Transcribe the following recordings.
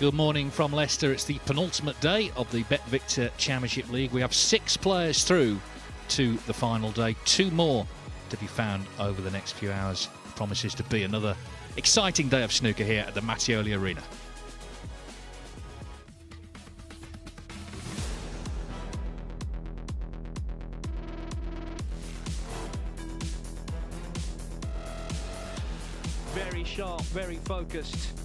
Good morning from Leicester. It's the penultimate day of the BetVictor Championship League. We have 6 players through to the final day. 2 more to be found over the next few hours. Promises to be another exciting day of snooker here at the Mattioli Arena. Very sharp, very focused.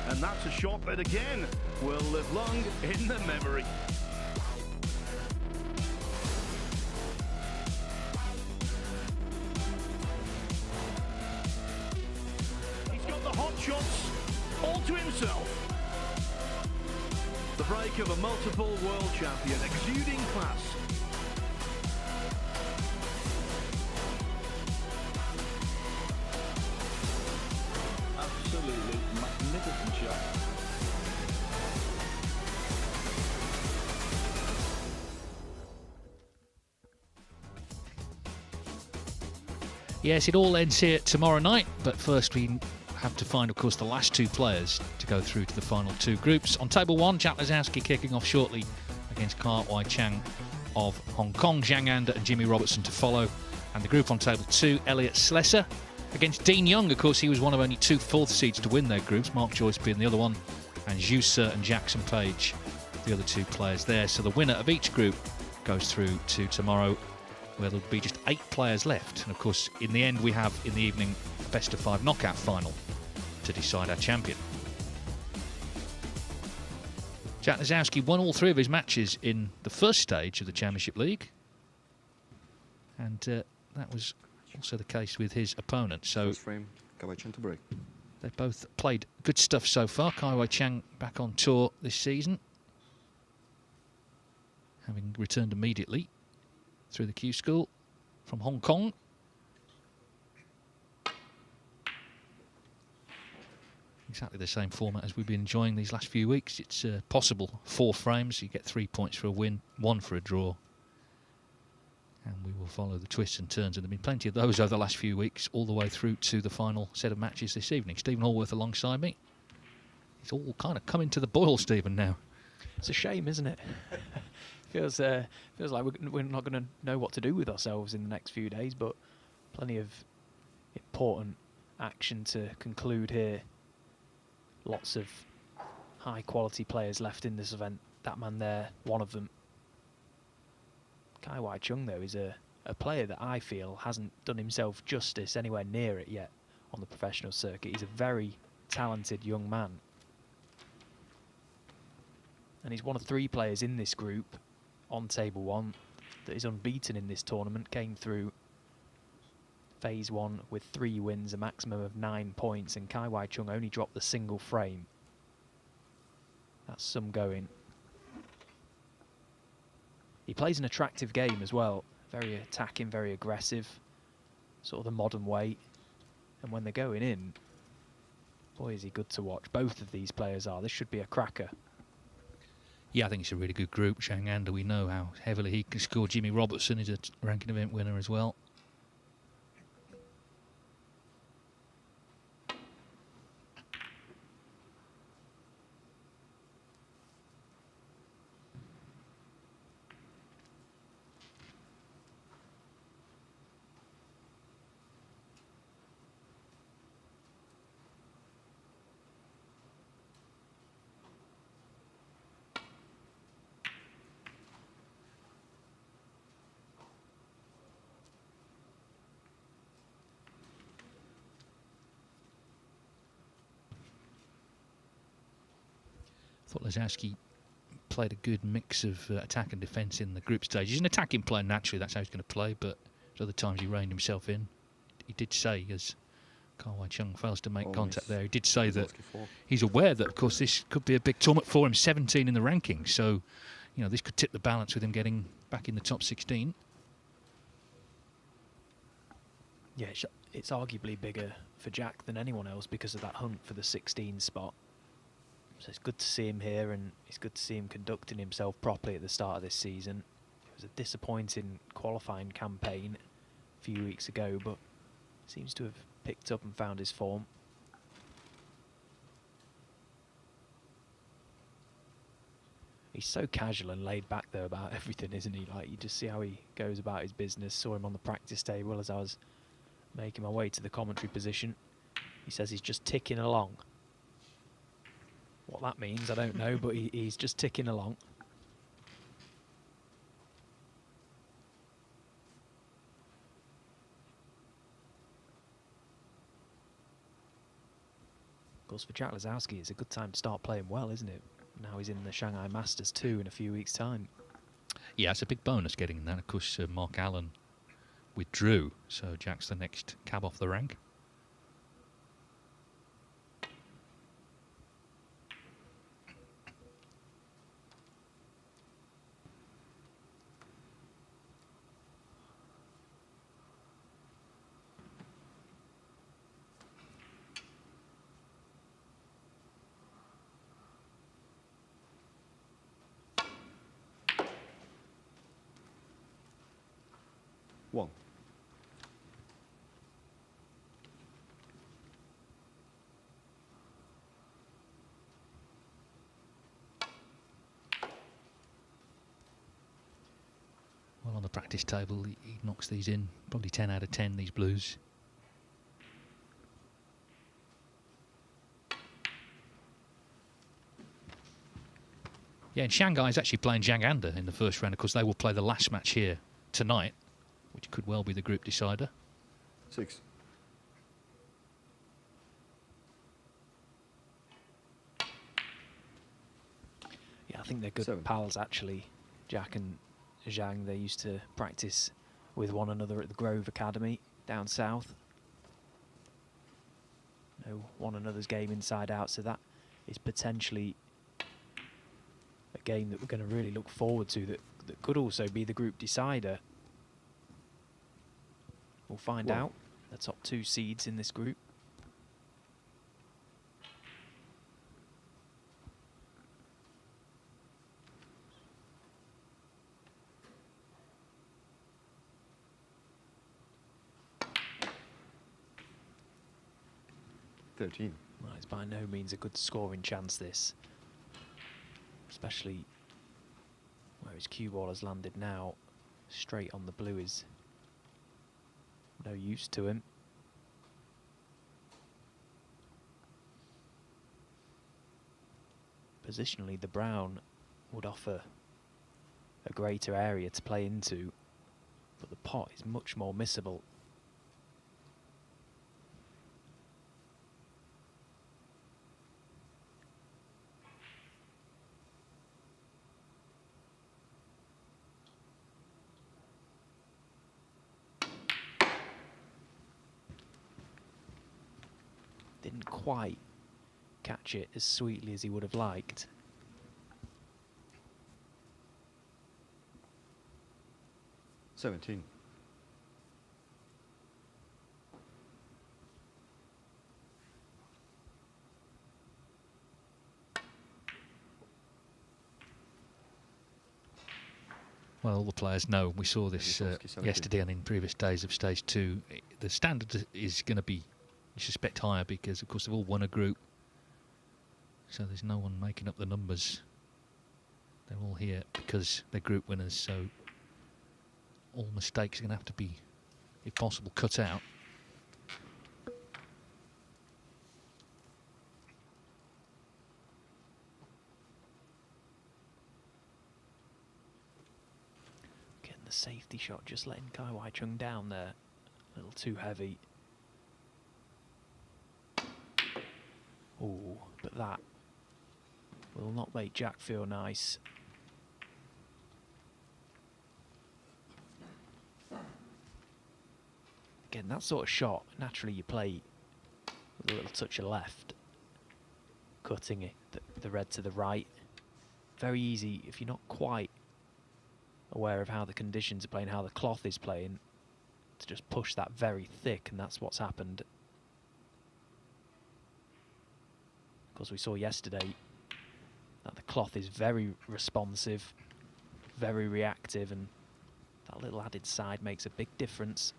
And that's a shot that again will live long in the memory. He's got the hot shots all to himself. The break of a multiple world champion, exuding class. Absolutely magnificent shot. Yes, it all ends here tomorrow night, but first we have to find, of course, the last 2 players to go through to the final 2 groups. On table 1, Jack Lazowski kicking off shortly against Kai Chang of Hong Kong, Zhang Anda and Jimmy Robertson to follow. And the group on table 2, Elliot Slessor against Dean Young. Of course, he was one of only 2 fourth seeds to win their groups, Mark Joyce being the other one, and Zhu Se and Jackson Page, the other 2 players there. So the winner of each group goes through to tomorrow, where there'll be just 8 players left. And of course, in the end, we have in the evening a best of 5 knockout final to decide our champion. Jack Lazowski won all 3 of his matches in the first stage of the Championship League, and that was also the case with his opponent. So first frame, Kai Chang to break. They both played good stuff so far. Kai Chang back on tour this season, having returned immediately through the Q School from Hong Kong. Exactly the same format as we've been enjoying these last few weeks. It's possible 4 frames. You get 3 points for a win, 1 for a draw. And we will follow the twists and turns. And there have been plenty of those over the last few weeks, all the way through to the final set of matches this evening. Stephen Hallworth alongside me. It's all kind of coming to the boil, Stephen, now. It's a shame, isn't it? feels like we're not going to know what to do with ourselves in the next few days, but plenty of important action to conclude here. Lots of high-quality players left in this event. That man there, one of them. Kai Chang, though, is a player that I feel hasn't done himself justice anywhere near it yet on the professional circuit. He's a very talented young man. And he's one of 3 players in this group on table 1 that is unbeaten in this tournament. Came through phase 1 with 3 wins, a maximum of 9 points, and Kai Chang only dropped the single frame. That's some going. He plays an attractive game as well, very attacking, very aggressive, sort of the modern way. And when they're going in, boy, is he good to watch. Both of these players are. This should be a cracker. Yeah, I think it's a really good group. Zhang Anda, we know how heavily he can score. Jimmy Robertson is a ranking event winner as well. Thought Lazowski played a good mix of attack and defence in the group stage. He's an attacking player naturally, that's how he's going to play, but at other times he reined himself in. He did say, as Kai Chang fails to make contact there, he did say that he's aware that, of course, this could be a big tournament for him, 17 in the rankings, so, you know, this could tip the balance with him getting back in the top 16. Yeah, it's arguably bigger for Jack than anyone else because of that hunt for the 16 spot. So it's good to see him here, and it's good to see him conducting himself properly at the start of this season. It was a disappointing qualifying campaign a few weeks ago, but seems to have picked up and found his form. He's so casual and laid back though about everything, isn't he? Like, you just see how he goes about his business. Saw him on the practice table as I was making my way to the commentary position. He says he's just ticking along. What that means, I don't know, but he's just ticking along. Of course, for Jack Lazowski, it's a good time to start playing well, isn't it? Now he's in the Shanghai Masters 2 in a few weeks' time. Yeah, it's a big bonus getting that. Of course, Mark Allen withdrew, so Jack's the next cab off the rank. One. Well, on the practice table, he knocks these in. Probably 10 out of 10, these blues. Yeah, and Shanghai is actually playing Zhang Anda in the first round. Of course, they will play the last match here tonight, which could well be the group decider. 6. Yeah, I think they're good 7. pals, actually. Jack and Zhang, they used to practice with one another at the Grove Academy down south. Know one another's game inside out, so that is potentially a game that we're going to really look forward to, that could also be the group decider. We'll find out the top 2 seeds in this group. Well, it's by no means a good scoring chance, this. Especially where his cue ball has landed now. Straight on the blue is no use to him. Positionally, the brown would offer a greater area to play into, but the pot is much more missable. Didn't quite catch it as sweetly as he would have liked. $17. Well, all the players know. We saw this yesterday and in previous days of Stage 2. The standard is going to be, you suspect, higher because, of course, they've all won a group. So there's no one making up the numbers. They're all here because they're group winners, so all mistakes are going to have to be, if possible, cut out. Getting the safety shot, just letting Kai Wai Chung down there. A little too heavy. Oh, but that will not make Jack feel nice. Again, that sort of shot, naturally you play with a little touch of left, cutting it, the red to the right. Very easy, if you're not quite aware of how the conditions are playing, how the cloth is playing, to just push that very thick, and that's what's happened. Of course, we saw yesterday that the cloth is very responsive, very reactive, and that little added side makes a big difference.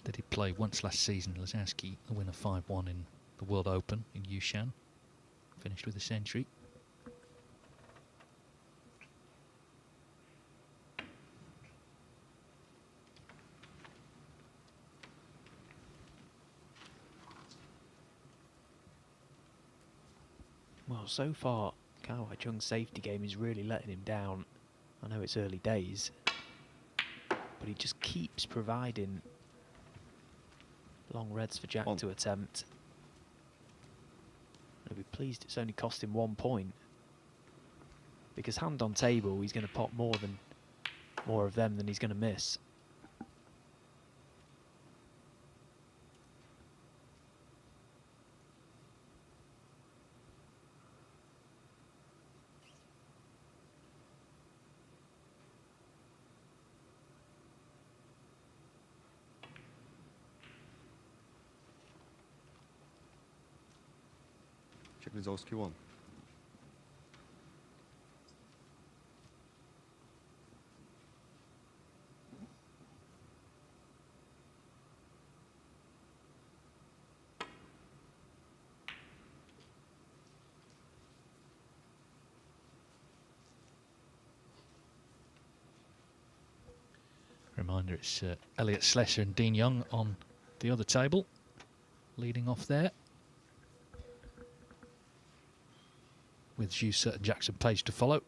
They did play once last season. Lazowski, the winner 5-1 in the World Open in Yushan. Finished with a century. Well, so far, Kai Wai-chung's safety game is really letting him down. I know it's early days, but he just keeps providing long reds for Jack to attempt. I'll be pleased it's only cost him 1 point, because hand on table he's going to pop more of them than he's going to miss. Check Lazowski 1. Reminder, it's Elliot Slesser and Dean Young on the other table, leading off there, with Juicer and Jackson Page to follow.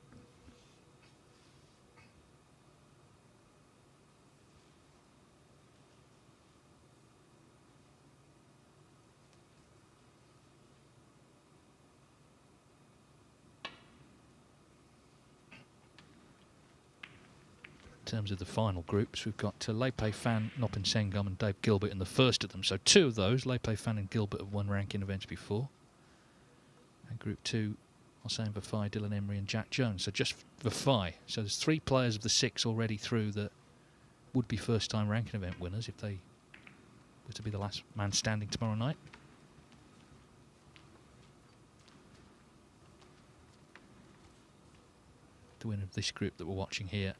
In terms of the final groups, we've got Leipei Fan, Nopin Sengam and Dave Gilbert in the first of them. So 2 of those, Leipei Fan and Gilbert, have won ranking events before. And Group 2, Hossein Vafai, Dylan Emery and Jack Jones. So just Vafai. So there's 3 players of the 6 already through that would be first-time ranking event winners if they were to be the last man standing tomorrow night. The winner of this group that we're watching here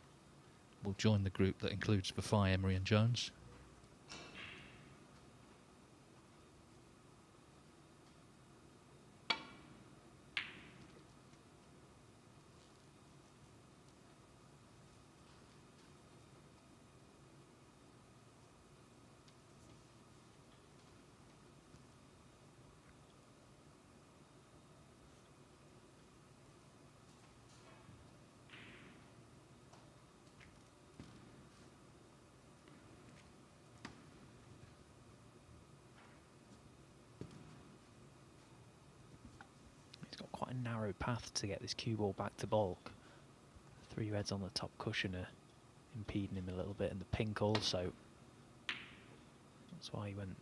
will join the group that includes Vafai, Emery and Jones. A narrow path to get this cue ball back to bulk. 3 reds on the top cushion are impeding him a little bit, and the pink also. That's why he went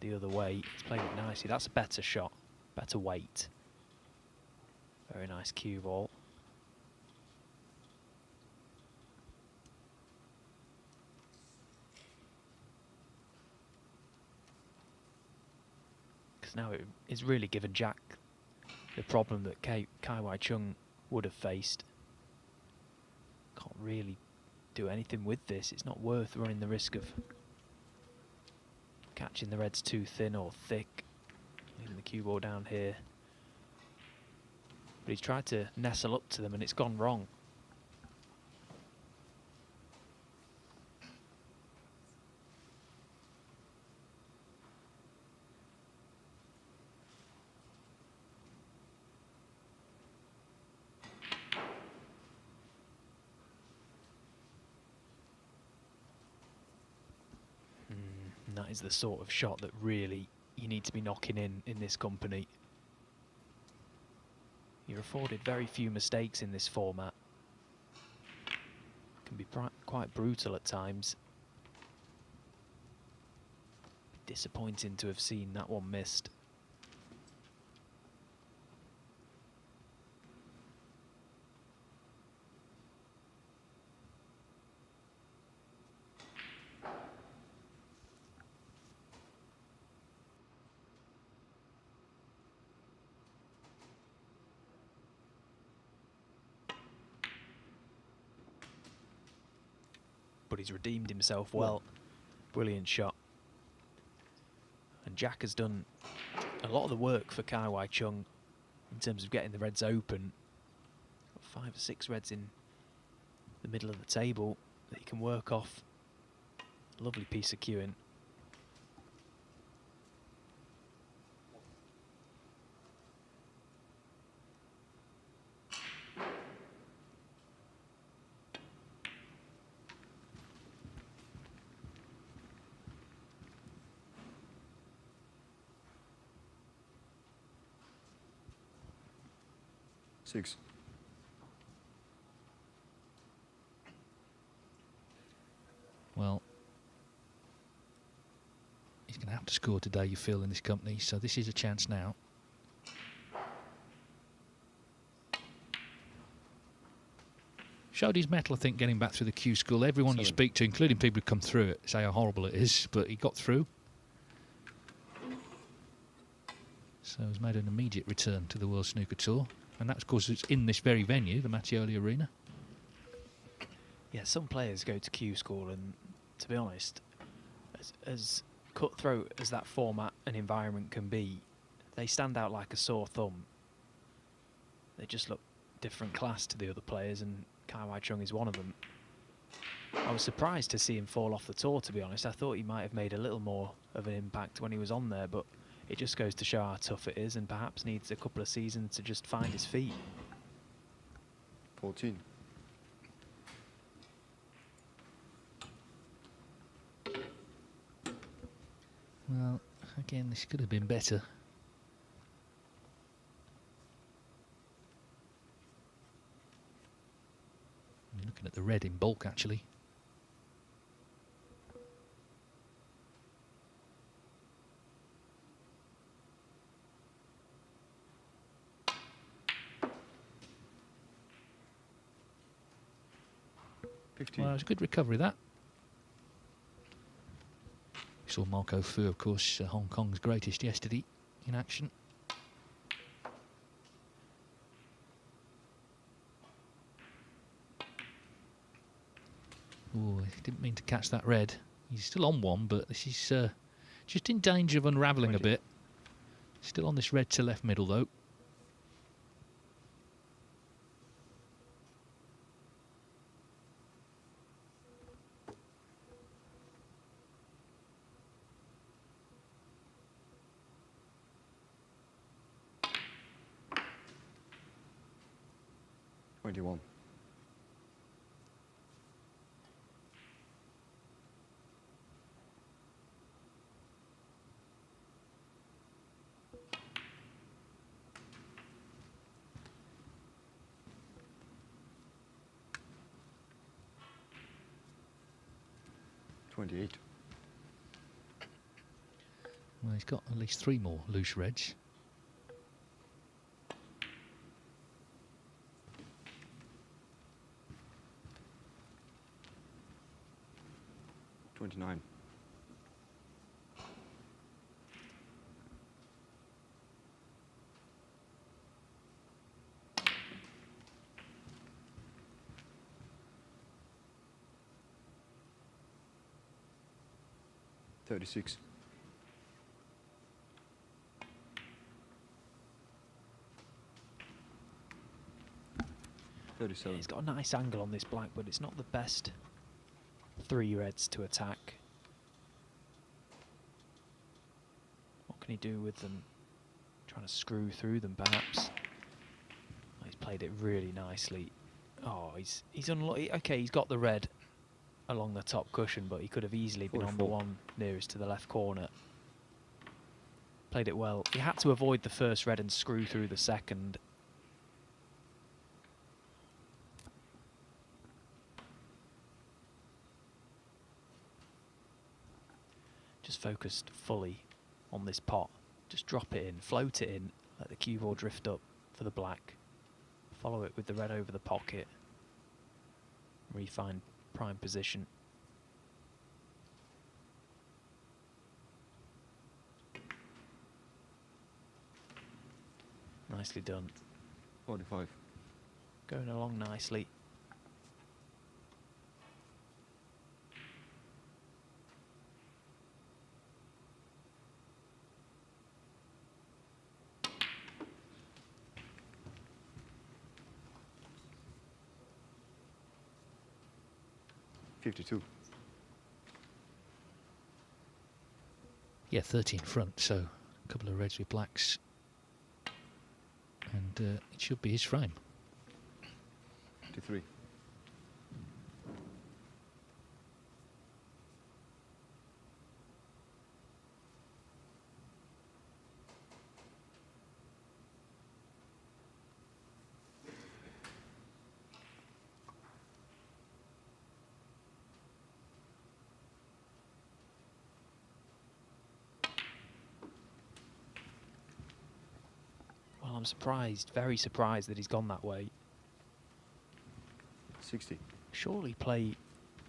the other way. He's played it nicely. That's a better shot, better weight. Very nice cue ball. Because now it's really given Jack the problem that Kai Wai-chung would have faced. Can't really do anything with this. It's not worth running the risk of catching the reds too thin or thick. Leaving the cue ball down here. But he's tried to nestle up to them and it's gone wrong. That is the sort of shot that really you need to be knocking in this company. You're afforded very few mistakes in this format. Can be quite brutal at times. Disappointing to have seen that one missed. But he's redeemed himself well. Brilliant shot. And Jack has done a lot of the work for Kai Wai Chung in terms of getting the reds open. Got 5 or 6 reds in the middle of the table that he can work off. Lovely piece of cueing. Six. Well, he's going to have to score today, you feel, in this company, so this is a chance now. Showed his mettle, I think, getting back through the Q school. Everyone you speak to, including people who come through it, say how horrible it is, but he got through. So he's made an immediate return to the World Snooker Tour. And that's, of course, it's in this very venue, the Mattioli Arena. Yeah, some players go to Q school, and to be honest, as cutthroat as that format and environment can be, they stand out like a sore thumb. They just look different class to the other players, and Kai Wai Chung is one of them. I was surprised to see him fall off the tour, to be honest. I thought he might have made a little more of an impact when he was on there, but it just goes to show how tough it is, and perhaps needs a couple of seasons to just find his feet. 14. Well, again, this could have been better. I'm looking at the red in bulk, actually. Well, it was a good recovery, that. We saw Marco Fu, of course, Hong Kong's greatest yesterday, in action. Oh, he didn't mean to catch that red. He's still on one, but this is just in danger of unravelling a bit. Still on this red to left middle, though. One. 28. Well, he's got at least 3 more loose reds. Nine. $36. $37. He's got a nice angle on this black, but it's not the best 3 reds to attack. What can he do with them? Trying to screw through them, perhaps. Oh, he's played it really nicely. Oh, he's unlucky. Okay, he's got the red along the top cushion, but he could have easily been on the one nearest to the left corner. Played it well. He had to avoid the first red and screw through the second. Just focused fully on this pot. Just drop it in, float it in, let the cue ball drift up for the black. Follow it with the red over the pocket. Refine prime position. Nicely done. 45. Going along nicely. 52. Yeah, 30 in front, so a couple of reds with blacks. And it should be his frame. 53. Well, I'm surprised, very surprised that he's gone that way. 60. Surely play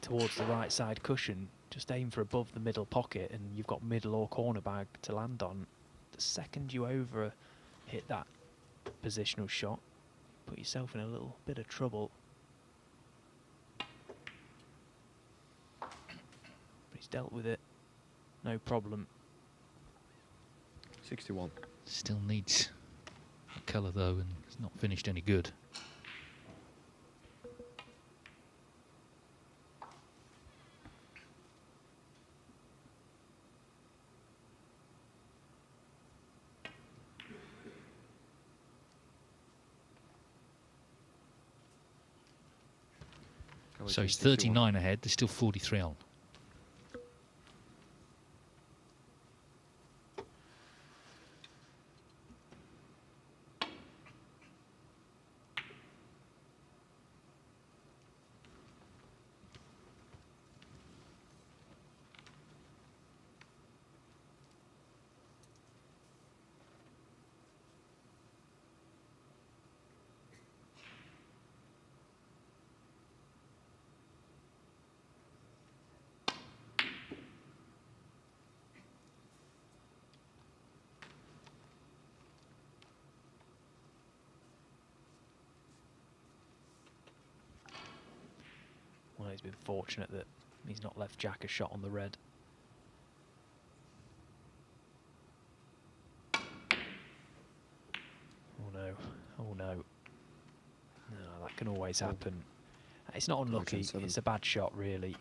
towards the right side cushion, just aim for above the middle pocket and you've got middle or corner bag to land on. The second you over hit that positional shot, put yourself in a little bit of trouble. But he's dealt with it, no problem. 61. Still needs a colour though, and it's not finished any good. So he's 39 ahead, there's still 43 on. Well, he's been fortunate that he's not left Jack a shot on the red. Oh no, oh no. No, that can always happen. It's not unlucky, it's a bad shot really.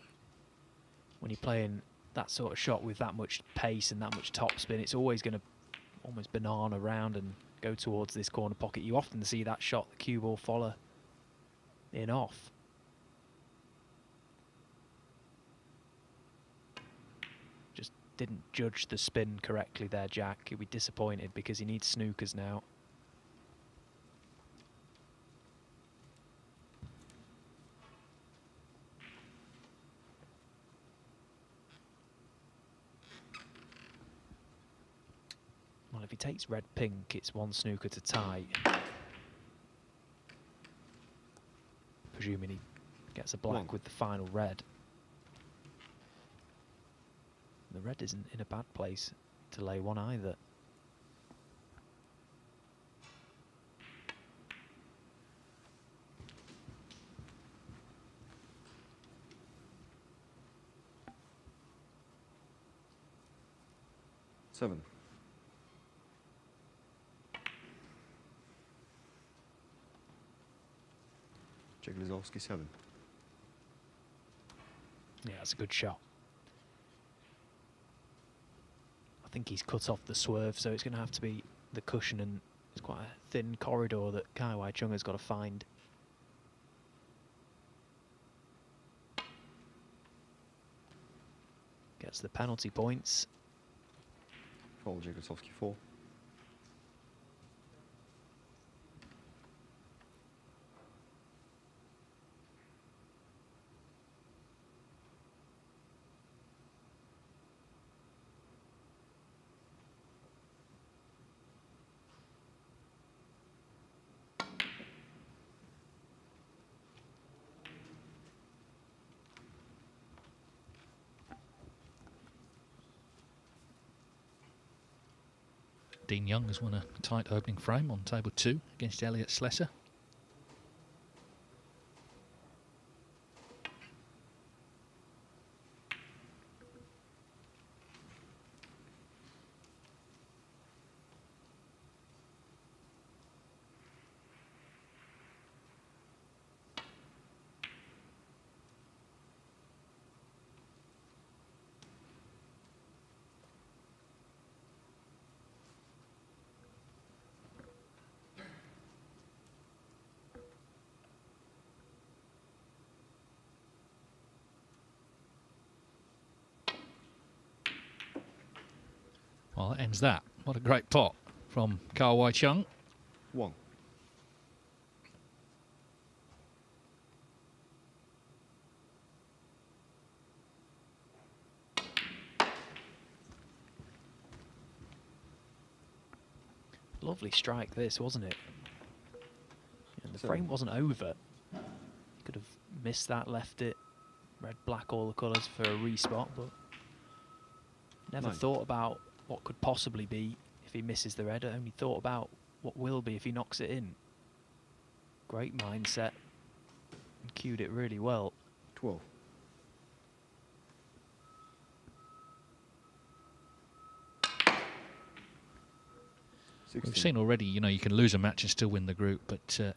When you're playing that sort of shot with that much pace and that much topspin, it's always going to almost banana around and go towards this corner pocket. You often see that shot, the cue ball follow in off. Just didn't judge the spin correctly there, Jack. He'll be disappointed because he needs snookers now. Well, if he takes red-pink, it's one snooker to tie. Presuming he gets a black with the final red. The red isn't in a bad place to lay one either. Seven. Lizowski 7. Yeah, that's a good shot. I think he's cut off the swerve, so it's going to have to be the cushion, and it's quite a thin corridor that Kai Wai Chung has got to find. Gets the penalty points. Paul Jagosowski 4. Dean Young has won a tight opening frame on table 2 against Elliot Slesser. Well, that ends that. What a great pot from Ka Wai Chung. 1. Lovely strike this, wasn't it? And the 7. frame wasn't over. Could have missed that, left it red, black, all the colours for a respot, but never 9. thought about what could possibly be if he misses the red. I only thought about what will be if he knocks it in. Great mindset. And cued it really well. 12. We've seen already, you know, you can lose a match and still win the group, but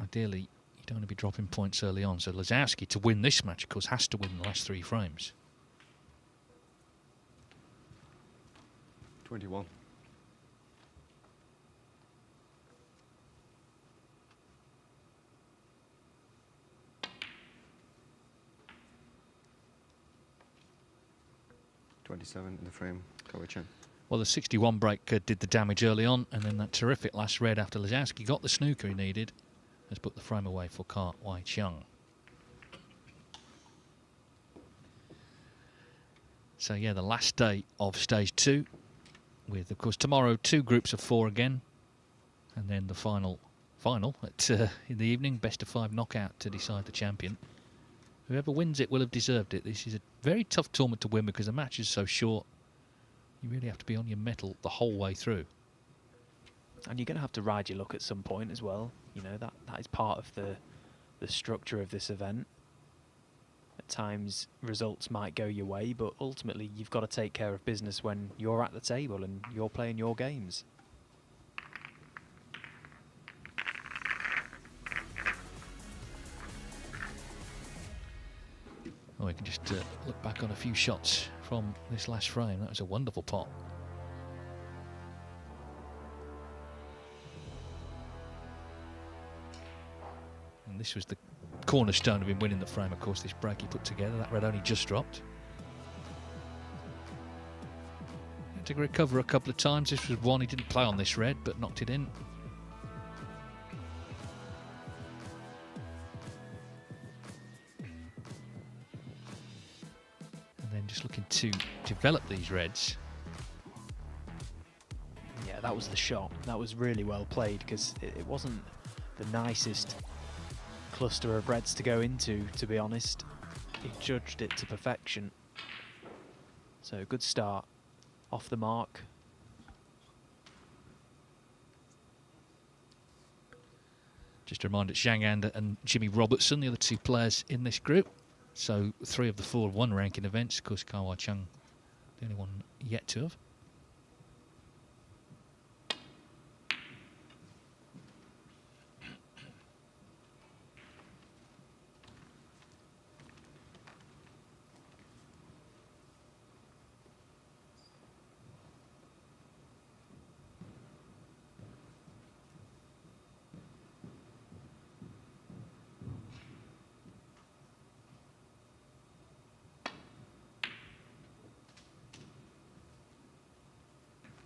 ideally you don't want to be dropping points early on. So Lazowski, to win this match, of course, has to win the last 3 frames. 21. In the frame, Ka Wai Chung. Well, the 61 break did the damage early on, and then that terrific last red after Lazowski got the snooker he needed has put the frame away for Ka Wai Chung. So yeah, the last day of stage 2, with of course tomorrow 2 groups of 4 again, and then the final at in the evening, best of 5 knockout to decide the champion. Whoever wins it will have deserved it. This is a very tough tournament to win because the match is so short. You really have to be on your mettle the whole way through. And you're going to have to ride your luck at some point as well. You know, that is part of the structure of this event. At times, results might go your way, but ultimately you've got to take care of business when you're at the table and you're playing your games. Oh, we can just look back on a few shots from this last frame. That was a wonderful pot. And this was the cornerstone of him winning the frame, of course, this break he put together. That red only just dropped. Had to recover a couple of times. This was one he didn't play on this red, but knocked it in. Just looking to develop these reds. Yeah, that was the shot. That was really well played because it wasn't the nicest cluster of reds to go into, to be honest. He judged it to perfection. So good start, off the mark. Just a reminder, Zhang Anda and Jimmy Robertson, the other 2 players in this group. So 3 of the 4 have won ranking events. Of course, Ka Wai Chung, the only one yet to have.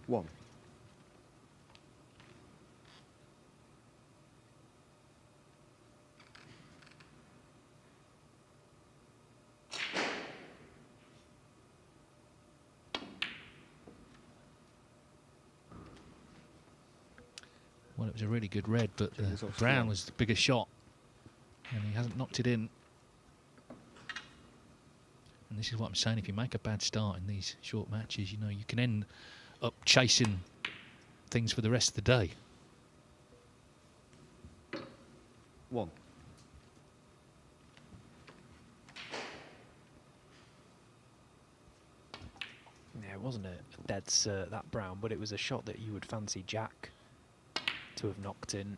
One. Well, it was a really good red, but brown was the biggest shot, and he hasn't knocked it in. And this is what I'm saying, if you make a bad start in these short matches, you know, you can end up chasing things for the rest of the day. 1. Yeah, it wasn't a dead cert, that brown, but it was a shot that you would fancy Jack to have knocked in.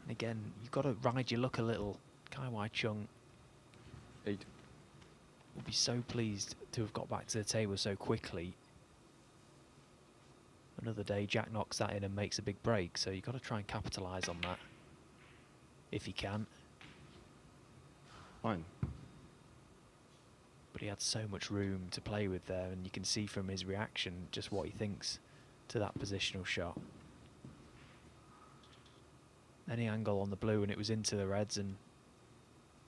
And again, you've got to ride your luck a little. Ka Wai Chung 8. will be so pleased to have got back to the table so quickly. Another day, Jack knocks that in and makes a big break, so you've got to try and capitalise on that, if he can. 9. But he had so much room to play with there, and you can see from his reaction just what he thinks to that positional shot. Any angle on the blue and it was into the reds, and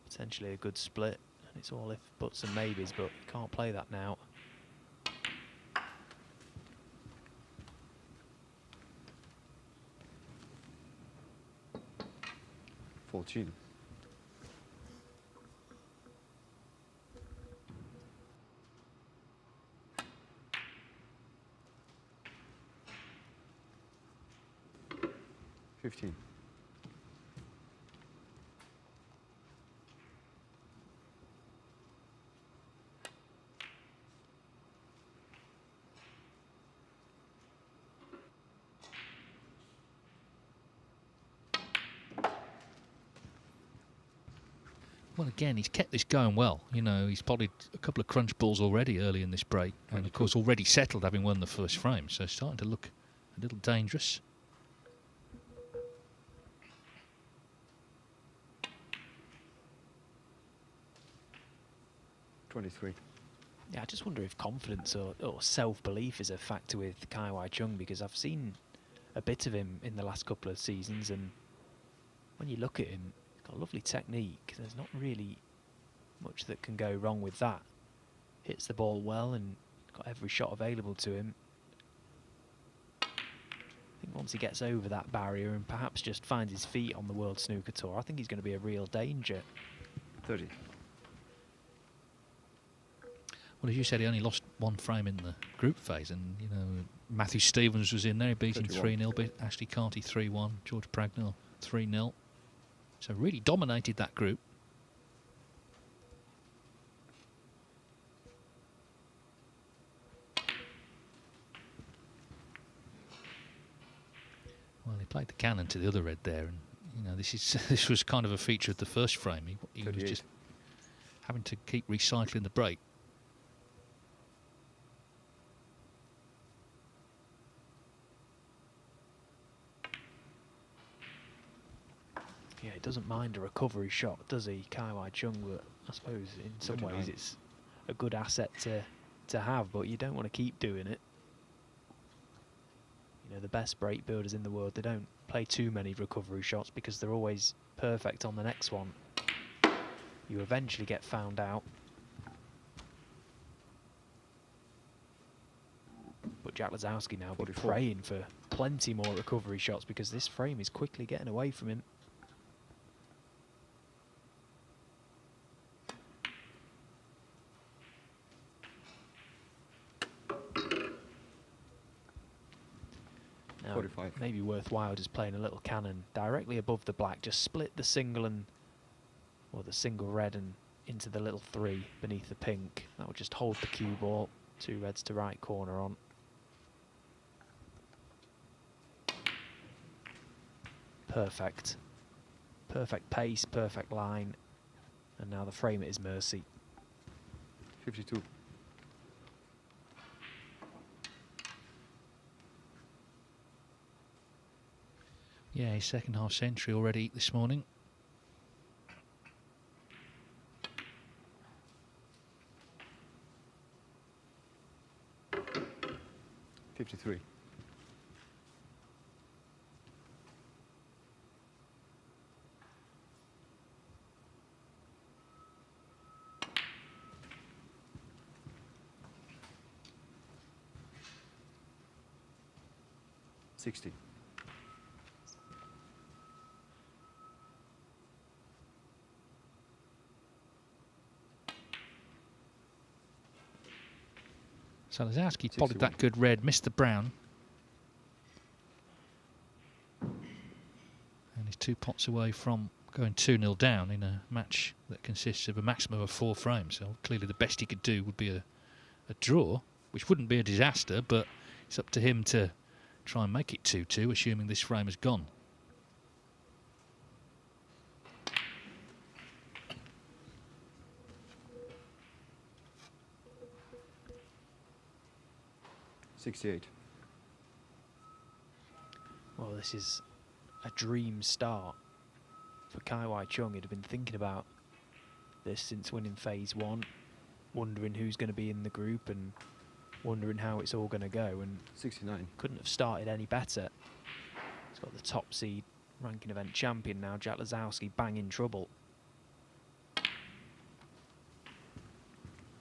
potentially a good split. And it's all if buts and maybes, but you can't play that now. $14. $15. Well, again, he's kept this going well. You know, he's potted a couple of crunch balls already early in this break, and of course already settled, having won the first frame. So starting to look a little dangerous. $23. Yeah, I just wonder if confidence or self-belief is a factor with Kai Wai Chung, because I've seen a bit of him in the last couple of seasons, and when you look at him, he's got a lovely technique. There's not really much that can go wrong with that. Hits the ball well and got every shot available to him. I think once he gets over that barrier and perhaps just finds his feet on the World Snooker Tour, I think he's going to be a real danger. 30. Well, as you said, he only lost one frame in the group phase, and you know Matthew Stevens was in there, he beat him 3-0, beat Ashley Carty 3-1, George Pragnell 3-0. So really dominated that group. Well, he played the cannon to the other red there, and you know this was kind of a feature of the first frame. He was just having to keep recycling the break. Yeah, he doesn't mind a recovery shot, does he, Kai Wai Chung? But I suppose in some ways it's a good asset to have, but you don't want to keep doing it. You know, the best break builders in the world, they don't play too many recovery shots because they're always perfect on the next one. You eventually get found out. But Jack Lazowski now will be praying for plenty more recovery shots, because this frame is quickly getting away from him. Now, 45. maybe worthwhile just playing a little cannon directly above the black. Just split the single or the single red and into the little 3 beneath the pink. That would just hold the cue ball. 2 reds to right corner on. Perfect. Perfect pace, perfect line. And now the frame at his mercy. 52. Yeah, his second half century already this morning. $53. $60. So Lazowski potted that good red, missed the brown. And he's 2 pots away from going 2-0 down in a match that consists of a maximum of 4 frames. So clearly the best he could do would be a draw, which wouldn't be a disaster, but it's up to him to try and make it 2-2, assuming this frame has gone. $68. Well, this is a dream start for Kai Wai Chung. He'd have been thinking about this since winning phase 1. wondering who's going to be in the group and wondering how it's all going to go, and 69. couldn't have started any better. He's got the top seed ranking event champion now, Jack Lazowski, bang in trouble.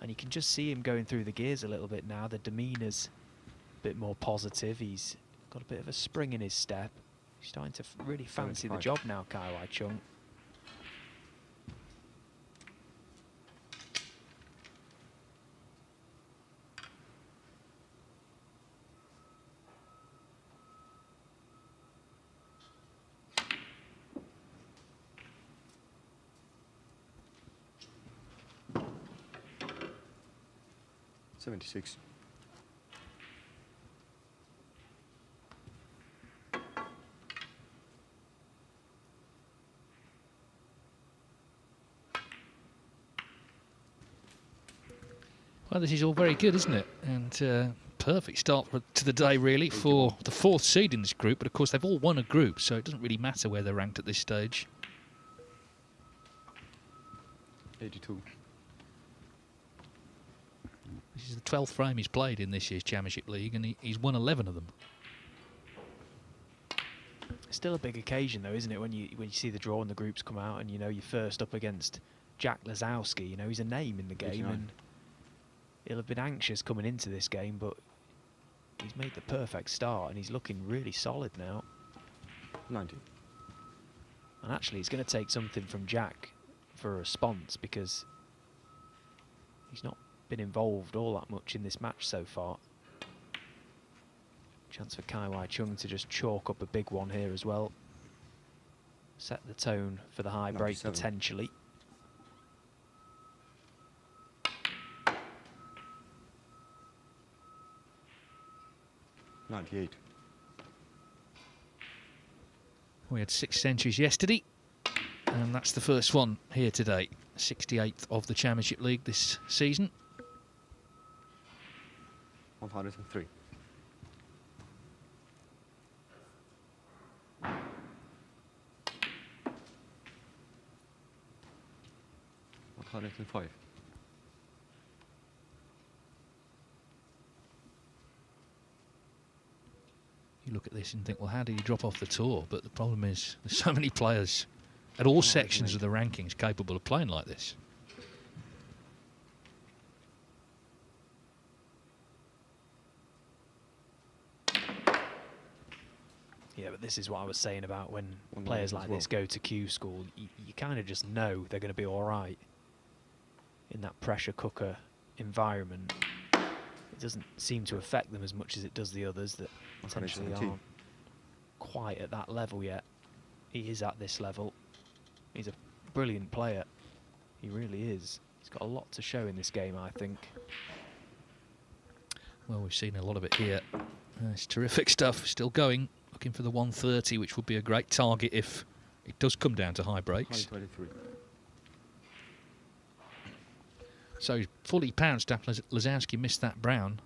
And you can just see him going through the gears a little bit now. The demeanour's a bit more positive. He's got a bit of a spring in his step. He's starting to really fancy the job now, Kai Wai Chung. $76. Well, this is all very good, isn't it? And perfect start to the day, really, for the 4th seed in this group. But, of course, they've all won a group, so it doesn't really matter where they're ranked at this stage. 82. This is the 12th frame he's played in this year's Championship League, and he's won 11 of them. It's still a big occasion, though, isn't it, when you see the draw and the groups come out, and you know you're first up against Jack Lazowski. You know, he's a name in the game, 89. and he'll have been anxious coming into this game, but he's made the perfect start, and he's looking really solid now. 90. And actually, it's going to take something from Jack for a response, because he's not been involved all that much in this match so far. Chance for Kai Wai Chung to just chalk up a big one here as well. Set the tone for the high break 97. potentially. $98. We had 6 centuries yesterday, and that's the first one here today. 68th of the Championship League this season. 103. $105. You look at this and think, well, how did he drop off the tour? But the problem is there's so many players at all sections of the rankings capable of playing like this. Yeah, but this is what I was saying about when One players line like as this go to Q school. You kind of just know they're going to be all right in that pressure cooker environment. It doesn't seem to affect them as much as it does the others that potentially 117. aren't quite at that level yet. He is at this level. He's a brilliant player. He really is. He's got a lot to show in this game, I think. Well, we've seen a lot of it here. It's terrific stuff. Still going. Looking for the 130, which would be a great target if it does come down to high breaks. 123. So he's fully pounced after Lazowski missed that brown.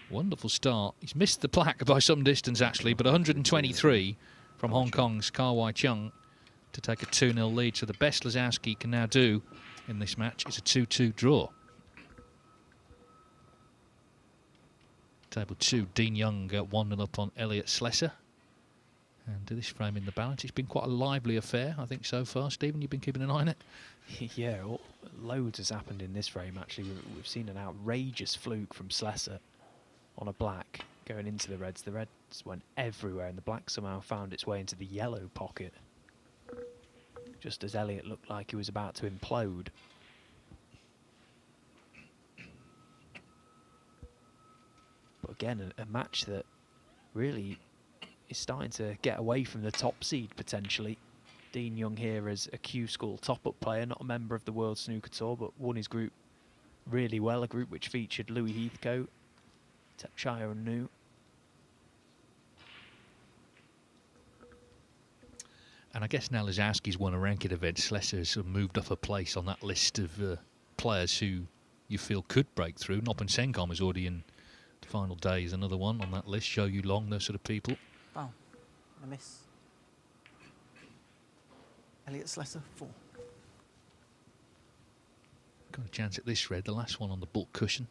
Wonderful start. He's missed the black by some distance, actually, but 123 from Hong Kong's Kai Wai Chung to take a 2-0 lead. So the best Lazowski can now do in this match is a 2-2 draw. Table 2, Dean Young 1-0 up on Elliot Slesser. And this frame in the balance, it's been quite a lively affair, I think, so far. Stephen, you've been keeping an eye on it? Yeah, loads has happened in this frame, actually. We've seen an outrageous fluke from Slesser on a black going into the reds. The reds went everywhere, and the black somehow found its way into the yellow pocket, just as Elliot looked like he was about to implode. But again, a match that really is starting to get away from the top seed, potentially. Dean Young here as a Q School top-up player, not a member of the World Snooker Tour, but won his group really well, a group which featured Louis Heathcote, Tapchaya and Nu. And I guess now Lazowski's won a ranked event, Slesser's sort of moved up a place on that list of players who you feel could break through. Noppen Senkom is already in the final days, another one on that list. Show you Long, those sort of people. Oh, a miss. Elliot Slesser, 4. Got a chance at this red, the last one on the butt cushion.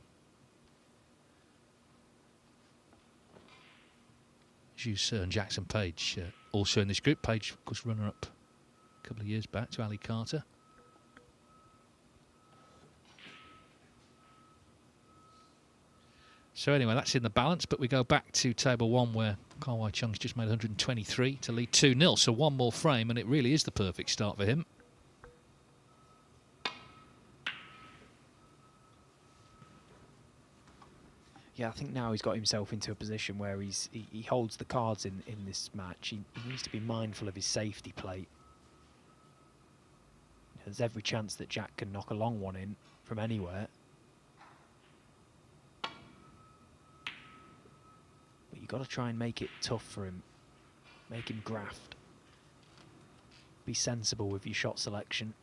Zhu Sir and Jackson Page also in this group. Page, of course, runner-up a couple of years back to Ali Carter. So anyway, that's in the balance, but we go back to table 1 where Kar Wai Chung's just made 123 to lead 2-0. So one more frame, and it really is the perfect start for him. Yeah, I think now he's got himself into a position where he holds the cards in this match. He needs to be mindful of his safety plate. There's every chance that Jack can knock a long one in from anywhere. But you've got to try and make it tough for him. Make him graft. Be sensible with your shot selection.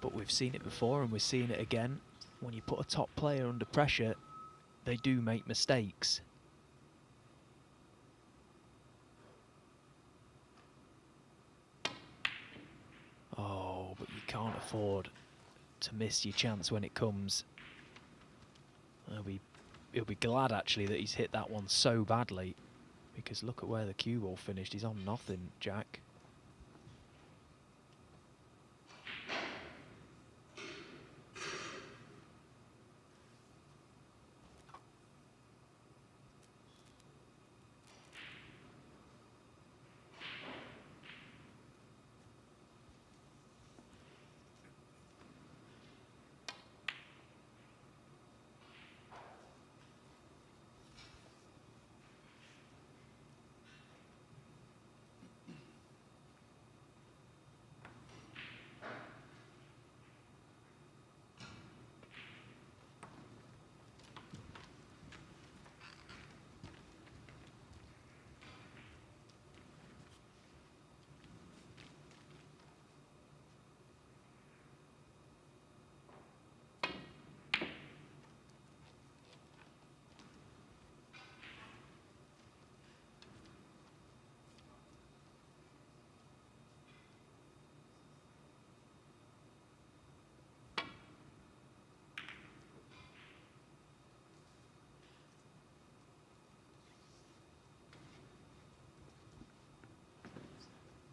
But we've seen it before and we're seeing it again. When you put a top player under pressure, they do make mistakes. Oh, but you can't afford to miss your chance when it comes. He'll be glad actually that he's hit that one so badly, because look at where the cue ball finished. He's on nothing, Jack.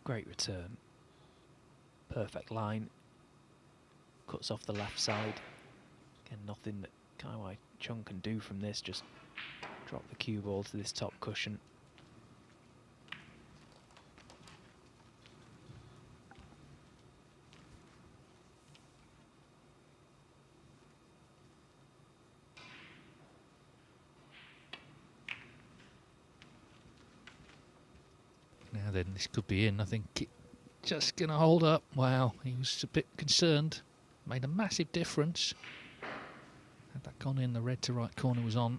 Great return. Perfect line. Cuts off the left side. Again, nothing that Kar Wai Chung can do from this. Just drop the cue ball to this top cushion. Now then, this could be in. I think it just going to hold up. Wow, he was a bit concerned. Made a massive difference. Had that gone in, the red to right corner was on.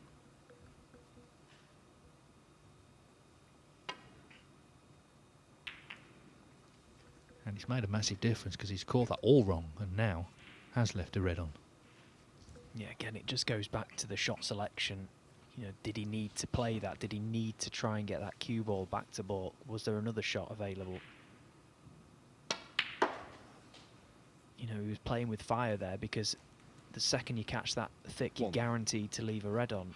And he's made a massive difference because he's caught that all wrong and now has left a red on. Yeah, again, it just goes back to the shot selection. You know, did he need to play that? Did he need to try and get that cue ball back to baulk? Was there another shot available? You know, he was playing with fire there, because the second you catch that thick, you're guaranteed to leave a red on.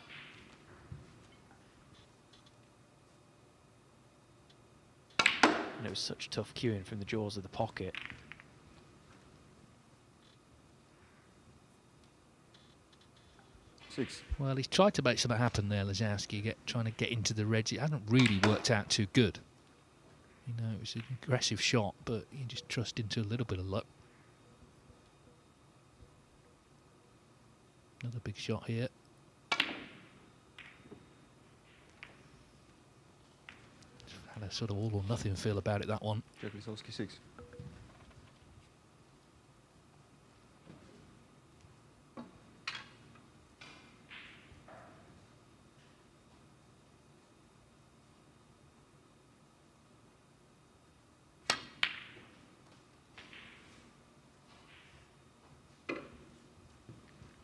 And it was such tough cueing from the jaws of the pocket. Well, he's tried to make something happen there, Lazowski, trying to get into the reds. It hasn't really worked out too good. You know, it was an aggressive shot, but you just trust into a little bit of luck. Another big shot here. Had a sort of all or nothing feel about it, that one. Jack Lisowski 6.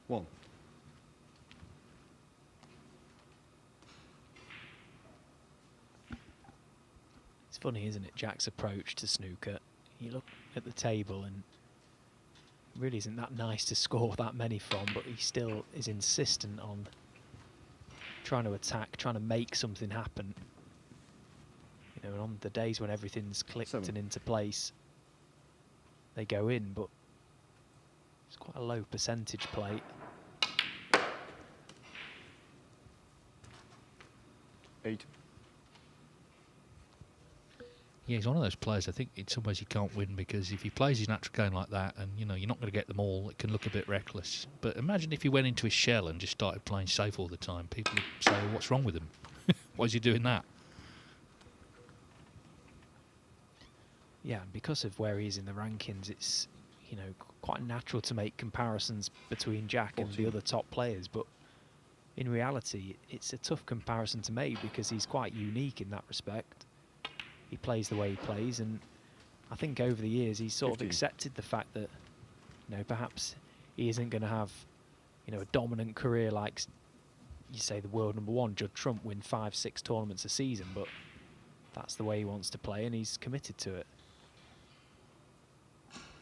One. It's funny, isn't it, Jack's approach to snooker? You look at the table and it really isn't that nice to score that many from, but he still is insistent on trying to attack, trying to make something happen. You know, and on the days when everything's clicked 7. and into place, they go in, but it's quite a low percentage plate. 8. Yeah, he's one of those players, I think in some ways he can't win, because if he plays his natural game like that, and you know, you're not going to get them all, it can look a bit reckless. But imagine if he went into his shell and just started playing safe all the time. People would say, well, what's wrong with him? Why is he doing that? Yeah, and because of where he is in the rankings, it's, you know, quite natural to make comparisons between Jack and the other top players, but in reality, it's a tough comparison to make because he's quite unique in that respect. He plays the way he plays, and I think over the years he's sort 15. of accepted the fact that, you know, perhaps he isn't going to have, you know, a dominant career like, you say, the world #1 Judd Trump, win 5-6 tournaments a season, but that's the way he wants to play and he's committed to it.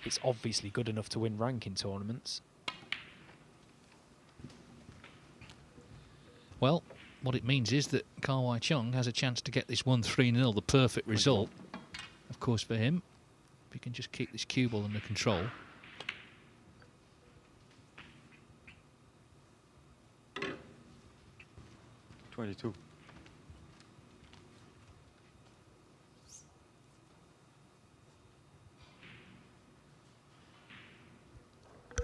It's obviously good enough to win ranking tournaments. Well, what it means is that Kawai Chung has a chance to get this 1-3-0, the perfect result, of course, for him. If he can just keep this cue ball under control. $22.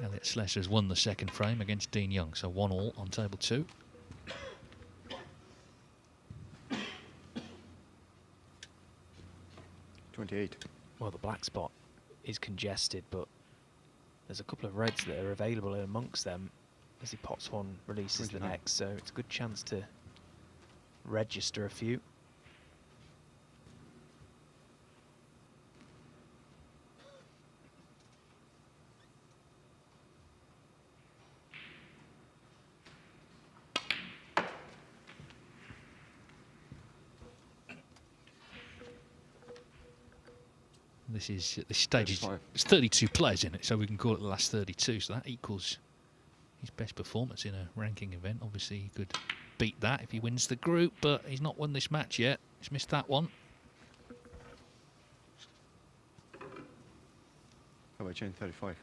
Elliot Slessor has won the second frame against Dean Young, so 1-1 on table 2. $28. Well, the black spot is congested, but there's a couple of reds that are available in amongst them as he pots one, releases 29. the next, so it's a good chance to register a few. This is at this stage, 35. it's 32 players in it, so we can call it the last 32. So that equals his best performance in a ranking event. Obviously, he could beat that if he wins the group, but he's not won this match yet. He's missed that one. How about chain 35?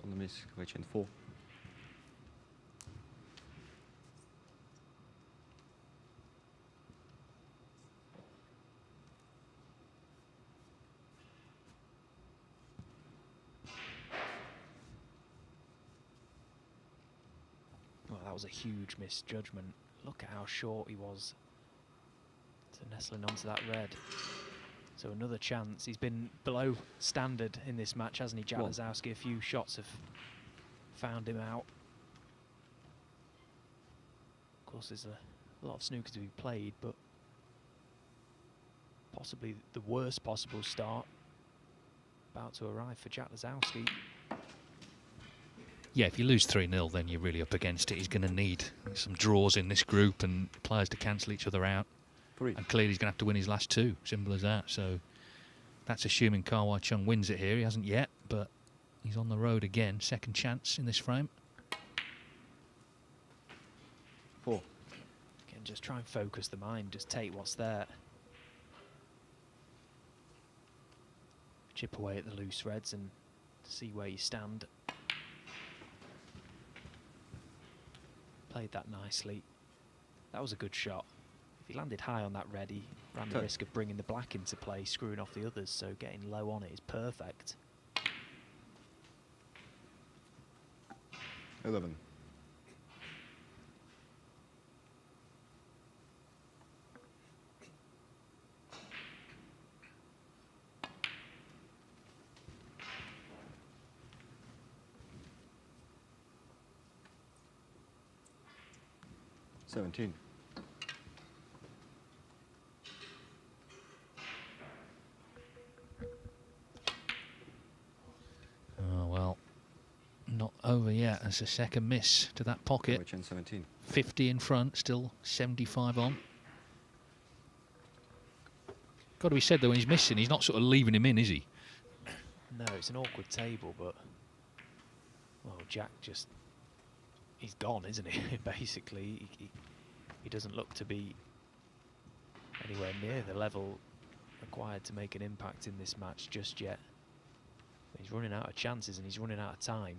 On the miss, how about chain 4? Well, that was a huge misjudgment. Look at how short he was to nestling onto that red. So another chance. He's been below standard in this match, hasn't he, Jack Well. Lisowski? A few shots have found him out. Of course, there's a lot of snooker to be played, but possibly the worst possible start about to arrive for Jack Lazowski. Yeah, if you lose 3-0, then you're really up against it. He's going to need some draws in this group and players to cancel each other out. 3. And clearly he's going to have to win his last 2. Simple as that. So that's assuming Kar-Wai Chung wins it here. He hasn't yet, but he's on the road again. Second chance in this frame. 4. Again, just try and focus the mind. Just take what's there. Chip away at the loose reds and see where you stand. Played that nicely. That was a good shot. If he landed high on that red, he ran the risk of bringing the black into play, screwing off the others, so getting low on it is perfect. 11. $17. Oh, well, not over yet. That's a second miss to that pocket. Kar-Wai Chen 17. 50 in front, still 75 on. Got to be said, though, when he's missing, he's not sort of leaving him in, is he? No, it's an awkward table, but... Well, Jack just... He's gone, isn't he? Basically, he doesn't look to be anywhere near the level required to make an impact in this match just yet. He's running out of chances and he's running out of time.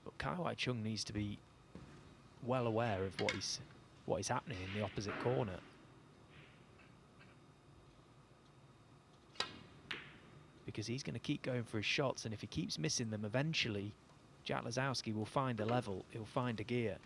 But Kar-Wai Chung needs to be well aware of what is happening in the opposite corner. Because he's going to keep going for his shots, and if he keeps missing them, eventually Jack Lazowski will find a level, he'll find a gear.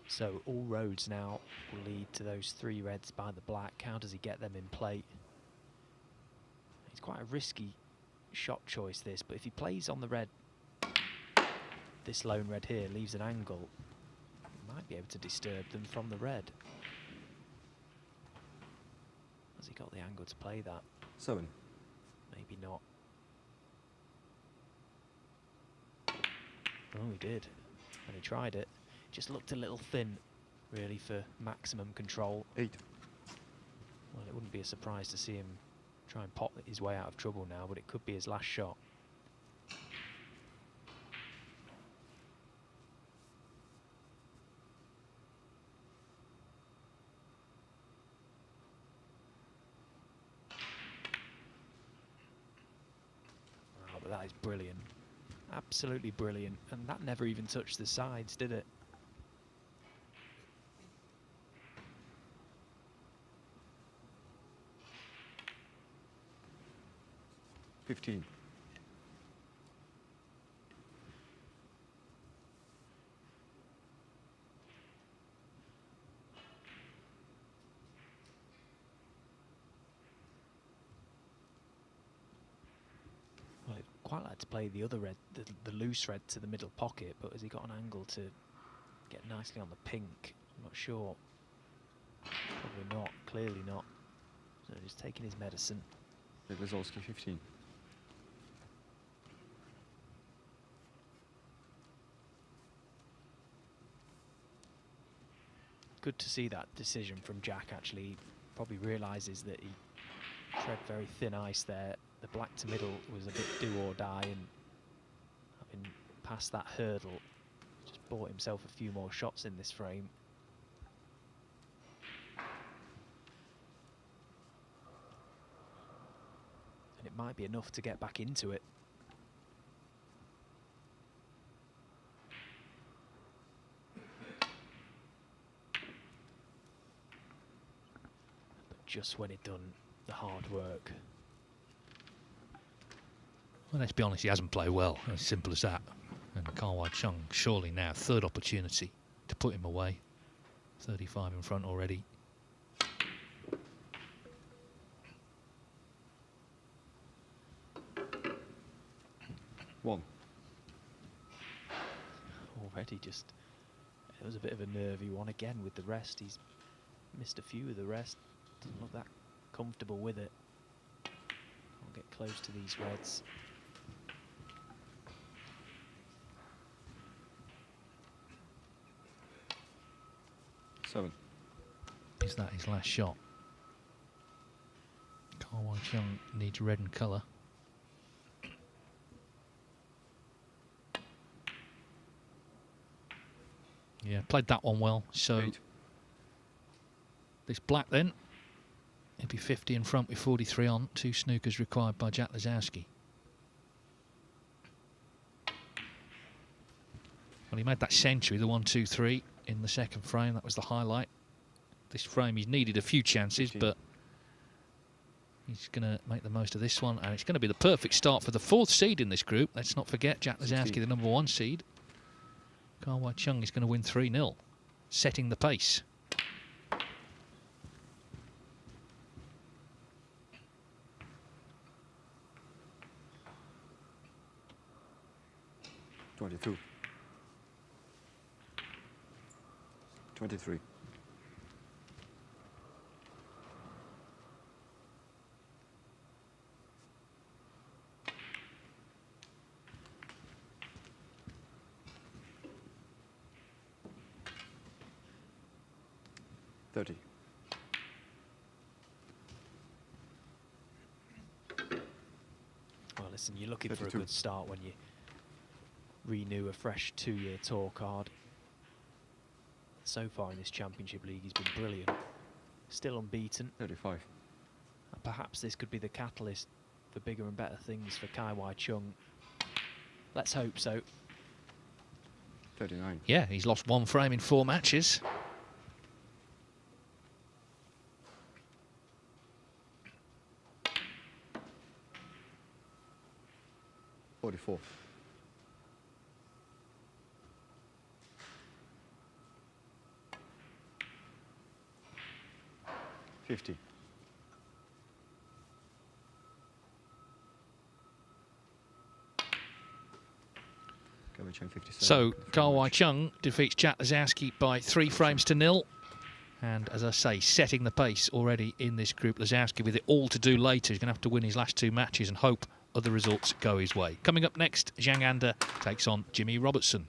So all roads now will lead to those 3 reds by the black. How does he get them in play? It's quite a risky shot choice, this, but if he plays on the red, this lone red here leaves an angle, he might be able to disturb them from the red. Has he got the angle to play that? 7. Maybe not. Oh, he did. And he tried it. Just looked a little thin, really, for maximum control. 8. Well, it wouldn't be a surprise to see him try and pop his way out of trouble now, but it could be his last shot. Wow, but that is brilliant. Absolutely brilliant. And that never even touched the sides, did it? $15. Well, I'd quite like to play the other red, the loose red to the middle pocket, but has he got an angle to get nicely on the pink? I'm not sure. Probably not, clearly not. So he's taking his medicine. Lazowski 15. Good to see that decision from Jack, actually. He probably realises that he tread very thin ice there. The black to middle was a bit do or die, and having passed that hurdle, just bought himself a few more shots in this frame. And it might be enough to get back into it. But just when he'd done the hard work. Well, let's be honest, he hasn't played well. As simple as that. And Kawai Chung, surely now, third opportunity to put him away. 35 in front already. One. Already just, it was a bit of a nervy one again with the rest. He's missed a few of the rest. Doesn't look that comfortable with it. I'll get close to these reds. Seven. Is that his last shot? Kawai Chung needs red in colour. Yeah, played that one well. So 8. this black then, it'd be 50 in front with 43 on. 2 snookers required by Jack Lazowski. Well, he made that century, the 1-2-3 in the second frame. That was the highlight. This frame, he's needed a few chances, 15. but he's going to make the most of this one. And it's going to be the perfect start for the 4th seed in this group. Let's not forget Jack Lazowski, the number 1 seed. Kawai Chung is going to win 3-0, setting the pace. $22. 23. $30. Well, listen, you're looking for a 32. good start when you renew a fresh 2-year tour card. So far in this Championship League, he's been brilliant. Still unbeaten. 35. And perhaps this could be the catalyst for bigger and better things for Kawai Chung. Let's hope so. 39. Yeah, he's lost 1 frame in 4 matches. $44. 50. Kawai Chung 57. So Kawai Chung defeats Jack Lazowski by 3 frames to 0. And as I say, setting the pace already in this group. Lazowski with it all to do later. He's going to have to win his last 2 matches and hope other results go his way. Coming up next, Zhang Anda takes on Jimmy Robertson.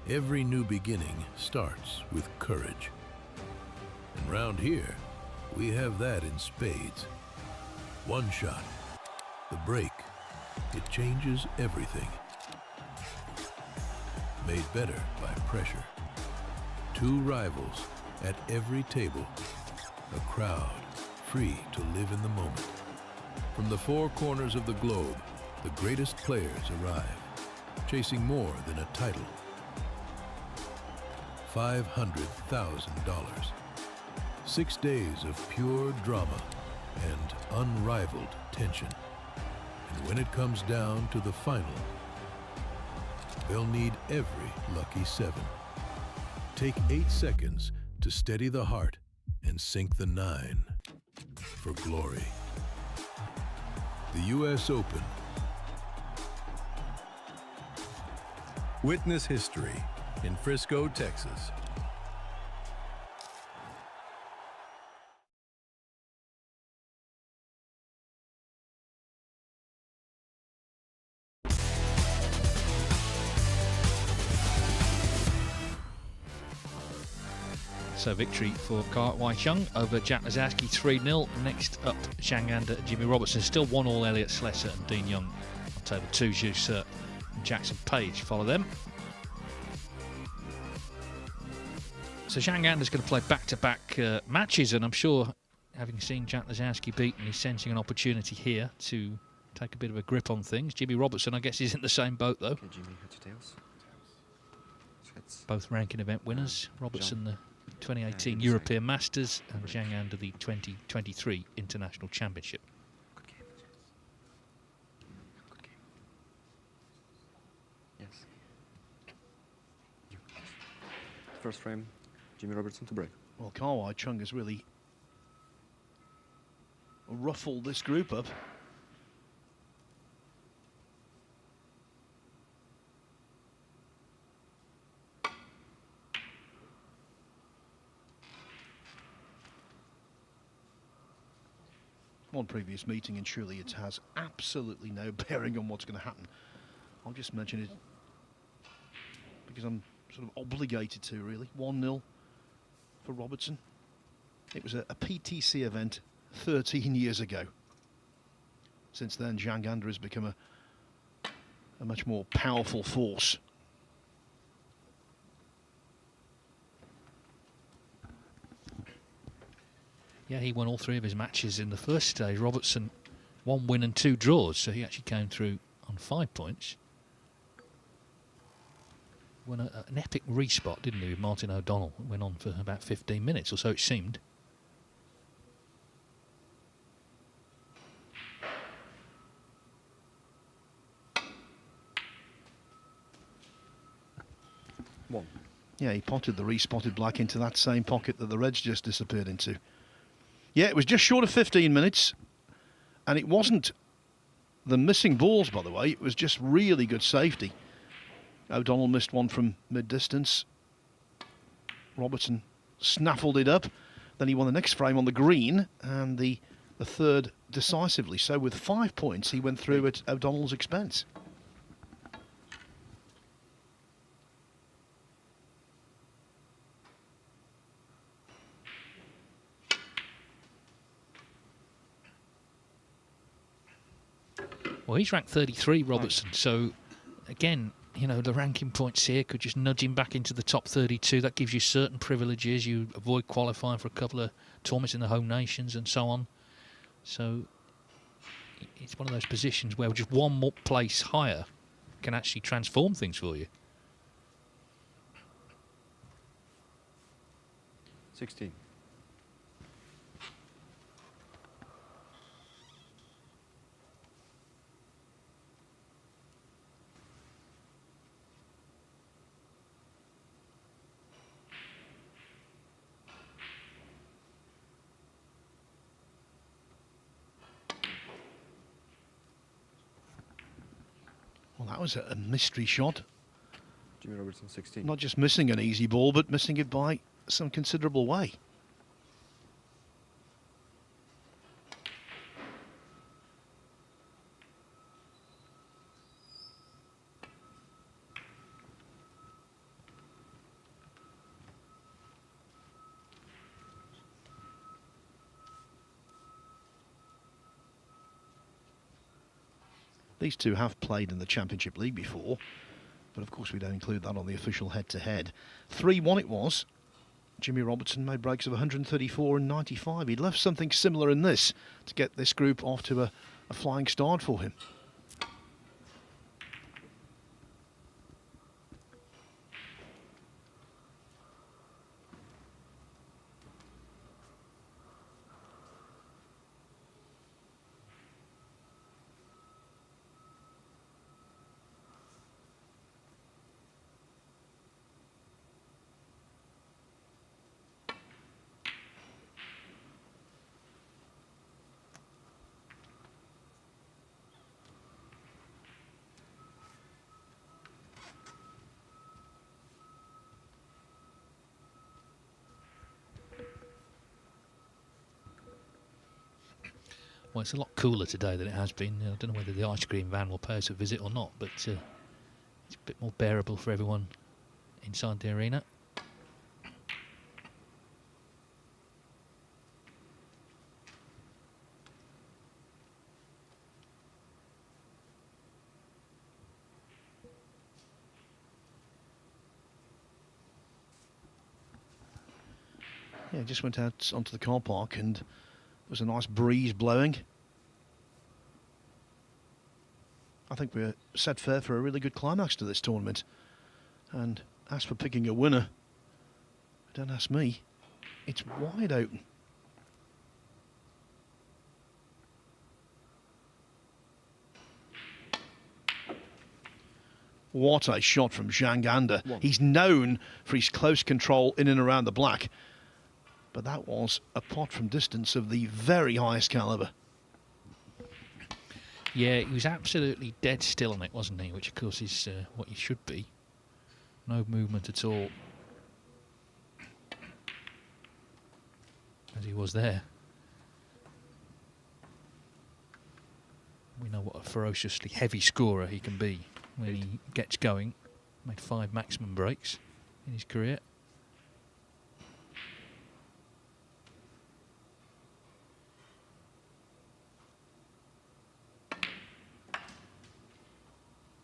Every new beginning starts with courage. And round here, we have that in spades. One shot, the break, it changes everything. Made better by pressure. Two rivals at every table. A crowd free to live in the moment. From the four corners of the globe, the greatest players arrive, chasing more than a title. $500,000. 6 days of pure drama and unrivaled tension. And when it comes down to the final, they'll need every lucky seven. Take 8 seconds to steady the heart and sink the 9 for glory. The U.S. Open. Witness history in Frisco, Texas. So victory for Wai Chung over Jack Lazowski 3-0. Next up, Zhang Anda and Jimmy Robertson. Still 1-1 Elliot Slesser and Dean Young on table 2. Zhu Se and Jackson Page follow them. So Zhang Anda's going to play back-to-back matches, and I'm sure, having seen Jack Lazowski beaten, he's sensing an opportunity here to take a bit of a grip on things. Jimmy Robertson, I guess, is in the same boat, though. Okay, Jimmy, heads or tails? Heads. Both ranking event winners. Robertson, the 2018 European Masters, and Zhang Anda, the 2023 International Championship. Good game. Good game. Yes. You. First frame, Jimmy Robertson to break. Well, Wai Chung has really ruffled this group up. One previous meeting, and surely it has absolutely no bearing on what's going to happen. I'll just mention it because I'm sort of obligated to, really. 1-0 for Robertson. It was a PTC event 13 years ago. Since then, Zhang Anda has become a much more powerful force. Yeah, he won all 3 of his matches in the first stage. Robertson, 1 win and 2 draws, so he actually came through on 5 points. Won an epic respot, didn't he, with Martin O'Donnell? It went on for about 15 minutes or so, it seemed. One. Yeah, he potted the respotted black into that same pocket that the Reds just disappeared into. Yeah, it was just short of 15 minutes, and it wasn't the missing balls, by the way. It was just really good safety. O'Donnell missed one from mid-distance. Robertson snaffled it up. Then he won the next frame on the green, and the third decisively. So with 5 points, he went through at O'Donnell's expense. Well, he's ranked 33, Robertson, so again, you know, the ranking points here could just nudge him back into the top 32. That gives you certain privileges. You avoid qualifying for a couple of tournaments in the home nations and so on. So it's one of those positions where just one more place higher can actually transform things for you. 16. Well, that was a mystery shot. Jimmy Robertson, 16. Not just missing an easy ball, but missing it by some considerable way. These two have played in the Championship League before, but of course we don't include that on the official head-to-head. 3-1 it was. Jimmy Robertson made breaks of 134 and 95. He'd left something similar in this to get this group off to a flying start for him. Well, it's a lot cooler today than it has been. I don't know whether the ice cream van will pay us a visit or not, but it's a bit more bearable for everyone inside the arena. Yeah, just went out onto the car park and there was a nice breeze blowing. I think we're set fair for a really good climax to this tournament. And as for picking a winner, don't ask me, it's wide open. What a shot from Zhang Anda. He's known for his close control in and around the black. But that was a pot from distance of the very highest calibre. Yeah, he was absolutely dead still on it, wasn't he? Which, of course, is what he should be. No movement at all. As he was there. We know what a ferociously heavy scorer he can be when he gets going. Made 5 maximum breaks in his career.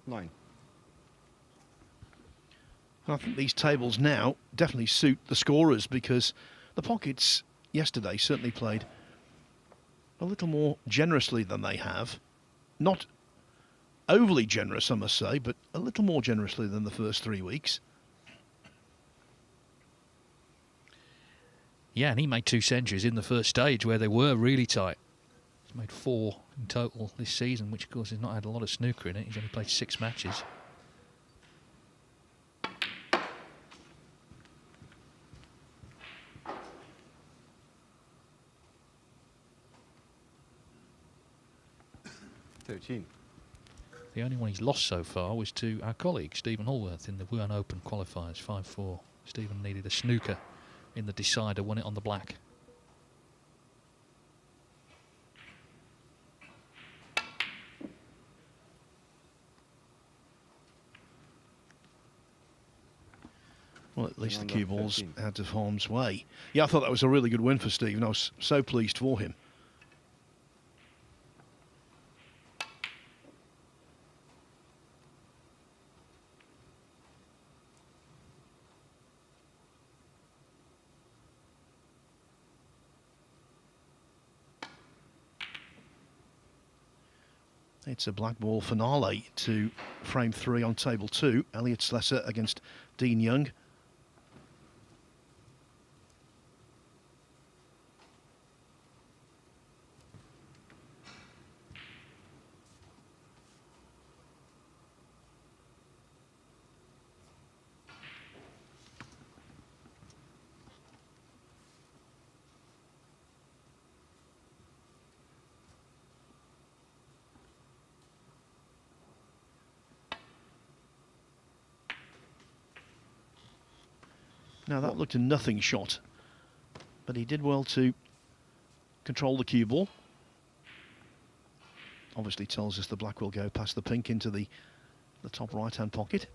Nine. I think these tables now definitely suit the scorers because the pockets yesterday certainly played a little more generously than they have. Not overly generous, I must say, but a little more generously than the first 3 weeks. Yeah, and he made 2 centuries in the first stage where they were really tight. He's made 4 in total this season, which of course has not had a lot of snooker in it. He's only played 6 matches. The only one he's lost so far was to our colleague Stephen Hallworth in the Wuhan Open qualifiers, 5-4. Stephen needed a snooker in the decider, won it on the black. Well, at least the cue ball's out of harm's way. Yeah, I thought that was a really good win for Stephen. I was so pleased for him. It's a black ball finale to frame 3 on table 2. Elliot Slesser against Dean Young. Now that looked a nothing shot, but he did well to control the cue ball. Obviously tells us the black will go past the pink into the top right hand pocket.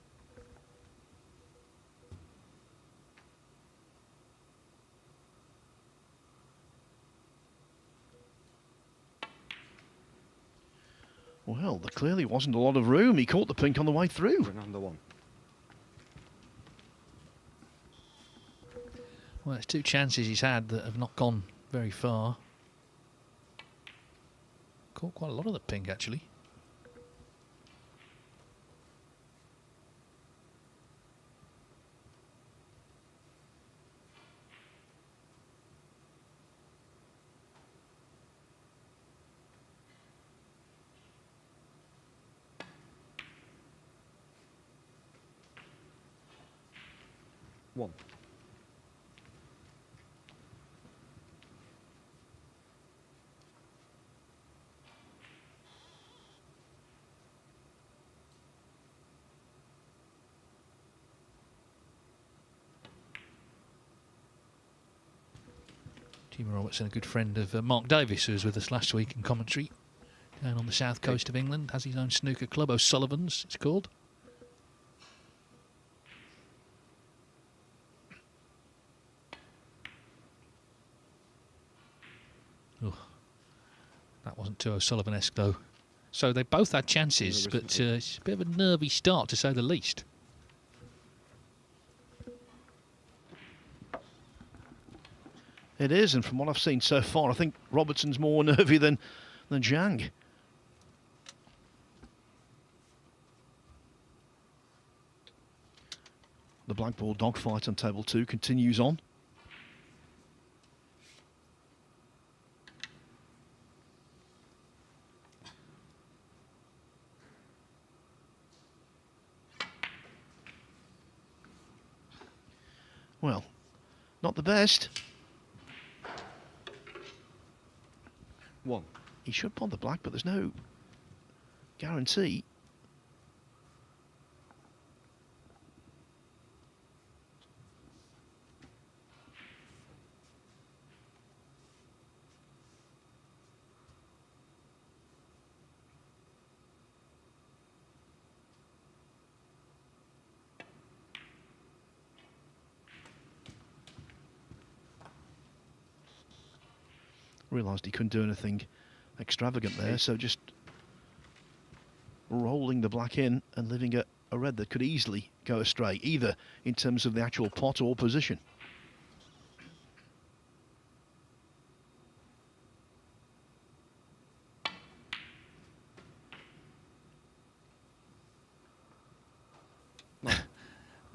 Well, there clearly wasn't a lot of room. He caught the pink on the way through. Fernando 1. Well, it's 2 chances he's had that have not gone very far. Caught quite a lot of the pink, actually. One. Jimmy Robertson, a good friend of Mark Davis, who was with us last week in commentary down on the south coast of England, has his own snooker club, O'Sullivan's it's called. Oh, that wasn't too O'Sullivan-esque though. So they both had chances, but it's a bit of a nervy start to say the least. It is, and from what I've seen so far, I think Robertson's more nervy than Zhang. The black ball dogfight on table 2 continues on. Well, not the best. 1. He should pot the black, but there's no guarantee. Realised he couldn't do anything extravagant there, so just rolling the black in and leaving a red that could easily go astray, either in terms of the actual pot or position.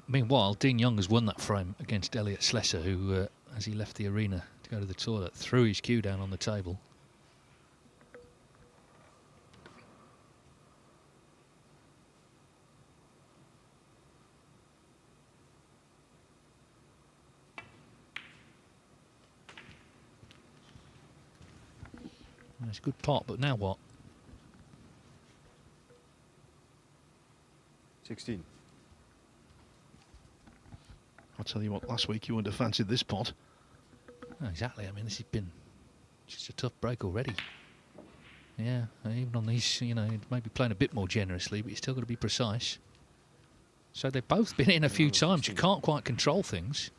Meanwhile, Dean Young has won that frame against Elliot Slessor, who, as he left the arena to go to the toilet, threw his cue down on the table. And it's a good pot, but now what? 16. I'll tell you what, last week you wouldn't have fancied this pot. Oh, exactly. I mean, this has been just a tough break already. Yeah, even on these, you know, maybe playing a bit more generously, but you're still got to be precise. So they've both been in a few times. You can't quite control things.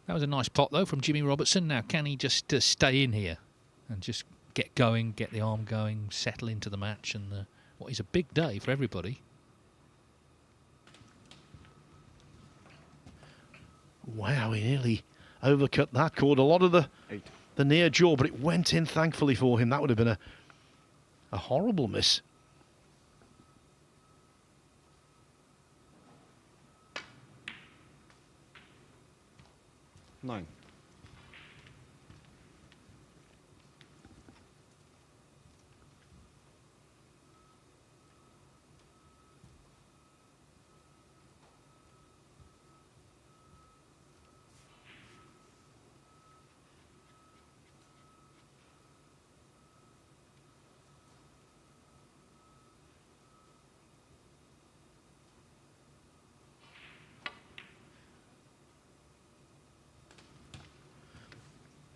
That was a nice pot, though, from Jimmy Robertson. Now, can he just stay in here and just get going, get the arm going, settle into the match, and what is a big day for everybody? Wow, he nearly overcut that, caught a lot of the near jaw, but it went in, thankfully, for him. That would have been a horrible miss. Nine.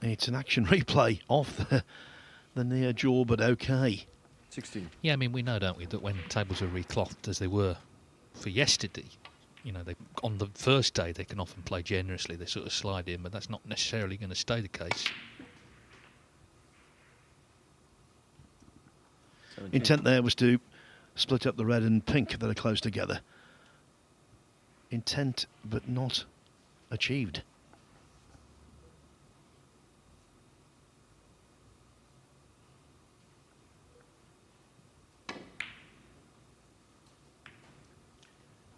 It's an action replay of the near jaw, but okay. 16. Yeah, I mean, we know, don't we, that when tables are reclothed as they were for yesterday, you know, they, on the first day they can often play generously. They sort of slide in, but that's not necessarily going to stay the case. 17. Intent there was to split up the red and pink that are close together. Intent, but not achieved.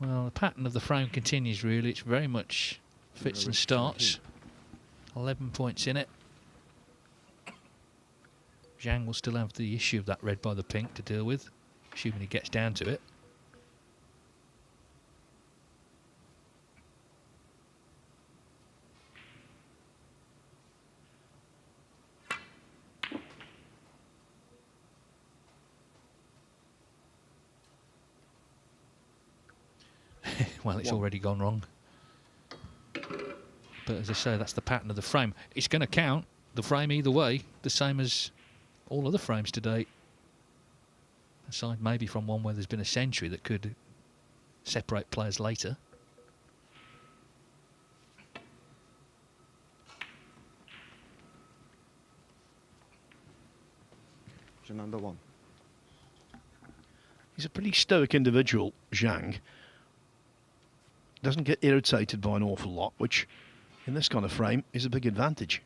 Well, the pattern of the frame continues, really. It's very much fits and starts. 11 points in it. Zhang will still have the issue of that red by the pink to deal with, assuming he gets down to it. Well, it's already gone wrong. But as I say, that's the pattern of the frame. It's going to count, the frame, either way, the same as all other frames to date. Aside maybe from one where there's been a century that could separate players later. Number 1. He's a pretty stoic individual, Zhang. Doesn't get irritated by an awful lot, which in this kind of frame is a big advantage.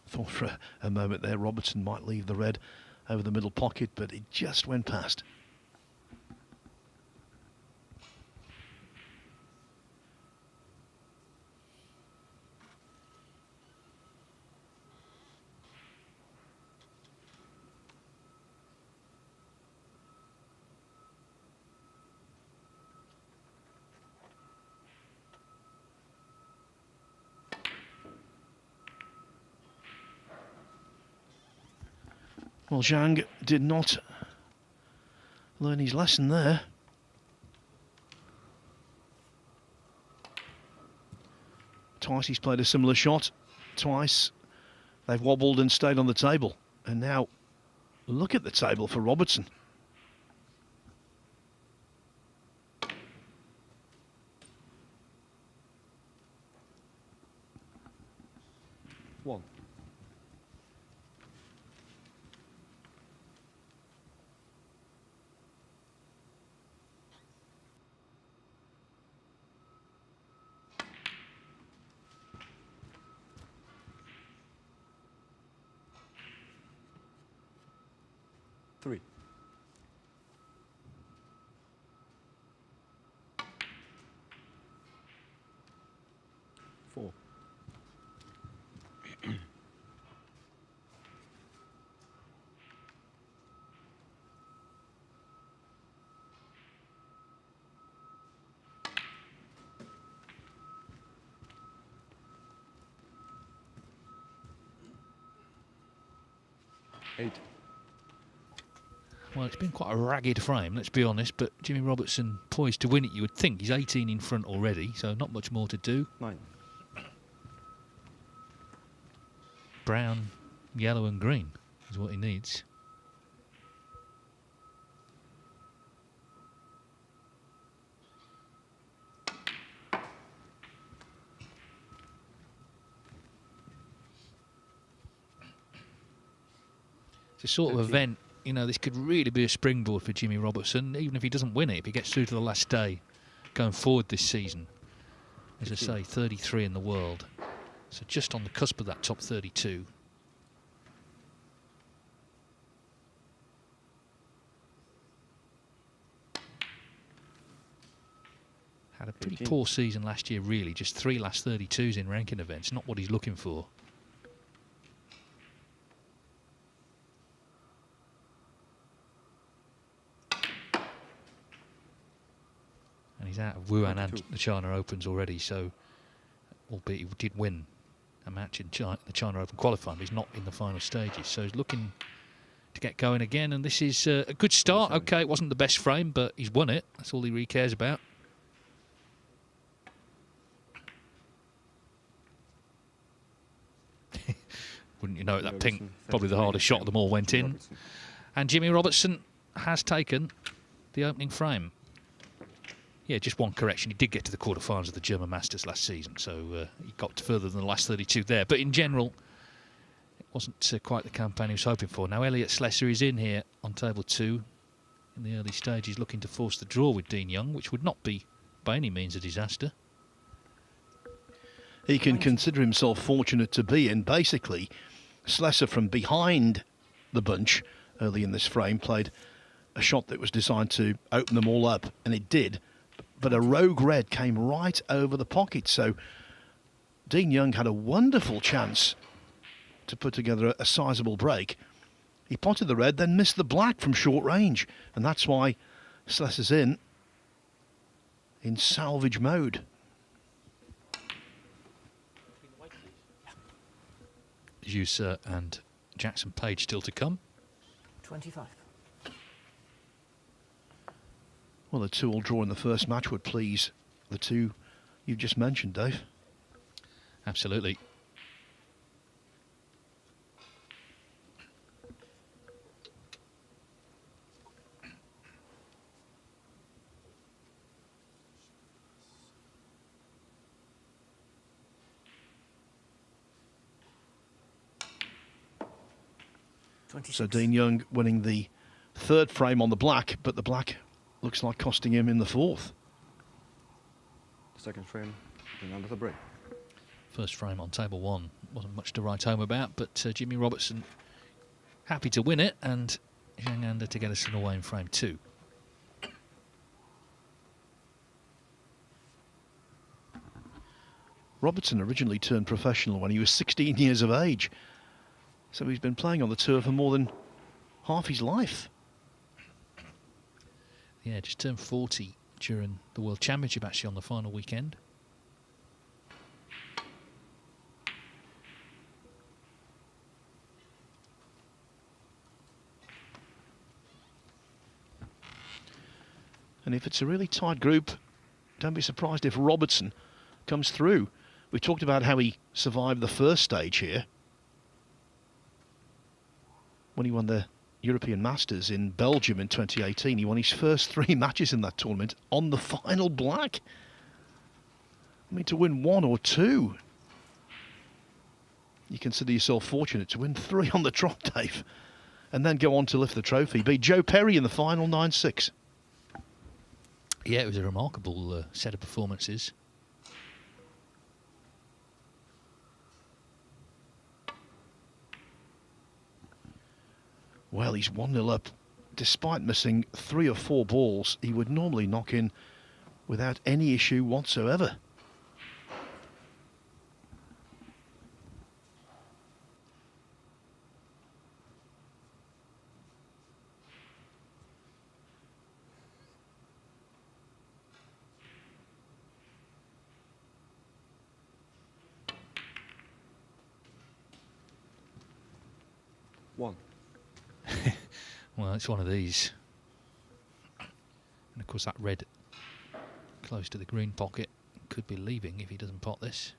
Thought for a moment there Robertson might leave the red over the middle pocket, but it just went past. Well, Zhang did not learn his lesson there. Twice he's played a similar shot. Twice they've wobbled and stayed on the table. And now look at the table for Robertson. One. Three. Four. Eight. Well, it's been quite a ragged frame, let's be honest, but Jimmy Robertson poised to win it, you would think. He's 18 in front already, so not much more to do. 9. Brown, yellow and green is what he needs. It's a sort of event, you know, this could really be a springboard for Jimmy Robertson, even if he doesn't win it, if he gets through to the last day going forward this season. As I say, 33 in the world. So just on the cusp of that top 32. Had a pretty 18. poor season last year, really. Just 3 last 32s in ranking events. Not what he's looking for. And he's out of Wuhan and the China Opens already, so albeit he did win a match in the China Open qualifying, but he's not in the final stages. So he's looking to get going again, and this is a good start. Okay, it wasn't the best frame, but he's won it. That's all he really cares about. Wouldn't you know it, that pink, probably the hardest shot of them all, went in. And Jimmy Robertson has taken the opening frame. Yeah, just one correction. He did get to the quarterfinals of the German Masters last season, so he got further than the last 32 there. But in general, it wasn't quite the campaign he was hoping for. Now, Elliot Slessor is in here on table 2 in the early stages, looking to force the draw with Dean Young, which would not be by any means a disaster. He can consider himself fortunate to be in. Basically, Slessor from behind the bunch early in this frame played a shot that was designed to open them all up, and it did. But a rogue red came right over the pocket, so Dean Young had a wonderful chance to put together a sizable break. He potted the red, then missed the black from short range, and that's why Slessor's in salvage mode. User and Jackson Page still to come. 25. Well, the 2-all draw in the first match would please the two you've just mentioned, Dave. Absolutely. So Dean Young winning the third frame on the black, but the black looks like costing him in the fourth. Second frame, then under the break. First frame on table 1 wasn't much to write home about, but Jimmy Robertson happy to win it, and Zhang Anda to get us away in frame 2. Robertson originally turned professional when he was 16 years of age, so he's been playing on the tour for more than half his life. Yeah, just turned 40 during the World Championship, actually, on the final weekend. And if it's a really tight group, don't be surprised if Robertson comes through. We talked about how he survived the first stage here when he won the European Masters in Belgium in 2018. He won his first 3 matches in that tournament on the final black. I mean, to win 1 or 2, you consider yourself fortunate. To win 3 on the trot, Dave, and then go on to lift the trophy. Beat Joe Perry in the final 9-6. Yeah, it was a remarkable set of performances. Well, he's 1-0 up. Despite missing 3 or 4 balls, he would normally knock in without any issue whatsoever. One. Well, it's one of these. And of course that red close to the green pocket could be leaving if he doesn't pot this.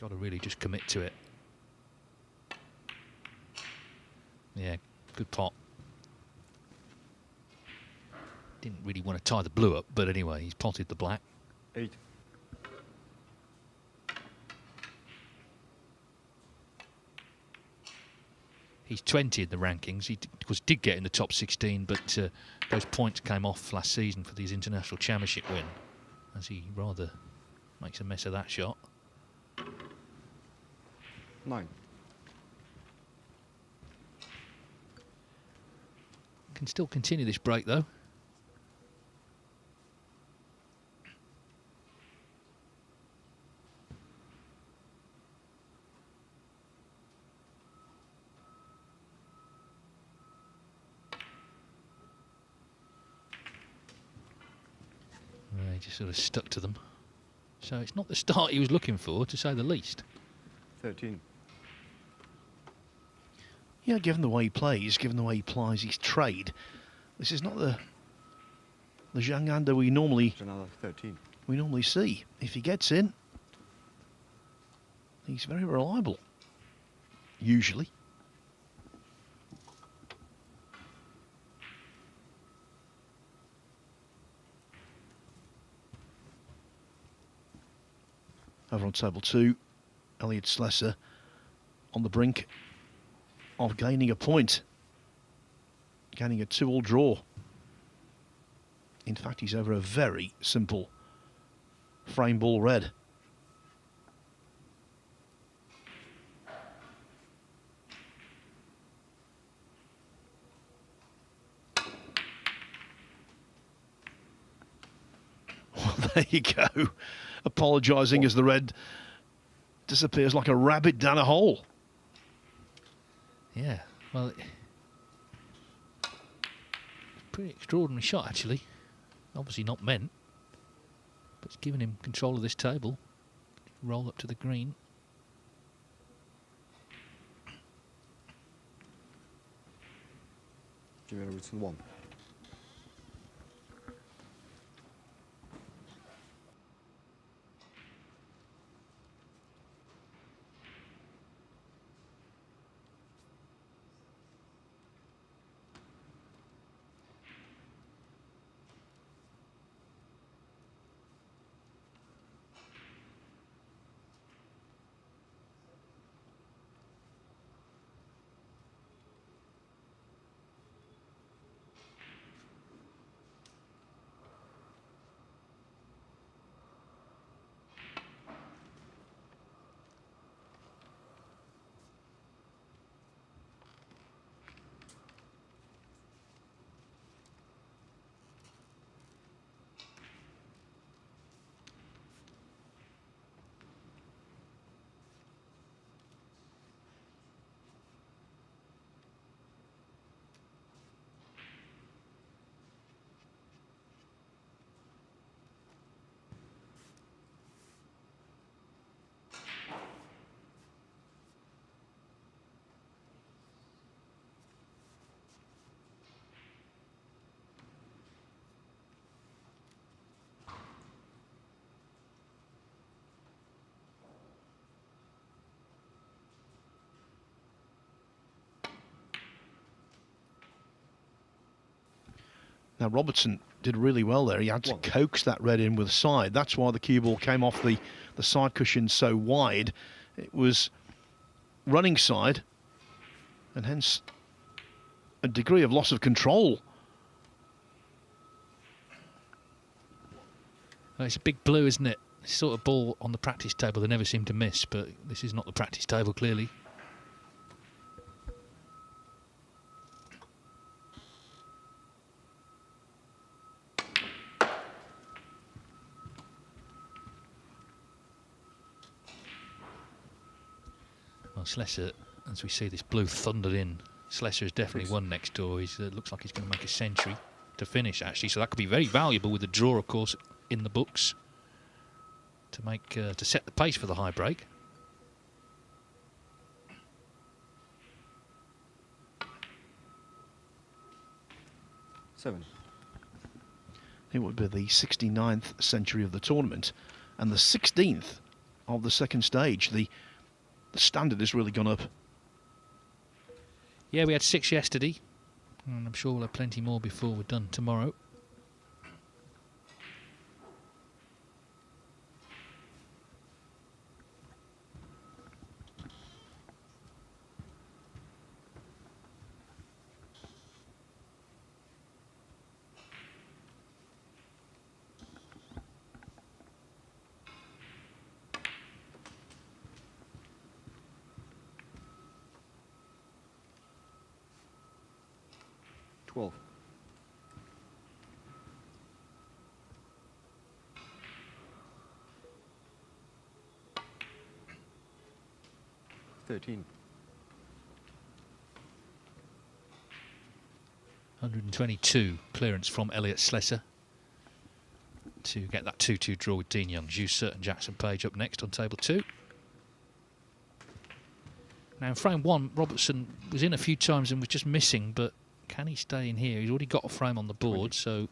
Got to really just commit to it. Yeah, good pot. Didn't really want to tie the blue up, but anyway, he's potted the black. 8. He's 20 in the rankings. He did get in the top 16, but those points came off last season for his international championship win, as he rather makes a mess of that shot. 9. Can still continue this break though. He just sort of stuck to them. So it's not the start he was looking for, to say the least. 13. Yeah, given the way he plays, given the way he plies his trade, this is not the Zhang Anda we normally Another 13. see. If he gets in, he's very reliable, usually. Over on table 2, Elliot Slesser on the brink of gaining a point, gaining a 2-all draw. In fact, he's over a very simple frame ball red. Well, there you go. Apologising as the red disappears like a rabbit down a hole. Yeah, well, pretty extraordinary shot, actually. Obviously not meant, but it's given him control of this table. Roll up to the green. Give me a written 1. Now, Robertson did really well there. He had to coax that red in with side. That's why the cue ball came off the side cushion so wide. It was running side, and hence a degree of loss of control. Well, it's a big blue, isn't it? This sort of ball on the practice table they never seem to miss, but this is not the practice table, clearly. Well, Slesser, as we see this blue thundered in, Slesser has definitely won next door. He looks like he's going to make a century to finish, actually, so that could be very valuable with the draw, of course, in the books to make to set the pace for the high break. Seven. It would be the 69th century of the tournament and the 16th of the second stage. The standard has really gone up. Yeah, we had 6 yesterday, and I'm sure we'll have plenty more before we're done tomorrow. $13. 122 clearance from Elliot Slesser to get that 2-2 draw with Dean Young. Jusser and Jackson Page up next on table 2. Now in frame 1, Robertson was in a few times and was just missing, but can he stay in here? He's already got a frame on the board, so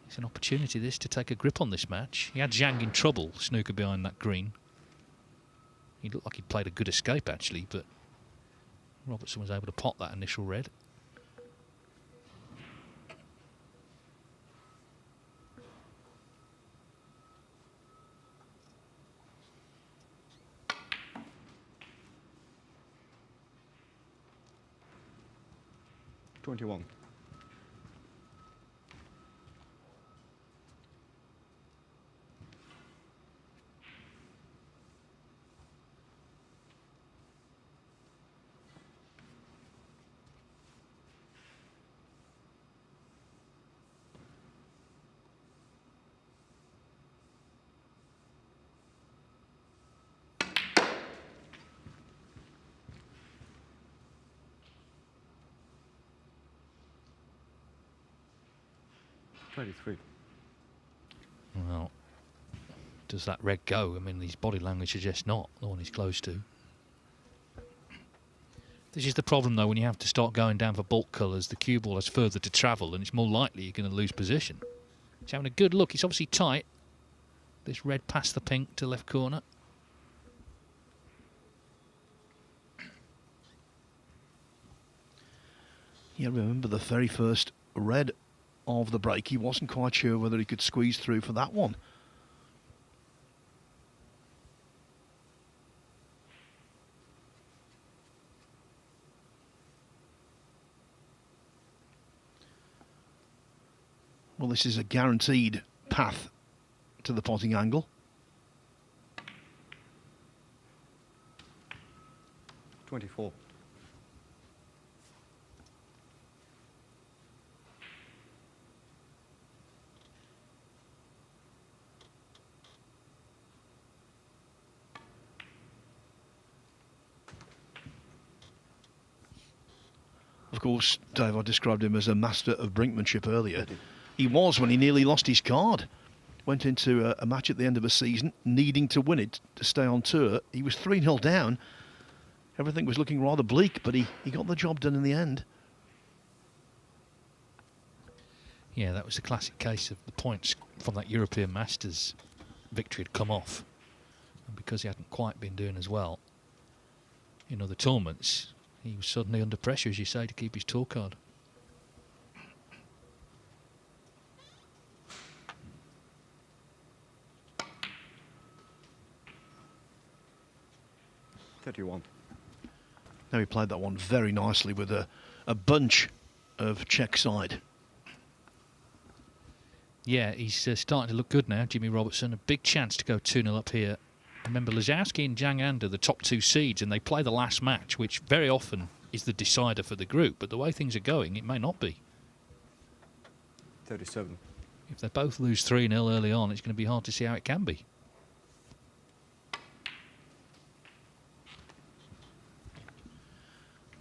it's an opportunity this to take a grip on this match. He had Zhang in trouble, snooker behind that green. He looked like he'd played a good escape actually, but Robertson was able to pot that initial red. $21. $23. Well, does that red go? I mean, his body language suggests not, the one he's close to. This is the problem, though, when you have to start going down for bulk colours. The cue ball has further to travel, and it's more likely you're going to lose position. He's having a good look. It's obviously tight. This red past the pink to left corner. Yeah, remember the very first red of the break. He wasn't quite sure whether he could squeeze through for that one. Well, this is a guaranteed path to the potting angle. $24. Of course, Dave, I described him as a master of brinkmanship earlier. He was when he nearly lost his card. Went into a match at the end of a season, needing to win it to stay on tour. He was 3-0 down. Everything was looking rather bleak, but he got the job done in the end. Yeah, that was a classic case of the points from that European Masters victory had come off. And because he hadn't quite been doing as well in other tournaments, he was suddenly under pressure, as you say, to keep his tour card. $31. Now he played that one very nicely with a bunch of check side. Yeah, he's starting to look good now, Jimmy Robertson. A big chance to go 2-0 up here. Remember, Lazowski and Zhang Anda are the top 2 seeds, and they play the last match, which very often is the decider for the group. But the way things are going, it may not be. 37. If they both lose 3-0 early on, it's going to be hard to see how it can be.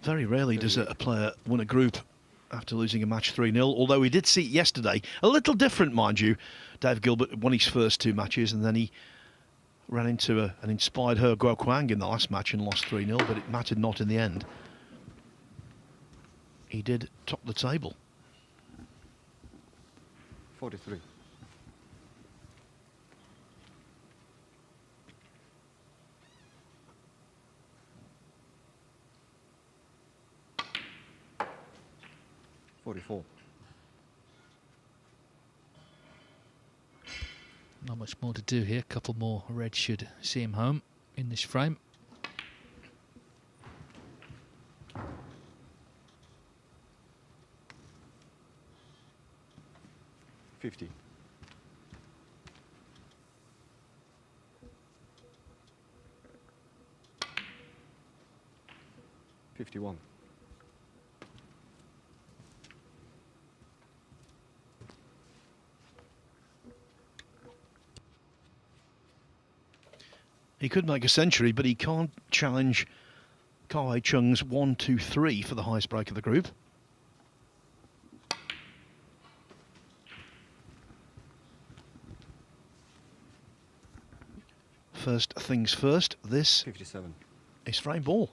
Very rarely does a player win a group after losing a match 3-0, although we did see it yesterday. A little different, mind you. Dave Gilbert won his first 2 matches, and then he ran into an inspired He Guoquang in the last match and lost 3-0, but it mattered not in the end. He did top the table. 43. $44. Not much more to do here. A couple more reds should see him home in this frame. $50. $51. He could make a century, but he can't challenge Kai Chung's 1-2-3 for the highest break of the group. First things first, this 57. Ace frame ball.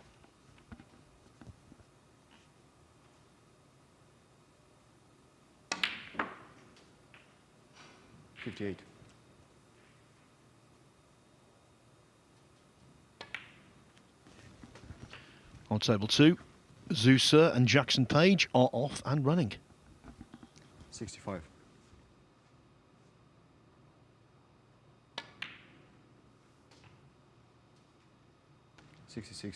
$58. On table 2, Zeuser and Jackson Page are off and running. 65. $66.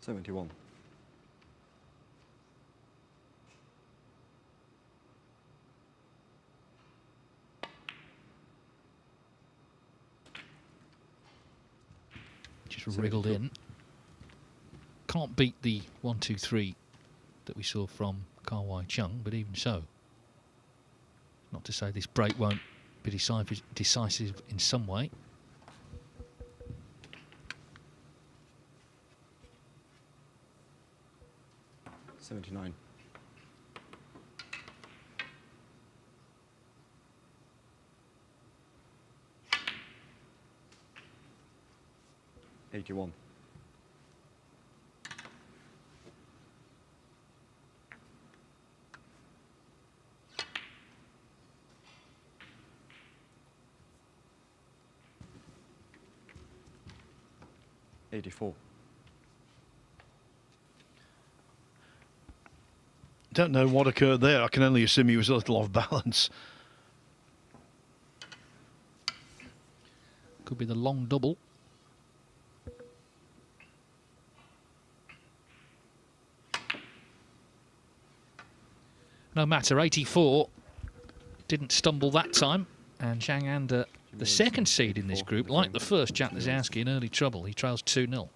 $71. Just wriggled in. Can't beat the 1-2-3 that we saw from Kar-Wai Chung, but even so, not to say this break won't be decisive in some way. $79. $81. $84. Don't know what occurred there. I can only assume he was a little off balance. Could be the long double. No matter, 84. Didn't stumble that time. And Zhang Anda, the second seed in this group, like the first, Jack Lazowski, in early trouble. He trails 2-0.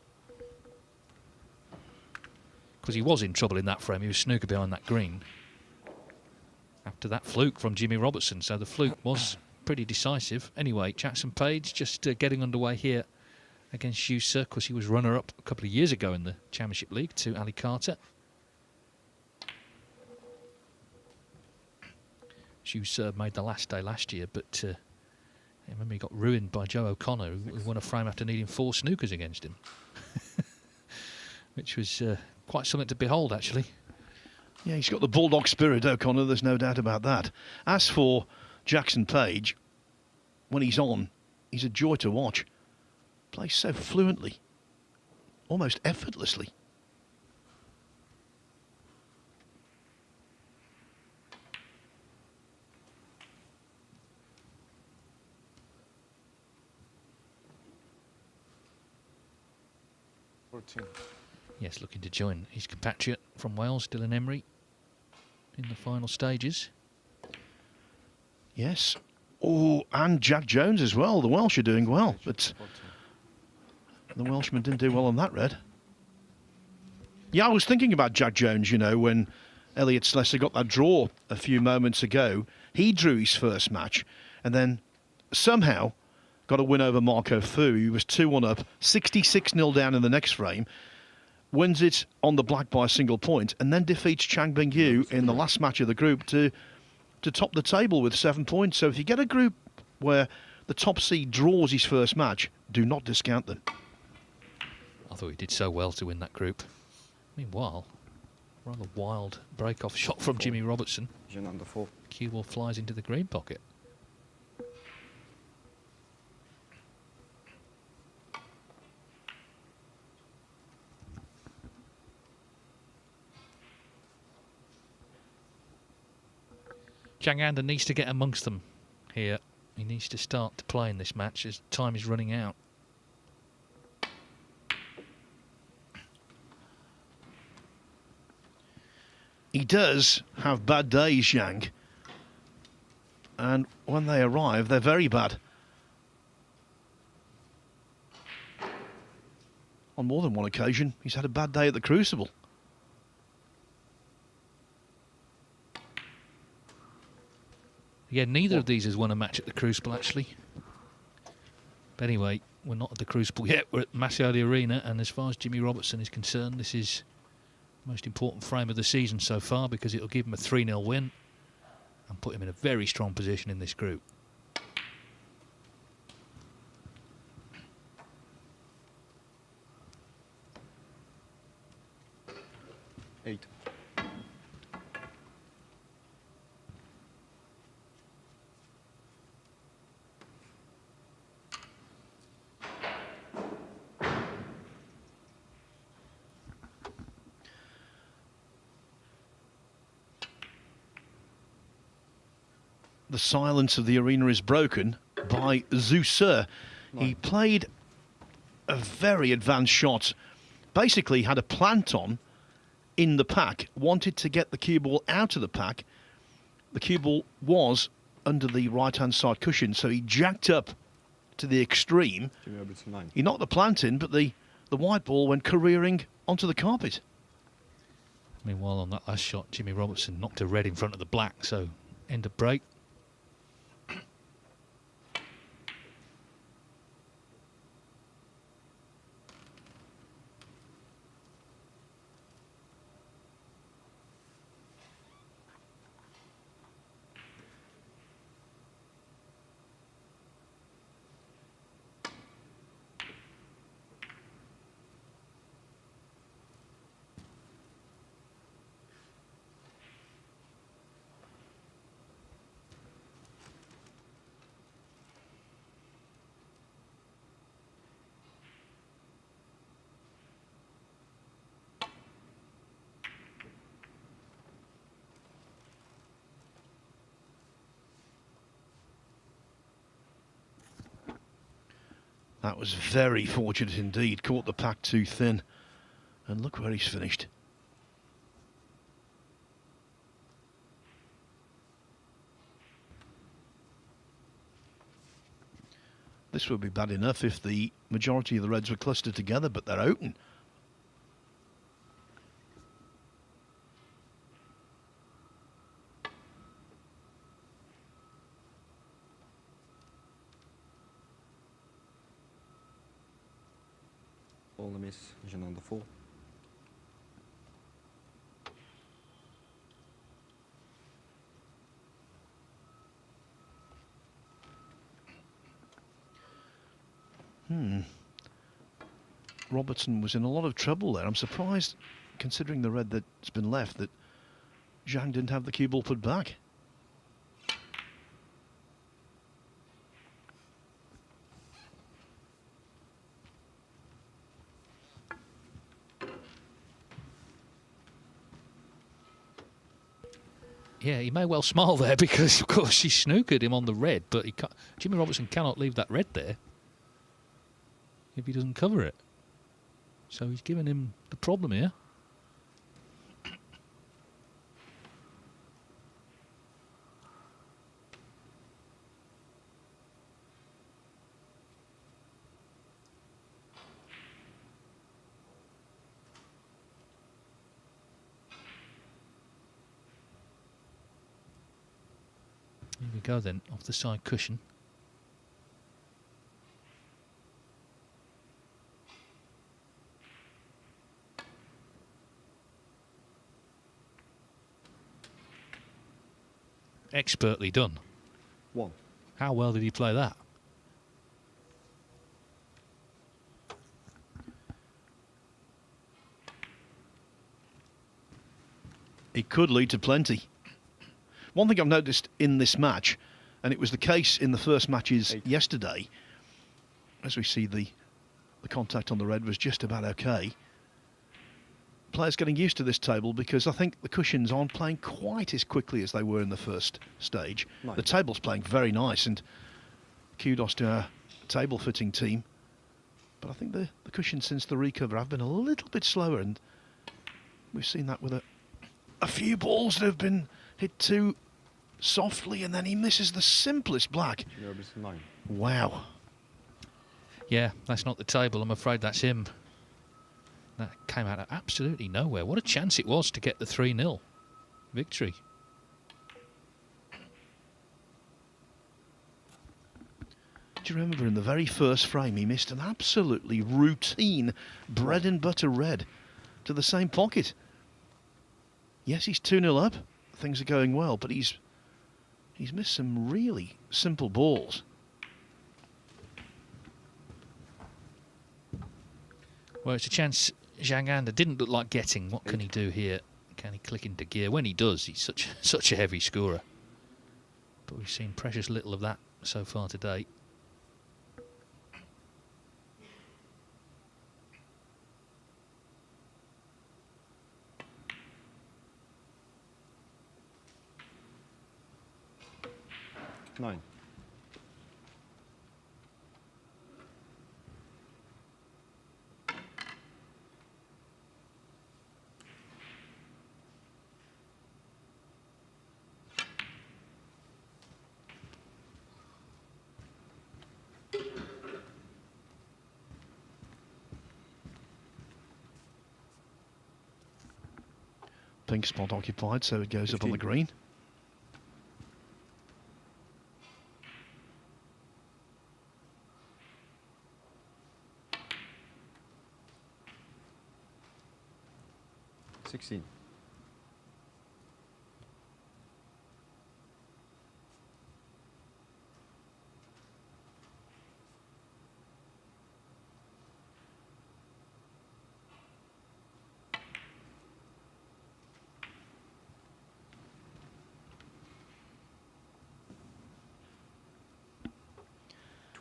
Because he was in trouble in that frame. He was snooker behind that green after that fluke from Jimmy Robertson. So the fluke was pretty decisive. Anyway, Jackson Page just getting underway here against Zeuser, because he was runner-up a couple of years ago in the Championship League to Ali Carter. Zeuser made the last day last year, but I remember he got ruined by Joe O'Connor, who won a frame after needing 4 snookers against him. Which was quite something to behold, actually. Yeah, he's got the bulldog spirit, O'Connor, there's no doubt about that. As for Jackson Page, when he's on, he's a joy to watch. Plays so fluently, almost effortlessly. Yes, looking to join his compatriot from Wales, Dylan Emery, in the final stages. Yes. Oh, and Jack Jones as well. The Welsh are doing well, but the Welshman didn't do well on that red. Yeah, I was thinking about Jack Jones, you know, when Elliot Slessor got that draw a few moments ago. He drew his first match and then somehow got a win over Marco Fu. He was 2-1 up, 66-0 down in the next frame. Wins it on the black by a single point, and then defeats Chang Bing-Yu in the last match of the group to top the table with 7 points. So if you get a group where the top seed draws his first match, do not discount them. I thought he did so well to win that group. Meanwhile, rather wild break-off shot from Jimmy Robertson. Number 4. Cue ball flies into the green pocket. Zhang Anda needs to get amongst them here. He needs to start to play in this match as time is running out. He does have bad days, Zhang. And when they arrive, they're very bad. On more than one occasion, he's had a bad day at the Crucible. Yeah, neither of these has won a match at the Crucible, actually. But anyway, we're not at the Crucible yet. We're at Massey Arena, and as far as Jimmy Robertson is concerned, this is the most important frame of the season so far, because it'll give him a 3-0 win and put him in a very strong position in this group. Eight. The silence of the arena is broken by Zousseur. He played a very advanced shot. Basically had a plant on in the pack, wanted to get the cue ball out of the pack. The cue ball was under the right-hand side cushion, so he jacked up to the extreme. Jimmy Robertson 9. He knocked the plant in, but the white ball went careering onto the carpet. Meanwhile, on that last shot, Jimmy Robertson knocked a red in front of the black, so end of break. That was very fortunate indeed. Caught the pack too thin. And look where he's finished. This would be bad enough if the majority of the Reds were clustered together, but they're open. All the miss, Jean on the 4. Robertson was in a lot of trouble there. I'm surprised, considering the red that's been left, that Zhang didn't have the cue ball put back. Yeah, he may well smile there because, of course, he snookered him on the red, but he can't, Jimmy Robertson cannot leave that red there if he doesn't cover it. So he's giving him the problem here. Here we go then, off the side cushion. Expertly done. 1. How well did he play that? It could lead to plenty. One thing I've noticed in this match, and it was the case in the first matches yesterday, as we see the contact on the red was just about okay. Players getting used to this table because I think the cushions aren't playing quite as quickly as they were in the first stage. Nice. The table's playing very nice, and kudos to our table fitting team. But I think the cushions since the recover have been a little bit slower, and we've seen that with a few balls that have been hit too softly, and then he misses the simplest black. Jimmy Robertson 9. Wow. Yeah, that's not the table. I'm afraid that's him. That came out of absolutely nowhere. What a chance it was to get the 3-0 victory. Do you remember in the very first frame he missed an absolutely routine bread and butter red to the same pocket? Yes, he's 2-0 up. Things are going well, but he's missed some really simple balls. Well, it's a chance Zhang Anda didn't look like getting. What can he do here? Can he click into gear? When he does, he's such a heavy scorer. But we've seen precious little of that so far today. Nine. Pink spot occupied, so it goes up on 15. the green. $16.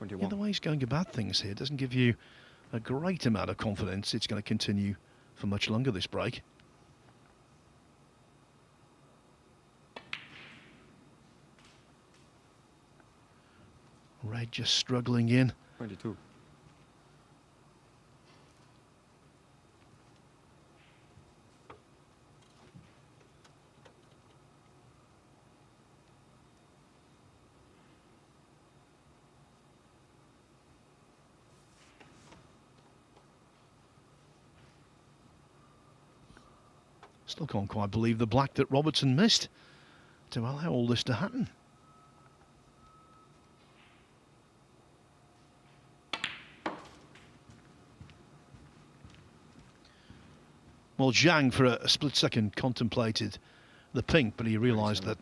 Yeah, the way he's going about things here doesn't give you a great amount of confidence it's going to continue for much longer, this break. Red just struggling in. 22. Still can't quite believe the black that Robertson missed to allow all this to happen. Well, Zhang for a split second contemplated the pink, but he realised that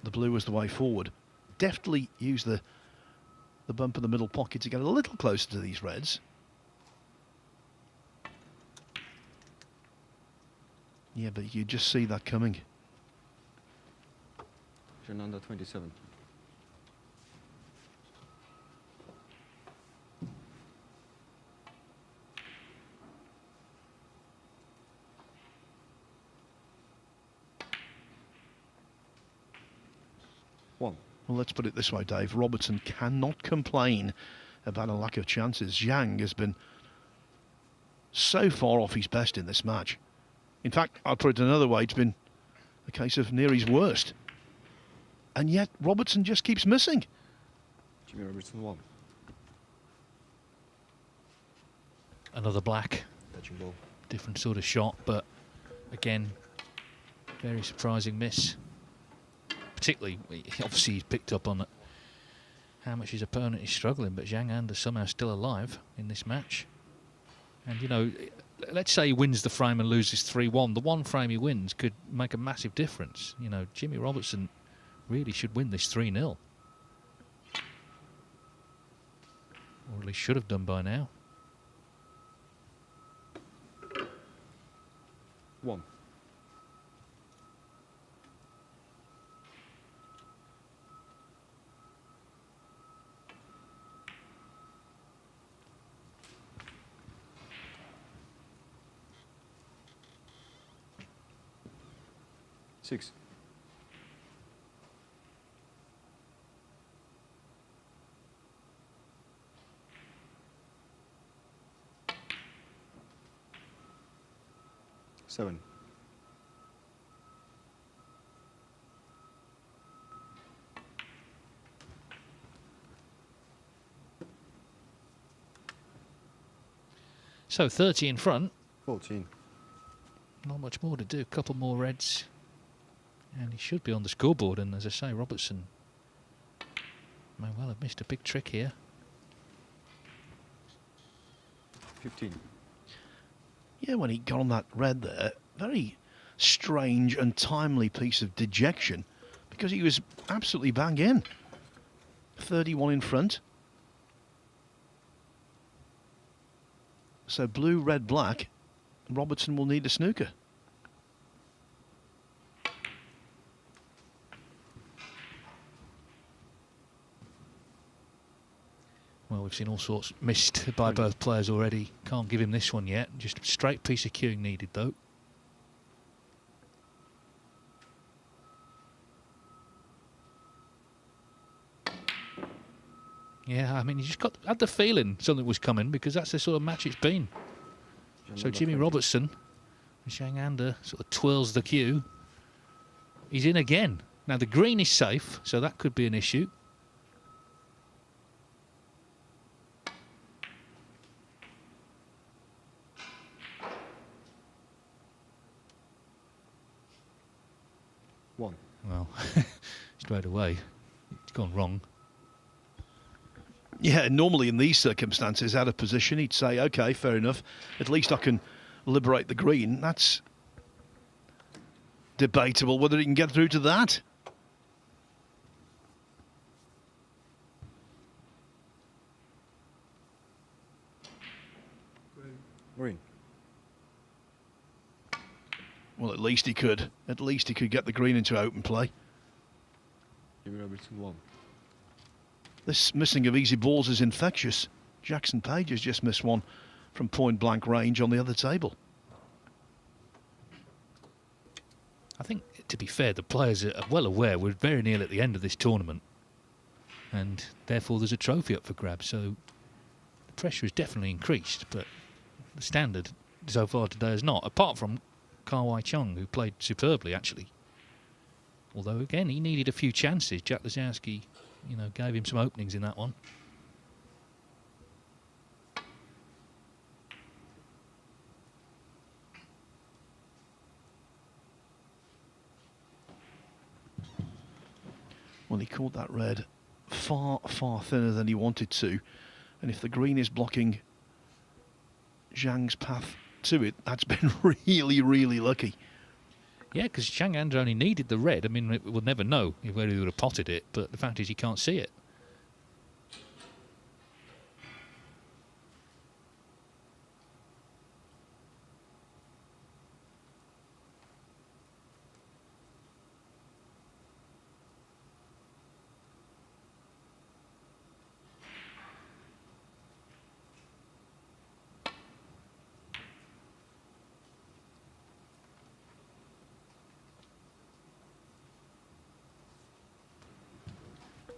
the blue was the way forward. Deftly used the bump in the middle pocket to get a little closer to these reds. Yeah, but you just see that coming. Fernanda 27. One. Well, let's put it this way, Dave. Robertson cannot complain about a lack of chances. Zhang has been so far off his best in this match. In fact, I'll put it another way, it's been a case of near his worst. And yet, Robertson just keeps missing. Jimmy Robertson 1. Another black. Touching ball. Different sort of shot, but again, very surprising miss. Particularly, obviously he's picked up on how much his opponent is struggling, but Zhang Anda somehow still alive in this match. And, you know, let's say he wins the frame and loses 3-1. The one frame he wins could make a massive difference. You know, Jimmy Robertson really should win this 3-0. Or at least should have done by now. 1. Six. Seven. So 30 in front. 14. Not much more to do. A couple more reds. And he should be on the scoreboard. And as I say, Robertson May well have missed a big trick here. 15. Yeah, when he got on that red there, very strange and timely piece of dejection because he was absolutely bang in. 31 in front. So blue, red, black. Robertson will need a snooker. Well, we've seen all sorts missed by both players already. Can't give him this one yet. Just a straight piece of cueing needed, though. Yeah, I mean, you just had the feeling something was coming because that's the sort of match it's been. So Jimmy Robertson, Zhang Anda sort of twirls the cue. He's in again. Now the green is safe, so that could be an issue. One. Well, straight away, it's gone wrong. Yeah, normally in these circumstances, out of position, he'd say, OK, fair enough. At least I can liberate the green. That's debatable whether he can get through to that. Green. Well, at least he could. At least he could get the green into open play. Jimmy Robertson 1. This missing of easy balls is infectious. Jackson Page has just missed one from point-blank range on the other table. I think, to be fair, the players are well aware we're very nearly at the end of this tournament. And therefore there's a trophy up for grabs. So the pressure has definitely increased. But the standard so far today has not. Apart from Kawai Chung, who played superbly, actually. Although, again, he needed a few chances. Jack Lazowski, you know, gave him some openings in that one. Well, he caught that red far, far thinner than he wanted to. And if the green is blocking Zhang's path to it, that's been really, really lucky. Yeah, because Zhang Anda only needed the red. I mean, we'll never know whether he would have potted it, but the fact is he can't see it.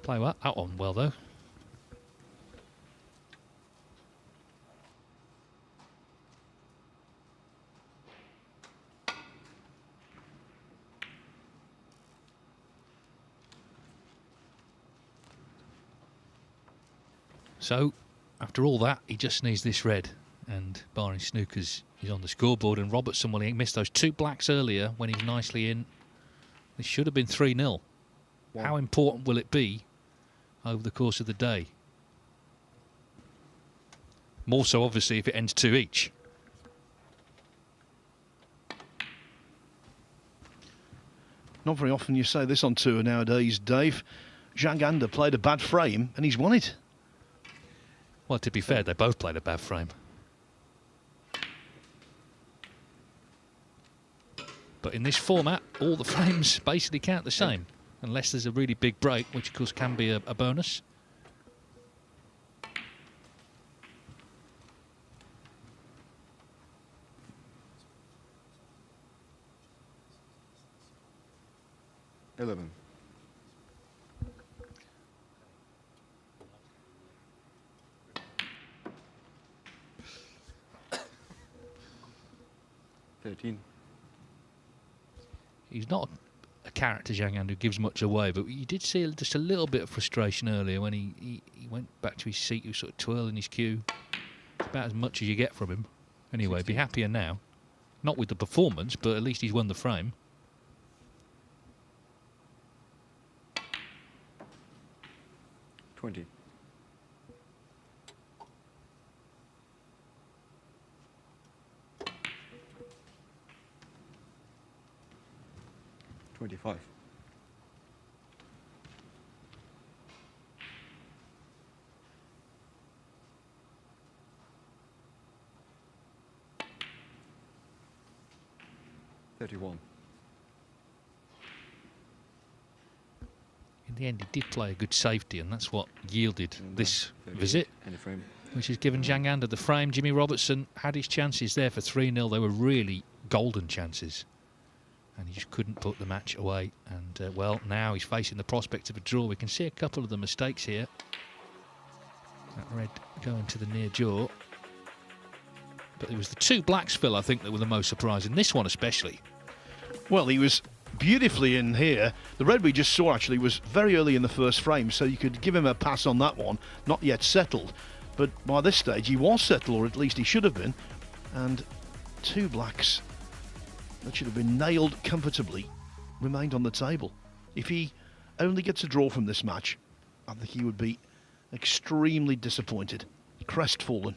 Play well, that one well though. So, after all that, he just needs this red, and barring snookers, he's on the scoreboard. And Robertson, well, he missed those two blacks earlier when he's nicely in. This should have been 3-0. How important will it be over the course of the day? More so, obviously, if it ends 2 each. Not very often you say this on tour nowadays, Dave. Zhang Anda played a bad frame and he's won it. Well, to be fair, they both played a bad frame. But in this format, all the frames basically count the same. Unless there's a really big break, which of course can be a bonus. $11. $13. He's not a character, Zhang Anda, who gives much away, but you did see just a little bit of frustration earlier when he went back to his seat. He was sort of twirling his cue. It's about as much as you get from him. Anyway, 16. be happier now. Not with the performance, but at least he's won the frame. 20. 25. 31. In the end, he did play a good safety, and that's what yielded And this 38. visit, Any frame. which has given Zhang Anda the frame. Jimmy Robertson had his chances there for 3-0. They were really golden chances, and he just couldn't put the match away. And, well, now he's facing the prospect of a draw. We can see a couple of the mistakes here. That red going to the near jaw. But it was the two blacks, Phil, I think, that were the most surprising. This one especially. Well, he was beautifully in here. The red we just saw actually was very early in the first frame, so you could give him a pass on that one. Not yet settled, but by this stage he was settled, or at least he should have been. And two blacks that should have been nailed comfortably remained on the table. If he only gets a draw from this match, I think he would be extremely disappointed, crestfallen.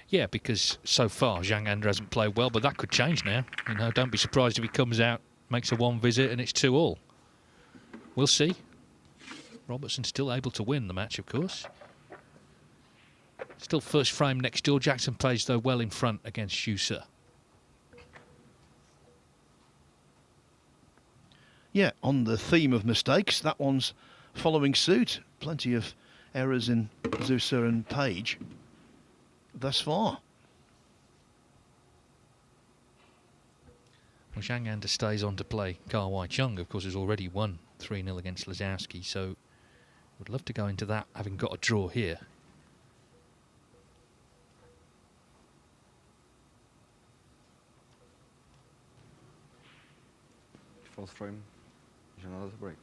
Yeah, because so far Zhang Anda hasn't played well, but that could change now. You know, don't be surprised if he comes out, makes a one visit, and it's 2-all. We'll see. Robertson still able to win the match, of course. Still first frame next door. Jackson plays, though, well in front against Schuster. Yeah, on the theme of mistakes, that one's following suit. Plenty of errors in Schuster and Page thus far. Well, Zhang Anda stays on to play Ka Wai Chung, of course, has already won 3-0 against Lazowski, so would love to go into that, having got a draw here. First frame. Another break.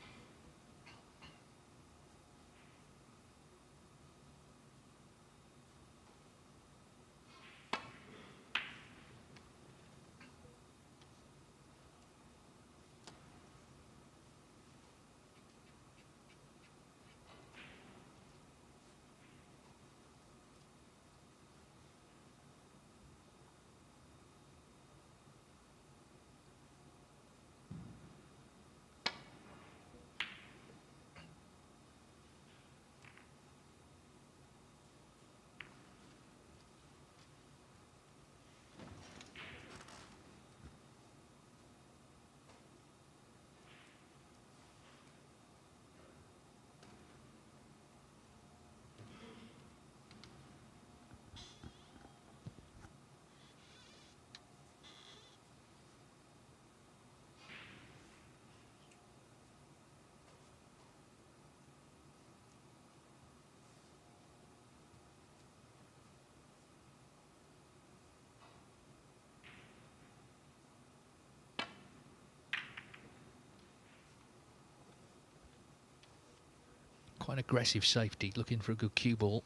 Quite an aggressive safety, looking for a good cue ball.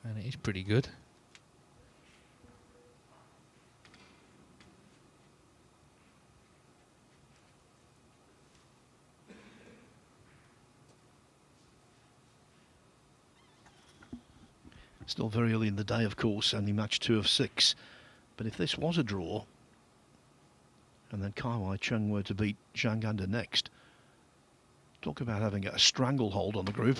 And it is pretty good. Still very early in the day, of course, only match 2 of 6. But if this was a draw, and then Ka Wai Chung were to beat Zhang Anda next, talk about having a stranglehold on the group.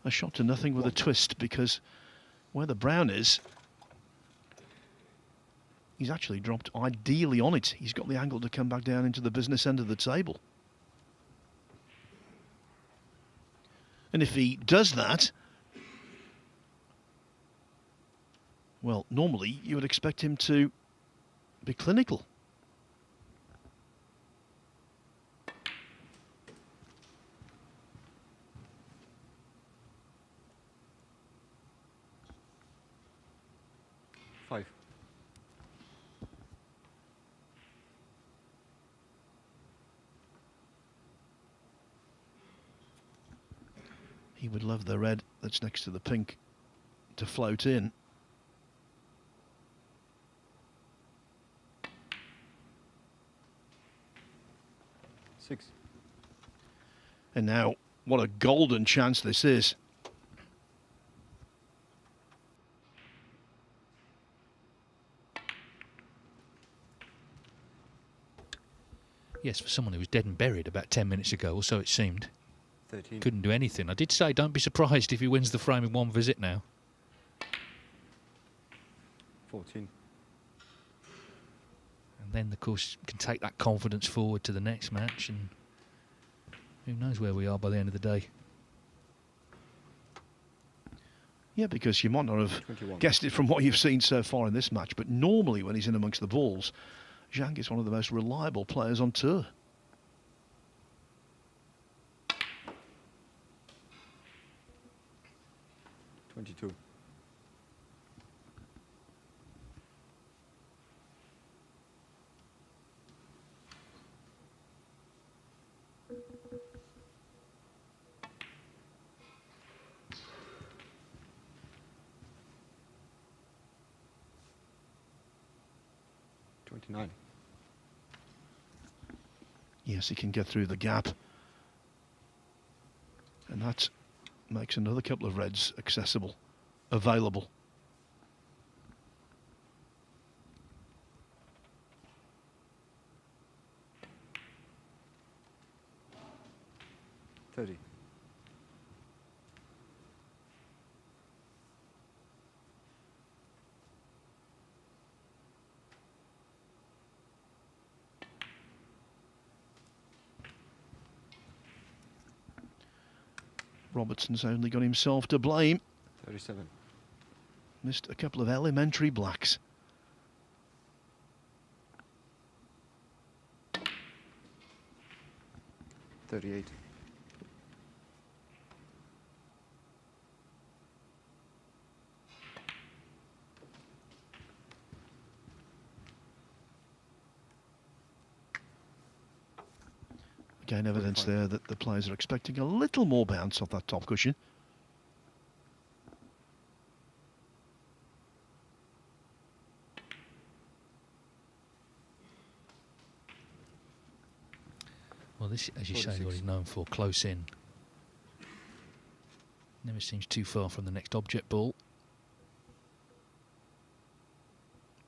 A shot to nothing with a twist, because where the brown is, he's actually dropped ideally on it. He's got the angle to come back down into the business end of the table. And if he does that, well, normally you would expect him to be clinical. Five. He would love the red that's next to the pink to float in. Six. And now, what a golden chance this is. Yes, for someone who was dead and buried about 10 minutes ago, or so it seemed. 13. Couldn't do anything. I did say don't be surprised if he wins the frame in one visit now. 14. And then, of course, can take that confidence forward to the next match, and who knows where we are by the end of the day. Yeah, because you might not have 21. guessed it from what you've seen so far in this match, but normally when he's in amongst the balls, Zhang is one of the most reliable players on tour. $22. $29. Yes, he can get through the gap. And that makes another couple of reds accessible, available. $30. Robertson's only got himself to blame. 37. Missed a couple of elementary blacks. $38. Again, evidence there that the players are expecting a little more bounce off that top cushion. Well, this, as you say, 46. what he's known for, close in. Never seems too far from the next object ball.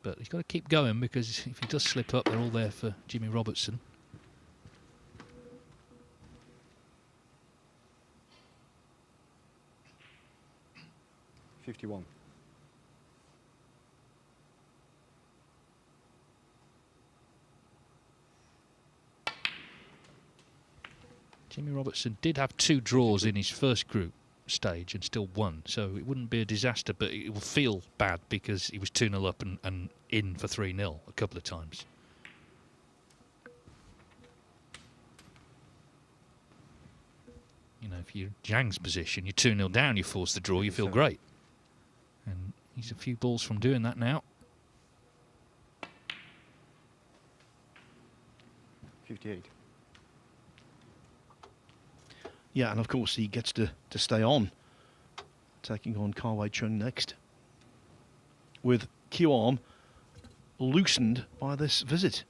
But he's got to keep going, because if he does slip up, they're all there for Jimmy Robertson. 51. Jimmy Robertson did have 2 draws in his first group stage and still won, so it wouldn't be a disaster, but it will feel bad because he was 2-0 up and in for 3-0 a couple of times. You know, if you're Zhang's position, you're 2-0 down, you force the draw, you feel great. And he's a few balls from doing that now. 58. Yeah, and of course he gets to stay on, taking on Ka-Wei Chung next, with Q-arm loosened by this visit.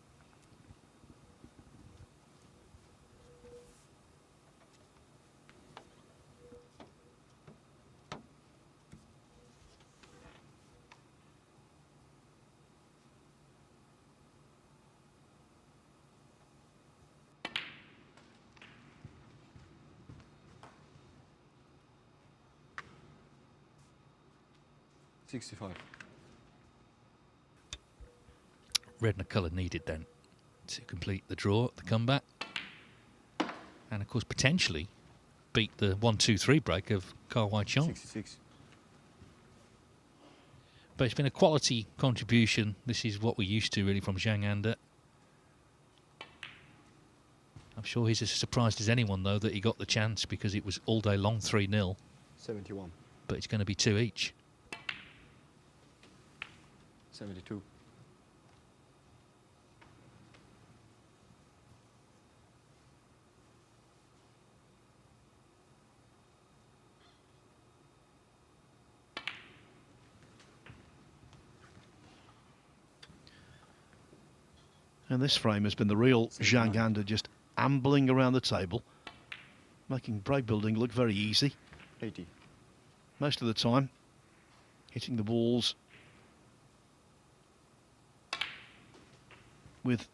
$65. Red and a colour needed then to complete the draw, the comeback. And of course potentially beat the 1-2-3 break of Ka-Wei Chung. 66. But it's been a quality contribution. This is what we're used to, really, from Zhang Anda. I'm sure he's as surprised as anyone, though, that he got the chance, because it was all day long 3-0. 71. But it's going to be 2 each. 72. And this frame has been the real 69. Zhang Anda, just ambling around the table, making break building look very easy. 80. Most of the time, hitting the balls with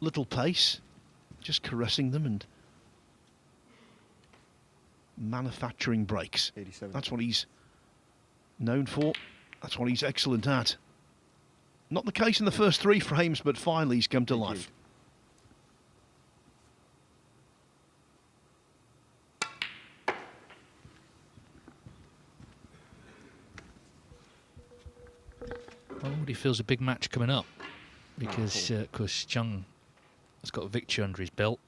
little pace, just caressing them and manufacturing breaks. 87. That's what he's known for. That's what he's excellent at. Not the case in the first 3 frames, but finally he's come to life. Well, he feels a big match coming up, because of course Chung has got a victory under his belt.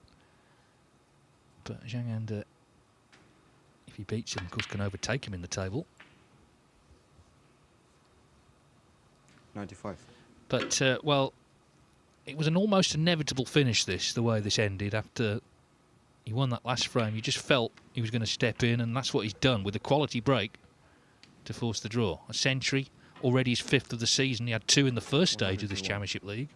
But Zhang Anda, if he beats him, of course, can overtake him in the table. 95. But, well, it was an almost inevitable finish, the way this ended. After he won that last frame, you just felt he was going to step in, and that's what he's done with a quality break to force the draw. A century, already his 5th of the season. He had 2 in the first stage of this Championship League.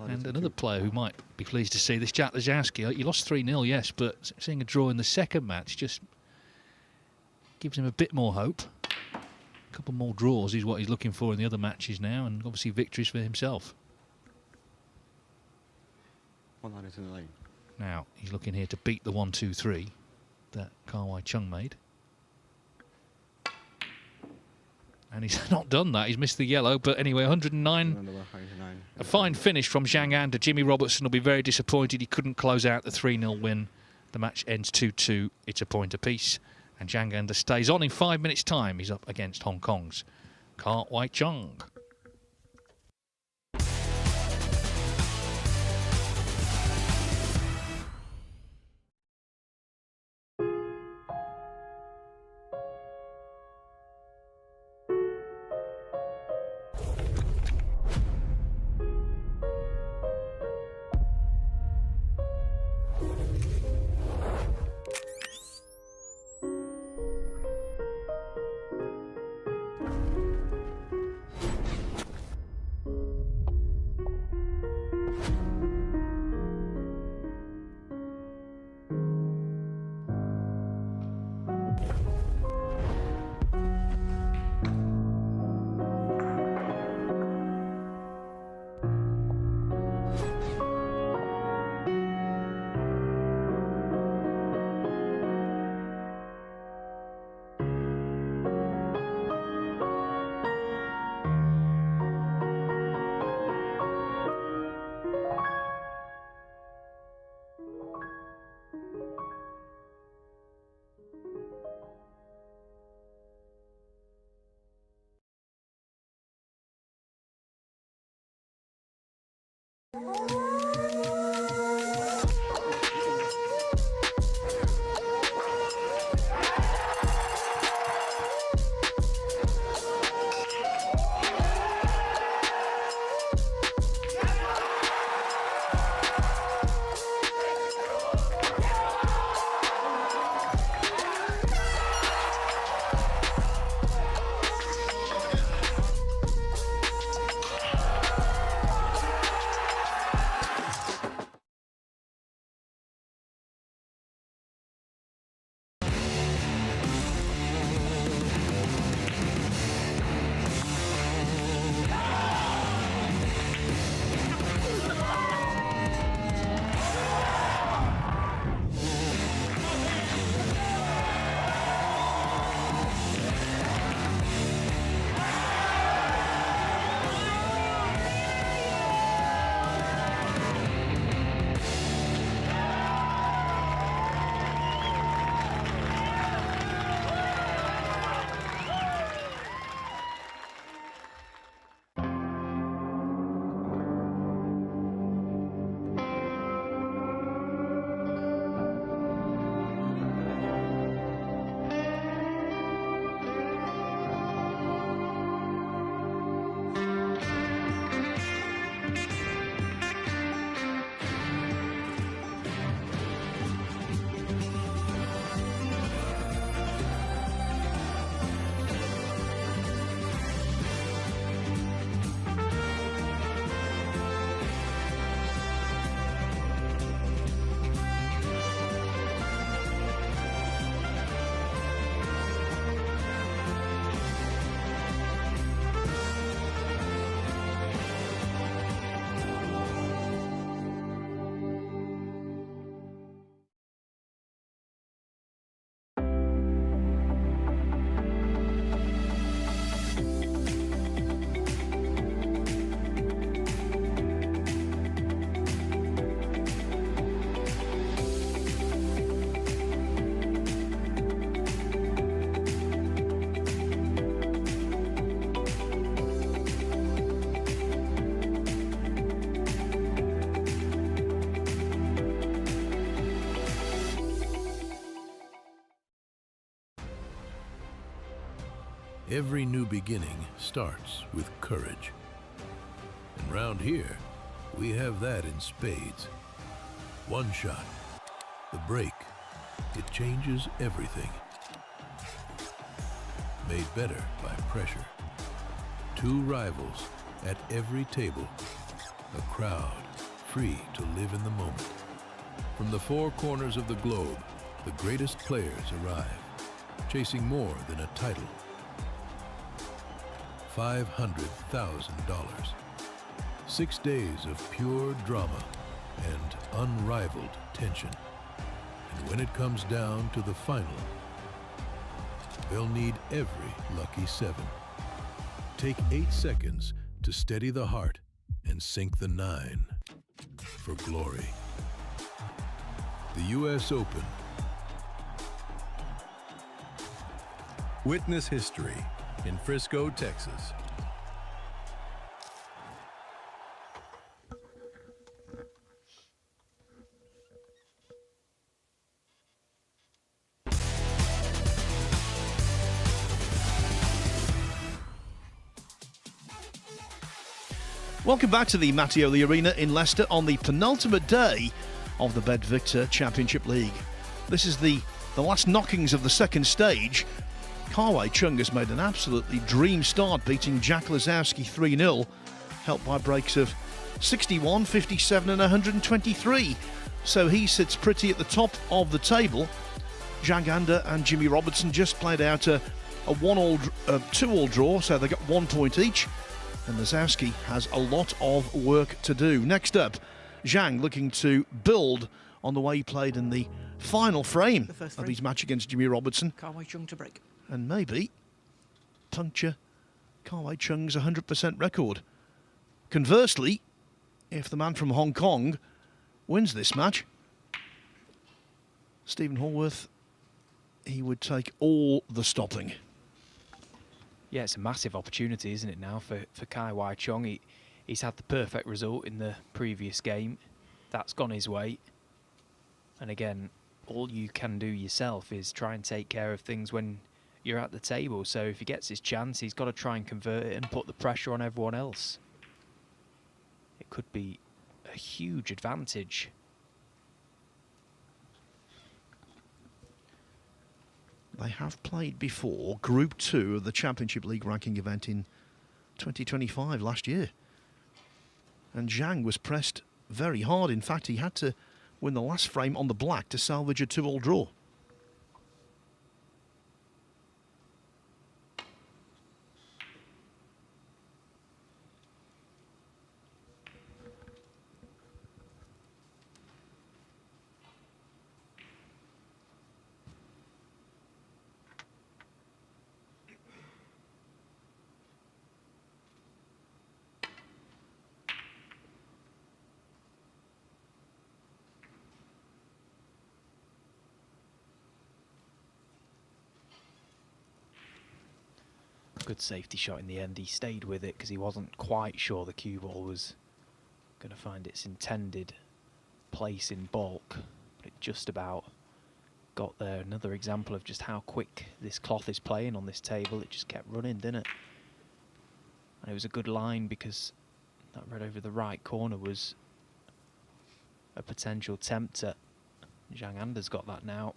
And another player who might be pleased to see this, Jack Lozowski. He lost 3-0, yes, but seeing a draw in the second match just gives him a bit more hope. A couple more draws is what he's looking for in the other matches now, and obviously victories for himself. 109. Now, he's looking here to beat the 1-2-3 that Kar-Wai Chung made. And he's not done that. He's missed the yellow. But anyway, 109. A fine finish from Zhang Anda. Jimmy Robertson will be very disappointed he couldn't close out the 3-0 win. The match ends 2-2. It's a point apiece. And Zhang Anda stays on in 5 minutes' time. He's up against Hong Kong's Kar-Wai Chung. Every new beginning starts with courage. And round here, we have that in spades. One shot, the break, it changes everything. Made better by pressure. Two rivals at every table. A crowd free to live in the moment. From the four corners of the globe, the greatest players arrive, chasing more than a title. $500,000. 6 days of pure drama and unrivaled tension. And when it comes down to the final, they'll need every lucky 7. Take 8 seconds to steady the heart and sink the 9 for glory. The U.S. Open. Witness history in Frisco, Texas. Welcome back to the Mattioli Arena in Leicester on the penultimate day of the BetVictor Championship League. This is the last knockings of the second stage. Kai Chung has made an absolutely dream start, beating Jack Lazowski 3-0, helped by breaks of 61, 57 and 123. So he sits pretty at the top of the table. Jagander and Jimmy Robertson just played out a 2-all draw, so they got 1 point each. And Lazowski has a lot of work to do. Next up, Zhang looking to build on the way he played in the final frame of his match against Jimmy Robertson. Kai Chung to break. And maybe puncture Kai Chung's 100% record. Conversely, if the man from Hong Kong wins this match, Stephen Hallworth, he would take all the stopping. Yeah, it's a massive opportunity, isn't it, now, for Kai Chung. He's had the perfect result in the previous game. That's gone his way. And again, all you can do yourself is try and take care of things when you're at the table. So if he gets his chance, he's got to try and convert it and put the pressure on everyone else. It could be a huge advantage. They have played before Group 2 of the Championship League ranking event in 2025 last year. And Zhang was pressed very hard. In fact, he had to win the last frame on the black to salvage a 2-all draw. Good safety shot in the end. He stayed with it because he wasn't quite sure the cue ball was going to find its intended place in bulk, but it just about got there. Another example of just how quick this cloth is playing on this table. It just kept running, didn't it? And it was a good line because that red over the right corner was a potential tempter. Zhang Ander's got that now.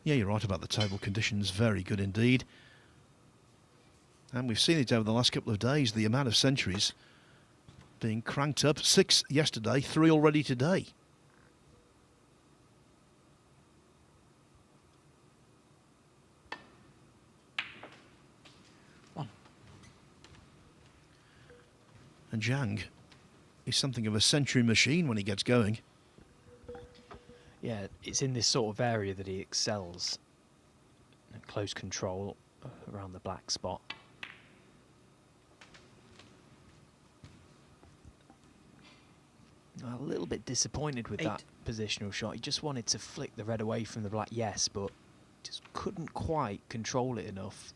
Yeah, you're right about the table conditions. Very good indeed. And we've seen it over the last couple of days, the amount of centuries being cranked up. 6 yesterday, 3 already today. One. And Zhang is something of a century machine when he gets going. Yeah, it's in this sort of area that he excels. Close control around the black spot. A little bit disappointed with that positional shot. He just wanted to flick the red away from the black, yes, but just couldn't quite control it enough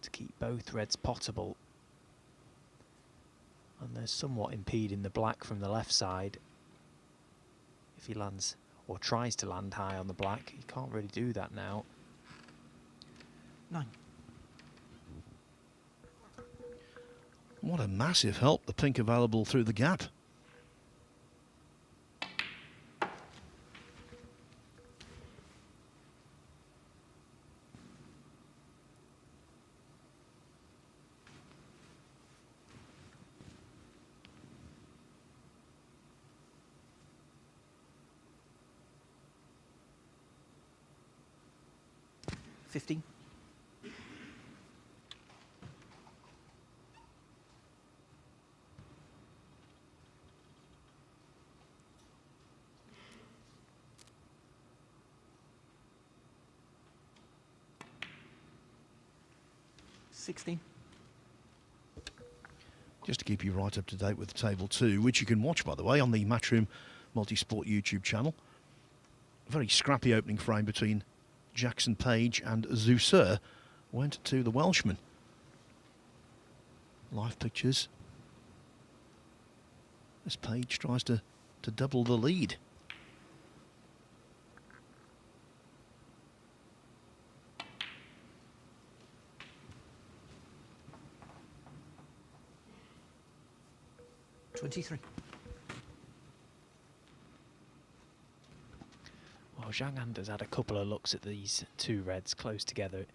to keep both reds potable. And they're somewhat impeding the black from the left side. If he lands or tries to land high on the black. He can't really do that now. 9. What a massive help, the pink available through the gap. $15. $16. Just to keep you right up to date with Table 2, which you can watch, by the way, on the Matchroom Multisport YouTube channel. Very scrappy opening frame between Jackson Page and Zusur went to the Welshman. Live pictures. As Page tries to double the lead. $23. Well, Zhang Anda's had a couple of looks at these two reds close together.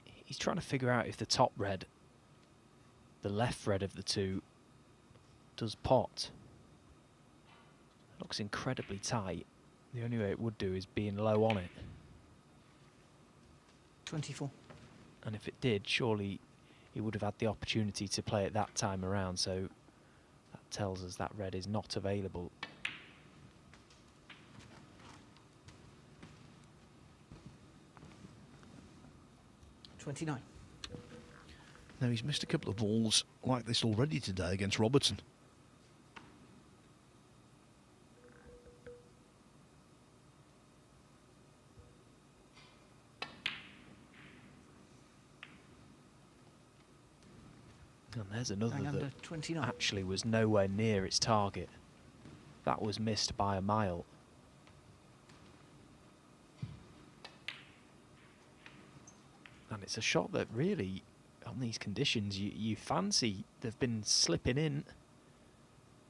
He's trying to figure out if the top red, the left red of the two, does pot. Looks incredibly tight. The only way it would do is being low on it. 24. And if it did, surely he would have had the opportunity to play it that time around, so that tells us that red is not available. $29. Now, he's missed a couple of balls like this already today against Robertson. And there's another Hang under that 29. actually was nowhere near its target. That was missed by a mile. And it's a shot that really, on these conditions, you fancy. They've been slipping in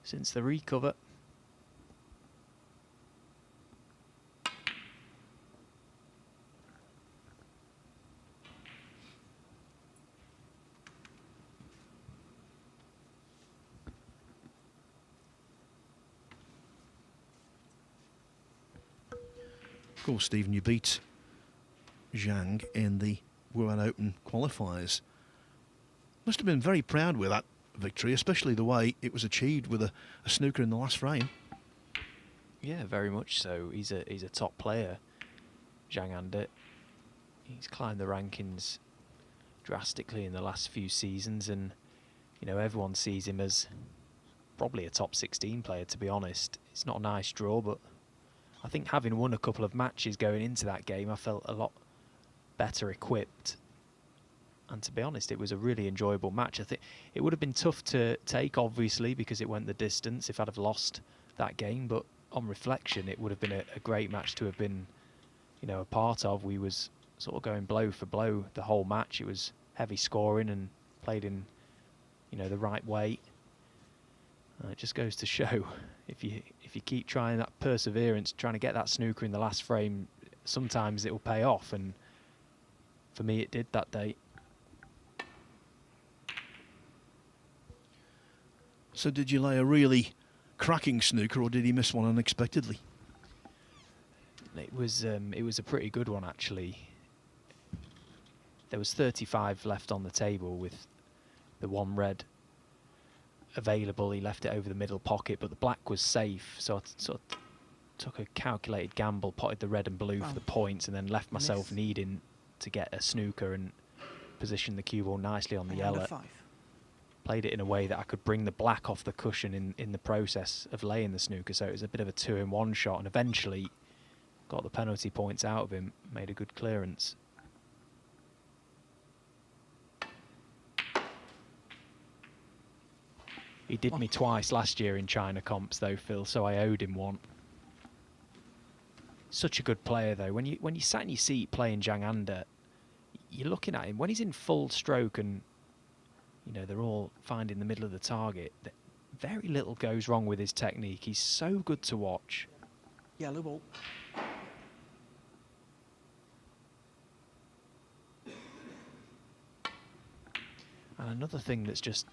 since the recover. Of course, Stephen, you beat Zhang in the Wuhan Open qualifiers. Must have been very proud with that victory, especially the way it was achieved with a snooker in the last frame. Yeah, very much so. He's a top player, Zhang Anda. He's climbed the rankings drastically in the last few seasons, and you know everyone sees him as probably a top 16 player. To be honest, it's not a nice draw, but I think having won a couple of matches going into that game, I felt a lot better equipped. And to be honest, it was a really enjoyable match. I think it would have been tough to take, obviously, because it went the distance if I'd have lost that game. But on reflection, it would have been a great match to have been, you know, a part of. We was sort of going blow for blow the whole match. It was heavy scoring and played in, you know, the right way. It just goes to show if you keep trying that perseverance, trying to get that snooker in the last frame, sometimes it will pay off. And for me, it did that day. So did you lay a really cracking snooker, or did he miss one unexpectedly? It was a pretty good one, actually. There was 35 left on the table with the one red available. He left it over the middle pocket, but the black was safe, so I sort of took a calculated gamble, potted the red and blue for the points, and then left myself needing to get a snooker and position the cue ball nicely on the yellow. Played it in a way that I could bring the black off the cushion in the process of laying the snooker, so it was a bit of a 2-in-1 shot, and eventually got the penalty points out of him, made a good clearance. He did me twice last year in China comps though, Phil, so I owed him one. Such a good player, though. When you sat in your seat playing Zhang Anda, you're looking at him when he's in full stroke, and they're all finding the middle of the target. Very little goes wrong with his technique. He's so good to watch. Yellow ball. And another thing that's just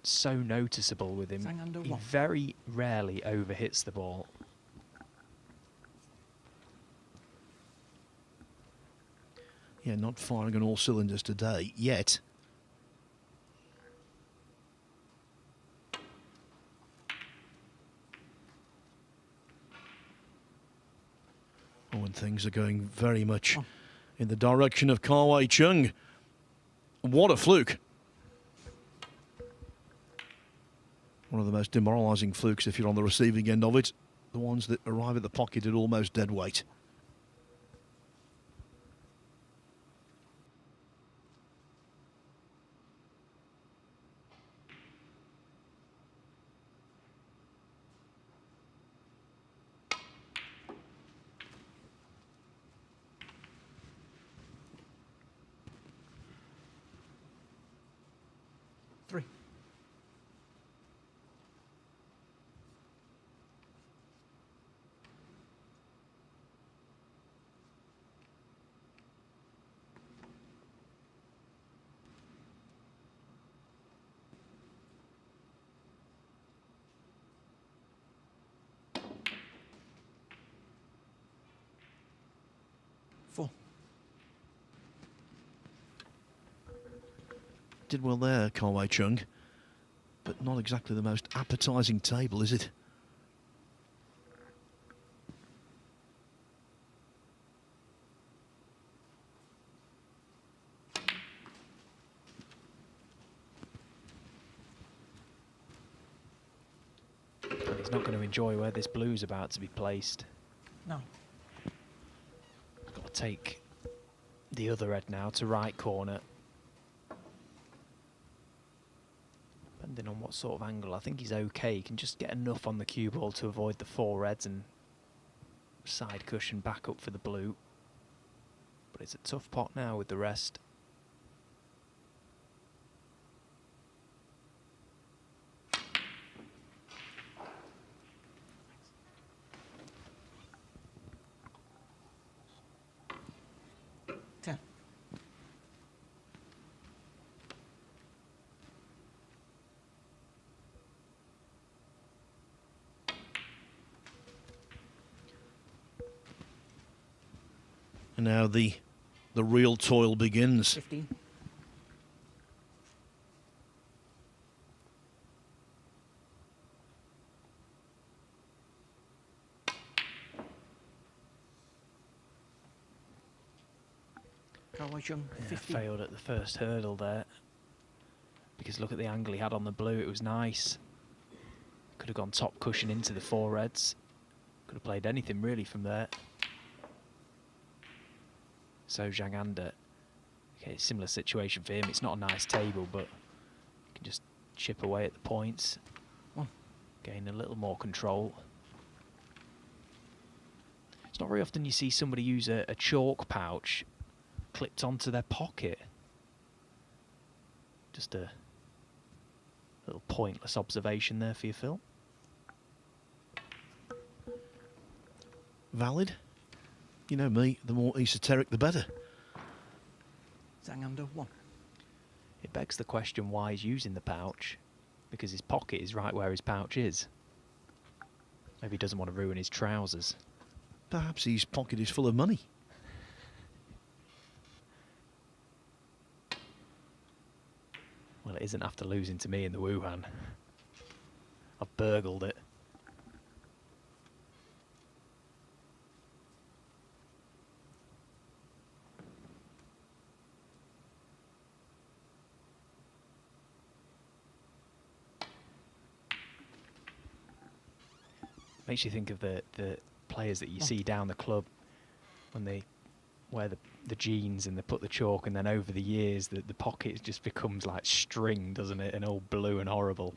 so noticeable with him, Zhang Anda he one. very rarely overhits the ball. Yeah, not firing on all cylinders today, yet. Oh, and things are going very much in the direction of Kawai Chung. What a fluke. One of the most demoralising flukes if you're on the receiving end of it. The ones that arrive at the pocket at almost dead weight. Three. Four. Did well there, Kawai Chung, but not exactly the most appetising table, is it? And he's not going to enjoy where this blue's about to be placed. No. He's got to take the other red now to right corner. Depending on what sort of angle, I think he's okay. He can just get enough on the cue ball to avoid the four reds and side cushion back up for the blue. But it's a tough pot now with the rest. Ten. And now the real toil begins. 15. Kawai Chung, Yeah, 15. failed at the first hurdle there. Because look at the angle he had on the blue, it was nice. Could have gone top cushion into the four reds. Could have played anything really from there. So Zhang Anda, okay, similar situation for him. It's not a nice table, but you can just chip away at the points. Gain a little more control. It's not very often you see somebody use a chalk pouch clipped onto their pocket. Just a little pointless observation there for you, Phil. Valid. You know me, the more esoteric the better. Zhang Anda 1. It begs the question why he's using the pouch, because his pocket is right where his pouch is. Maybe he doesn't want to ruin his trousers. Perhaps his pocket is full of money. Well, it isn't after losing to me in the Wuhan. I've burgled it. Makes you think of the players that you see down the club when they wear the jeans and they put the chalk, and then over the years the pocket just becomes like string, doesn't it? And all blue and horrible.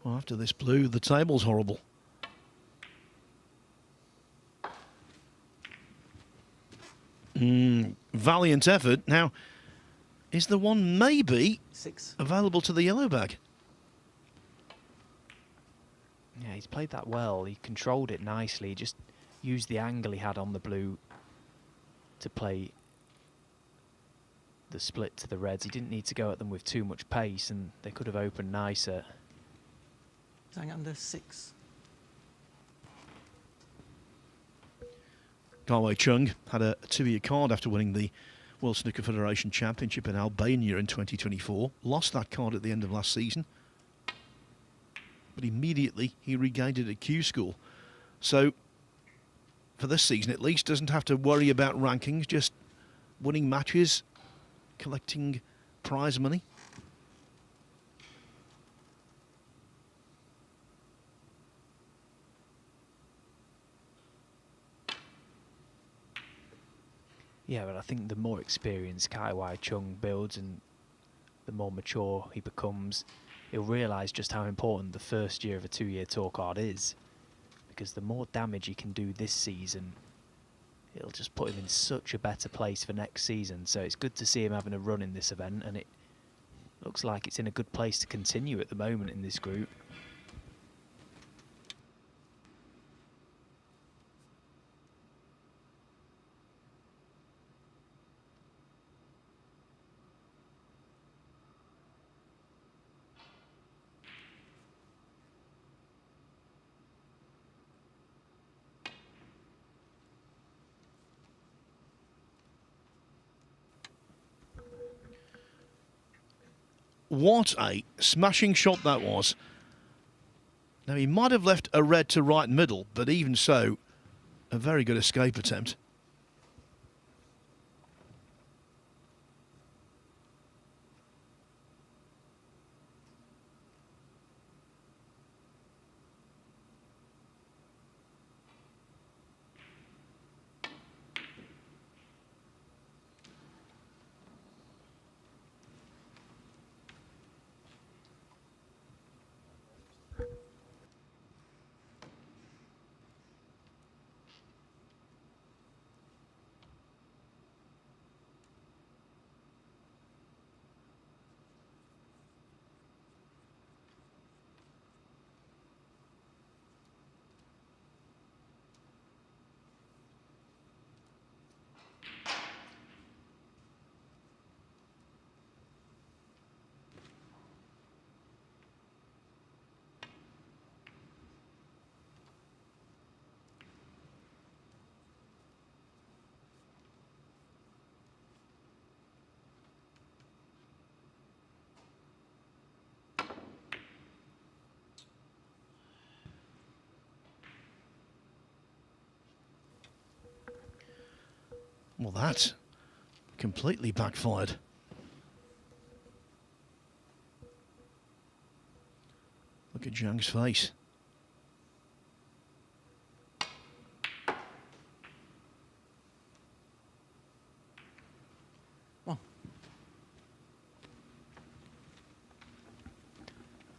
Well, after this blue, the table's horrible. Valiant effort. Now, is the one maybe 6. available to the yellow bag? Yeah, he's played that well. He controlled it nicely. He just used the angle he had on the blue to play the split to the reds. He didn't need to go at them with too much pace, and they could have opened nicer. Zhang under 6. Garwei Chung had a 2-year card after winning the World Snooker Federation Championship in Albania in 2024. Lost that card at the end of last season. But immediately he regained it at Q School. So, for this season at least, doesn't have to worry about rankings, just winning matches, collecting prize money. Yeah, but I think the more experienced Garwei Chung builds and the more mature he becomes, he'll realise just how important the first year of a 2-year tour card is. Because the more damage he can do this season, it'll just put him in such a better place for next season. So it's good to see him having a run in this event, and it looks like it's in a good place to continue at the moment in this group. What a smashing shot that was. Now, he might have left a red to right middle, but even so, a very good escape attempt. Well, that completely backfired. Look at Zhang's face.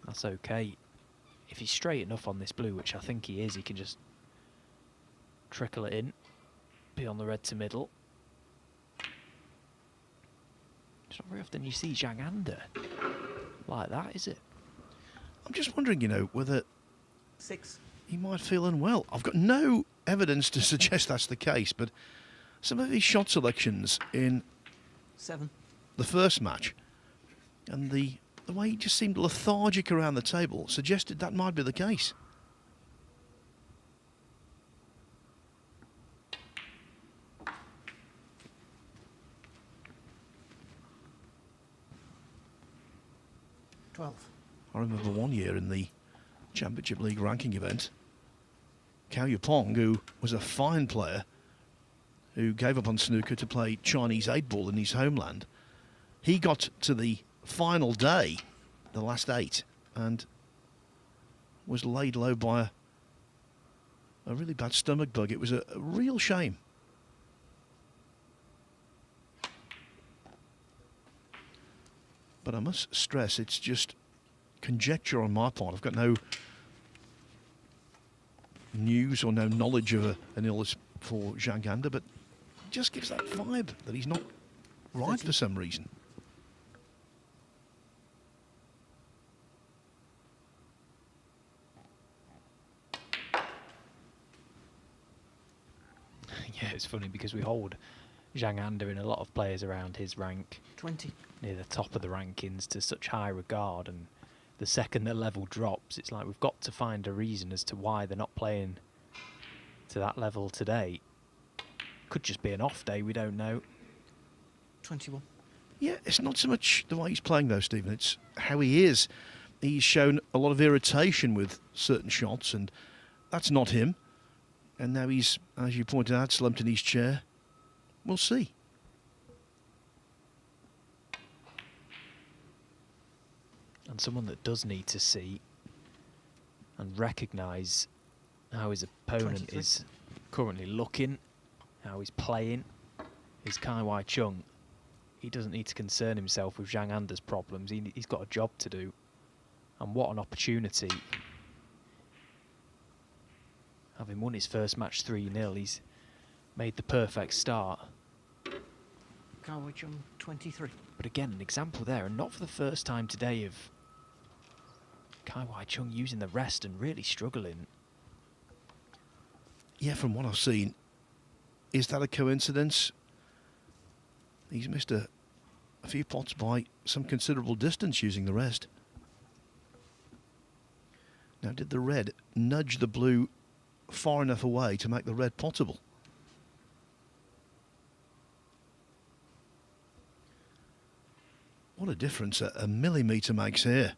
That's okay. If he's straight enough on this blue, which I think he is, he can just trickle it in, be on the red to middle. It's not very often you see Zhang under like that, is it? I'm just wondering, you know, whether 6. he might feel unwell. I've got no evidence to suggest that's the case, but some of these shot selections in 7. the first match and the way he just seemed lethargic around the table suggested that might be the case. I remember one year in the Championship League ranking event, Cao Yupong, who was a fine player, who gave up on snooker to play Chinese 8-ball in his homeland, he got to the final day, the last 8, and was laid low by a really bad stomach bug. It was a real shame. But I must stress, it's just conjecture on my part. I've got no news or no knowledge of an illness for Zhang Anda, but it just gives that vibe that he's not right for some reason. Yeah, it's funny because we hold Zhang Anda and a lot of players around his rank 20. near the top of the rankings to such high regard, and the second the level drops, it's like we've got to find a reason as to why they're not playing to that level today. Could just be an off day, we don't know. 21. Yeah, it's not so much the way he's playing though, Stephen, it's how he is. He's shown a lot of irritation with certain shots, and that's not him. And now he's, as you pointed out, slumped in his chair. We'll see. And someone that does need to see and recognise how his opponent 23. is currently looking, how he's playing, is Kai Wai Chung. He doesn't need to concern himself with Zhang Anda's problems. He's got a job to do. And what an opportunity. Having won his first match 3-0, he's made the perfect start. Kai Wai Chung, 23. But again, an example there, and not for the first time today, of Kai Wai Chung using the rest and really struggling. Yeah, from what I've seen, is that a coincidence? He's missed a few pots by some considerable distance using the rest. Now, did the red nudge the blue far enough away to make the red potable? What a difference a millimetre makes here.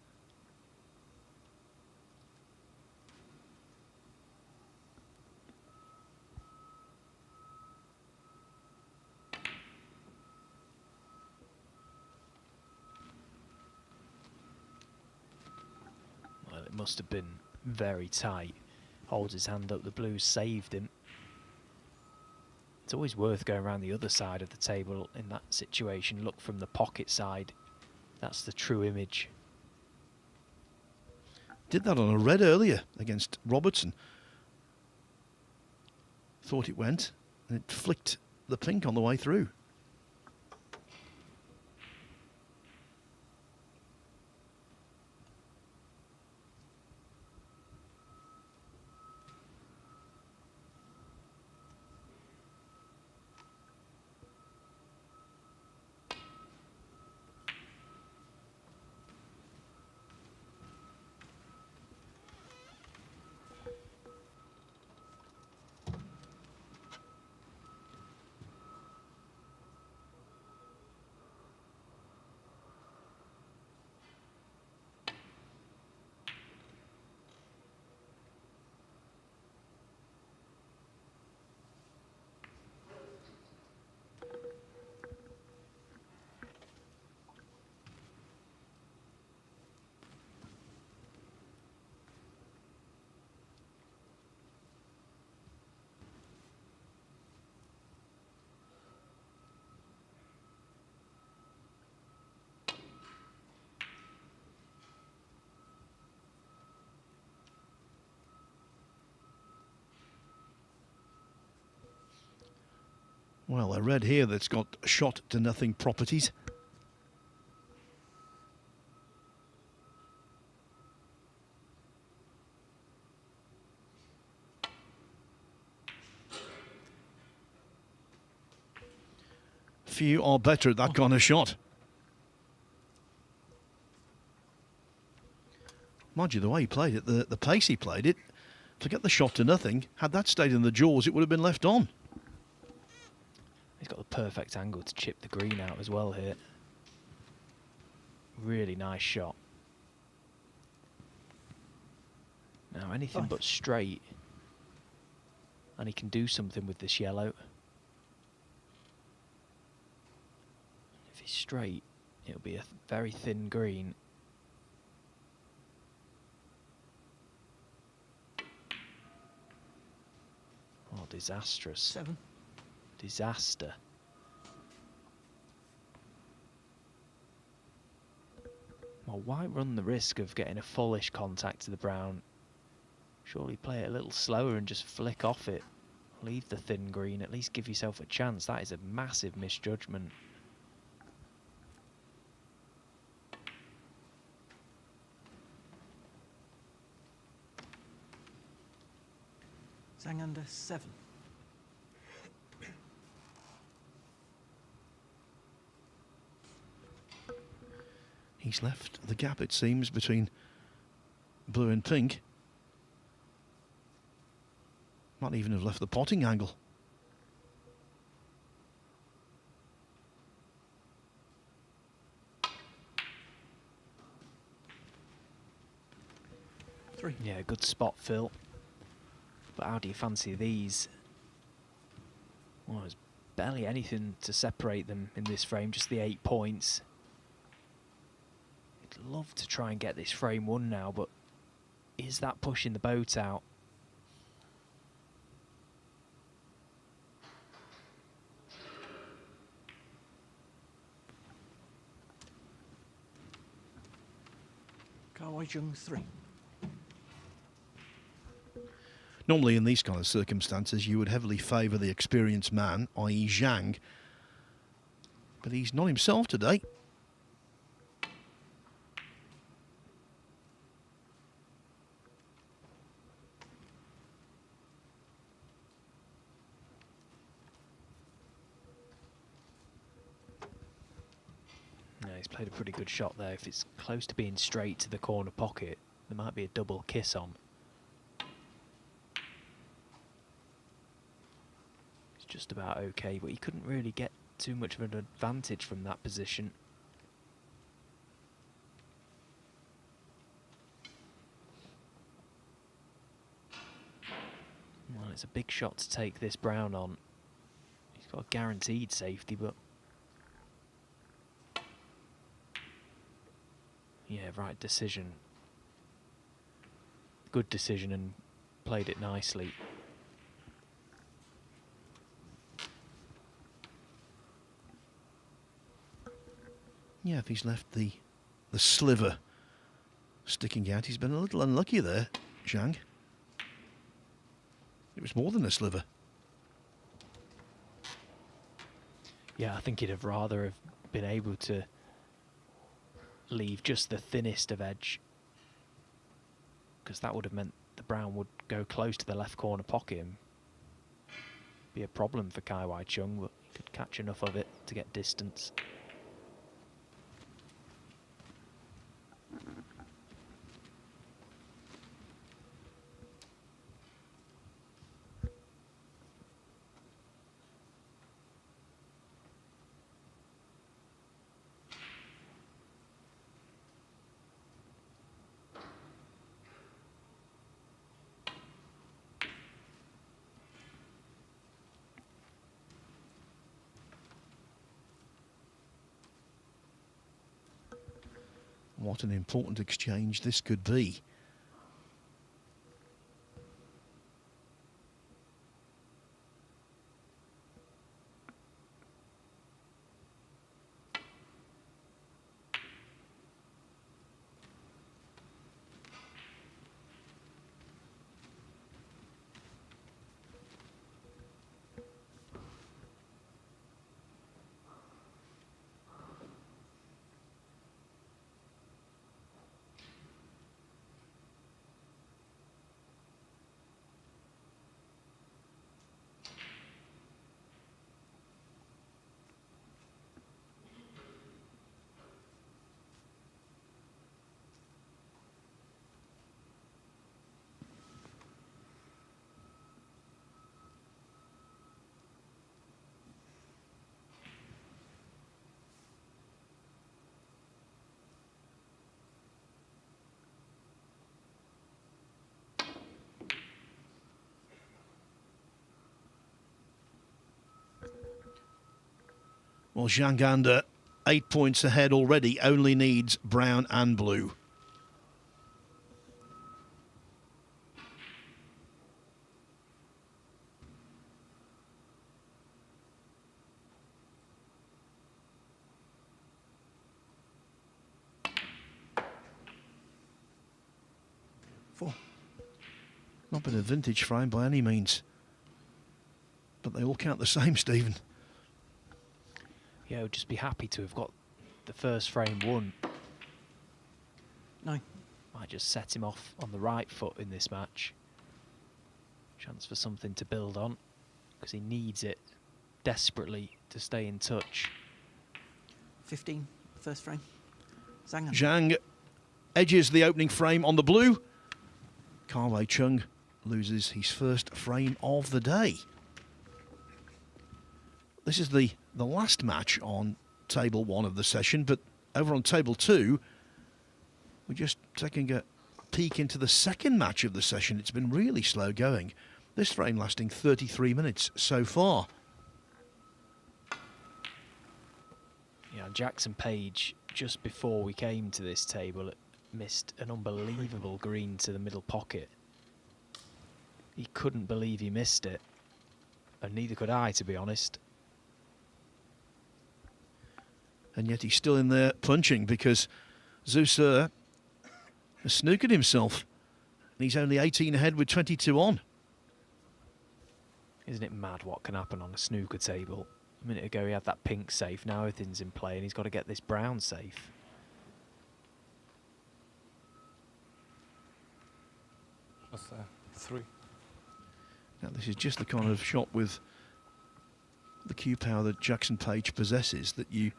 Well, it must have been very tight. Holds his hand up, the blues saved him. It's always worth going around the other side of the table in that situation. Look from the pocket side. That's the true image. Did that on a red earlier against Robertson. Thought it went, and it flicked the pink on the way through. Well, I read here that's got shot to nothing properties. Few are better at that kind of shot. Mind you, the way he played it, the pace he played it, forget the shot to nothing. Had that stayed in the jaws, it would have been left on. He's got the perfect angle to chip the green out as well here. Really nice shot. Now anything but straight. And he can do something with this yellow. If he's straight, it'll be a very thin green. Oh, disastrous. 7. Well, why run the risk of getting a fullish contact to the brown? Surely play it a little slower and just flick off it. Leave the thin green, at least give yourself a chance. That is a massive misjudgment. Zhang under 7. He's left the gap, it seems, between blue and pink. Might even have left the potting angle. Yeah, good spot, Phil. But how do you fancy these? Well, there's barely anything to separate them in this frame, just the 8 points. I'd love to try and get this frame won now, but is that pushing the boat out? Kawai Chung 3. Normally in these kind of circumstances you would heavily favour the experienced man, i.e. Zhang, but he's not himself today. No, he's played a pretty good shot there. If it's close to being straight to the corner pocket, there might be a double kiss on. Just about okay, but he couldn't really get too much of an advantage from that position. Well, it's a big shot to take this brown on. He's got a guaranteed safety, but yeah, right decision. Good decision and played it nicely. Yeah, if he's left the sliver sticking out, he's been a little unlucky there, Zhang. It was more than a sliver. Yeah, I think he'd have rather have been able to leave just the thinnest of edge, because that would have meant the brown would go close to the left corner pocket and be a problem for Kaiwai Chung, but he could catch enough of it to get distance. What an important exchange this could be. Well, Zhang Gander, 8 points ahead already, only needs brown and blue. 4. Not been a vintage frame by any means. But they all count the same, Stephen. Yeah, I would just be happy to have got the first frame won. 9. Might just set him off on the right foot in this match. Chance for something to build on, because he needs it desperately to stay in touch. 15. First frame. Zhang. Zhang edges the opening frame on the blue. Kai Chung loses his first frame of the day. This is the last match on table 1 of the session, but over on table 2, we're just taking a peek into the second match of the session. It's been really slow going. This frame lasting 33 minutes so far. Yeah, Jackson Page, just before we came to this table, missed an unbelievable green to the middle pocket. He couldn't believe he missed it, and neither could I, to be honest. And yet he's still in there punching, because Zhu Se has snookered himself. And he's only 18 ahead with 22 on. Isn't it mad what can happen on a snooker table? A minute ago he had that pink safe, now everything's in play and he's got to get this brown safe. What's that? 3. Now this is just the kind of shot with the cue power that Jackson Page possesses that you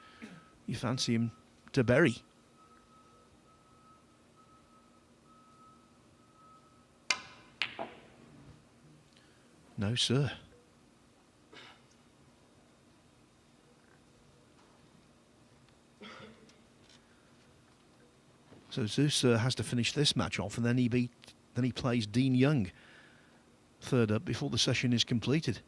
fancy him to bury. No, sir. So Zeus has to finish this match off, and then he plays Dean Young third up before the session is completed.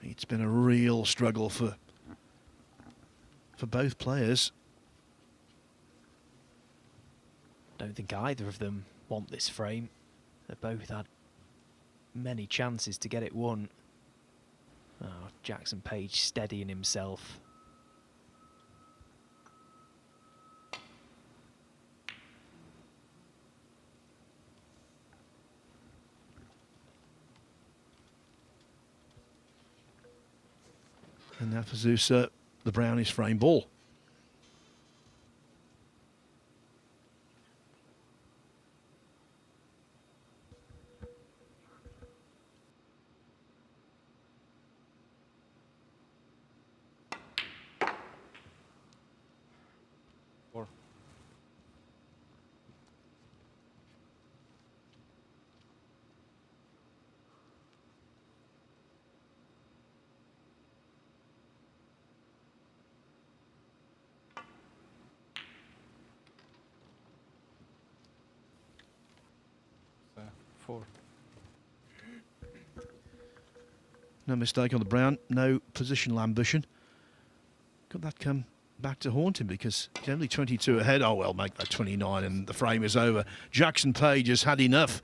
It's been a real struggle for both players. Don't think either of them want this frame. They both had many chances to get it won. Oh, Jackson Page steadying himself. And now for Zeus, the brownish frame ball. No mistake on the brown, no positional ambition. Could that come back to haunt him, because he's only 22 ahead? Oh, well, make that 29 and the frame is over. Jackson Page has had enough.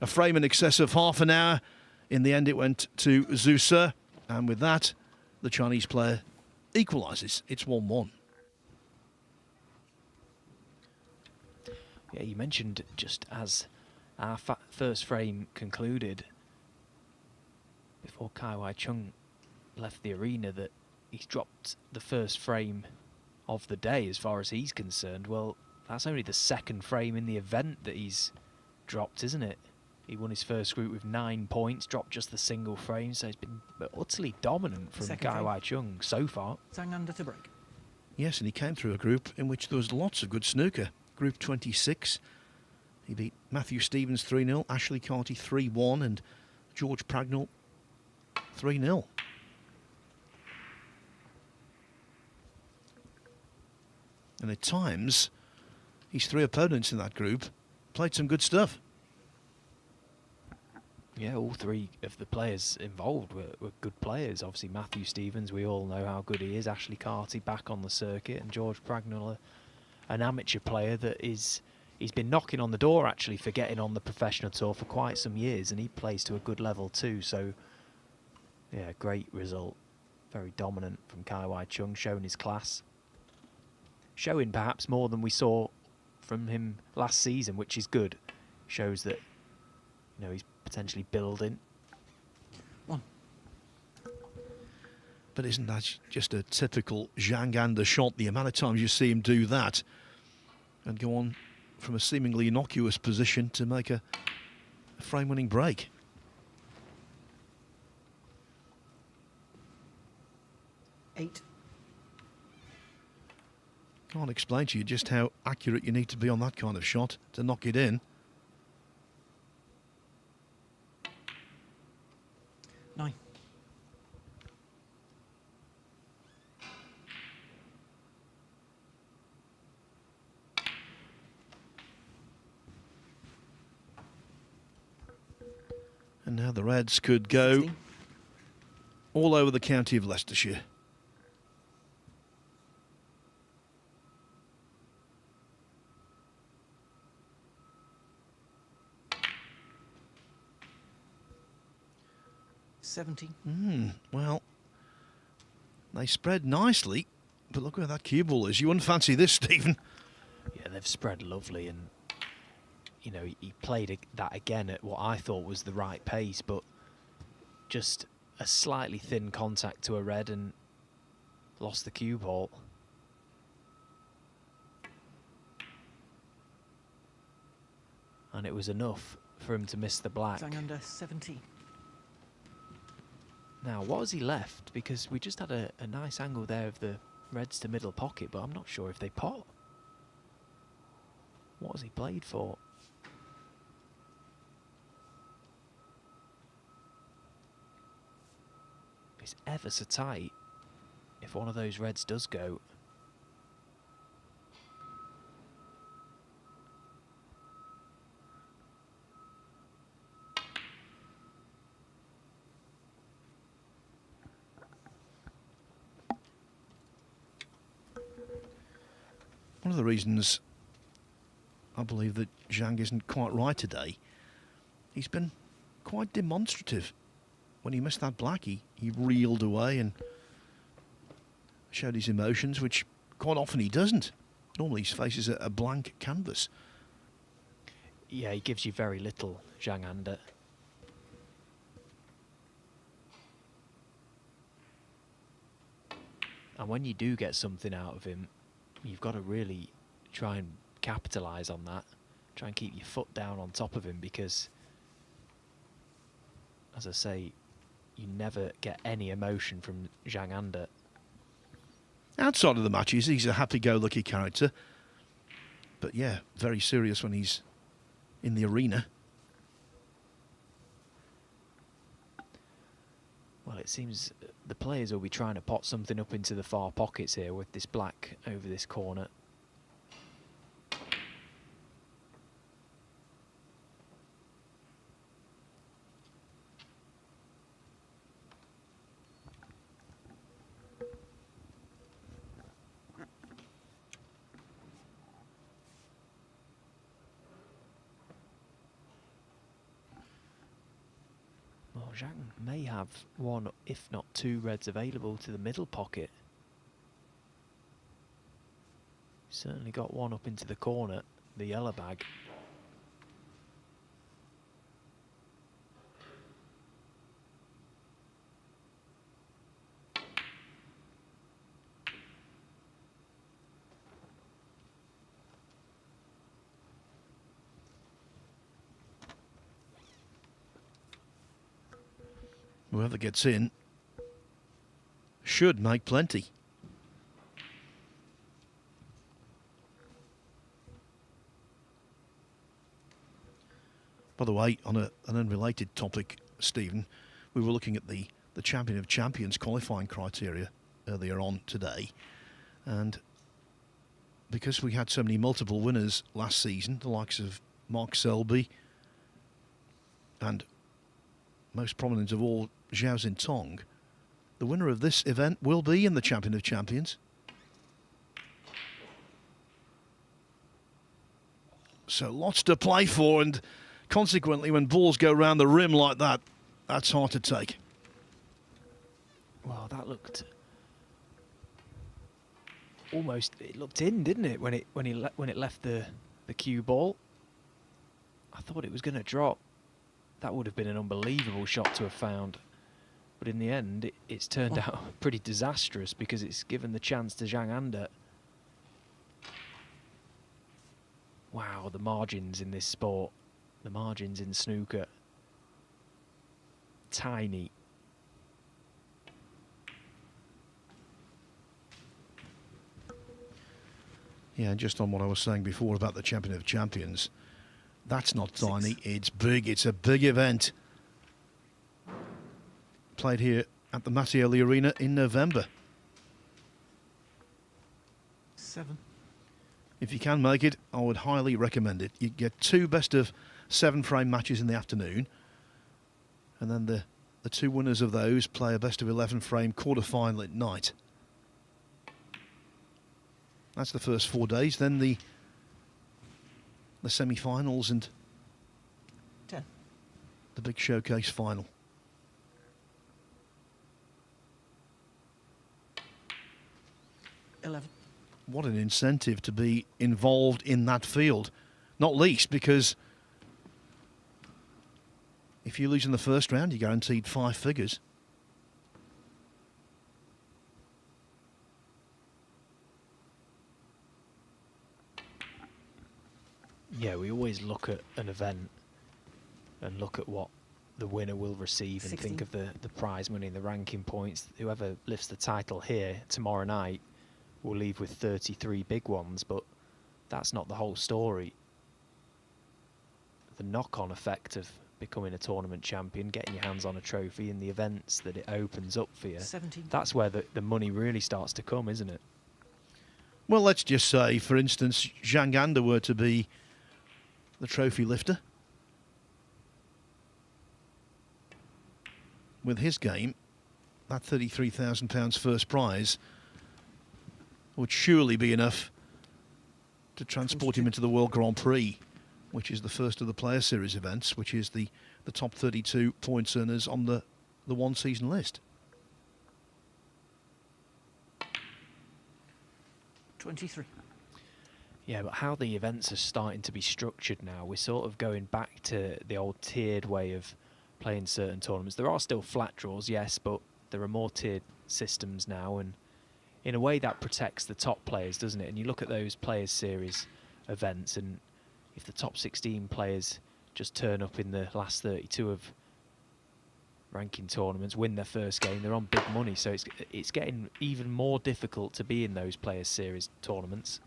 A frame in excess of half an hour. In the end, it went to Zhu Se, and with that, the Chinese player equalises. It's 1-1. Yeah, you mentioned just as our first frame concluded, before Kai Chung left the arena, that he's dropped the first frame of the day as far as he's concerned. Well, that's only the second frame in the event that he's dropped, isn't it? He won his first group with 9 points, dropped just the single frame, so he's been utterly dominant from Kai Chung so far. Zhang under to break. Yes, and he came through a group in which there was lots of good snooker. Group 26, he beat Matthew Stevens 3-0, Ashley Carty 3-1, and George Pragnell 3-0. And at times, his 3 opponents in that group played some good stuff. Yeah, all 3 of the players involved were good players. Obviously, Matthew Stevens, we all know how good he is. Ashley Carty back on the circuit, and George Pragnell, an amateur player that he's been knocking on the door, actually, for getting on the professional tour for quite some years, and he plays to a good level too. So, yeah, great result Very dominant from Kai Wai Chung, showing his class. Showing perhaps more than we saw from him last season, which is good. Shows that, you know, he's potentially building. One. But isn't that just a typical Zhang Anda shot? The amount of times you see him do that and go on from a seemingly innocuous position to make a frame-winning break. Eight. Can't explain to you just how accurate you need to be on that kind of shot to knock it in. 9. And now the Reds could go 16. all over the county of Leicestershire. Well, they spread nicely, but look where that cue ball is. You wouldn't fancy this, Stephen. Yeah, they've spread lovely, and you know, he played that again at what I thought was the right pace, but just a slightly thin contact to a red and lost the cue ball. And it was enough for him to miss the black. Zhang Anda 17. Now, what has he left? Because we just had a nice angle there of the reds to middle pocket, but I'm not sure if they pot. What has he played for? It's ever so tight if one of those reds does go. One of the reasons I believe that Zhang isn't quite right today, he's been quite demonstrative. When he missed that black, he reeled away and showed his emotions, which quite often he doesn't. Normally his face is a blank canvas. Yeah, he gives you very little, Zhang Anda. And when you do get something out of him, you've got to really try and capitalise on that. Try and keep your foot down on top of him, because, as I say, you never get any emotion from Zhang Anda. Outside of the matches, he's a happy-go-lucky character. But yeah, very serious when he's in the arena. Well, it seems the players will be trying to pot something up into the far pockets here with this black over this corner. Well, Zhang may have one, if not two, reds available to the middle pocket. Certainly got one up into the corner, the yellow bag. Whoever gets in should make plenty. By the way, on an unrelated topic, Stephen, we were looking at the Champion of Champions qualifying criteria earlier on today, and because we had so many multiple winners last season, the likes of Mark Selby and most prominent of all, Zhao Xintong, the winner of this event will be in the Champion of Champions. So lots to play for, and consequently when balls go round the rim like that, that's hard to take. Well, that looked almost, it looked in, didn't it, when it left the cue ball? I thought it was going to drop. That would have been an unbelievable shot to have found. But in the end, it's turned out pretty disastrous because it's given the chance to Zhang Anda. Wow, the margins in this sport, the margins in snooker, tiny. Yeah, just on what I was saying before about the Champion of Champions, that's not tiny, it's big, it's a big event. Played here at the Mattioli Arena in November. 7. If you can make it, I would highly recommend it. You get 2 best-of-7 frame matches in the afternoon, and then the 2 winners of those play a best-of-11 frame quarter-final at night. That's the first 4 days. Then the semi-finals and 10. the big showcase final. What an incentive to be involved in that field, not least because if you lose in the first round, you're guaranteed 5 figures. Yeah, we always look at an event and look at what the winner will receive and 16. think of the prize money and the ranking points. Whoever lifts the title here tomorrow night will leave with 33 big ones, but that's not the whole story. The knock-on effect of becoming a tournament champion, getting your hands on a trophy, and the events that it opens up for you, 17. that's where the money really starts to come, isn't it? Well, let's just say, for instance, Zhang Anda were to be the trophy lifter. With his game, that £33,000 first prize would surely be enough to transport him into the World Grand Prix, which is the first of the Player Series events, which is the top 32 points earners on the one season list. 23. Yeah, but how the events are starting to be structured now, we're sort of going back to the old tiered way of playing certain tournaments. There are still flat draws, yes, but there are more tiered systems now, and in a way that protects the top players, doesn't it? And you look at those Players Series events, and if the top 16 players just turn up in the last 32 of ranking tournaments, win their first game, they're on big money. So it's getting even more difficult to be in those Players Series tournaments.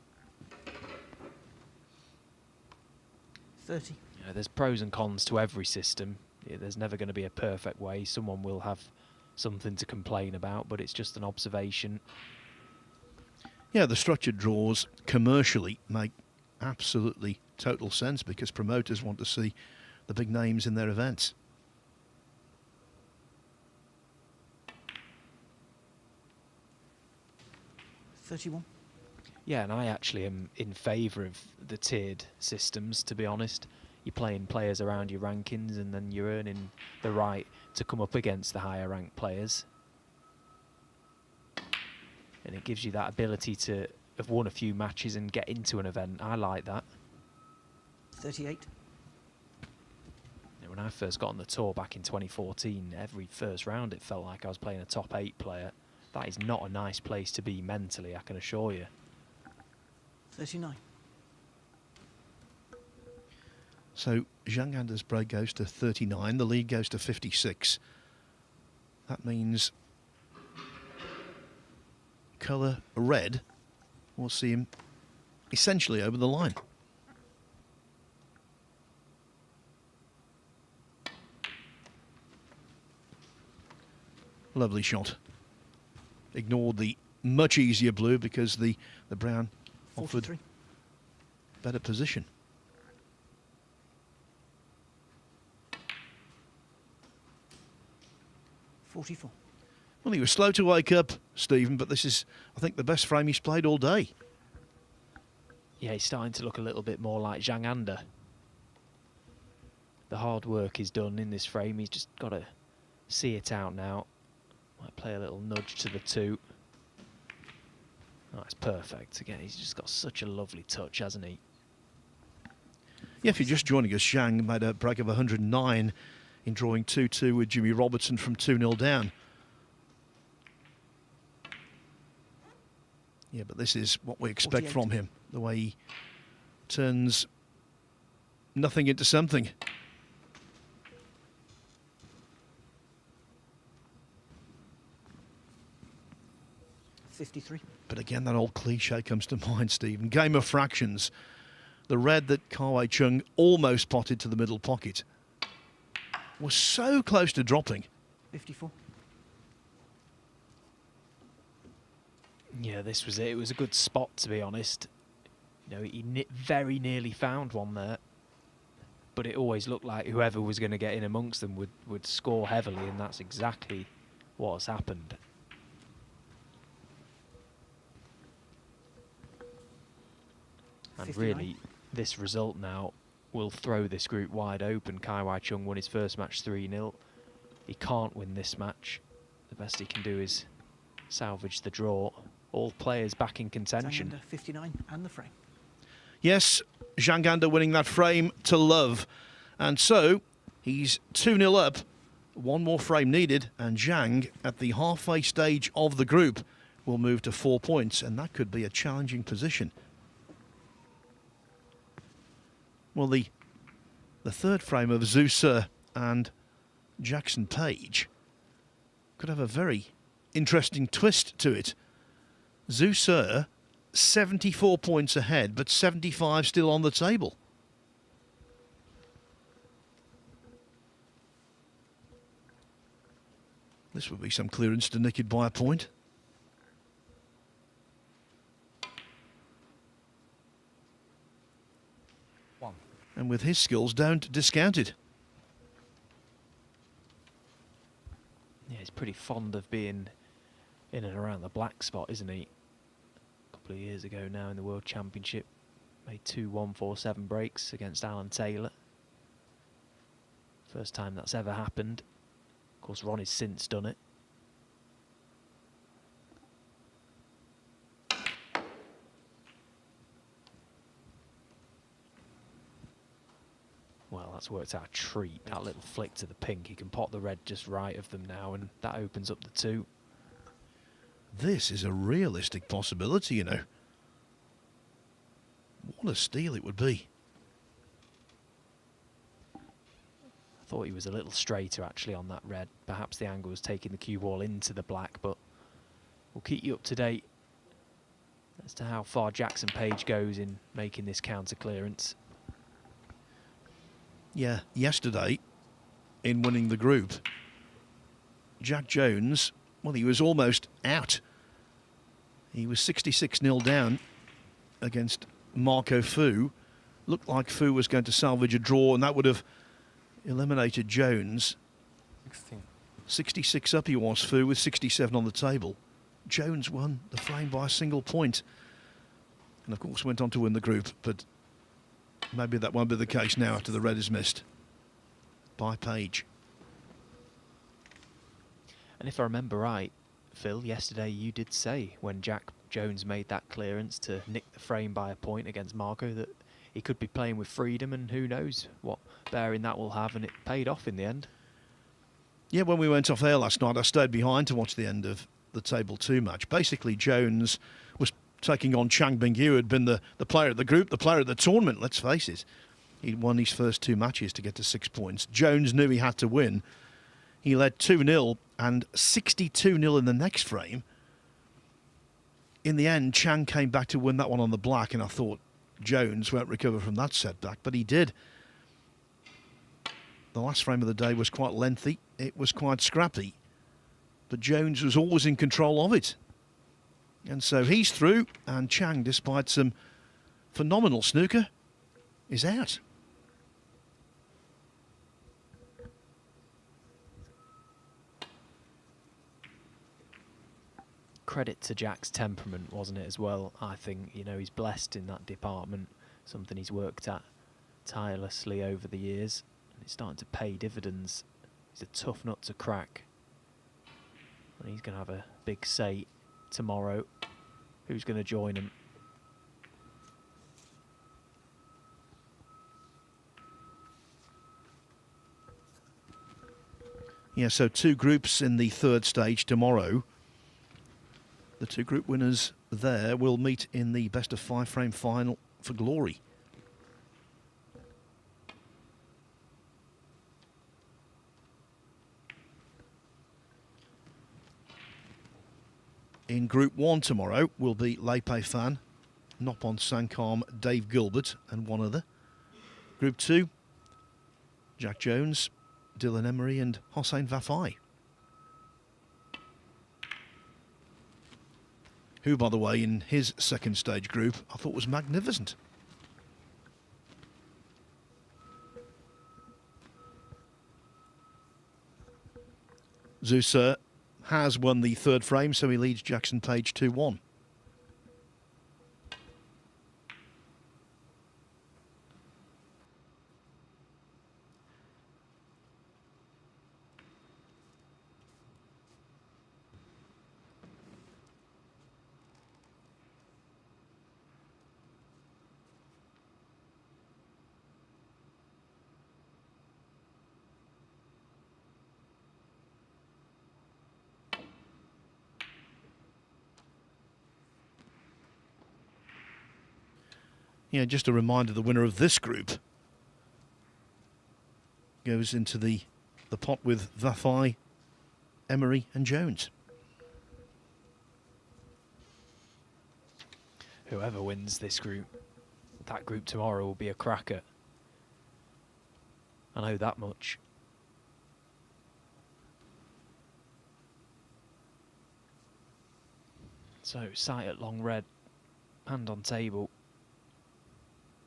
30. You know, there's pros and cons to every system. Yeah, there's never going to be a perfect way. Someone will have something to complain about, but it's just an observation. Yeah, the structured draws commercially make absolutely total sense because promoters want to see the big names in their events. $31. Yeah, and I actually am in favour of the tiered systems, to be honest. You're playing players around your rankings and then you're earning the right to come up against the higher ranked players. And it gives you that ability to have won a few matches and get into an event. I like that. 38. When I first got on the tour back in 2014, every first round it felt like I was playing a top 8 player. That is not a nice place to be mentally, I can assure you. 39. So Zhang Anda's break goes to 39, the lead goes to 56. That means colour red will see him essentially over the line. Lovely shot. Ignored the much easier blue because the brown offered 43. better position. $44. Well, he was slow to wake up, Stephen, but this is, I think, the best frame he's played all day. Yeah, he's starting to look a little bit more like Zhang Anda. The hard work is done in this frame. He's just got to see it out now. Might play a little nudge to the 2. Oh, it's perfect. Again, he's just got such a lovely touch, hasn't he? Yeah, if you're just joining us, Zhang made a break of 109 in drawing 2-2 with Jimmy Robertson from 2-0 down. Yeah, but this is what we expect 48. from him, the way he turns nothing into something. $53. But again, that old cliche comes to mind, Stephen. Game of fractions. The red that Kawai Chung almost potted to the middle pocket was so close to dropping. 54. Yeah, this was it. It was a good spot, to be honest. You know, he very nearly found one there. But it always looked like whoever was going to get in amongst them would score heavily, and that's exactly what has happened. And 59. really, this result now will throw this group wide open. Kawai Chung won his first match 3-0. He can't win this match. The best he can do is salvage the draw. All players back in contention. Zhang 59 and the frame. Yes, Zhang Anda winning that frame to love. And so he's 2-0 up. One more frame needed. And Zhang, at the halfway stage of the group, will move to 4 points. And that could be a challenging position. Well, the third frame of Zhu Se and Jackson Page could have a very interesting twist to it. Zhu Se, 74 points ahead, but 75 still on the table. This would be some clearance to nick it by a point. And with his skills, don't discount it. Yeah, he's pretty fond of being in and around the black spot, isn't he? A couple of years ago now in the World Championship, made 2 1-4-7 breaks against Alan Taylor. First time that's ever happened. Of course, Ronnie's since done it. Well, that's worked out a treat. That little flick to the pink. He can pot the red just right of them now, and that opens up the 2. This is a realistic possibility, you know. What a steal it would be. I thought he was a little straighter, actually, on that red. Perhaps the angle was taking the cue ball into the black, but we'll keep you up to date as to how far Jackson Page goes in making this counter clearance. Yeah, yesterday, in winning the group, Jack Jones, well, he was almost out. He was 66-0 down against Marco Fu. Looked like Fu was going to salvage a draw, and that would have eliminated Jones. 16. 66 up he was, Fu, with 67 on the table. Jones won the frame by a single point. And, of course, went on to win the group, but maybe that won't be the case now after the red is missed by Page. And if I remember right, Phil, yesterday you did say when Jack Jones made that clearance to nick the frame by a point against Marco that he could be playing with freedom, and who knows what bearing that will have, and it paid off in the end. Yeah, when we went off air last night, I stayed behind to watch the end of the Table 2 match. Basically, Jones was taking on Chang Bingyu, who had been the player of the group, the player of the tournament, let's face it. He won his first 2 matches to get to 6 points. Jones knew he had to win. He led 2-0 and 62-0 in the next frame. In the end, Chang came back to win that one on the black, and I thought Jones won't recover from that setback, but he did. The last frame of the day was quite lengthy. It was quite scrappy, but Jones was always in control of it. And so he's through, and Chang, despite some phenomenal snooker, is out. Credit to Jack's temperament, wasn't it, as well? I think, you know, he's blessed in that department, something he's worked at tirelessly over the years, and it's starting to pay dividends. He's a tough nut to crack. And he's going to have a big say tomorrow. Who's going to join him? Yeah, so 2 groups in the 3rd stage tomorrow. The 2 group winners there will meet in the best of 5 frame final for glory. In Group 1 tomorrow will be Leipe Fan, Noppon Sankam, Dave Gilbert and one other. Group 2, Jack Jones, Dylan Emery and Hossein Vafai. Who, by the way, in his 2nd stage group, I thought was magnificent. Zusur has won the 3rd frame, so he leads Jackson Page 2-1. Yeah, just a reminder, the winner of this group goes into the pot with Vafai, Emery and Jones. Whoever wins this group, that group tomorrow will be a cracker. I know that much. So, sight at long red, hand on table.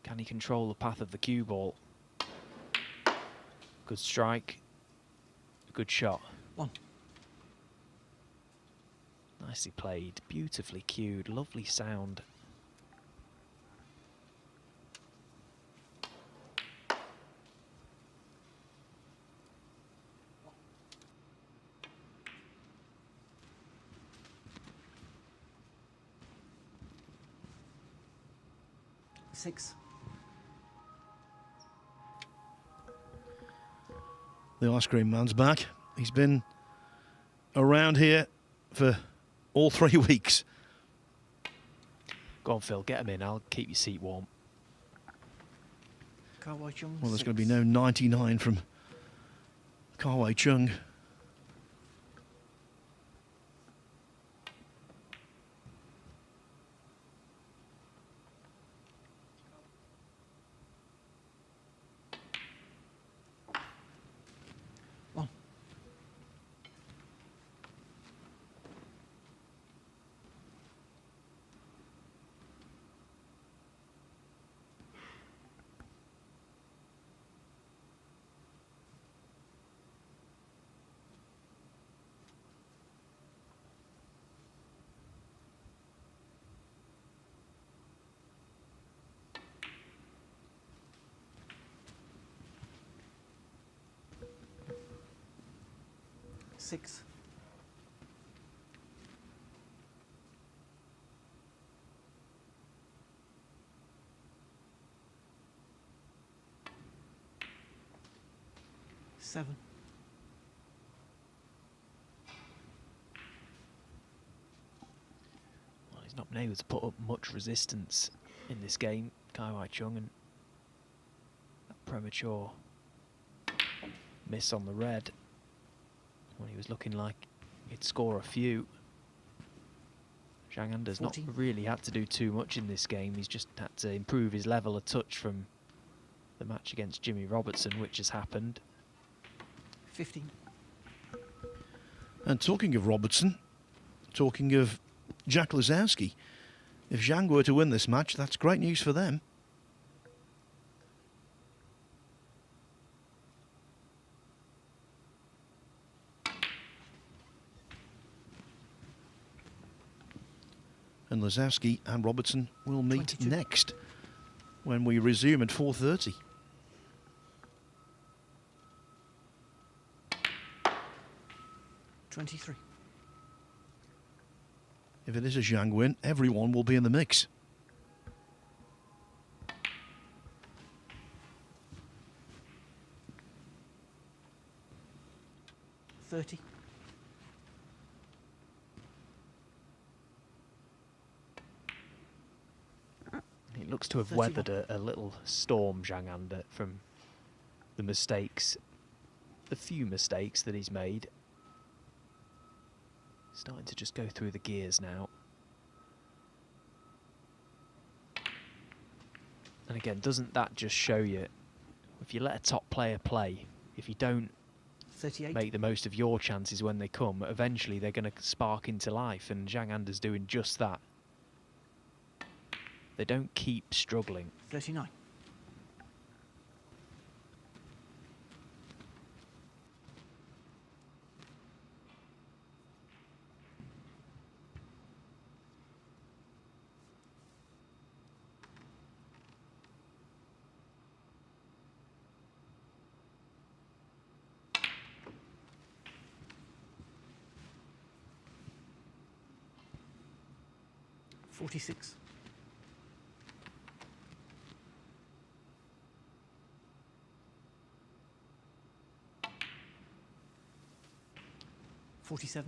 Can he control the path of the cue ball? Good strike. Good shot. 1. Nicely played. Beautifully cued. Lovely sound. Six. The ice cream man's back. He's been around here for all 3 weeks. Go on, Phil, get him in. I'll keep your seat warm. Kawai Chung. Well, there's 6. going to be no 99 from Kawai Chung. Six. Seven. Well, he's not been able to put up much resistance in this game, Kawai Chung, and that premature miss on the red when he was looking like he'd score a few. Zhang Anda's not 14. really had to do too much in this game. He's just had to improve his level a touch from the match against Jimmy Robertson, which has happened. 15. And talking of Robertson, talking of Jack Lazowski, if Zhang were to win this match, that's great news for them. And Lazowski and Robertson will meet 22. next when we resume at 4:30. $23. If it is a Zhang win, everyone will be in the mix. $30. He looks to have 31. weathered a little storm, Zhang Anda, from the mistakes, the few mistakes that he's made. Starting to just go through the gears now. And again, doesn't that just show you, if you let a top player play, if you don't 38. make the most of your chances when they come, eventually they're going to spark into life, and Zhang Anda's doing just that. They don't keep struggling. 39. $46. $47.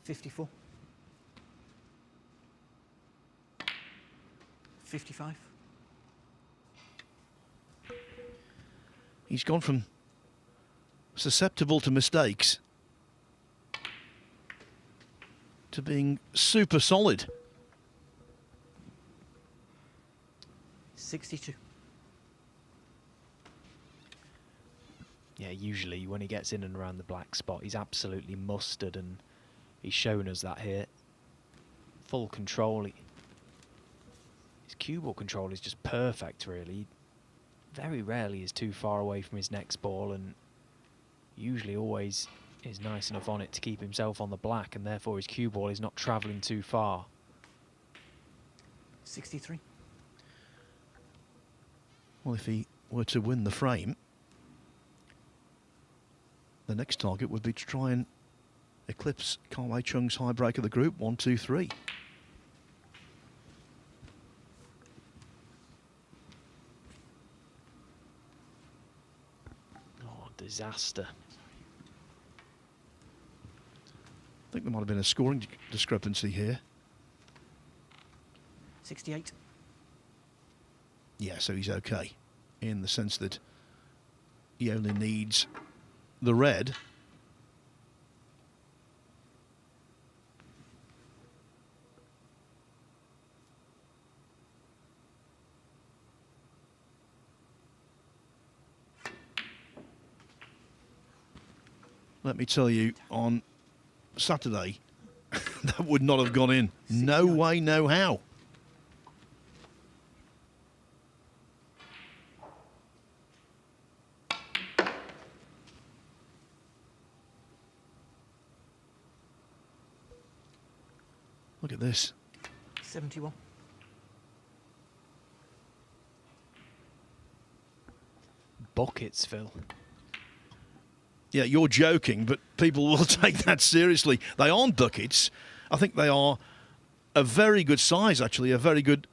$54. 55. He's gone from susceptible to mistakes to being super solid. 62. Yeah, usually when he gets in and around the black spot, he's absolutely mustard, and he's shown us that here. Full control. His cue ball control is just perfect, really. Very rarely is too far away from his next ball, and usually always is nice enough on it to keep himself on the black, and therefore his cue ball is not travelling too far. 63. Well, if he were to win the frame, the next target would be to try and eclipse Kai Chung's high break of the group, 1, 2, 3. Oh, disaster. I think there might have been a scoring discrepancy here. 68. Yeah, so he's okay in the sense that he only needs the red. Let me tell you, on Saturday, that would not have gone in. No way, no how. Look at this. 71. Buckets, Phil. Yeah, you're joking, but people will take that seriously. They aren't buckets. I think they are a very good size, actually, a very good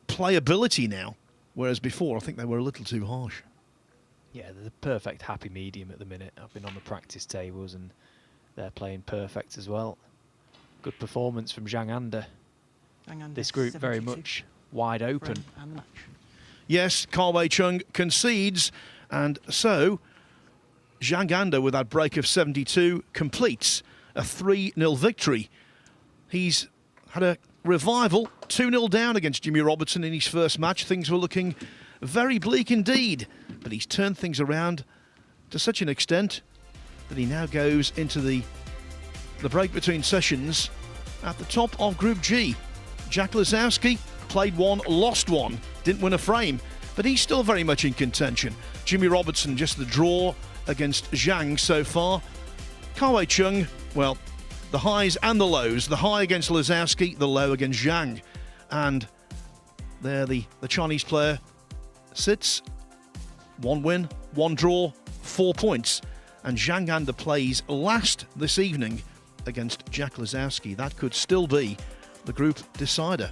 playability now, whereas before I think they were a little too harsh. Yeah, they're the perfect happy medium at the minute. I've been on the practice tables and they're playing perfect as well. Good performance from Zhang Anda. This group very 72. much wide open. Frame and the match. Yes, Kai Chung concedes, and so Zhang Anda, with that break of 72, completes a 3-0 victory. He's had a revival, 2-0 down against Jimmy Robertson in his first match. Things were looking very bleak indeed, but he's turned things around to such an extent that he now goes into the break between sessions at the top of Group G. Jack Lisowski played one, lost one, didn't win a frame, but he's still very much in contention. Jimmy Robertson just the draw against Zhang so far. Kawei Chung, well, the highs and the lows. The high against Lazowski, the low against Zhang. And there the Chinese player sits. 1 win, 1 draw, 4 points. And Zhang Anda plays last this evening against Jack Lazowski. That could still be the group decider.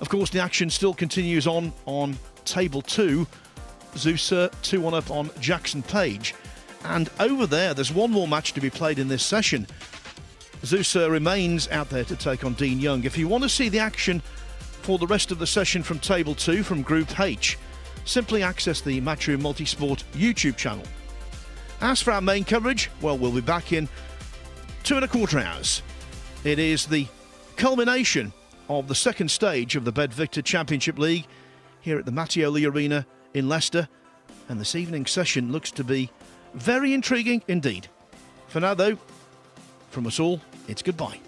Of course, the action still continues on table 2. Zhu Se 2-1 up on Jackson Page. And over there's one more match to be played in this session. Zhu Se remains out there to take on Dean Young. If you want to see the action for the rest of the session from table 2 from Group H, simply access the Matchroom Multisport YouTube channel. As for our main coverage, well, we'll be back in 2¼ hours. It is the culmination of the second stage of the BetVictor Championship League here at the Mattioli Arena in Leicester, and this evening's session looks to be very intriguing indeed. For now, though, from us all, it's goodbye.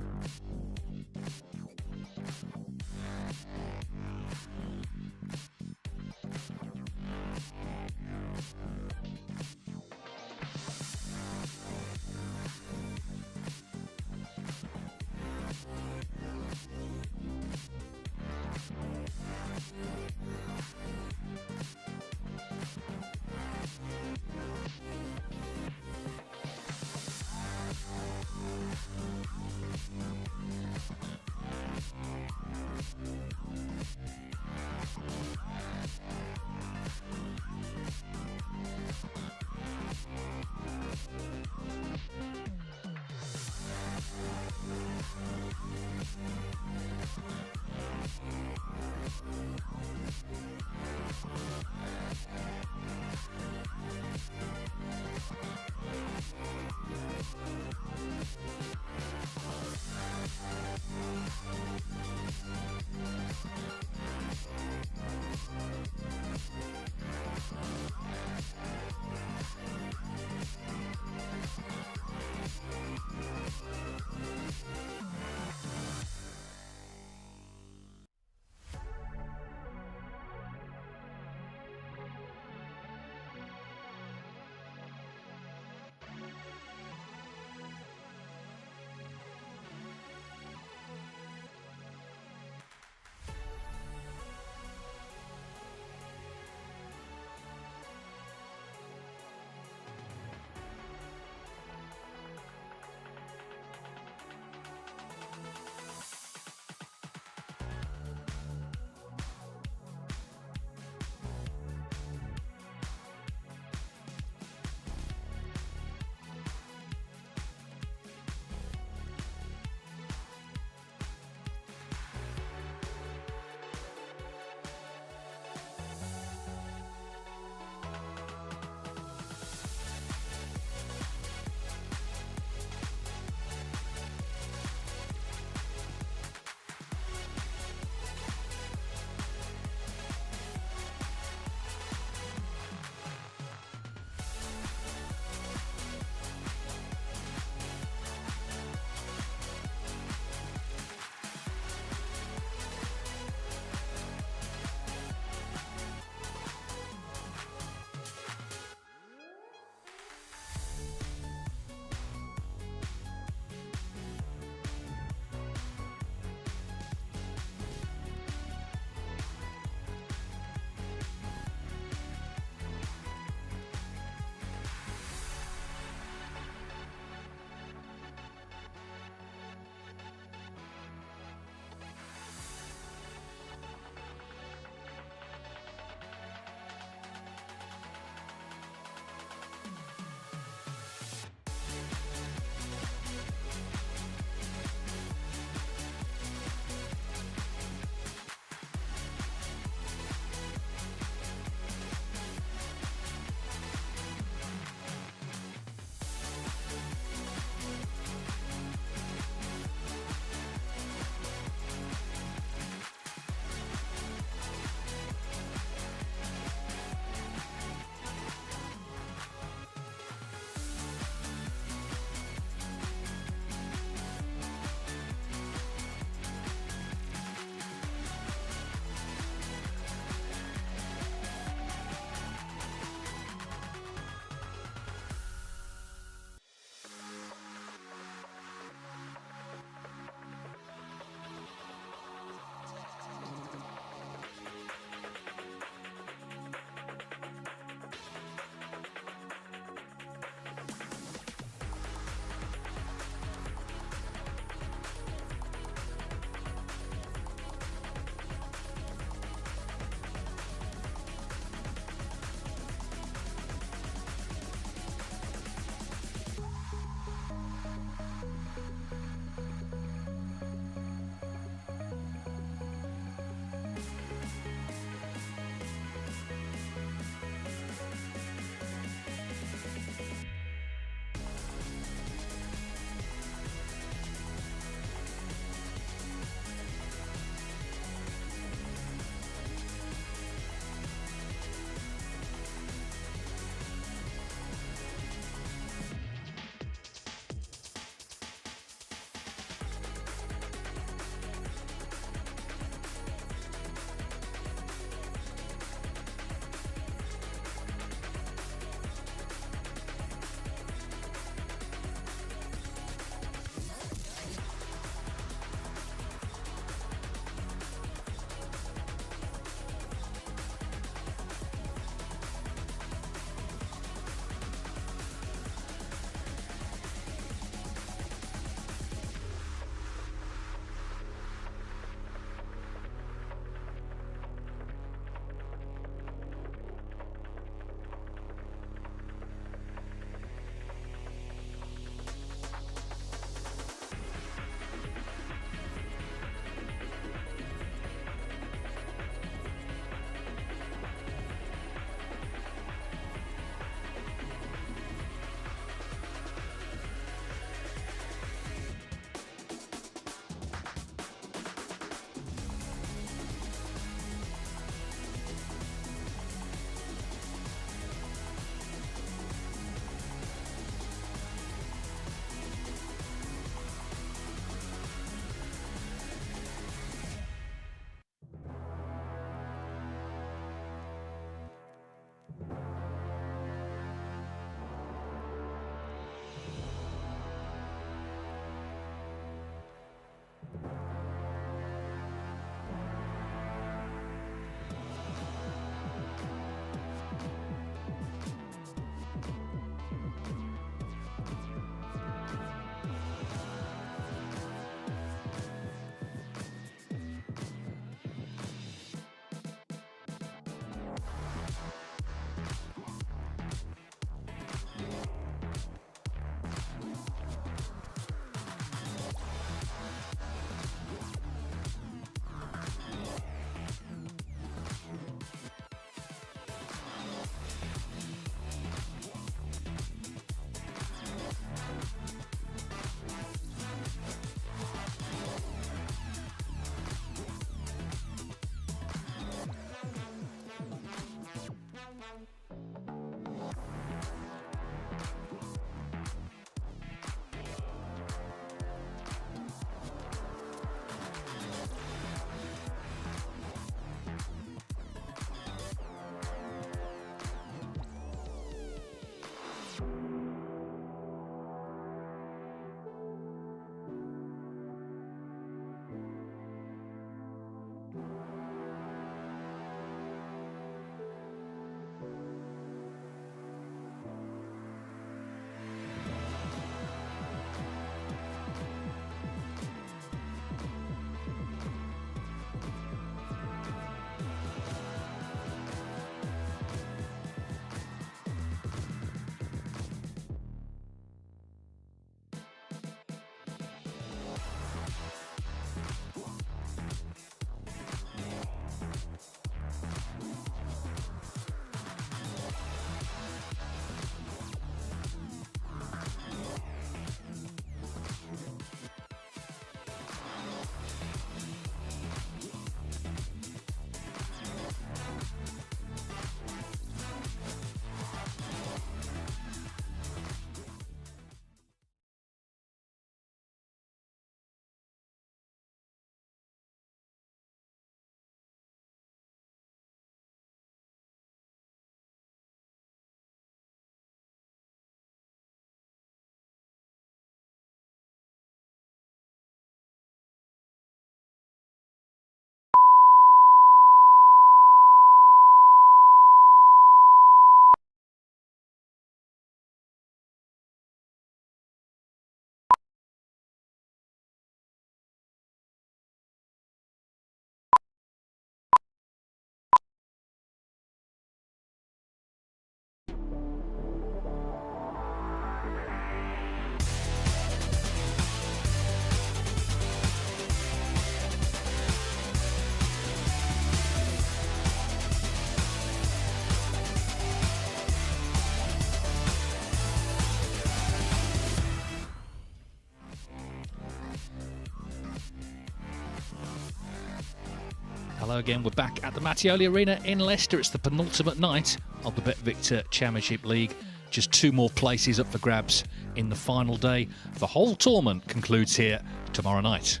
Hello again, we're back at the Mattioli Arena in Leicester. It's the penultimate night of the BetVictor Championship League. Just 2 more places up for grabs in the final day. The whole tournament concludes here tomorrow night.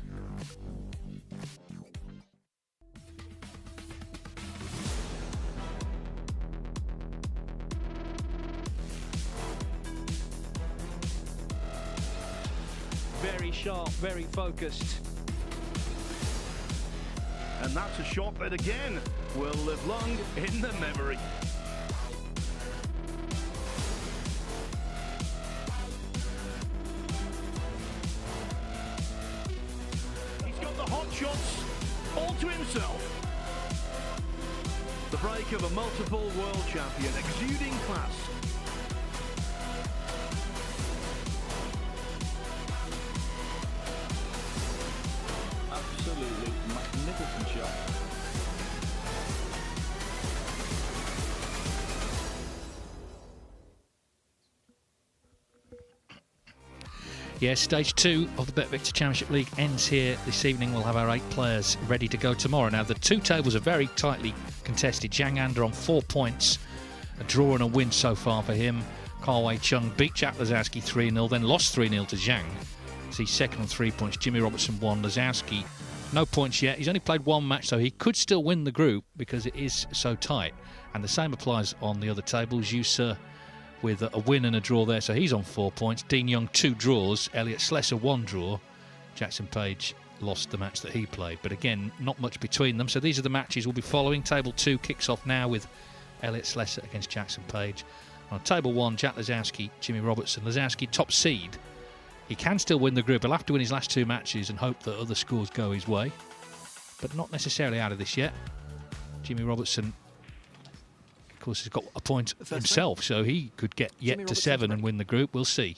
Very sharp, very focused. And that's a shot that again will live long in the memory. He's got the hot shots all to himself. The break of a multiple world champion, exuding class. Absolutely magnificent shot. Yes, stage 2 of the BetVictor Championship League ends here this evening. We'll have our 8 players ready to go tomorrow. Now, the 2 tables are very tightly contested. Zhang Anda on 4 points, a draw and a win so far for him. Karl Chung beat Jack Lazowski 3-0, then lost 3-0 to Zhang. So he's second on 3 points. Jimmy Robertson 1, Lazowski no points yet. He's only played 1 match, so he could still win the group because it is so tight. And the same applies on the other tables. Yusa with a win and a draw there, so he's on 4 points. Dean Young 2 draws, Elliot Slesser 1 draw. Jackson Page lost the match that he played, but again, not much between them. So these are the matches we'll be following. Table 2 kicks off now with Elliot Slesser against Jackson Page. On table 1, Jack Lazowski, Jimmy Robertson. Lazowski top seed. He can still win the group. He'll have to win his last 2 matches and hope that other scores go his way, but not necessarily out of this yet. Jimmy Robertson, of course, has got a point himself, so he could get yet to 7 and win the group. We'll see.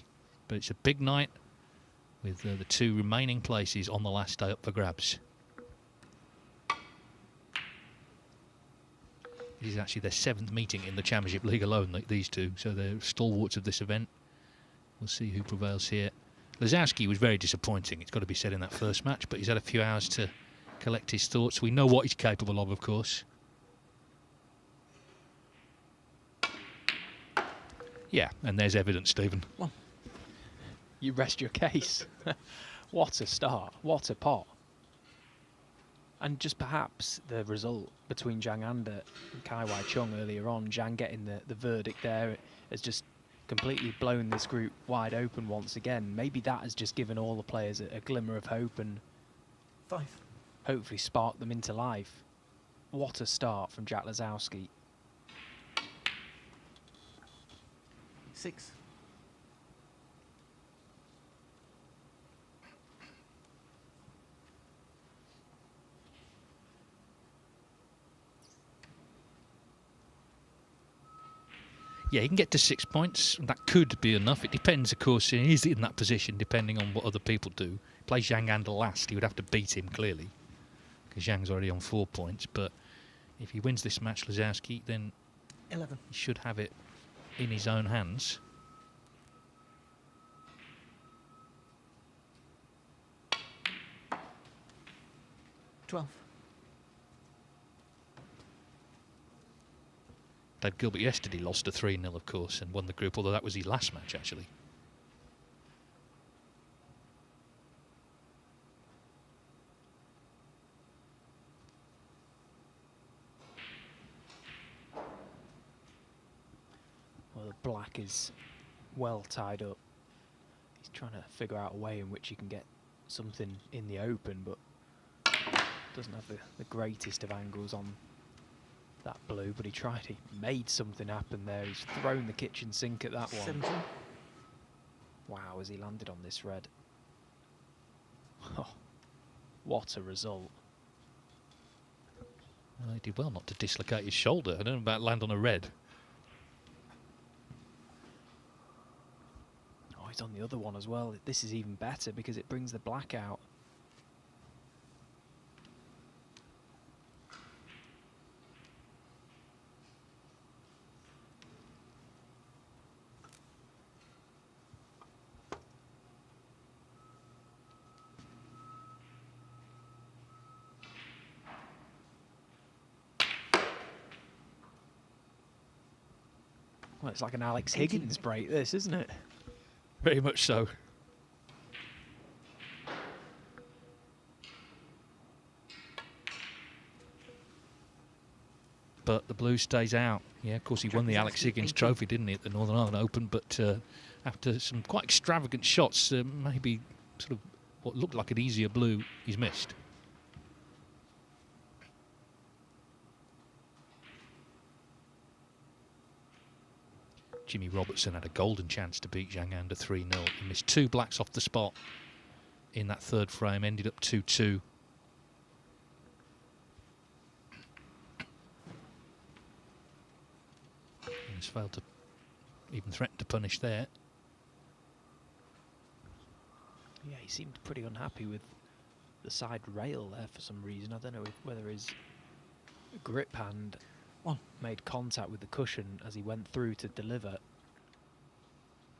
But it's a big night with the 2 remaining places on the last day up for grabs. This is actually their 7th meeting in the Championship League alone, these 2, so they're stalwarts of this event. We'll see who prevails here. Lazowski was very disappointing, it's got to be said, in that first match, but he's had a few hours to collect his thoughts. We know what he's capable of course. Yeah, and there's evidence, Stephen. Well, you rest your case. What a start, what a pot. And just perhaps the result between Zhang Anda and Kai Chung earlier on, Zhang getting the verdict there, has just completely blown this group wide open once again. Maybe that has just given all the players a glimmer of hope and 5. hopefully sparked them into life. What a start from Jack Lazowski. 6. Yeah, he can get to 6 points. That could be enough. It depends, of course. He is in that position depending on what other people do. Play Zhang Anda last, he would have to beat him, clearly, because Zhang's already on 4 points. But if he wins this match, Lazowski, then 11. he should have it in his own hands. $12. Dave Gilbert yesterday lost a 3-0, of course, and won the group, although that was his last match, actually. Well, the black is well tied up. He's trying to figure out a way in which he can get something in the open, but doesn't have the greatest of angles on that blue, but he tried. He made something happen there. He's thrown the kitchen sink at that one. 17. Wow, has he landed on this red? Oh, what a result. Well, he did well not to dislocate his shoulder. I don't know about land on a red. Oh, he's on the other one as well. This is even better because it brings the black out. it's like an Alex Higgins break, this, isn't it? Very much so. But the blue stays out. Yeah, of course, he won the Alex Higgins Trophy, didn't he, at the Northern Ireland Open? But after some quite extravagant shots, maybe sort of what looked like an easier blue, he's missed. Jimmy Robertson had a golden chance to beat Zhang Anda 3-0. He missed 2 blacks off the spot in that third frame, ended up 2-2. He's failed to even threaten to punish there. Yeah, he seemed pretty unhappy with the side rail there for some reason. I don't know whether his grip hand made contact with the cushion as he went through to deliver.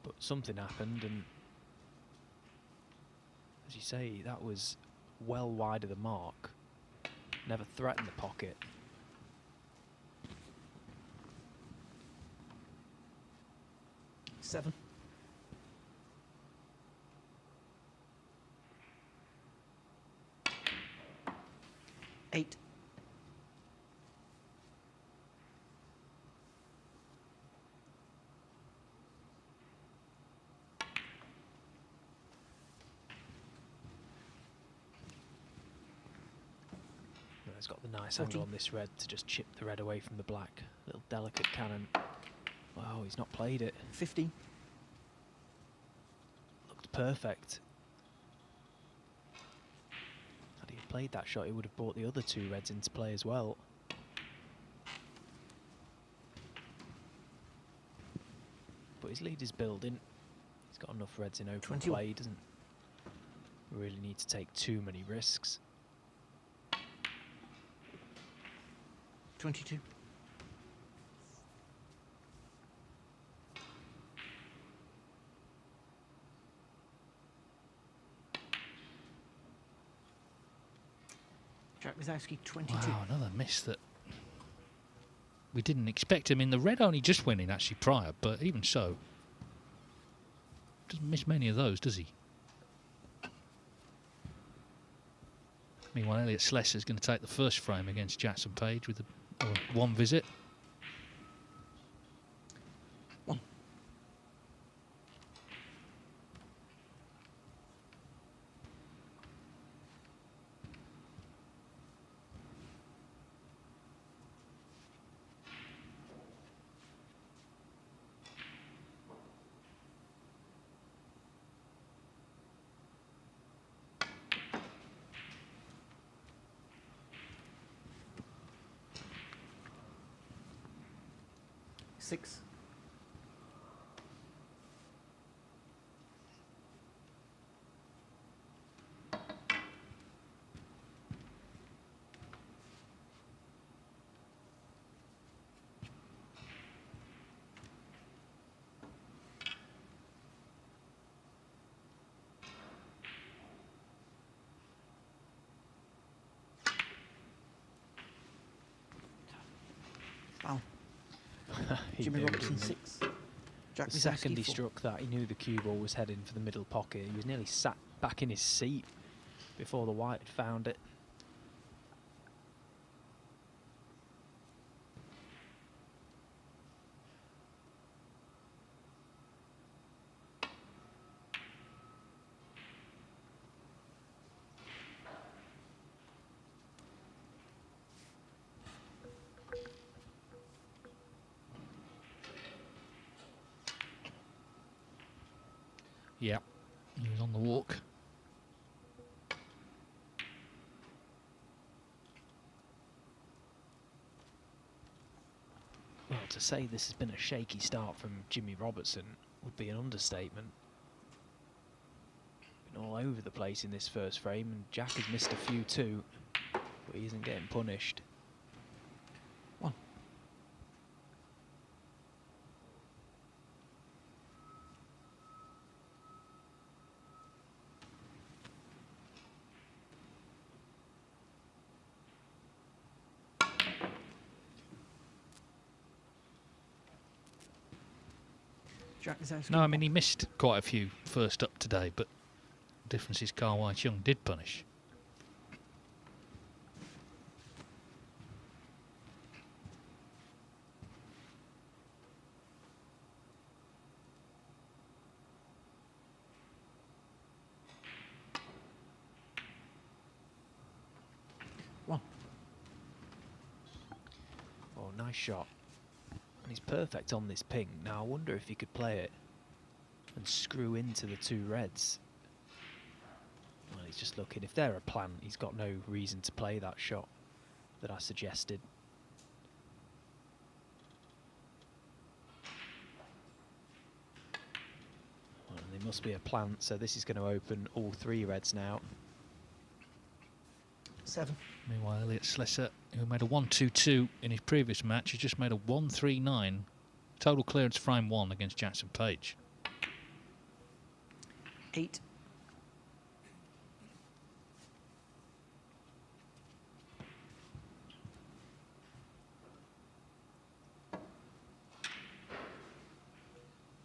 But something happened, and as you say, that was well wide of the mark. Never threatened the pocket. Seven. 8. It's got the nice angle on this red to just chip the red away from the black. Little delicate cannon. Wow, he's not played it. 15. Looked perfect. Had he played that shot, he would have brought the other 2 reds into play as well. But his lead is building. He's got enough reds in open 21. play. He doesn't really need to take too many risks. 22. Jack Wazowski, 22. Wow, another miss that we didn't expect him in. The red only just went in actually prior, but even so, doesn't miss many of those, does he? Meanwhile, Elliot Slessor is going to take the first frame against Jackson Page with one visit. 1. Six. Wow. Jimmy knew, Robertson, didn't he? 6. Jack The second he 4. struck that, he knew the cue ball was heading for the middle pocket. He was nearly sat back in his seat before the white had found it. Yeah, he was on the walk. Well, to say this has been a shaky start from Jimmy Robertson would be an understatement. Been all over the place in this first frame, and Jack has missed a few too, but he isn't getting punished. 1. Jack Lazowski. No, I mean, he missed quite a few first up today, but the difference is Ka Wai Chung did punish. One. Oh, nice shot. And he's perfect on this ping. Now I wonder if he could play it and screw into the two reds. Well, he's just looking. If they're a plant, he's got no reason to play that shot that I suggested. Well, they must be a plant, so this is going to open all three reds now. 7. Meanwhile, Elliot Slesser, who made a 1-2-2 in his previous match, has just made a 1-3-9 total clearance frame 1 against Jackson Page. 8.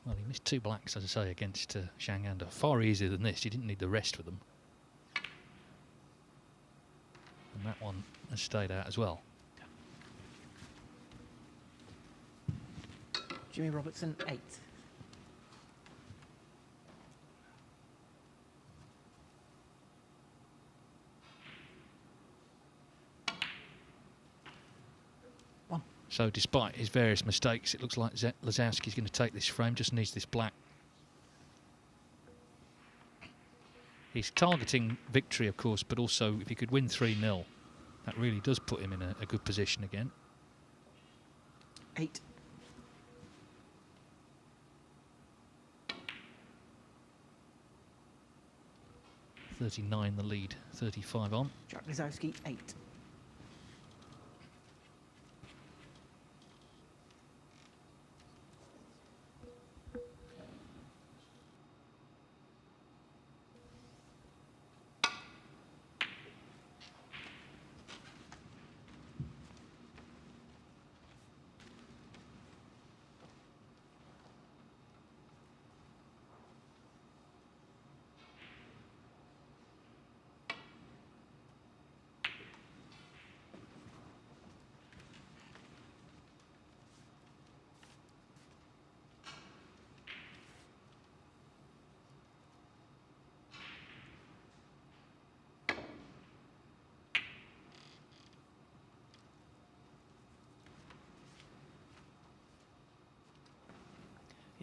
Well, he missed 2 blacks, as I say, against Shangander. Far easier than this. He didn't need the rest for them. And that one has stayed out as well. Jimmy Robertson, 8. So despite his various mistakes, it looks like Lazowski's going to take this frame, just needs this black. He's targeting victory, of course, but also if he could win 3-0, that really does put him in a good position again. 8. .39 the lead, 35 on. Jack Lazowski, 8.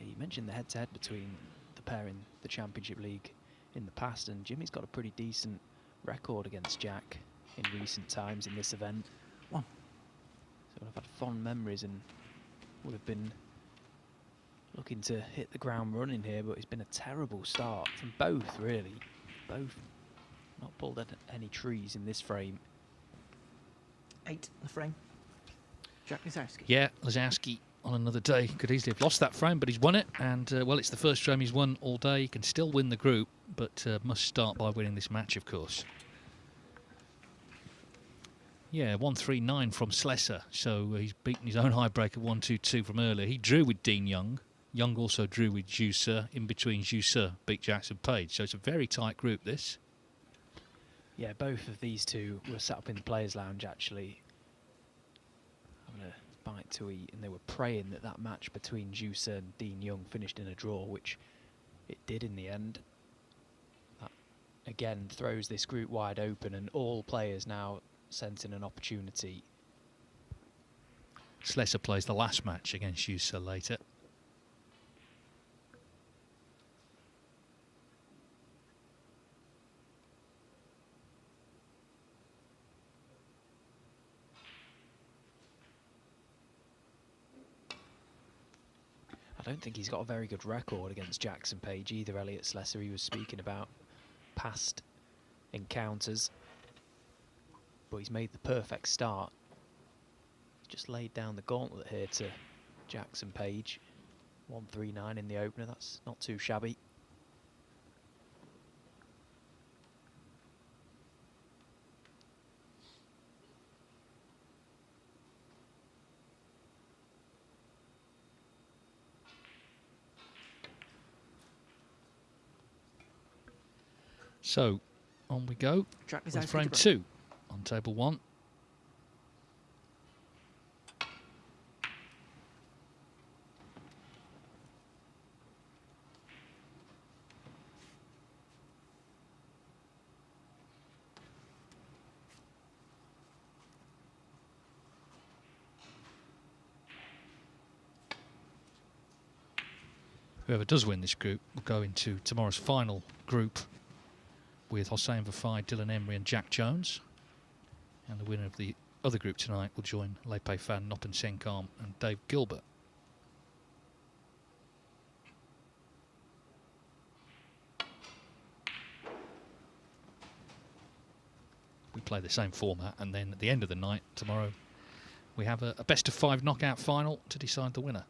Yeah, you mentioned the head-to-head between the pair in the Championship League in the past, and Jimmy's got a pretty decent record against Jack in recent times in this event. 1. So I've had fond memories and would have been looking to hit the ground running here, but it's been a terrible start from both, really. Both not pulled at any trees in this frame. 8 the frame. Jack Lazowski. Yeah, Lazowski on another day could easily have lost that frame, but he's won it, and well, it's the first frame he's won all day. He can still win the group, but must start by winning this match, of course. Yeah, 1-3-9 from Slesser, so he's beaten his own high break of 1-2-2 from earlier. He drew with Dean Young. Young also drew with Zhu Se. In between, Zhu Se beat Jackson Page, so it's a very tight group, this. Yeah, both of these two were sat up in the Players' Lounge, actually, having a bite to eat, and they were praying that that match between Zhu Se and Dean Young finished in a draw, which it did in the end. That, again, throws this group wide open, and all players now sensing an opportunity. Slesser plays the last match against Zhu Se later. I don't think he's got a very good record against Jackson Page either, Elliot Slesser. He was speaking about past encounters, but he's made the perfect start. He's just laid down the gauntlet here to Jackson Page. 1-3-9 in the opener, that's not too shabby. So, on we go Jack with Lisowski frame to break. 2 on table 1. Whoever does win this group will go into tomorrow's final group with Hossein Vafai, Dylan Emery and Jack Jones. And the winner of the other group tonight will join Leipei Fan, Noppen Senkam and Dave Gilbert. We play the same format, and then at the end of the night tomorrow we have a best of 5 knockout final to decide the winner.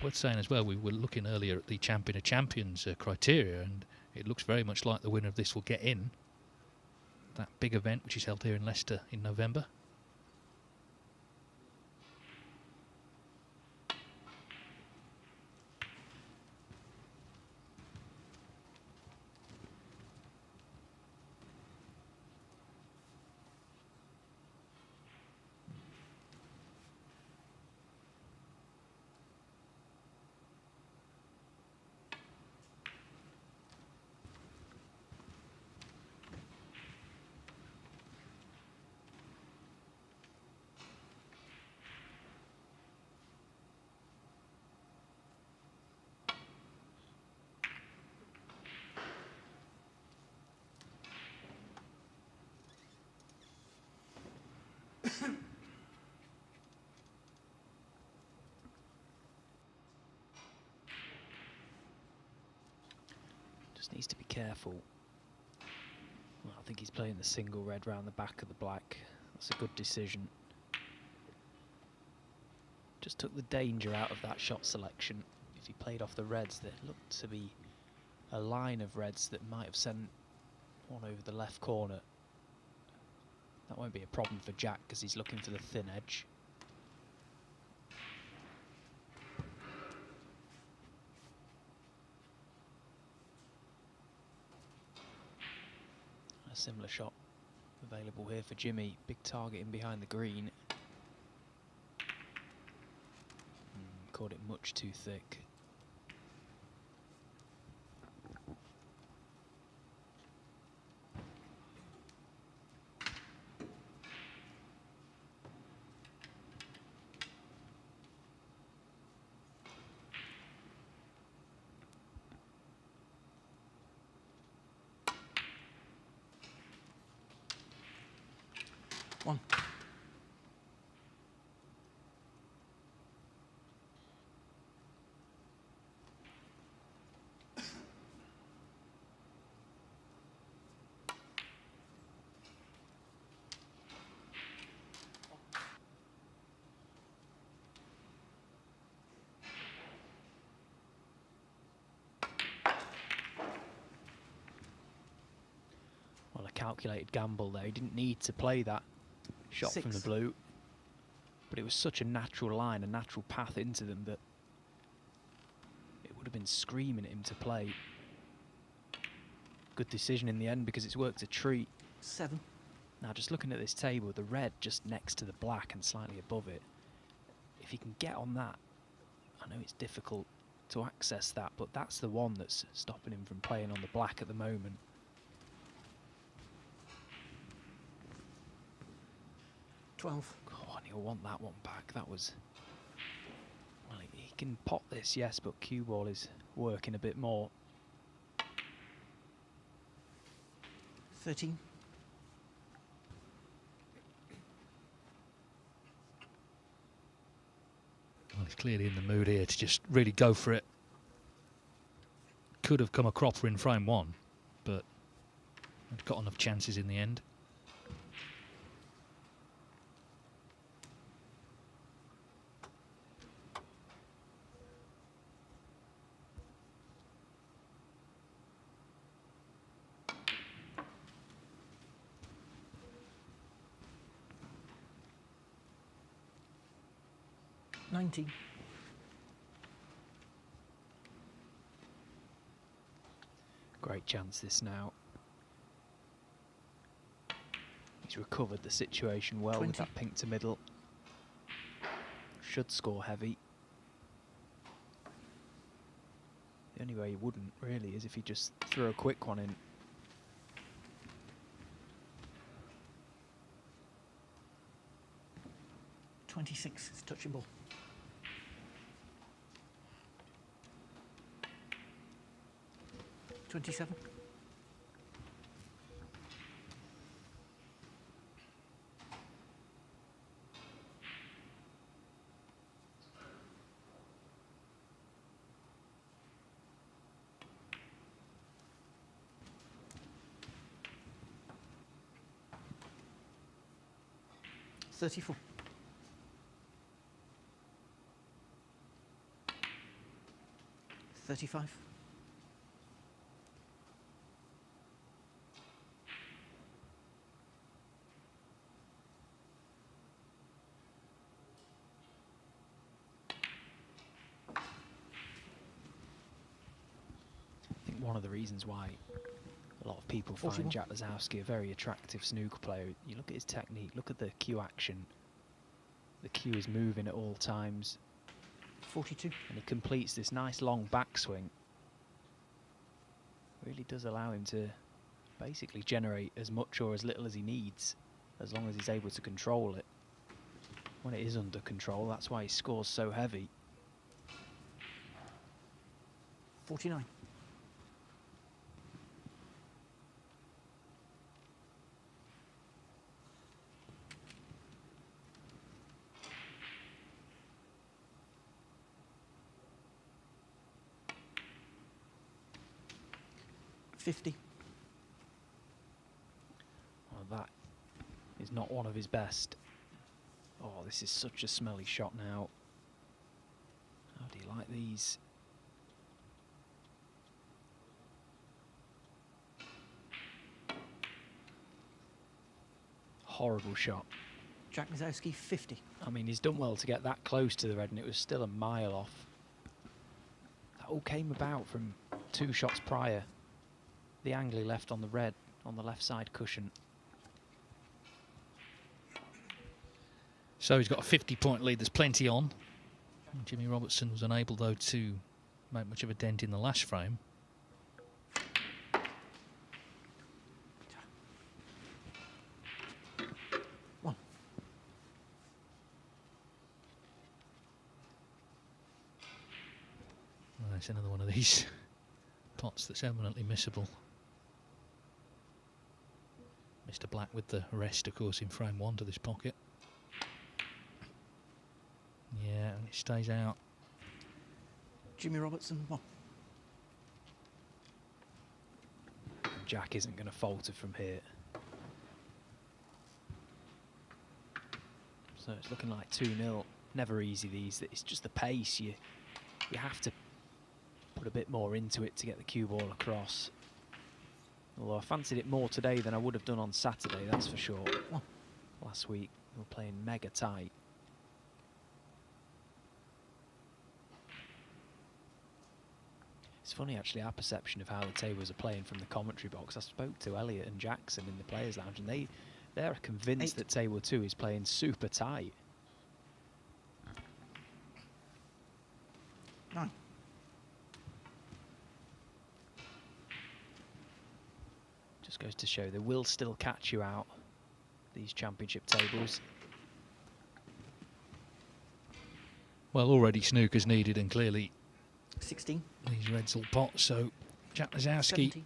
Worth saying as well, we were looking earlier at the Champion of Champions criteria, and it looks very much like the winner of this will get in that big event which is held here in Leicester in November. Just needs to be careful. Well, I think he's playing the single red round the back of the black. That's a good decision. Just took the danger out of that shot selection. If he played off the reds, there looked to be a line of reds that might have sent one over the left corner. That won't be a problem for Jack because he's looking for the thin edge. A similar shot available here for Jimmy. Big target in behind the green. Caught it much too thick. One. Well, a calculated gamble there. He didn't need to play that shot from the 6. blue, but it was such a natural line, a natural path into them that it would have been screaming at him to play. Good decision in the end because it's worked a treat. 7. Now just looking at this table, the red just next to the black and slightly above it, if he can get on that, I know it's difficult to access that, but that's the one that's stopping him from playing on the black at the moment. $12. Oh, and he'll want that one back. That was... Well, he can pot this, yes, but cue ball is working a bit more. 13. Well, he's clearly in the mood here to just really go for it. Could have come a cropper in frame 1, but got enough chances in the end. 19. Great chance this now. He's recovered the situation well 20. with that pink to middle. Should score heavy. The only way he wouldn't really is if he just threw a quick one in. $26. It's touchable. $27. $34. $35. I think one of the reasons why a lot of people 41. find Jack Lazowski a very attractive snooker player, you look at his technique, look at the cue action. The cue is moving at all times. 42. And he completes this nice long backswing. Really does allow him to basically generate as much or as little as he needs, as long as he's able to control it. When it is under control, that's why he scores so heavy. 49. $50. Well, that is not one of his best. Oh, this is such a smelly shot now. How do you like these? Horrible shot. Jack Lazowski, 50. I mean, he's done well to get that close to the red, and it was still a mile off. That all came about from 2 shots prior. The angle he left on the red, on the left side cushion. So he's got a 50-point lead. There's plenty on. Jimmy Robertson was unable, though, to make much of a dent in the last frame. One. Well, that's another one of these pots that's eminently missable. Mr. Black with the rest, of course, in frame 1 to this pocket. Yeah, and it stays out. Jimmy Robertson, 1. Jack isn't going to falter from here. So it's looking like 2-0. Never easy these. It's just the pace. You have to put a bit more into it to get the cue ball across. Although I fancied it more today than I would have done on Saturday, that's for sure. Last week we were playing mega tight. It's funny actually, our perception of how the tables are playing from the commentary box. I spoke to Elliot and Jackson in the Players Lounge, and they're convinced that table 2 is playing super tight. 9. Just goes to show they will still catch you out, these championship tables. Well, already snooker's needed, and clearly 16. these reds will pot. So Jack Lazowski 70.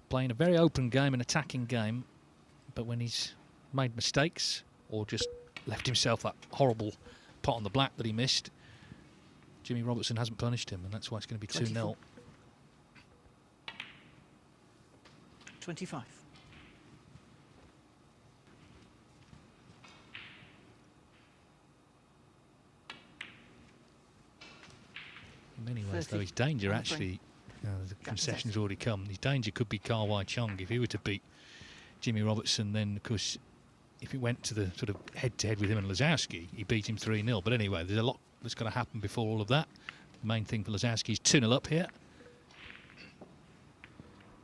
playing a very open game, an attacking game, but when he's made mistakes or just left himself that horrible pot on the black that he missed, Jimmy Robertson hasn't punished him, and that's why it's going to be 2-0. 25. In many ways, though, 30. his danger On the actually, the Jack concession's Lazowski. already come. His danger could be Kar Wai Chung if he were to beat Jimmy Robertson. Then, of course, if it went to the sort of head-to-head with him and Lazowski, he beat him 3-0. But anyway, there's a lot that's got to happen before all of that. The main thing for Lazowski is 2-0 up here.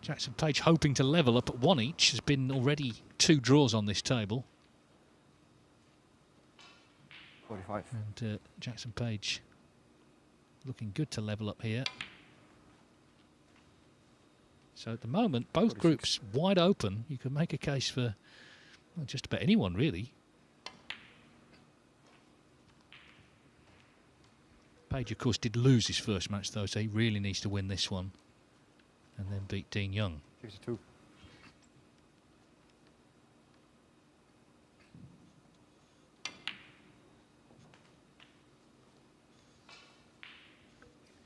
Jackson Page hoping to level up at 1 each. There's been already 2 draws on this table. 45. And Jackson Page looking good to level up here. So at the moment, both 46. groups wide open. You could make a case for well, just about anyone, really. Page, of course, did lose his first match, though, so he really needs to win this one and then beat Dean Young. 52.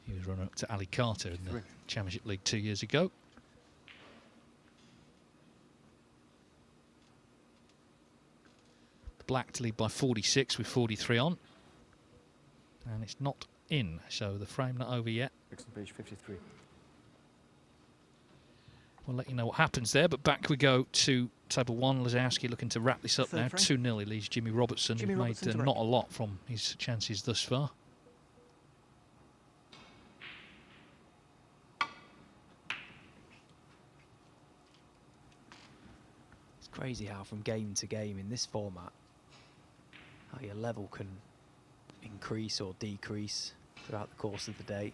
He was runner-up to Ali Carter in the Championship League 2 years ago. Black to lead by 46 with 43 on. And it's not in, so the frame not over yet. Jackson Page 53. We'll let you know what happens there, but back we go to table 1. Lazowski looking to wrap this up Third now. frame. 2-0, he leads Jimmy Robertson. Jimmy He's Robertson made to not wrap. a lot from his chances thus far. It's crazy how from game to game in this format, how your level can increase or decrease throughout the course of the day,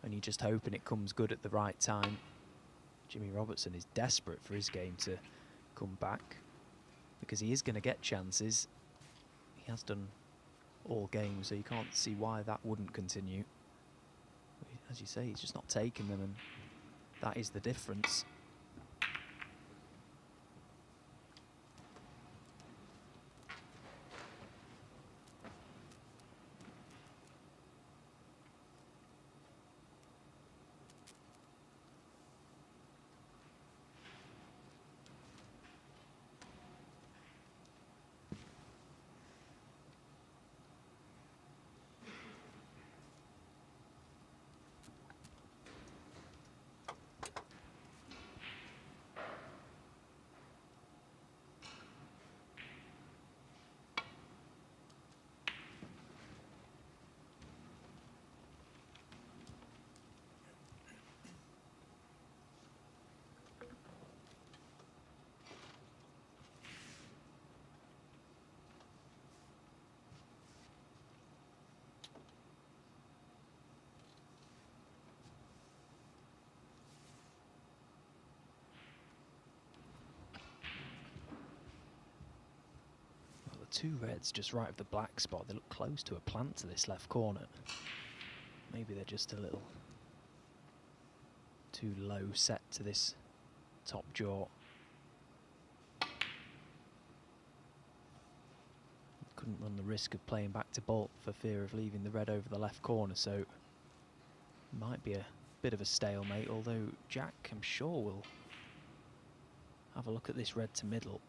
and you're just hoping it comes good at the right time. Jimmy Robertson is desperate for his game to come back because he is going to get chances. He has done all games, so you can't see why that wouldn't continue. As you say, he's just not taking them, and that is the difference. Two reds just right of the black spot. They look close to a plant to this left corner. Maybe they're just a little too low set to this top jaw. Couldn't run the risk of playing back to bolt for fear of leaving the red over the left corner, so might be a bit of a stalemate, although Jack, I'm sure, will have a look at this red to middle.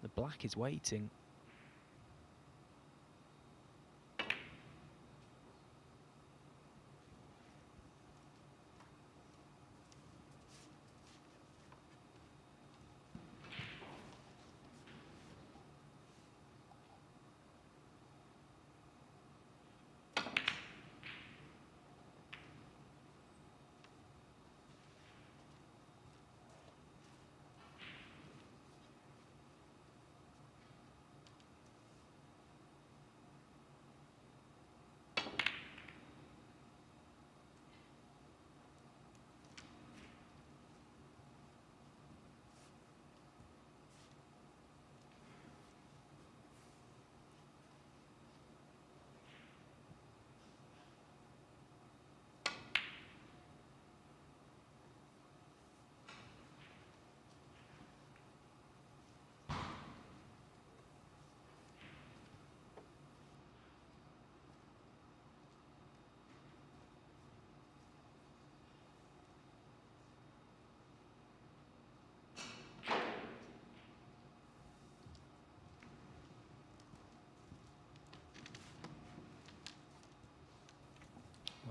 The black is waiting.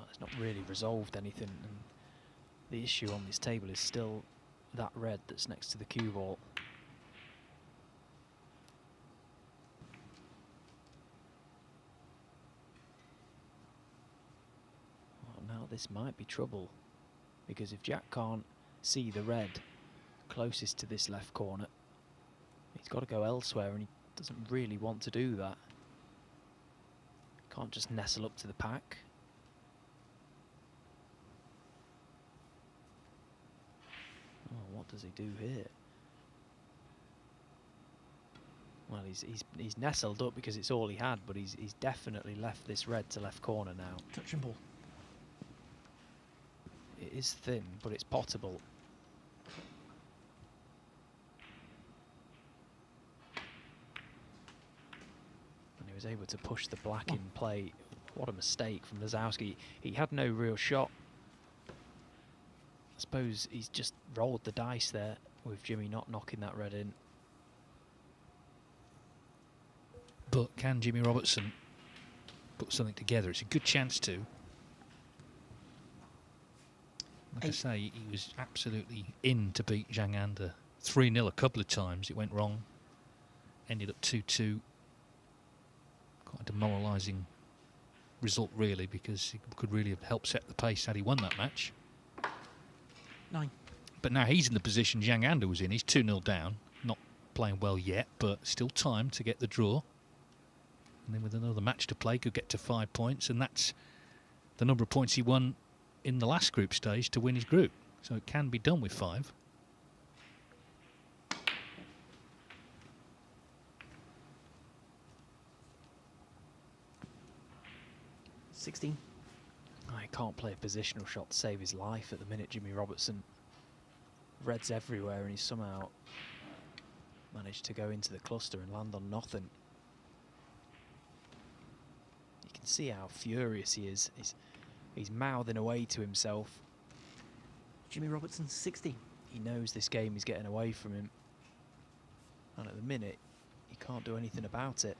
It's not really resolved anything, and the issue on this table is still that red that's next to the cue ball. this might be trouble, because if Jack can't see the red closest to this left corner, he's got to go elsewhere, and he doesn't really want to do that. Can't just nestle up to the pack. Oh, what does he do here? Well, he's nestled up because it's all he had, but he's definitely left this red to left corner now. Touch and ball. It is thin, but it's potable. And he was able to push the black in play. What a mistake from Lazowski. He had no real shot. I suppose he's just rolled the dice there with Jimmy not knocking that red in. But can Jimmy Robertson put something together? It's a good chance to. Like I say, he was absolutely in to beat Zhang Anda. 3-0 a couple of times. It went wrong. Ended up 2-2. Quite a demoralising result, really, because he could really have helped set the pace had he won that match. 9. But now he's in the position Zhang Anda was in. He's 2-0 down. Not playing well yet, but still time to get the draw. And then with another match to play, could get to 5 points, and that's the number of points he won in the last group stage to win his group. So it can be done with 5. 16. He can't play a positional shot to save his life at the minute, Jimmy Robertson. Red's everywhere, and he's somehow managed to go into the cluster and land on nothing. You can see how furious he is. He's mouthing away to himself. Jimmy Robertson, 16. He knows this game is getting away from him. And at the minute, he can't do anything about it.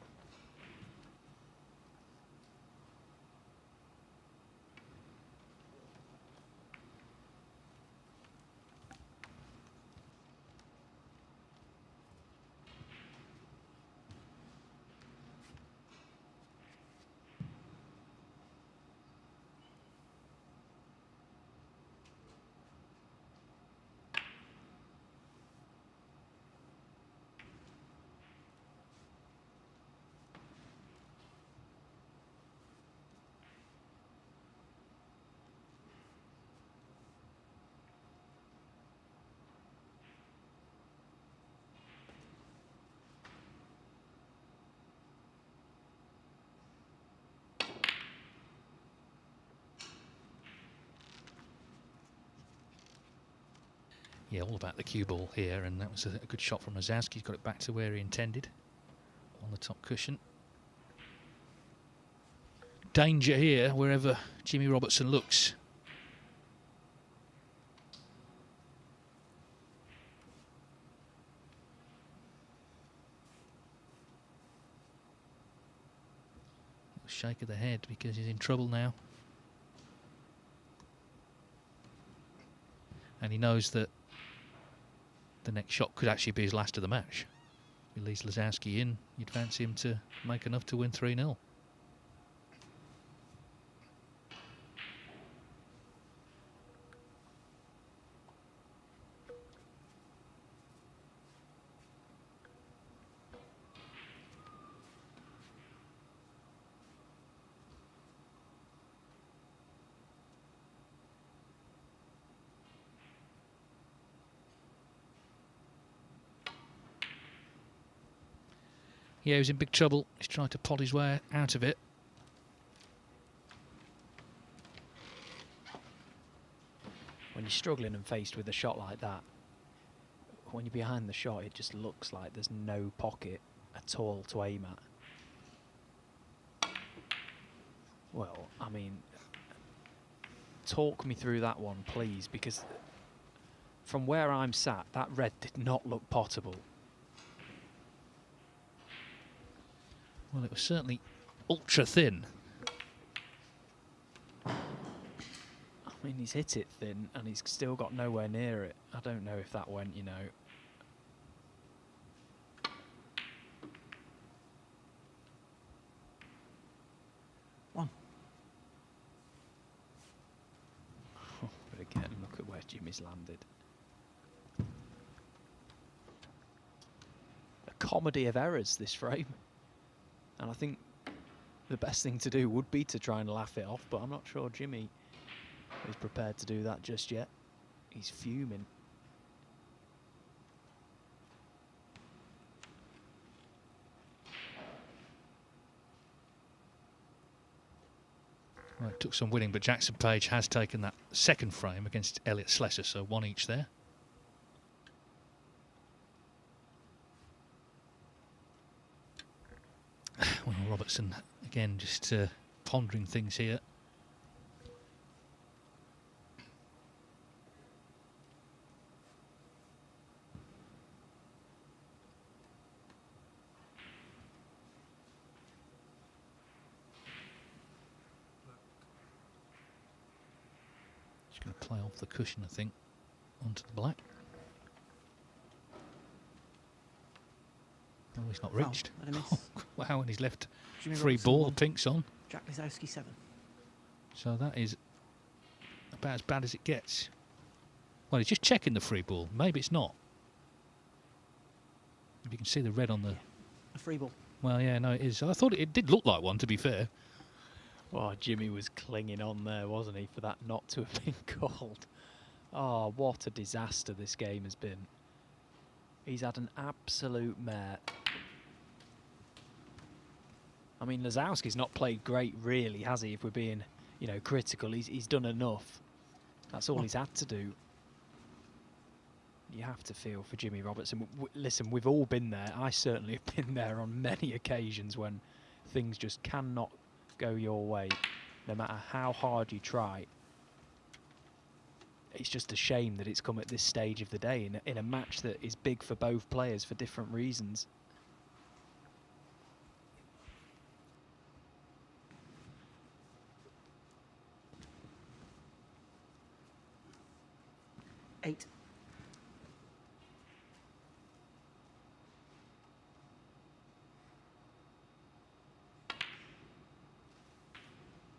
Yeah, all about the cue ball here, and that was a good shot from Lazowski. He's got it back to where he intended, on the top cushion. Danger here wherever Jimmy Robertson looks. Shake of the head because he's in trouble now. And he knows that the next shot could actually be his last of the match. If he leaves Lazowski in, you'd fancy him to make enough to win 3-0. Yeah, he was in big trouble. He's trying to pot his way out of it. When you're struggling and faced with a shot like that, when you're behind the shot, it just looks like there's no pocket at all to aim at. Well, I mean, talk me through that one, please, because from where I'm sat, that red did not look potable. Well, it was certainly ultra thin. I mean, he's hit it thin, and he's still got nowhere near it. I don't know if that went, you know. he's landed. A comedy of errors, this frame. And I think the best thing to do would be to try and laugh it off, but I'm not sure Jimmy is prepared to do that just yet. He's fuming. Well, it took some winning, but Jackson Page has taken that second frame against Elliot Slessor, so one each there. Well, Robertson, again, just pondering things here. Just going to play off the cushion, I think, onto the black. Oh, he's not reached. Oh, wow, and he's left Jimmy free Robertson ball, won. pink's on. Jack Lisowski 7. So that is about as bad as it gets. Well, he's just checking the free ball. Maybe it's not. If you can see the red on the... A free ball. Well, yeah, no, it is. I thought it did look like one, to be fair. Oh, Jimmy was clinging on there, wasn't he, for that not to have been called. Oh, what a disaster this game has been. He's had an absolute mare. I mean, Lisowski's not played great, really, has he? If we're being, you know, critical, he's done enough. That's all he's had to do. You have to feel for Jimmy Robertson. Listen, we've all been there. I certainly have been there on many occasions when things just cannot go your way, no matter how hard you try. It's just a shame that it's come at this stage of the day in a match that is big for both players for different reasons. Eight.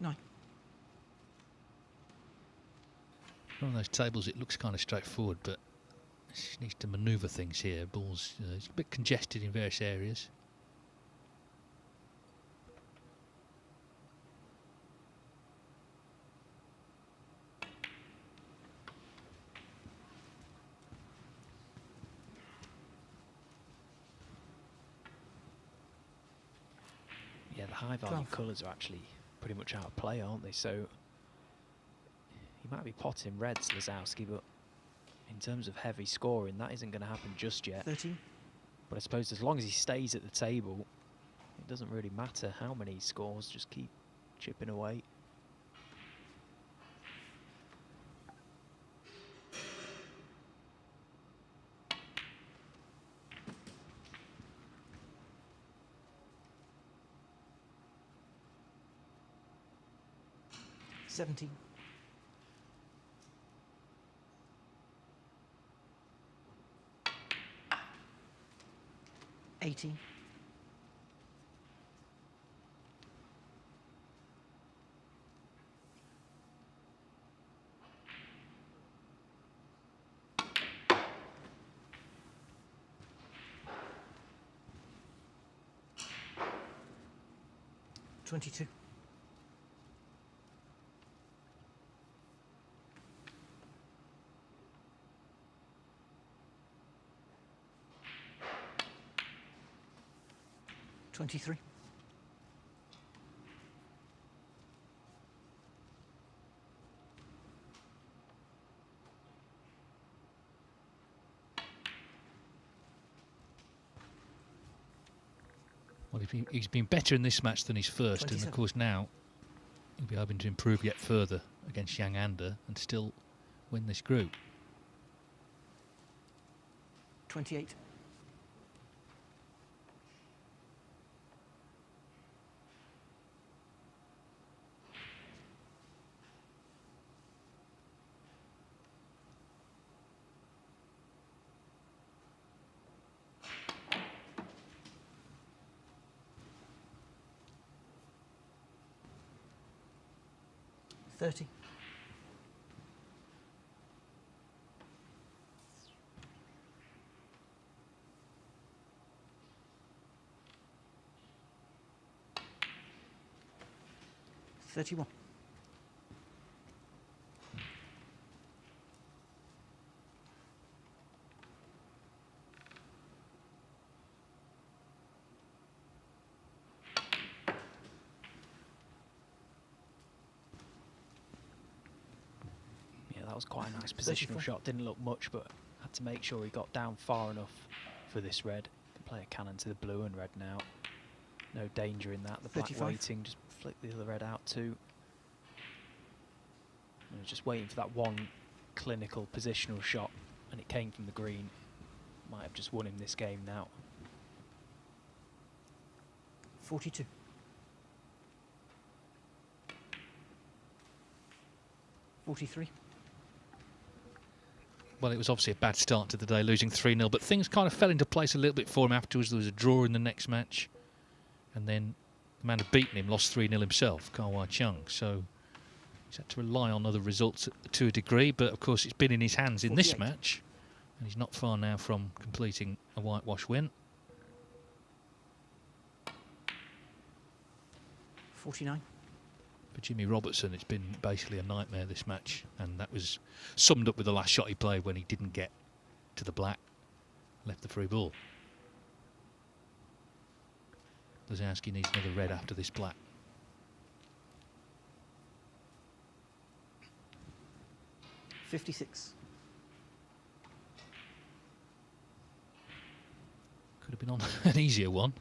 Nine. One of those tables, it looks kind of straightforward, but it just needs to manoeuvre things here. Ball's it's a bit congested in various areas. Yeah, the high value colours are actually pretty much out of play, aren't they? So he might be potting reds, Lisowski, but in terms of heavy scoring, that isn't going to happen just yet. 13. But I suppose as long as he stays at the table, it doesn't really matter how many he scores, just keep chipping away. $17. 18. 22. 23. Well, he's been better in this match than his first, 27. and of course now he'll be hoping to improve yet further against Yang Ander and still win this group. 28. 30. 31. Yeah, that was quite a nice positional 34. shot. Didn't look much, but had to make sure he got down far enough for this red. Can play a cannon to the blue and red now. No danger in that. The black 35. waiting, just flick the other red out too. And just waiting for that one clinical positional shot, and it came from the green. Might have just won him this game now. 42. $43. Well, it was obviously a bad start to the day, losing 3-0, but things kind of fell into place a little bit for him afterwards. There was a draw in the next match, and then the man who'd beaten him lost 3-0 himself, Kawai Chung. So he's had to rely on other results to a degree, but of course it's been in his hands in this 48. match, and he's not far now from completing a whitewash win. 49. For Jimmy Robertson, it's been basically a nightmare, this match, and that was summed up with the last shot he played when he didn't get to the black, left the free ball. Lozowski needs another red after this black. $56. Could have been on an easier one.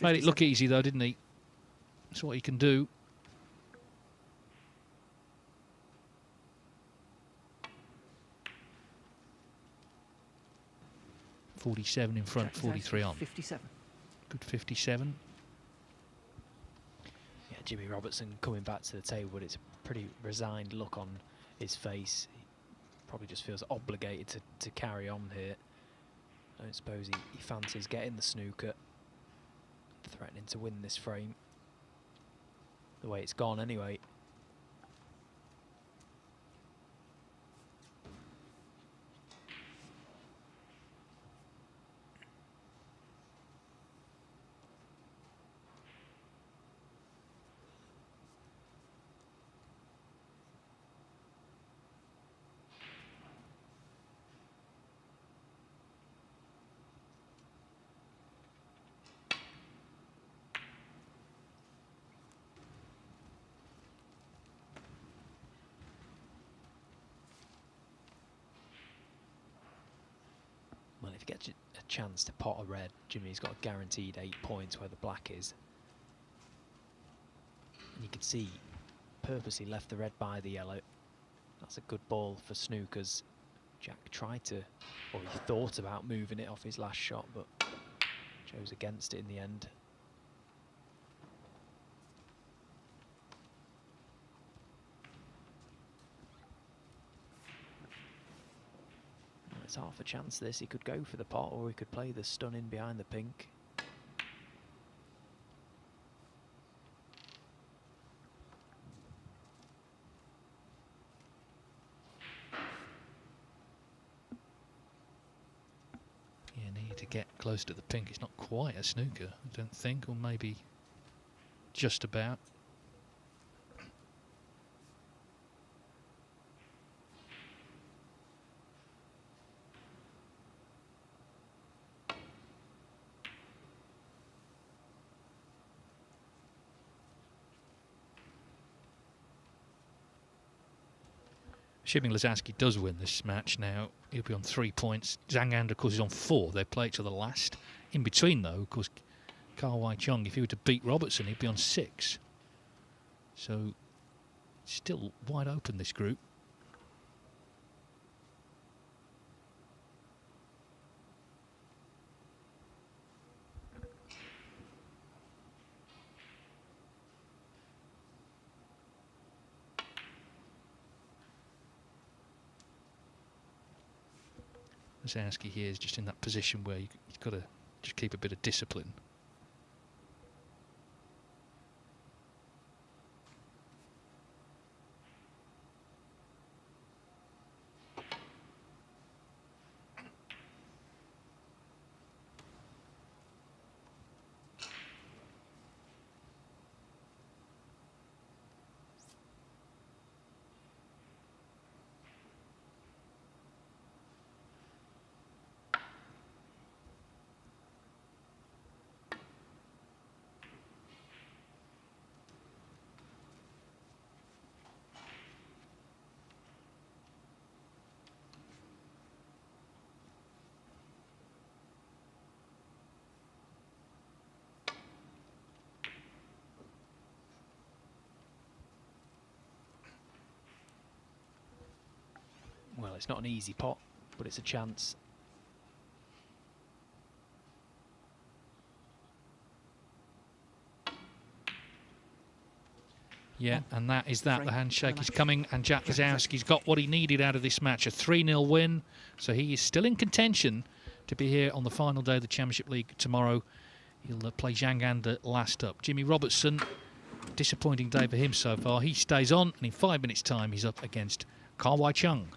Made it look easy though, didn't he? That's what he can do. .47 in front, 43 on. 57. Good 57. Yeah, Jimmy Robertson coming back to the table, but it's a pretty resigned look on his face. He probably just feels obligated to carry on here. I don't suppose he fancies getting the snooker, threatening to win this frame. The way it's gone anyway. Well, if he gets a chance to pot a red, Jimmy's got a guaranteed 8 points where the black is. And you can see, purposely left the red by the yellow. That's a good ball for snookers. Jack tried to, or he thought about moving it off his last shot, but chose against it in the end. It's half a chance this. He could go for the pot, or he could play the stun in behind the pink. Yeah, need to get close to the pink. It's not quite a snooker, I don't think, or maybe just about. Assuming Lozowski does win this match now, he'll be on 3 points. Zhang Anda, of course, is on 4. They play each other last. In between, though, of course, Kawai Chung, if he were to beat Robertson, he'd be on 6. So, still wide open, this group. Lozowski here is just in that position where you've got to just keep a bit of discipline. it's not an easy pot, but it's a chance. Yeah, and that is that. The handshake is coming, and Jack Lazowski's got what he needed out of this match, a 3-0 win. So he is still in contention to be here on the final day of the Championship League tomorrow. He'll play Zhang Anda last up. Jimmy Robertson, disappointing day for him so far. He stays on, and in 5 minutes' time, he's up against Ka Wai Chung.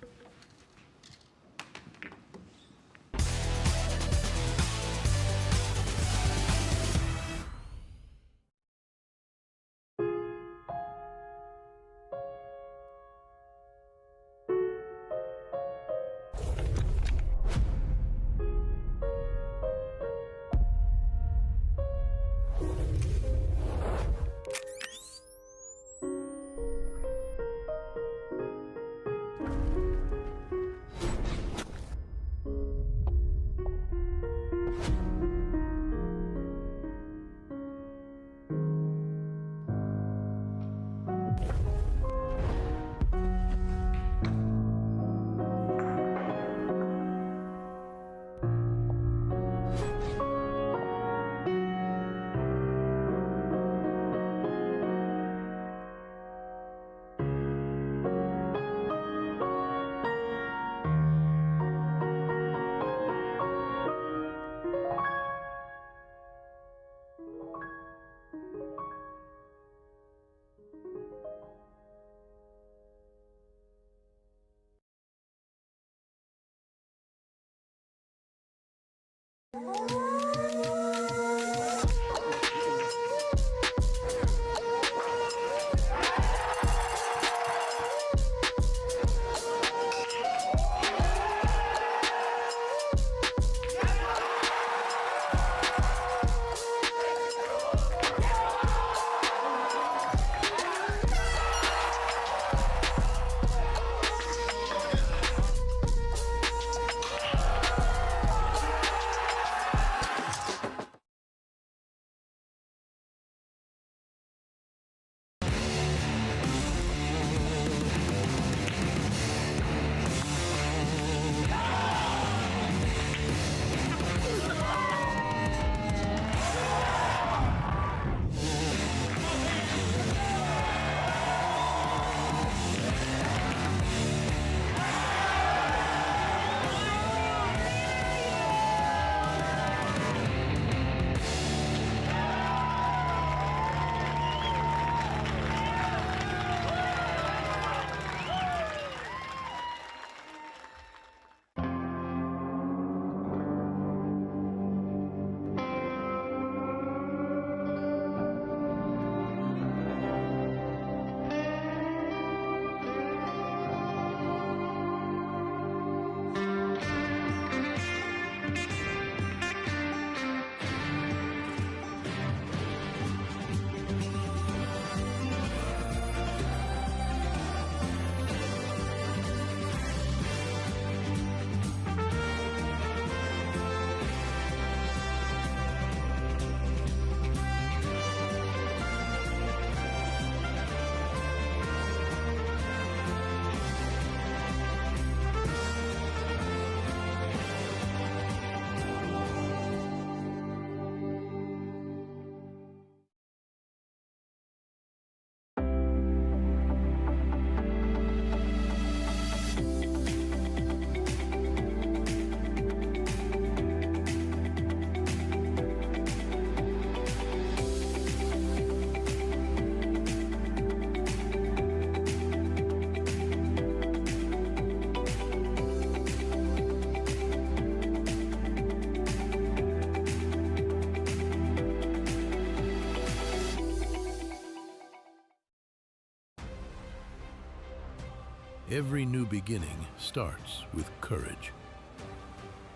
Every new beginning starts with courage.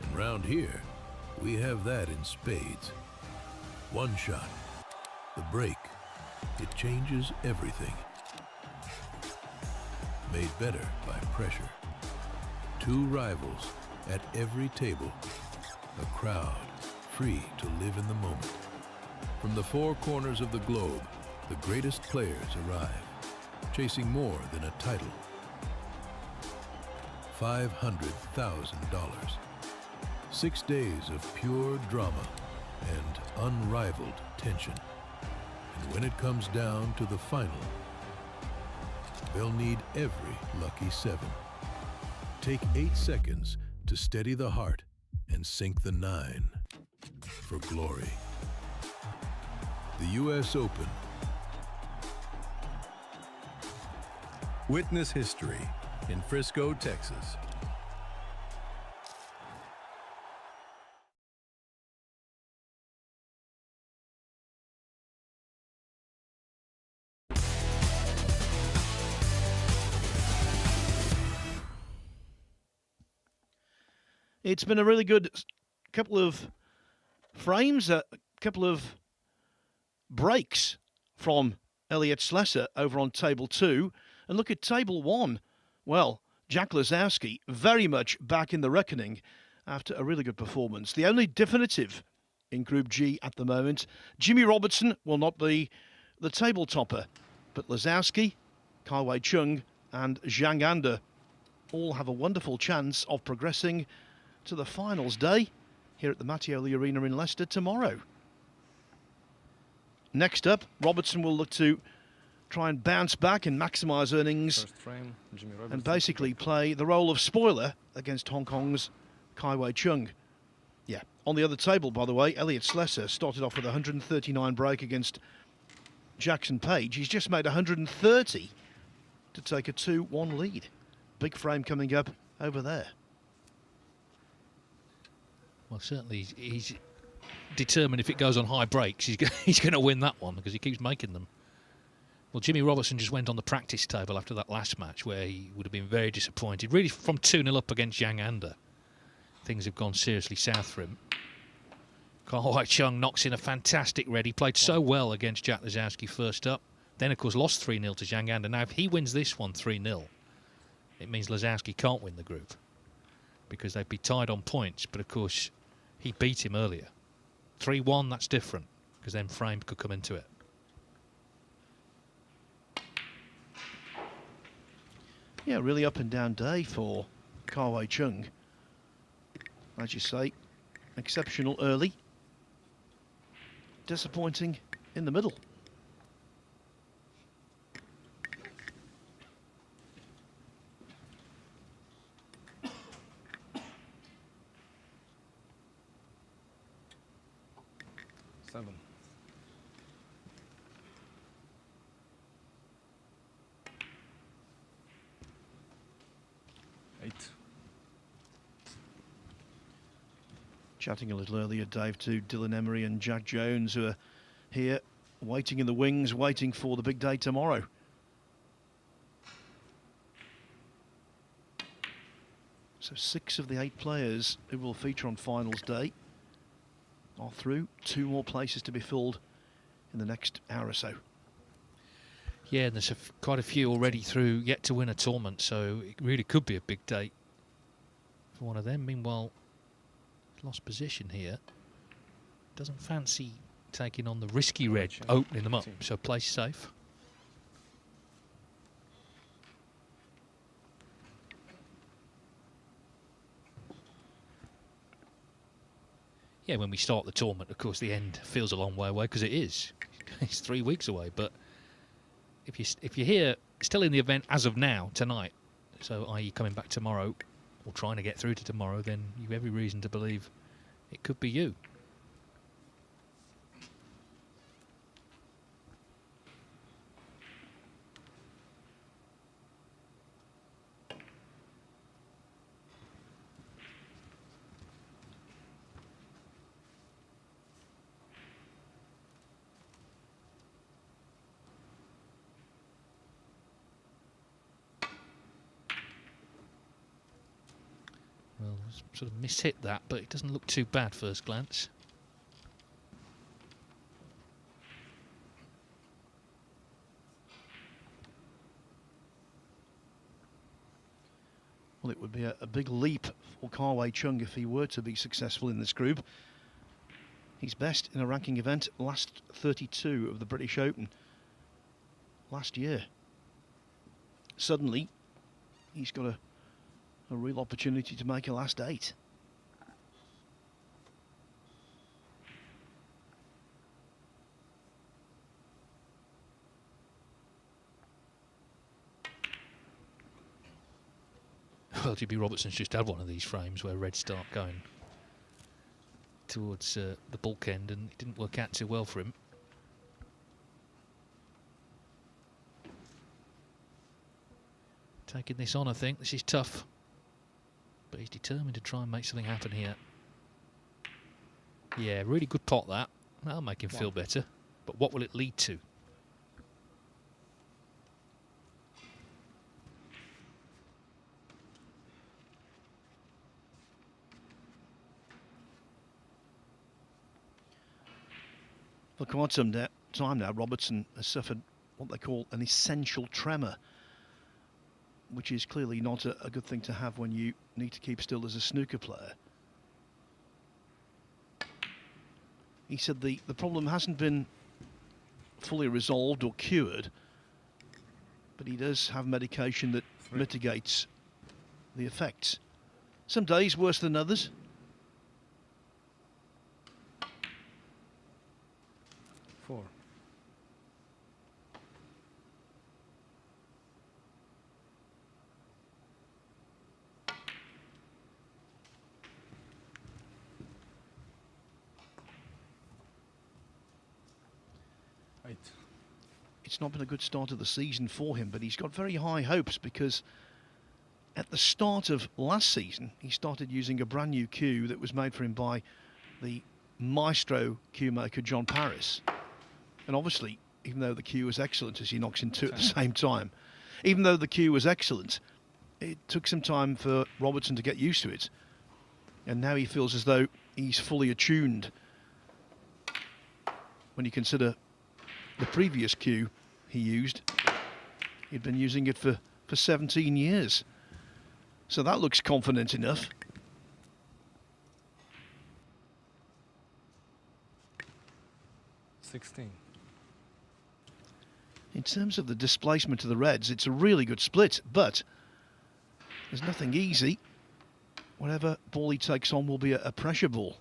And round here, we have that in spades. One shot, the break, it changes everything. Made better by pressure. Two rivals at every table. A crowd free to live in the moment. From the four corners of the globe, the greatest players arrive, chasing more than a title. $500,000. 6 days of pure drama and unrivaled tension. And when it comes down to the final, they'll need every lucky 7. Take 8 seconds to steady the heart and sink the 9 for glory. The U.S. Open. Witness history in Frisco, Texas. It's been a really good couple of frames, a couple of breaks from Elliot Slesser over on table 2. And look at table 1. Well, Jack Lazowski very much back in the reckoning after a really good performance. The only definitive in Group G at the moment. Jimmy Robertson will not be the table topper, but Lazowski, Kai Wei Chung and Zhang Anda all have a wonderful chance of progressing to the finals day here at the Mattioli Arena in Leicester tomorrow. Next up, Robertson will look to try and bounce back and maximise earnings and basically play the role of spoiler against Hong Kong's Kai Wei Chung. Yeah, on the other table, by the way, Elliot Slesser started off with a 139 break against Jackson Page. He's just made 130 to take a 2-1 lead. Big frame coming up over there. Well, certainly he's determined if it goes on high breaks, he's going to win that one because he keeps making them. Well, Jimmy Robertson just went on the practice table after that last match where he would have been very disappointed. Really, from 2-0 up against Zhang Anda, things have gone seriously south for him. Kai Wei Chung knocks in a fantastic red. He played so well against Jack Lazowski first up. Then, of course, lost 3-0 to Zhang Anda. Now, if he wins this one 3-0, it means Lazowski can't win the group because they'd be tied on points. But, of course, he beat him earlier. 3-1, that's different because then frame could come into it. Yeah, really up and down day for Kai Wei Chung. As you say, exceptional early. Disappointing in the middle. Seven. 8. Chatting a little earlier, Dave, to Dylan Emery and Jack Jones, who are here waiting in the wings, waiting for the big day tomorrow. So 6 of the 8 players who will feature on finals day are through. 2 more places to be filled in the next hour or so. Yeah, and there's quite a few already through yet to win a tournament, so it really could be a big day for one of them. Meanwhile, lost position here. Doesn't fancy taking on the risky red, opening them up, so play safe. Yeah, when we start the tournament, of course, the end feels a long way away because it is. It's 3 weeks away, but if you're here still in the event as of now, tonight, so i.e. coming back tomorrow or trying to get through to tomorrow, then you have every reason to believe it could be you. Well, sort of mishit that, but it doesn't look too bad first glance. Well, it would be a big leap for Kai Wei Chung if he were to be successful in this group. He's best in a ranking event, last 32 of the British Open last year. Suddenly, he's got a a real opportunity to make a last 8. Well, GB Robertson's just had one of these frames where reds start going towards the bulk end, and it didn't work out too well for him. Taking this on, I think. This is tough. But he's determined to try and make something happen here. Yeah, really good pot, that. That'll make him feel better. But what will it lead to? For quite some time now, Robertson has suffered what they call an essential tremor, which is clearly not a good thing to have when you need to keep still as a snooker player. He said the problem hasn't been fully resolved or cured, but he does have medication that mitigates the effects. Some days worse than others. 4. It's not been a good start of the season for him, but he's got very high hopes because at the start of last season, he started using a brand new cue that was made for him by the maestro cue maker John Paris. And obviously, even though the cue was excellent, as he knocks in 2 at the same time, even though the cue was excellent, it took some time for Robertson to get used to it. And now he feels as though he's fully attuned when you consider the previous cue he used. He'd been using it for 17 years. So that looks confident enough. In terms of the displacement of the reds, it's a really good split, but there's nothing easy. Whatever ball he takes on will be a pressure ball.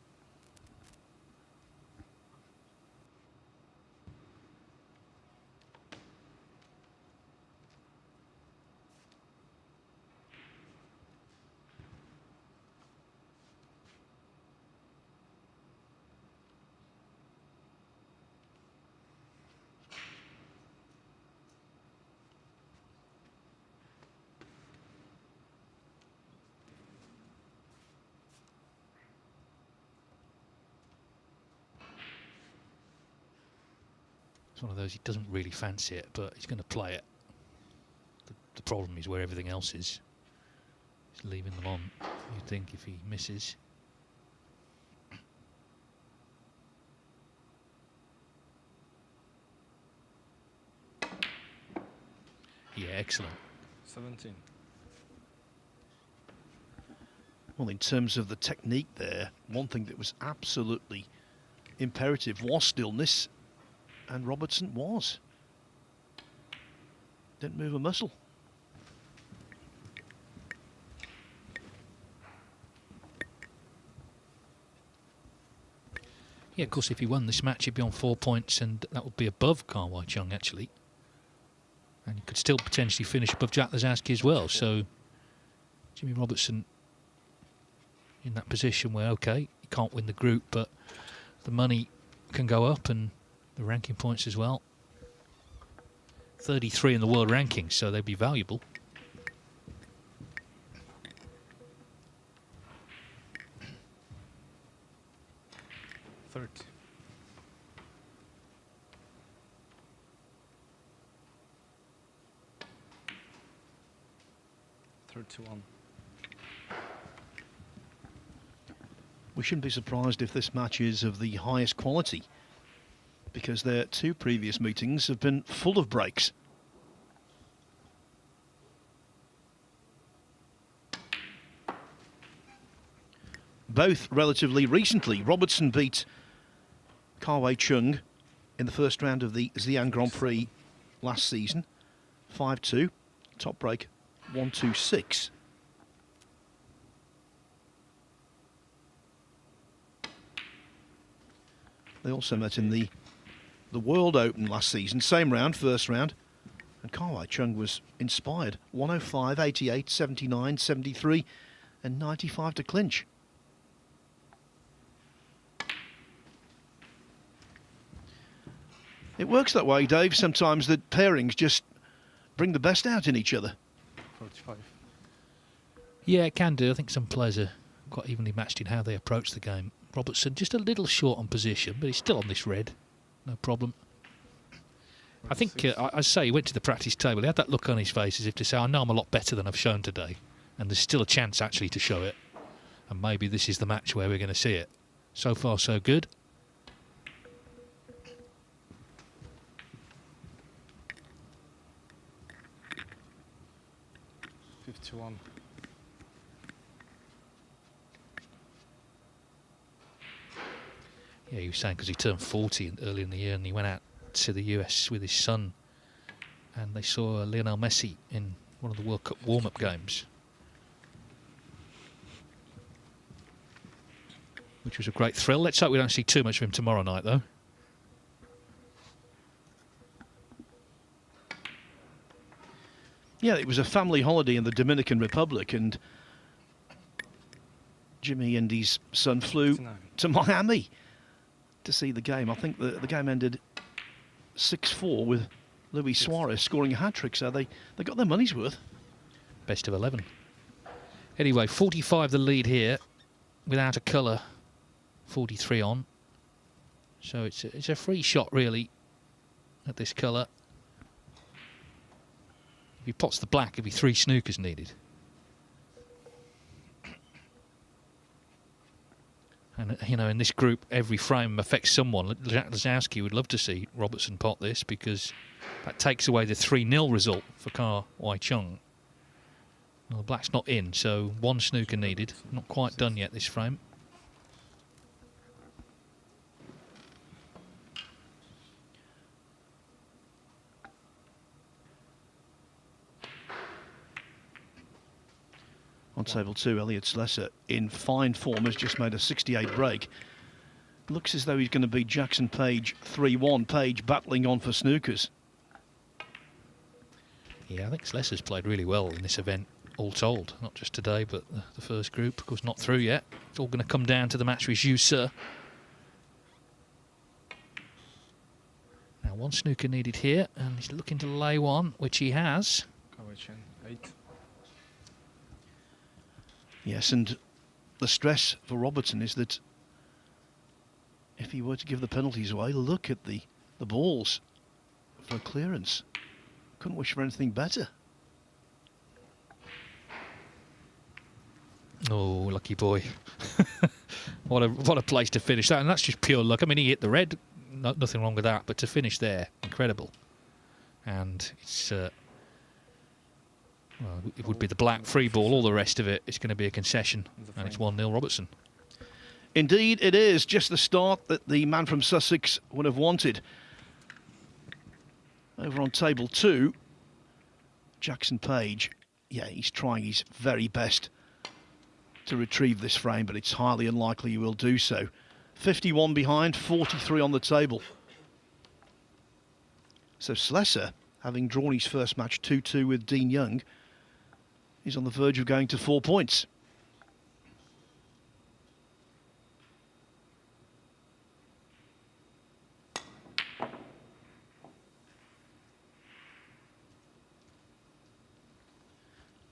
It's one of those, he doesn't really fancy it, but he's going to play it. The problem is where everything else is. He's leaving them on, you'd think, if he misses. Yeah, excellent. 17. Well, in terms of the technique there, one thing that was absolutely imperative was stillness. And Robertson was. Didn't move a muscle. Yeah, of course, if he won this match, he'd be on 4 points, and that would be above Kar Wai Chung, actually. And he could still potentially finish above Jack Lazowski as well. So, Jimmy Robertson in that position where, okay, he can't win the group, but the money can go up and the ranking points as well. 33 in the world rankings, so they'd be valuable. Third. 31. We shouldn't be surprised if this match is of the highest quality, because their 2 previous meetings have been full of breaks. Both relatively recently. Robertson beat Kar Wai Chung in the first round of the Xi'an Grand Prix last season. 5-2. Top break 1-2-6. They also met in the World Open last season. Same round, first round. And Kawai Chung was inspired. 105, 88, 79, 73 and 95 to clinch. It works that way, Dave, sometimes that pairings just bring the best out in each other. 45. Yeah, it can do. I think some players are quite evenly matched in how they approach the game. Robertson just a little short on position, but he's still on this red. No problem. I think, I say, he went to the practice table. He had that look on his face as if to say, I know I'm a lot better than I've shown today. And there's still a chance, actually, to show it. And maybe this is the match where we're going to see it. So far, so good. 51. Yeah, he was saying because he turned 40 early in the year and he went out to the US with his son and they saw Lionel Messi in one of the World Cup warm-up games, which was a great thrill. Let's hope we don't see too much of him tomorrow night, though. Yeah, it was a family holiday in the Dominican Republic, and Jimmy and his son flew to Miami to see the game. I think the game ended 6-4 with Luis Suarez scoring a hat-trick, so they got their money's worth. Best of 11. Anyway, 45 the lead here, without a colour, 43 on. So it's a free shot, really, at this colour. If he pots the black, it'd be 3 snookers needed. And, you know, in this group, every frame affects someone. Lazowski would love to see Robertson pot this because that takes away the 3-0 result for Kawai Chung. Well, the black's not in, so 1 snooker needed. Not quite done yet, this frame. On table 2, Elliot Slesser, in fine form, has just made a 68 break. Looks as though he's going to beat Jackson Page 3-1. Page battling on for snookers. Yeah, I think Slesser's played really well in this event, all told. Not just today, but the first group. Of course, not through yet. It's all going to come down to the match with you, sir. Now, 1 snooker needed here, and he's looking to lay one, which he has. Kawai Chung, 8. Yes, and the stress for Robertson is that if he were to give the penalties away, look at the balls for clearance. Couldn't wish for anything better. Oh, lucky boy. What a place to finish that. And that's just pure luck. I mean, he hit the red. Nothing wrong with that. But to finish there, incredible. And it's... well, it would be the black free ball. All the rest of it, it's going to be a concession. And it's 1-0 Robertson. Indeed, it is. Just the start that the man from Sussex would have wanted. Over on table 2, Jackson Page. Yeah, he's trying his very best to retrieve this frame, but it's highly unlikely he will do so. 51 behind, 43 on the table. So Slesser, having drawn his first match 2-2 with Dean Young, is on the verge of going to 4 points.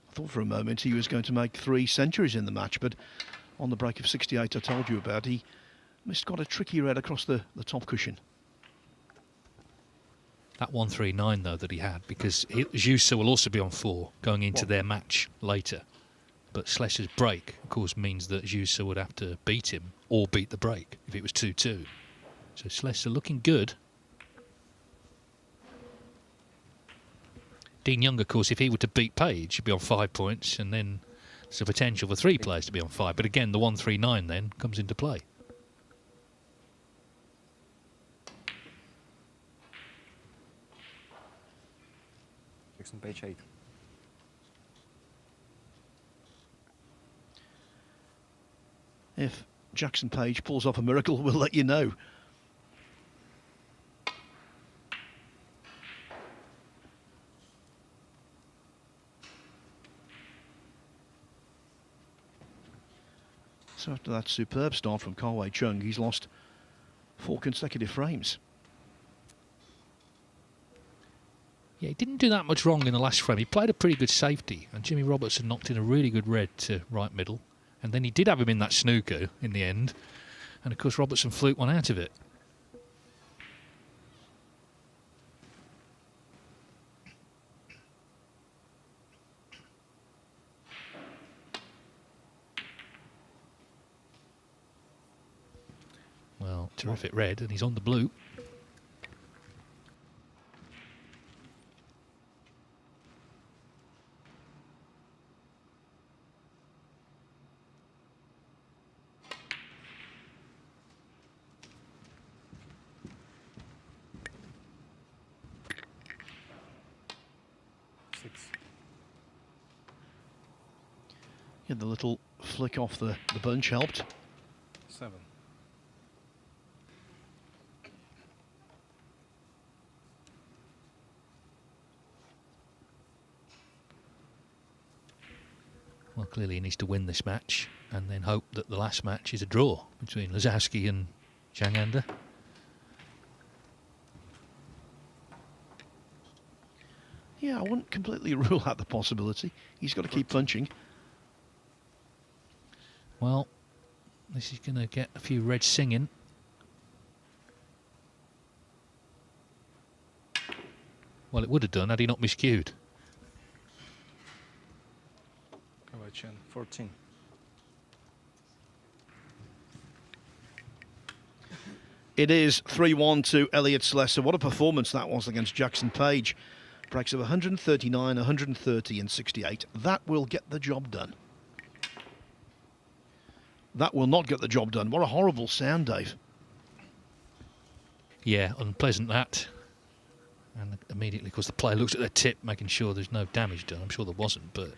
I thought for a moment he was going to make 3 centuries in the match, but on the break of 68 I told you about, he missed quite a tricky red across the top cushion. That 139 though that he had, because Jussa will also be on 4 going into their match later. But Slesser's break, of course, means that Jussa would have to beat him or beat the break if it was 2-2. So Slesser looking good. Dean Young, of course, if he were to beat Page, he'd be on 5 points, and then there's a potential for 3 players to be on 5. But again, the 139 then comes into play. Jackson Page 8. If Jackson Page pulls off a miracle, we'll let you know. So after that superb start from Karwei Chung, he's lost 4 consecutive frames. Yeah, he didn't do that much wrong in the last frame. He played a pretty good safety, and Jimmy Robertson knocked in a really good red to right middle. And then he did have him in that snooker in the end. And of course, Robertson fluked one out of it. Well, terrific red, and he's on the blue. Yeah, the little flick off the bunch helped. 7. Well, clearly he needs to win this match and then hope that the last match is a draw between Lazowski and Changanda. Yeah, I wouldn't completely rule out the possibility. He's got to keep punching. Well, this is going to get a few reds singing. Well, it would have done had he not miscued. Karwei Chen, 14. It is 3-1 to Elliott Leicester. What a performance that was against Jackson Page. Breaks of 139, 130 and 68. That will get the job done. That will not get the job done. What a horrible sound, Dave. Yeah, unpleasant that. And immediately, of course, the player looks at their tip, making sure there's no damage done. I'm sure there wasn't, but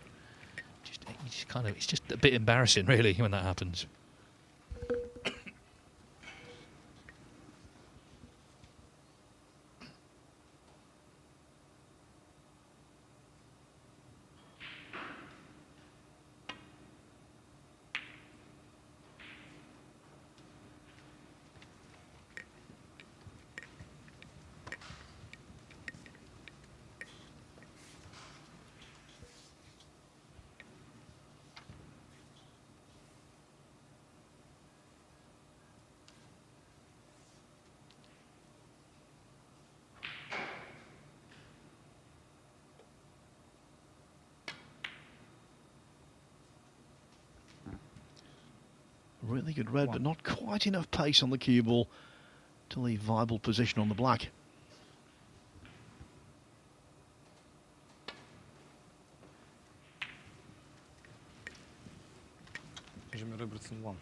it's just a bit embarrassing, really, when that happens. Really good red, but not quite enough pace on the cue ball to leave viable position on the black. Jimmy Robertson, 1.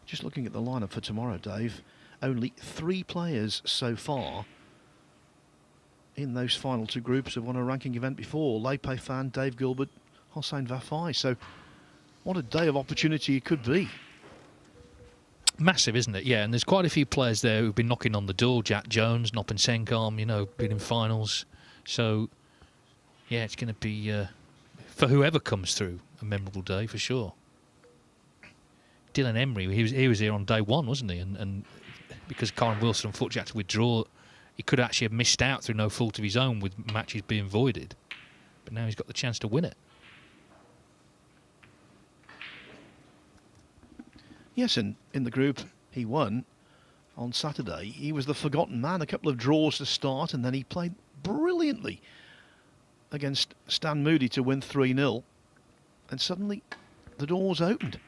Just looking at the lineup for tomorrow, Dave, only 3 players so far in those final 2 groups have won a ranking event before. Leipe Fan, Dave Gilbert, Hossein Vafai. So what a day of opportunity it could be. Massive, isn't it? Yeah, and there's quite a few players there who've been knocking on the door. Jack Jones, Noppen Senkam, you know, been in finals. So, yeah, it's going to be, for whoever comes through, a memorable day for sure. Dylan Emery, he was here on day 1, wasn't he? And because Karen Wilson unfortunately had to withdraw, he could actually have missed out through no fault of his own with matches being voided. But now he's got the chance to win it. Yes, and in the group he won on Saturday. He was the forgotten man. A couple of draws to start, and then he played brilliantly against Stan Moody to win 3-0. And suddenly the doors opened.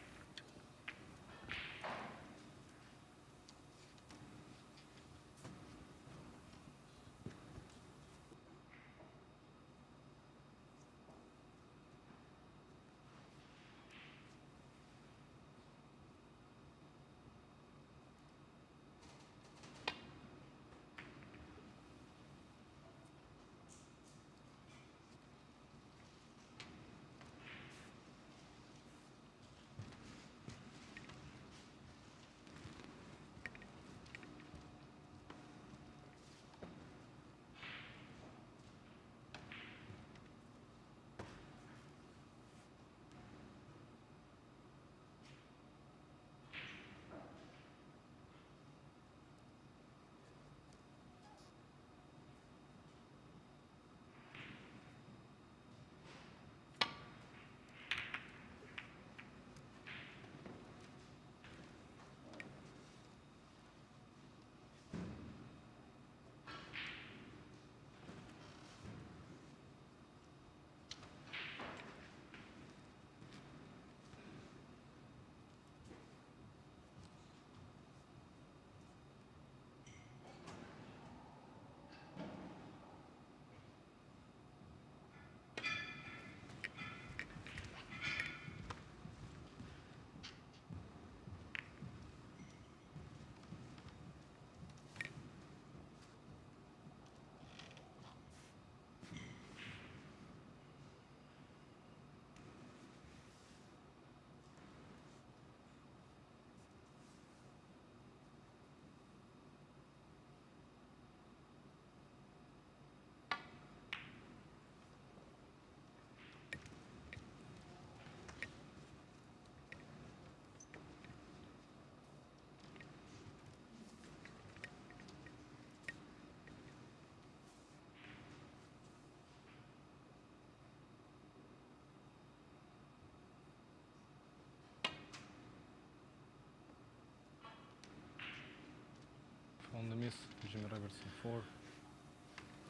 miss. Jimmy Robertson 4.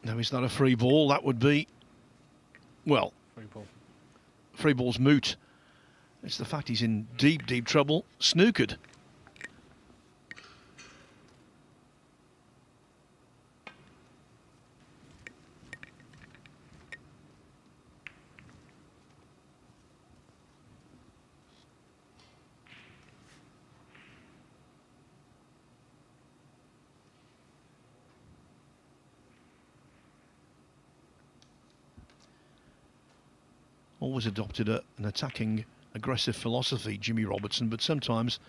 No, it's not a free ball. That would be, well, Free ball. free ball's moot. It's the fact he's in deep, deep trouble. Snookered. Always adopted an attacking, aggressive philosophy, Jimmy Robertson, but sometimes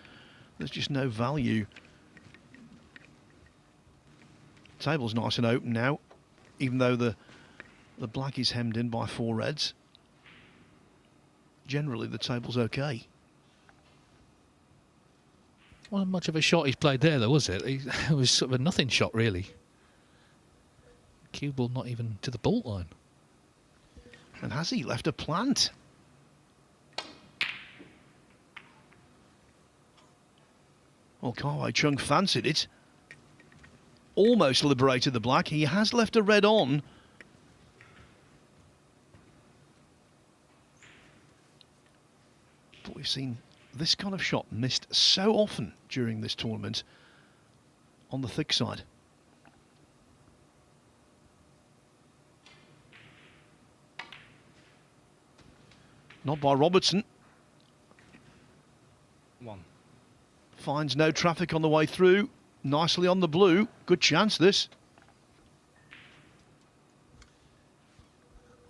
there's just no value. Table's nice and open now, even though the black is hemmed in by 4 reds. Generally, the table's okay. Wasn't much of a shot he's played there, though, was it? It was sort of a nothing shot, really. Cue ball not even to the ball line. And has he left a plant? Well, Kawai Chung fancied it. Almost liberated the black. He has left a red on. But we've seen this kind of shot missed so often during this tournament on the thick side. Not by Robertson. 1. Finds no traffic on the way through. Nicely on the blue. Good chance, this.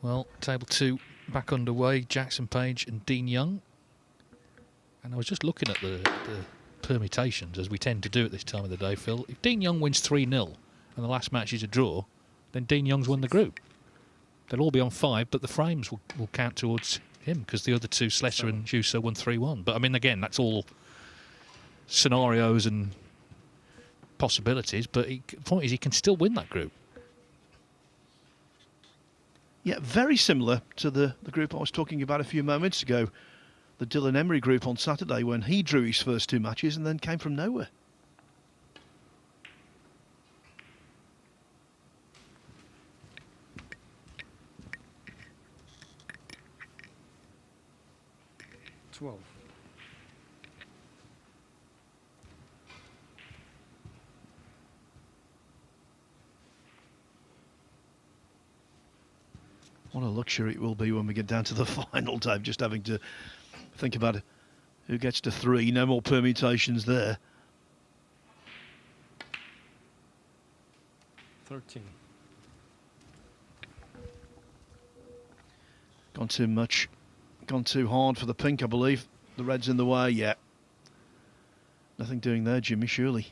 Well, table 2 back underway. Jackson Page and Dean Young. And I was just looking at the permutations, as we tend to do at this time of the day, Phil. If Dean Young wins 3-0 and the last match is a draw, then Dean Young's won the group. They'll all be on 5, but the frames will count towards him, because the other 2, Slesser and Juicer, won 3-1. But I mean, again, that's all scenarios and possibilities, but the point is he can still win that group. Yeah, very similar to the group I was talking about a few moments ago, the Dylan Emery group on Saturday, when he drew his first 2 matches and then came from nowhere. What a luxury it will be when we get down to the final, Dave, just having to think about it. Who gets to 3, no more permutations there. 13. Gone too much, gone too hard for the pink, I believe. The red's in the way, yeah. Nothing doing there, Jimmy, surely.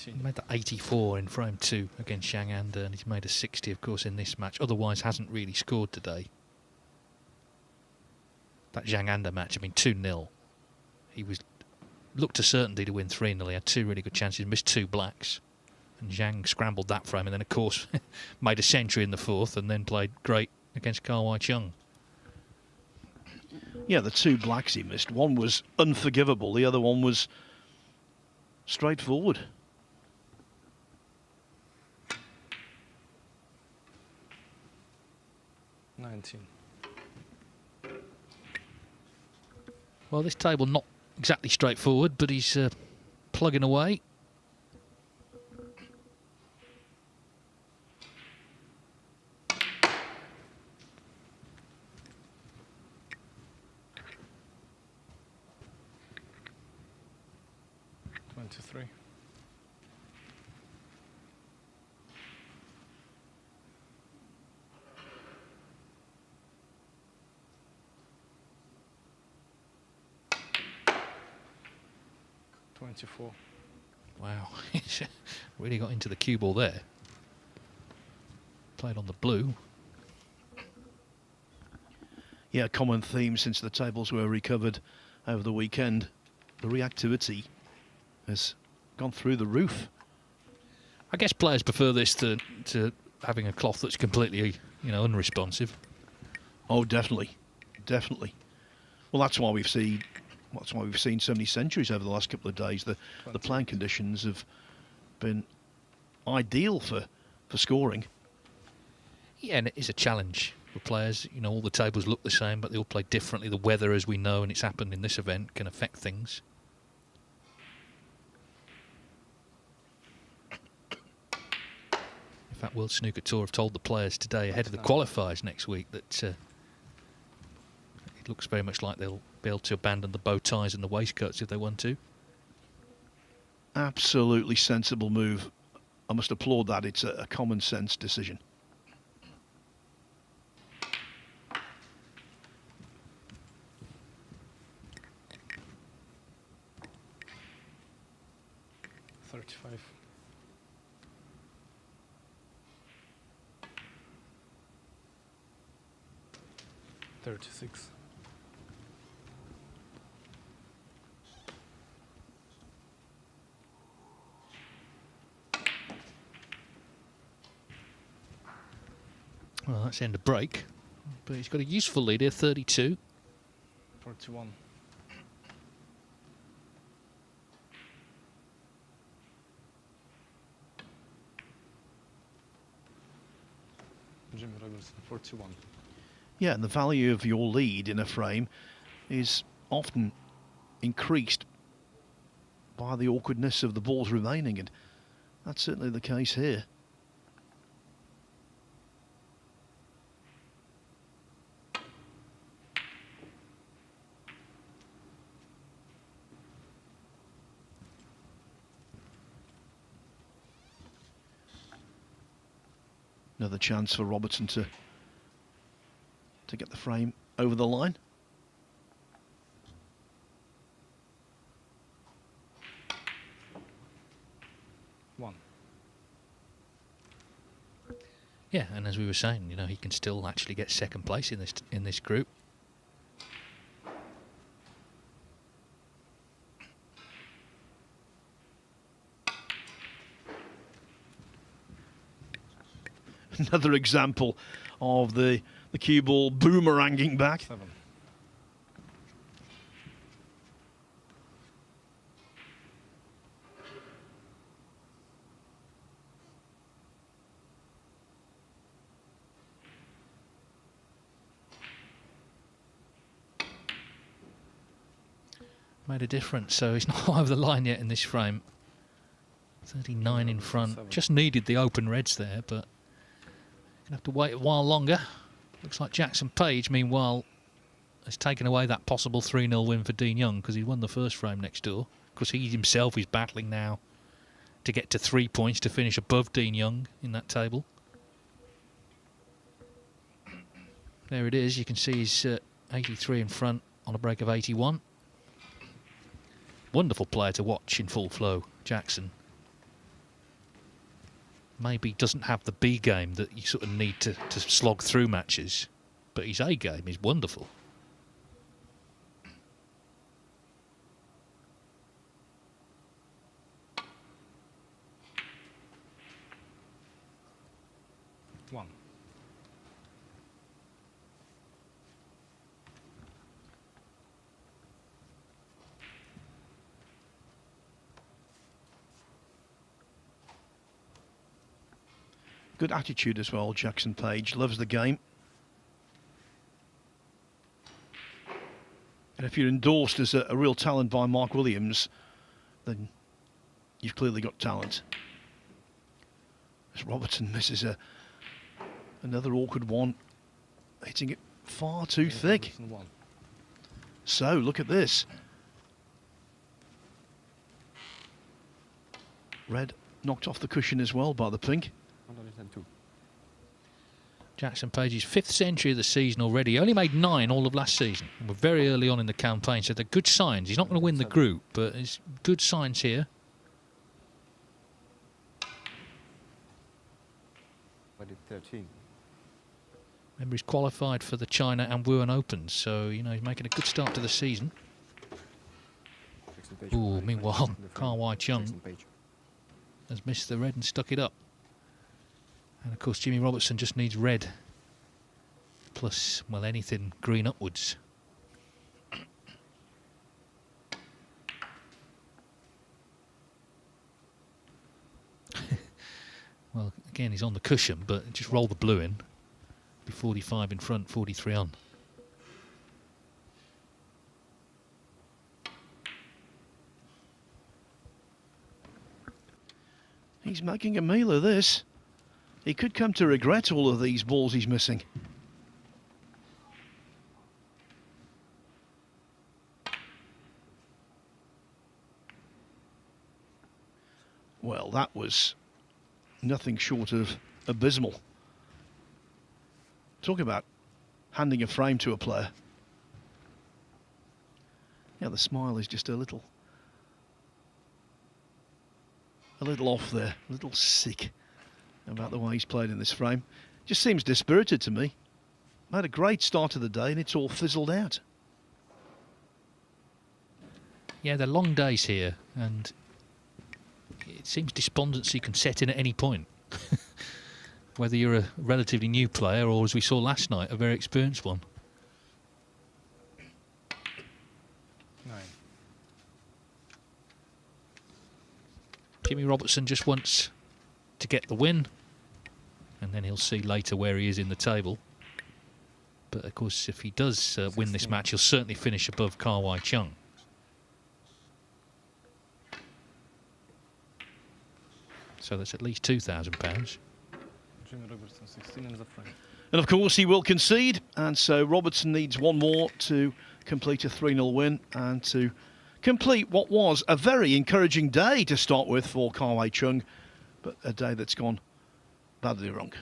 He made that 84 in frame 2 against Zhang Anda, and he's made a 60, of course, in this match. Otherwise, hasn't really scored today. That Zhang Anda match, I mean, 2-0. He looked a certainty to win 3-0. He had 2 really good chances, missed 2 blacks. And Zhang scrambled that frame, and then, of course, made a century in the 4th, and then played great against Kawai Chung. Yeah, the 2 blacks he missed. One was unforgivable, the other one was straightforward. Well, this table not exactly straightforward, but he's plugging away. Three. Wow, he's really got into the cue ball there. Played on the blue. Yeah, common theme since the tables were recovered over the weekend. The reactivity has gone through the roof. I guess players prefer this to having a cloth that's completely, unresponsive. Oh, definitely, definitely. Well, that's why we've seen so many centuries over the last couple of days. The playing conditions have been ideal for scoring. Yeah, and it is a challenge for players. All the tables look the same, but they all play differently. The weather, as we know, and it's happened in this event, can affect things. In fact, World Snooker Tour have told the players today, ahead of the qualifiers next week, that it looks very much like they'll be able to abandon the bow ties and the waistcoats if they want to. Absolutely sensible move. I must applaud that. It's a common sense decision. $36. Well, that's the end of break. But he's got a useful lead here, 32. 41. Jimmy Robertson, 41. Yeah, and the value of your lead in a frame is often increased by the awkwardness of the balls remaining, and that's certainly the case here. Another chance for Robertson to get the frame over the line. One. Yeah, and as we were saying, he can still actually get second place in this group. Another example of the cue ball boomeranging back. 7. Made a difference, so he's not over the line yet in this frame. 39 in front. 7. Just needed the open reds there, but gonna have to wait a while longer. Looks like Jackson Page, meanwhile, has taken away that possible 3-0 win for Dean Young because he won the first frame next door. Because he himself is battling now to get to 3 points to finish above Dean Young in that table. There it is. You can see he's 83 in front on a break of 81. Wonderful player to watch in full flow, Jackson. Maybe doesn't have the B game that you sort of need to slog through matches, but his A game is wonderful. One. Good attitude as well, Jackson Page. Loves the game. And if you're endorsed as a real talent by Mark Williams, then you've clearly got talent. As Robertson misses another awkward one, hitting it far too thick. So, look at this. Red knocked off the cushion as well by the pink. 102. Jackson Page's 5th century of the season already. He only made 9 all of last season. And we're very early on in the campaign, so they're good signs. He's not going to win the group, but there's good signs here. I did 13. Remember, he's qualified for the China and Wuhan Opens, so, you know, he's making a good start to the season. Ooh, meanwhile, Ka Wai Chung has missed the red and stuck it up. And, of course, Jimmy Robertson just needs red plus, well, anything green upwards. Well, again, he's on the cushion, but just roll the blue in. Be 45 in front, 43 on. He's making a meal of this. He could come to regret all of these balls he's missing. Well, that was nothing short of abysmal. Talk about handing a frame to a player. Yeah, the smile is just a little off there, a little sick about the way he's played in this frame. Just seems dispirited to me. Had a great start to the day and it's all fizzled out. Yeah, they're long days here, and it seems despondency can set in at any point. Whether you're a relatively new player or, as we saw last night, a very experienced one. 9. Jimmy Robertson just wants to get the win, and then he'll see later where he is in the table. But of course, if he does win this match, he'll certainly finish above Ka Wai Chung. So that's at least £2,000. Jimmy Robertson 16 in the frame. And of course he will concede, and so Robertson needs one more to complete a 3-0 win and to complete what was a very encouraging day to start with for Ka Wai Chung, but a day that's gone badly wrong.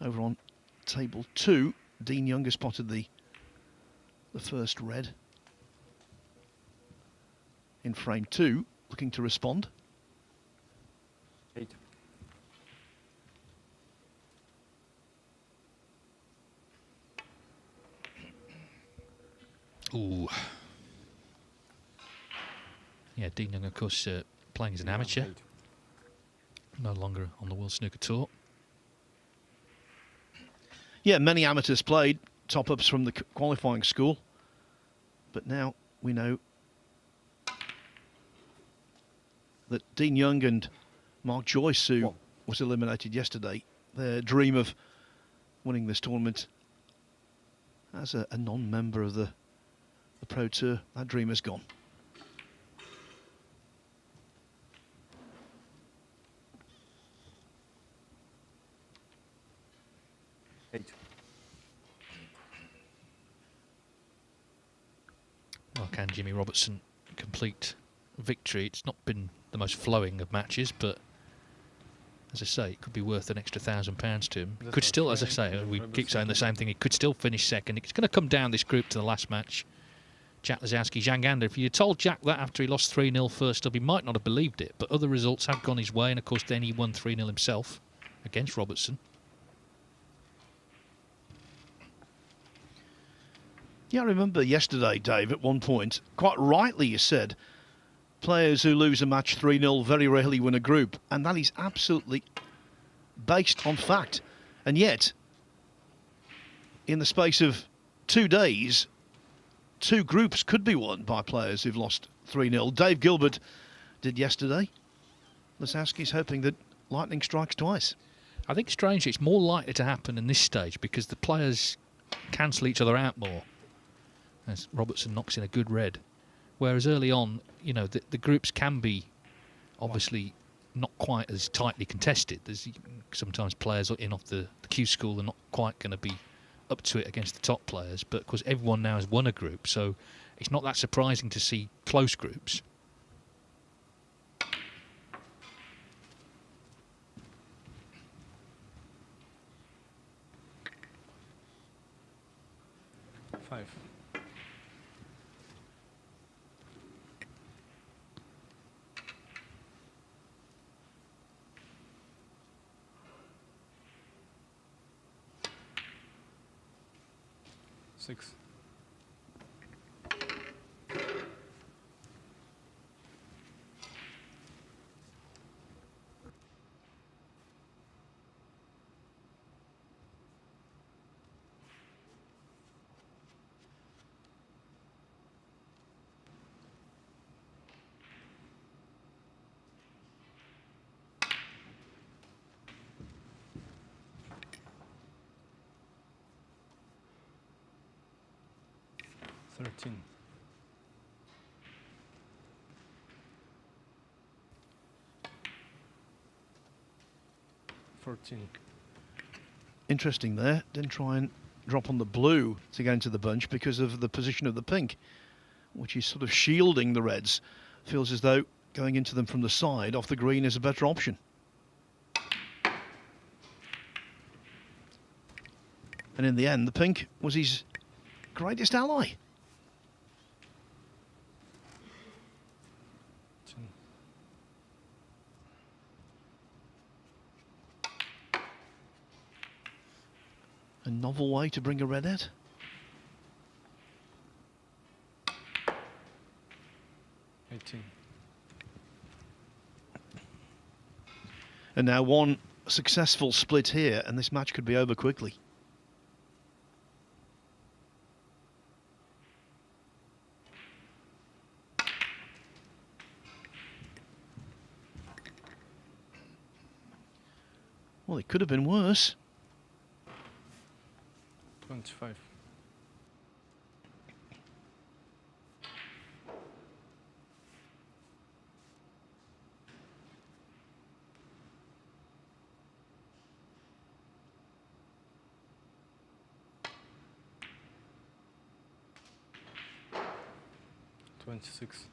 Over on table 2, Dean Young has spotted the first red in frame 2, looking to respond. 8. Ooh. Yeah, Dean Young, of course, playing as an amateur. 8. No longer on the World Snooker Tour. Yeah, many amateurs played, top-ups from the qualifying school. But now we know that Dean Young and Mark Joyce, who was eliminated yesterday, their dream of winning this tournament as a non-member of the Pro Tour, that dream is gone. Well, can Jimmy Robertson complete victory? It's not been the most flowing of matches, but as I say, it could be worth an extra £1,000 to him. Could still, as I say, we keep saying the same thing, he could still finish second. It's going to come down this group to the last match. Jack Lazowski, Zhang Gander. If you told Jack that after he lost 3-0 first up, he might not have believed it, but other results have gone his way, and of course then he won 3-0 himself against Robertson. Yeah, I remember yesterday, Dave, at one point, quite rightly you said, players who lose a match 3-0 very rarely win a group, and that is absolutely based on fact. And yet, in the space of 2 days, 2 groups could be won by players who've lost 3-0. Dave Gilbert did yesterday. Lazowski's hoping that lightning strikes twice. I think strangely it's more likely to happen in this stage because the players cancel each other out more as Robertson knocks in a good red. Whereas early on, you know, the groups can be obviously not quite as tightly contested. There's sometimes players in off the Q school are not quite going to be up to it against the top players, but of course everyone now has won a group, so it's not that surprising to see close groups. Five. 6. Thirteen. 14. Interesting there. Didn't try and drop on the blue to get into the bunch because of the position of the pink, which is sort of shielding the reds. Feels as though going into them from the side off the green is a better option. And in the end, the pink was his greatest ally. 10. A novel way to bring a red out. And now one successful split here, and this match could be over quickly. Well, it could have been worse. 25. 26.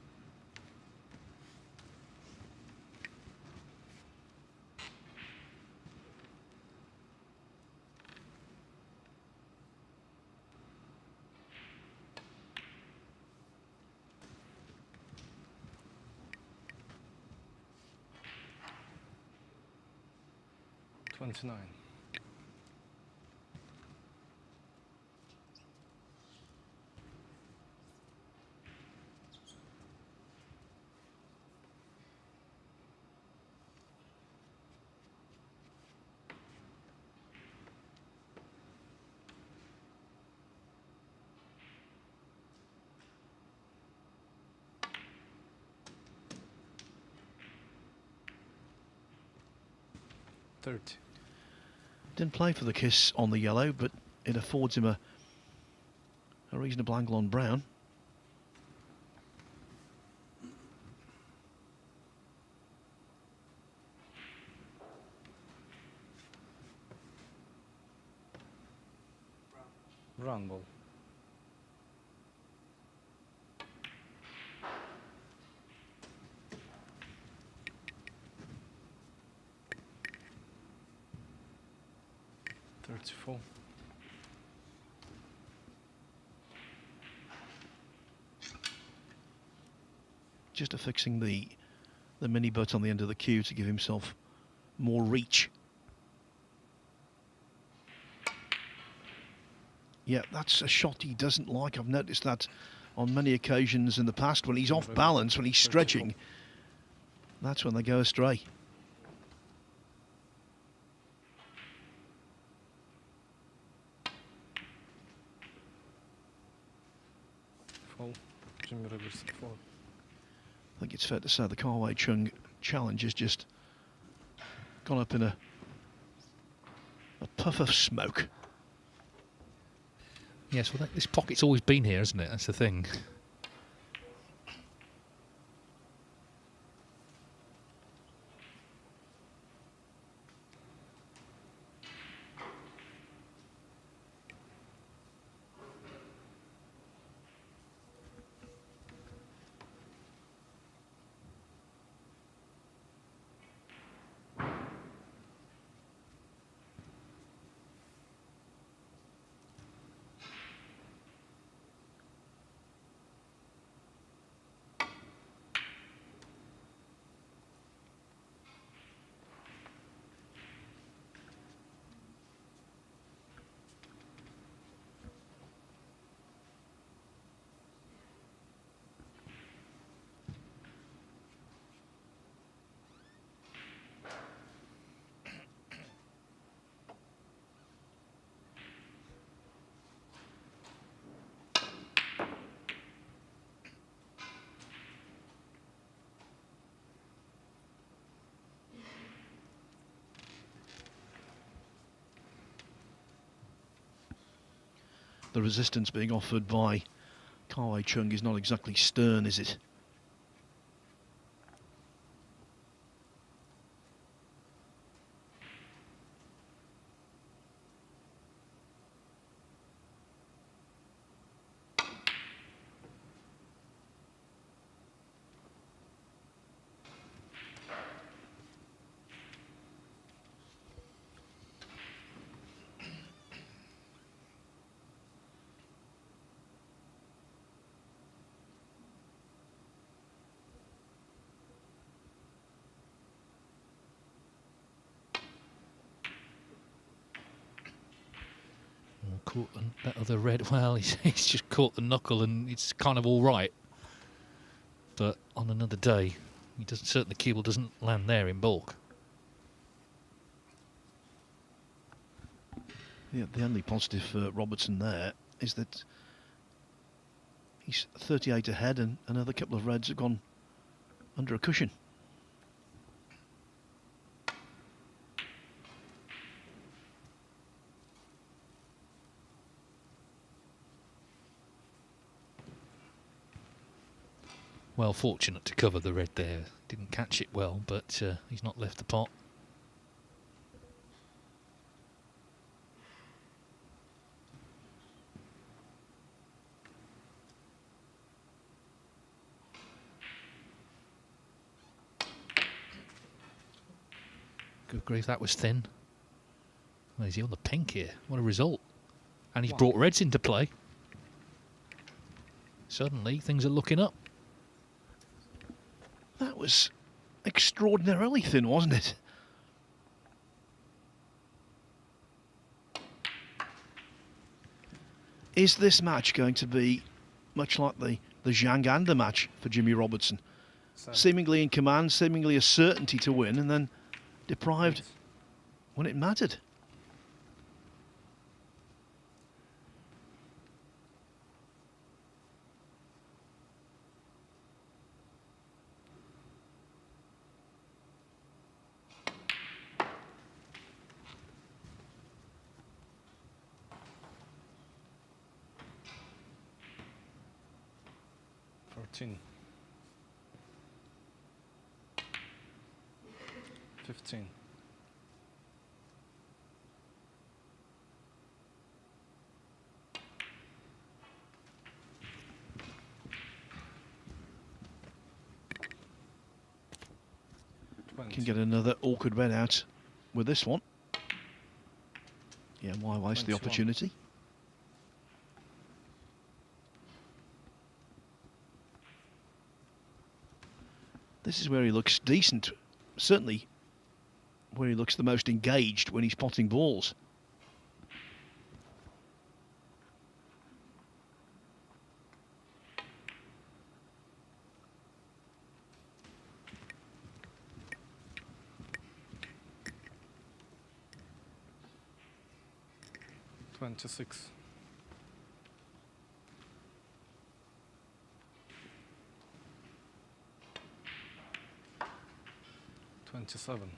29. 30. Didn't play for the kiss on the yellow, but it affords him a reasonable angle on brown. Run ball. Full. Just affixing the mini butt on the end of the cue to give himself more reach. Yeah, that's a shot he doesn't like. I've noticed that on many occasions in the past when he's off balance, when he's stretching. That's when they go astray. I think it's fair to say the Karwei Chung challenge has just gone up in a puff of smoke. Yes, well, this pocket's always been here, hasn't it? That's the thing. the resistance being offered by Kawai Chung is not exactly stern, is it? Caught that other red. Well, he's just caught the knuckle, and it's kind of all right. But on another day, he doesn't. Certainly, the cue ball doesn't land there in bulk. Yeah, the only positive for Robertson there is that he's 38 ahead, and another couple of reds have gone under a cushion. Well, fortunate to cover the red there. Didn't catch it well, but he's not left the pot. Good grief, that was thin. Well, is he on the pink here? What a result. And he's brought reds into play. Suddenly, things are looking up. That was extraordinarily thin, wasn't it? Is this match going to be much like the Zhang Anda match for Jimmy Robertson? Seemingly in command, seemingly a certainty to win, and then deprived when it mattered. $14. 15. Can get another awkward red out with this one. Yeah, why waste the opportunity? This is where he looks decent, certainly where he looks the most engaged when he's potting balls. $26. 27.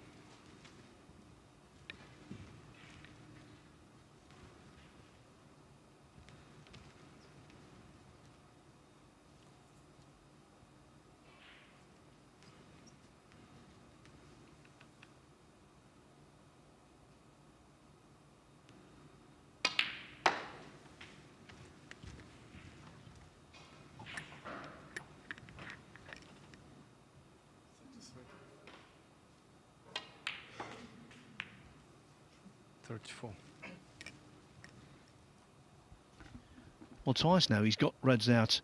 Well, twice now he's got reds out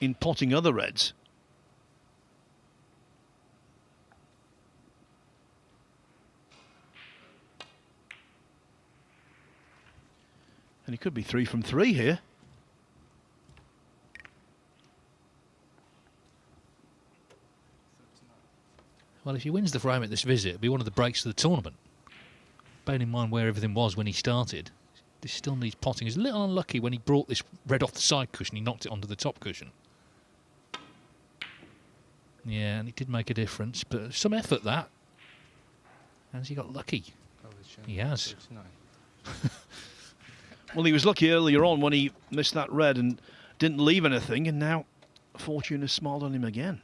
in potting other reds. And he could be 3 from 3 here. Well, if he wins the frame at this visit, it'll be one of the breaks of the tournament. Bearing in mind where everything was when he started, this still needs potting. He's a little unlucky when he brought this red off the side cushion. He knocked it onto the top cushion. Yeah, and it did make a difference, but some effort that. Has he got lucky? He has. Well, he was lucky earlier on when he missed that red and didn't leave anything, and now fortune has smiled on him again.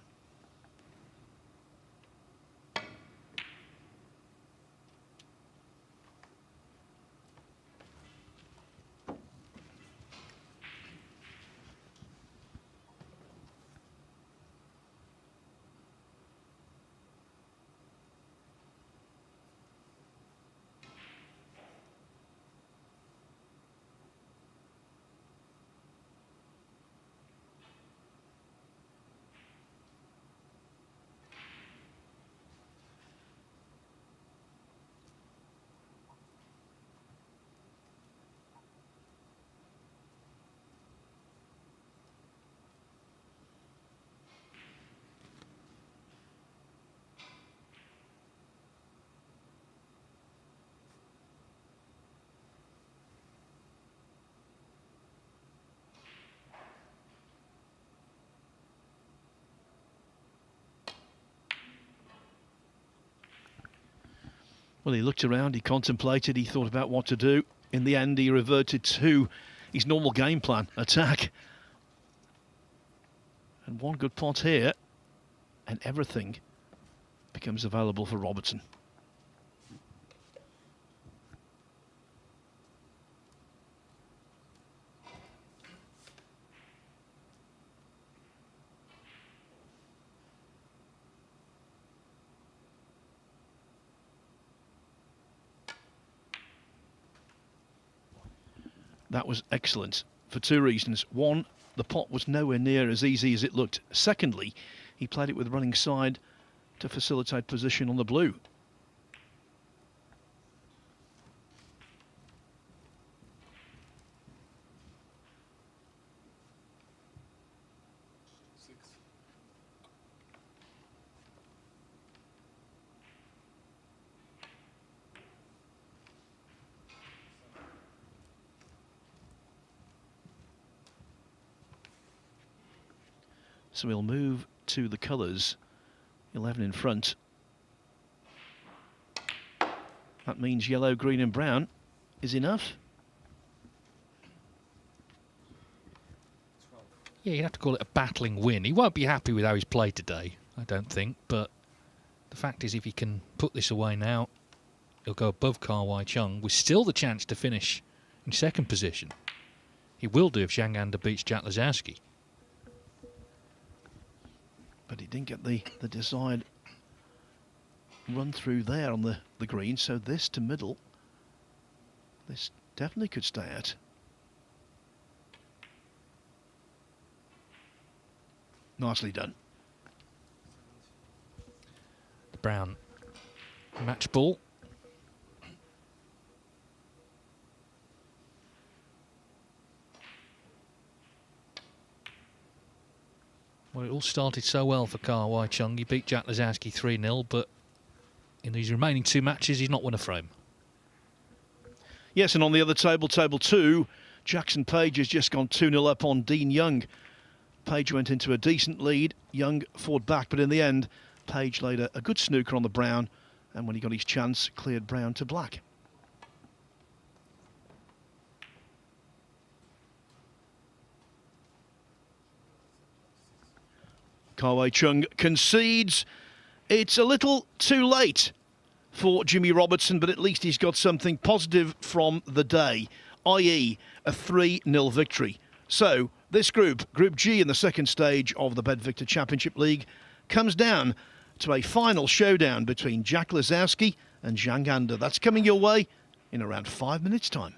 Well, he looked around, he contemplated, he thought about what to do. In the end, he reverted to his normal game plan, attack. And one good pot here, and everything becomes available for Robertson. That was excellent for two reasons. One, the pot was nowhere near as easy as it looked. Secondly, he played it with running side to facilitate position on the blue. So we'll move to the colours. 11 in front. That means yellow, green and brown is enough. Yeah, you'd have to call it a battling win. He won't be happy with how he's played today, I don't think. But the fact is, if he can put this away now, he'll go above Ka Wai Chung with still the chance to finish in second position. He will do if Zhang Anda beats Jack Lazowski. But he didn't get the desired run through there on the green, so this to middle, this definitely could stay out. Nicely done. The brown match ball. Well, it all started so well for Ka Wai Chung. He beat Jack Lazowski 3-0, but in these remaining two matches, he's not won a frame. Yes, and on the other table, table 2, Jackson Page has just gone 2-0 up on Dean Young. Page went into a decent lead. Young fought back, but in the end, Page laid a good snooker on the brown, and when he got his chance, cleared brown to black. Ka Wai Chung concedes. It's a little too late for Jimmy Robertson, but at least he's got something positive from the day, i.e. a 3-0 victory. So this group, Group G in the second stage of the BetVictor Championship League, comes down to a final showdown between Jack Lazowski and Zhang Anda. That's coming your way in around 5 minutes' time.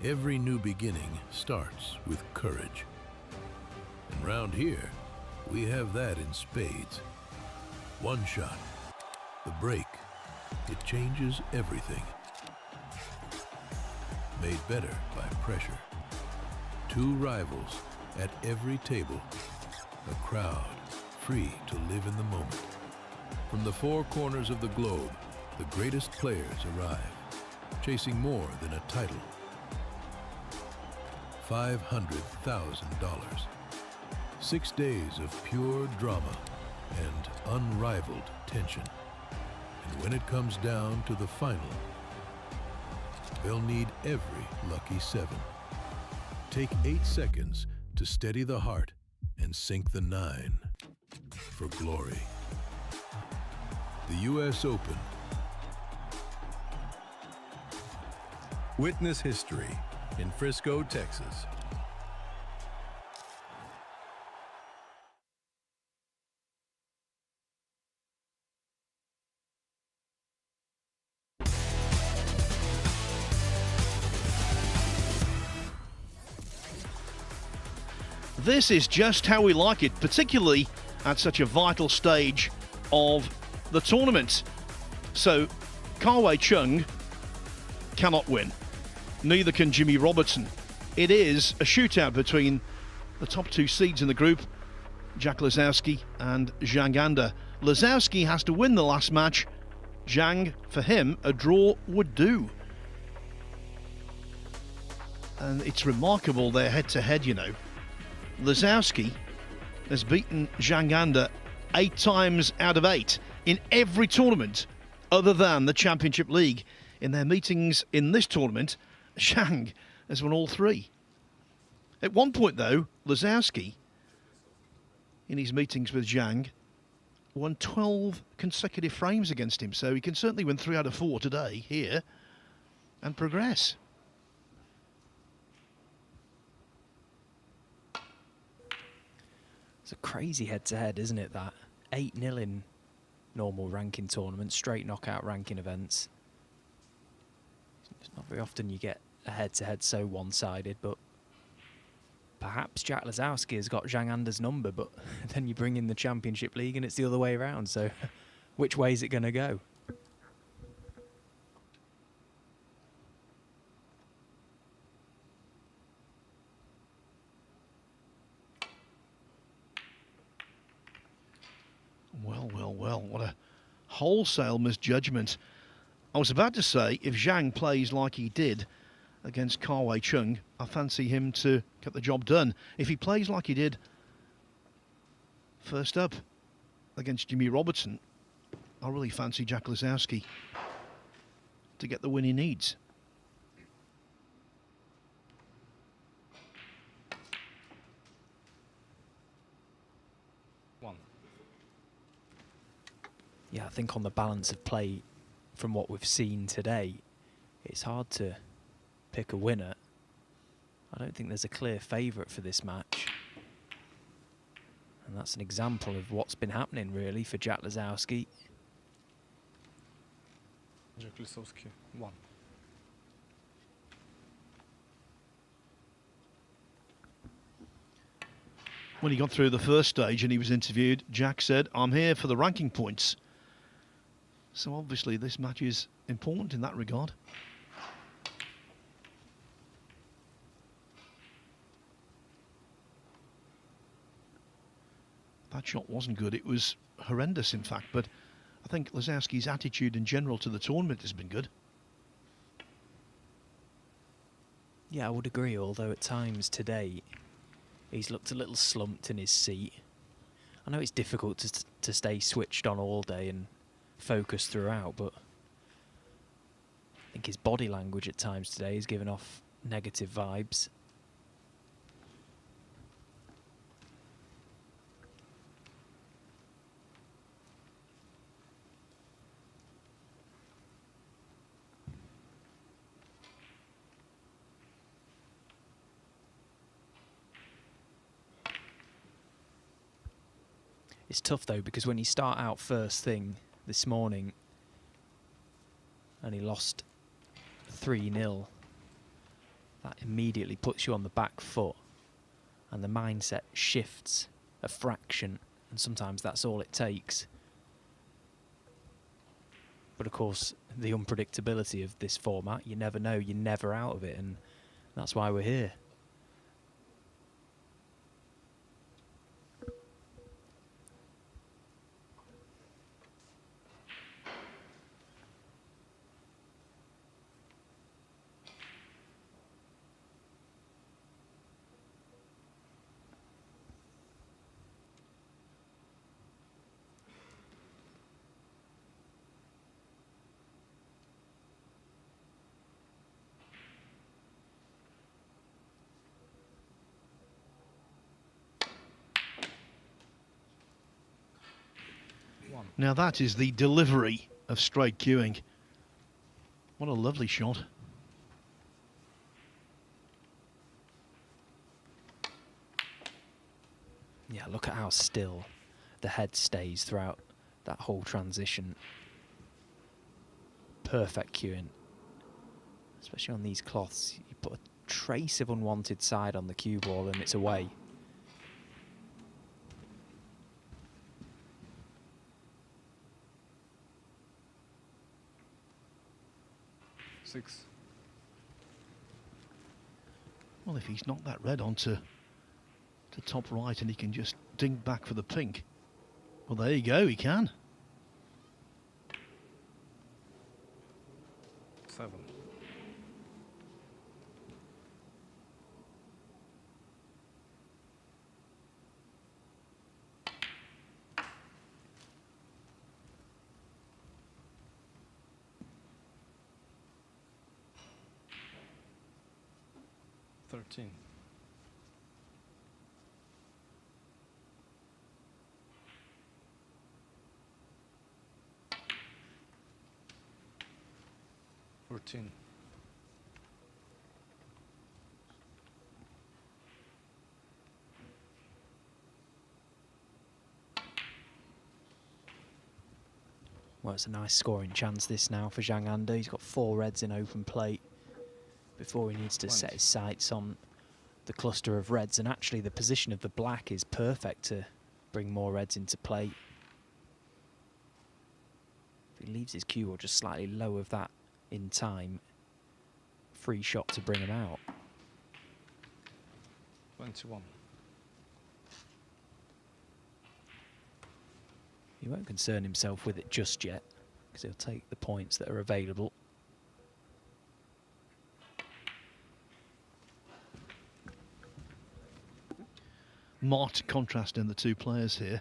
Every new beginning starts with courage. And round here, we have that in spades. One shot, the break, it changes everything. Made better by pressure. Two rivals at every table. A crowd free to live in the moment. From the four corners of the globe, the greatest players arrive, chasing more than a title. $500,000. 6 days of pure drama and unrivaled tension. And when it comes down to the final, they'll need every lucky seven. Take 8 seconds to steady the heart and sink the 9 for glory. The U.S. Open. Witness history in Frisco, Texas. This is just how we like it, particularly at such a vital stage of the tournament. So, Ka-Wei Chung cannot win. Neither can Jimmy Robertson. It is a shootout between the top 2 seeds in the group, Jack Lisowski and Zhang Anda. Lisowski has to win the last match. Zhang, for him, a draw would do. And it's remarkable their head-to-head, you know. Lisowski has beaten Zhang Anda 8 times out of 8 in every tournament other than the Championship League. In their meetings in this tournament, Zhang has won all 3. At one point, though, Lisowski, in his meetings with Zhang, won 12 consecutive frames against him, so he can certainly win 3 out of 4 today here and progress. It's a crazy head-to-head, isn't it, that? 8-0 in normal ranking tournaments, straight knockout ranking events. It's not very often you get a head-to-head so one-sided, but perhaps Jack Lisowski has got Zhang Anda's number, but then you bring in the Championship League and it's the other way around, so which way is it going to go? Well, what a wholesale misjudgment. I was about to say, if Zhang plays like he did against Ka-Wei Chung, I fancy him to get the job done. If he plays like he did first up against Jimmy Robertson, I really fancy Jack Lisowski to get the win he needs. Yeah, I think on the balance of play from what we've seen today, it's hard to pick a winner. I don't think there's a clear favourite for this match. And that's an example of what's been happening, really, for Jack Lisowski. Jack Lisowski, 1. When he got through the first stage and he was interviewed, Jack said, "I'm here for the ranking points." So obviously this match is important in that regard. That shot wasn't good. It was horrendous, in fact. But I think Lisowski's attitude in general to the tournament has been good. Yeah, I would agree, although at times today he's looked a little slumped in his seat. I know it's difficult to stay switched on all day and focused throughout, but I think his body language at times today is giving off negative vibes. It's tough though, because when you start out first thing this morning and he lost 3-0, that immediately puts you on the back foot, and the mindset shifts a fraction, and sometimes that's all it takes. But of course, the unpredictability of this format, you never know, you're never out of it, and that's why we're here. Now that is the delivery of straight queuing. What a lovely shot. Yeah, look at how still the head stays throughout that whole transition. Perfect queuing. Especially on these cloths, you put a trace of unwanted side on the cue ball and it's away. Six. Well, if he's knocked that red onto top right and he can just ding back for the pink, well, there you go, he can. 7. Thirteen. Fourteen. Well, it's a nice scoring chance this now for Zhang Anda. He's got 4 reds in open plate before he needs to set his sights on the cluster of reds, and actually the position of the black is perfect to bring more reds into play. If he leaves his cue or just slightly low of that in time, free shot to bring him out. 21. He won't concern himself with it just yet, because he'll take the points that are available. Marked contrast in the two players here.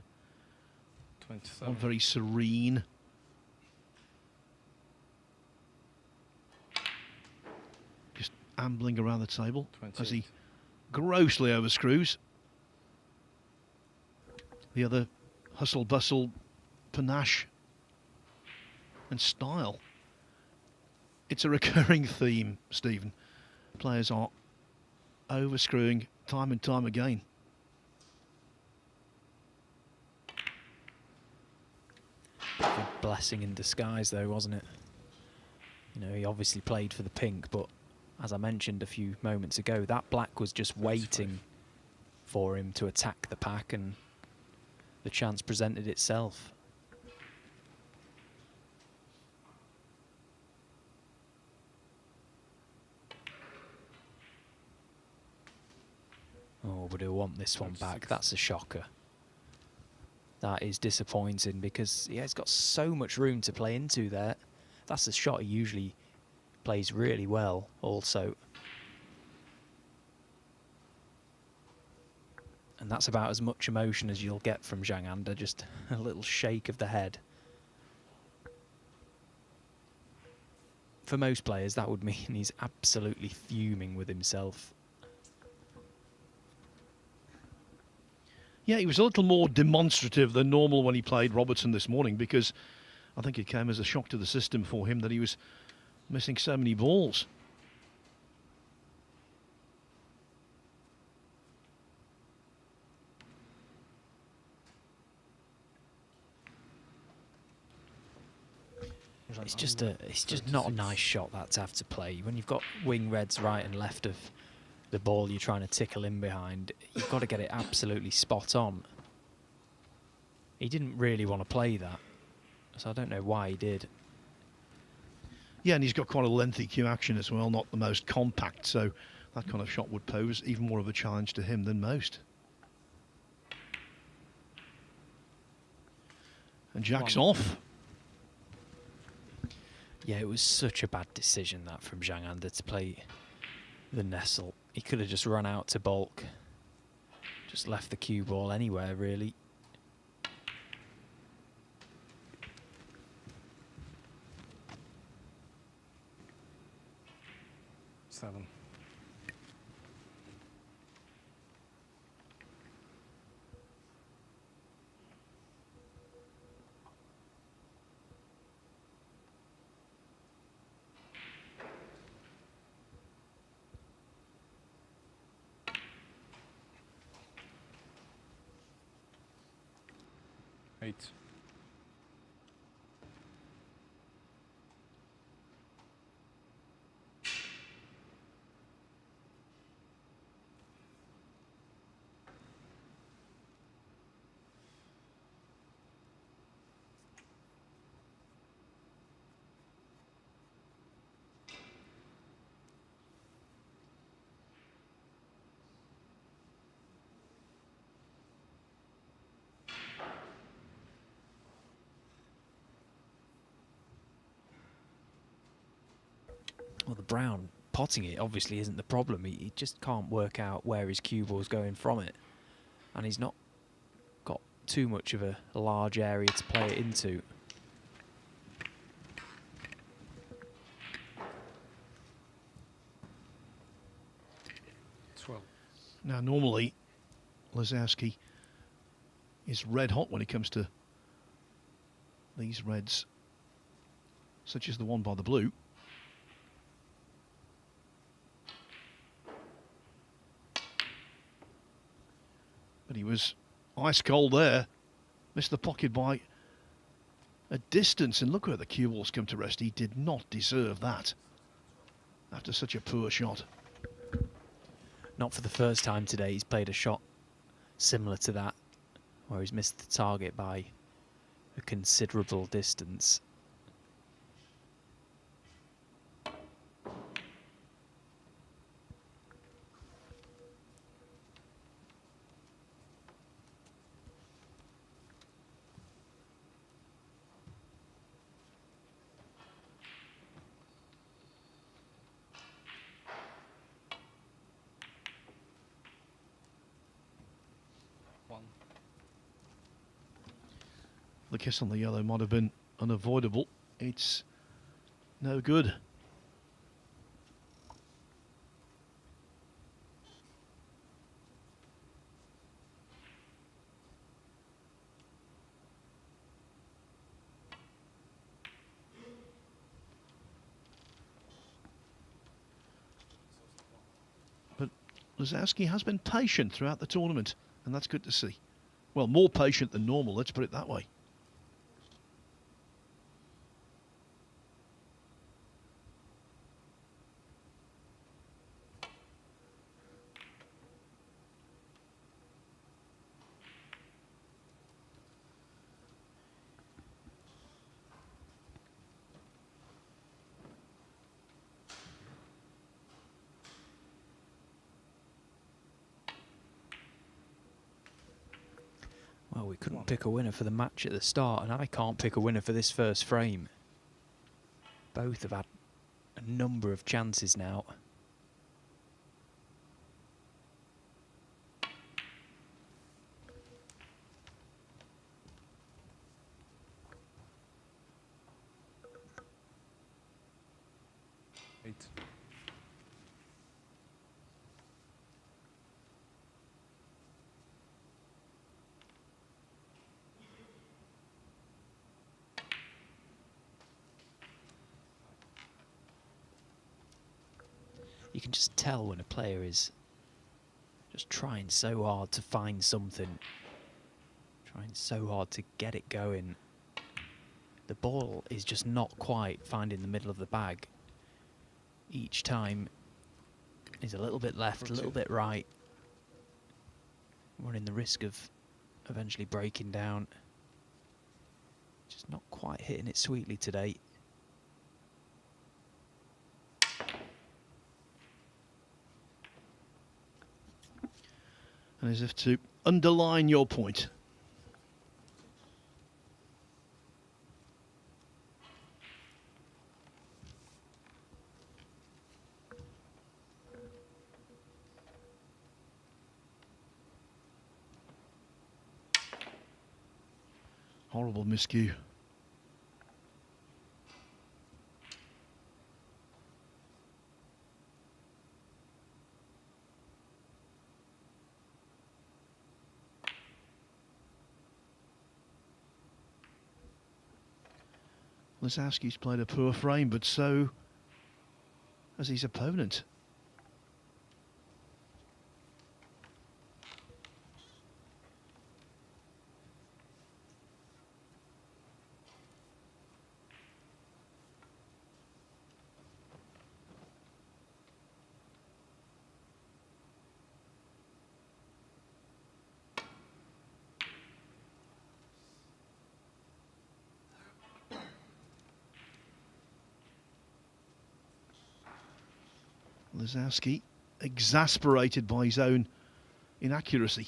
27. One very serene. Just ambling around the table 28. as he grossly overscrews. The other hustle, bustle, panache and style. It's a recurring theme, Stephen. Players are overscrewing time and time again. A blessing in disguise though, wasn't it? You know, he obviously played for the pink, but as I mentioned a few moments ago, that black was just waiting for him to attack the pack, and the chance presented itself. Oh, but he'll want this one back. That's a shocker. That is disappointing because he's got so much room to play into there. That's a shot he usually plays really well also. And that's about as much emotion as you'll get from Zhang Anda, just a little shake of the head. For most players, that would mean he's absolutely fuming with himself. Yeah, he was a little more demonstrative than normal when he played Robertson this morning, because I think it came as a shock to the system for him that he was missing so many balls. It's just not a nice shot that to have to play. When you've got wing reds right and left of the ball you're trying to tickle in behind, you've got to get it absolutely spot on. He didn't really want to play that, so I don't know why he did. Yeah, and he's got quite a lengthy cue action as well, not the most compact, so that kind of shot would pose even more of a challenge to him than most. And Jack's off. Yeah, it was such a bad decision that from Zhang Anda to play the Nestle. He could have just run out to bulk, just left the cue ball anywhere really. Seven. Eight. Well, the brown potting it obviously isn't the problem. He just can't work out where his cue ball's going from it. And he's not got too much of a large area to play it into. Now, normally, Lazowski is red hot when it comes to these reds, such as the one by the blue. But he was ice cold there. Missed the pocket by a distance. And look where the cue balls come to rest. He did not deserve that after such a poor shot. Not for the first time today. He's played a shot similar to that, where he's missed the target by a considerable distance. The kiss on the yellow might have been unavoidable. It's no good. But Lazowski has been patient throughout the tournament, and that's good to see. Well, more patient than normal, let's put it that way. Well, we couldn't pick a winner for the match at the start, and I can't pick a winner for this first frame. Both have had a number of chances now. Eight. You can just tell when a player is just trying so hard to find something, trying so hard to get it going. The ball is just not quite finding the middle of the bag. Each time is a little bit left, a little bit right. Running the risk of eventually breaking down. Just not quite hitting it sweetly today. And as if to underline your point. Horrible miscue. Lisowski's played a poor frame, but so has his opponent. Lisowski exasperated by his own inaccuracy.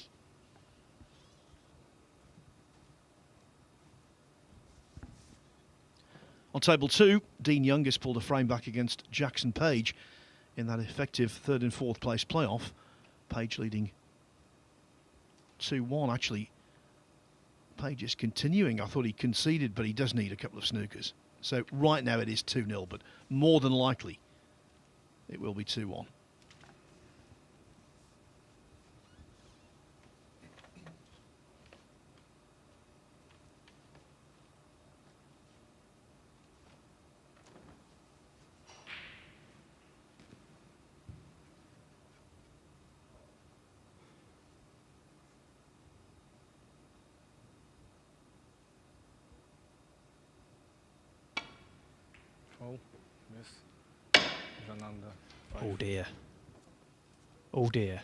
On table 2, Dean Young has pulled a frame back against Jackson Page in that effective third and fourth place playoff. Page leading 2-1. Actually, Page is continuing. I thought he conceded, but he does need a couple of snookers. So right now it is 2-0, but more than likely it will be 2-1. Oh, miss. Even under. Oh dear. Oh dear.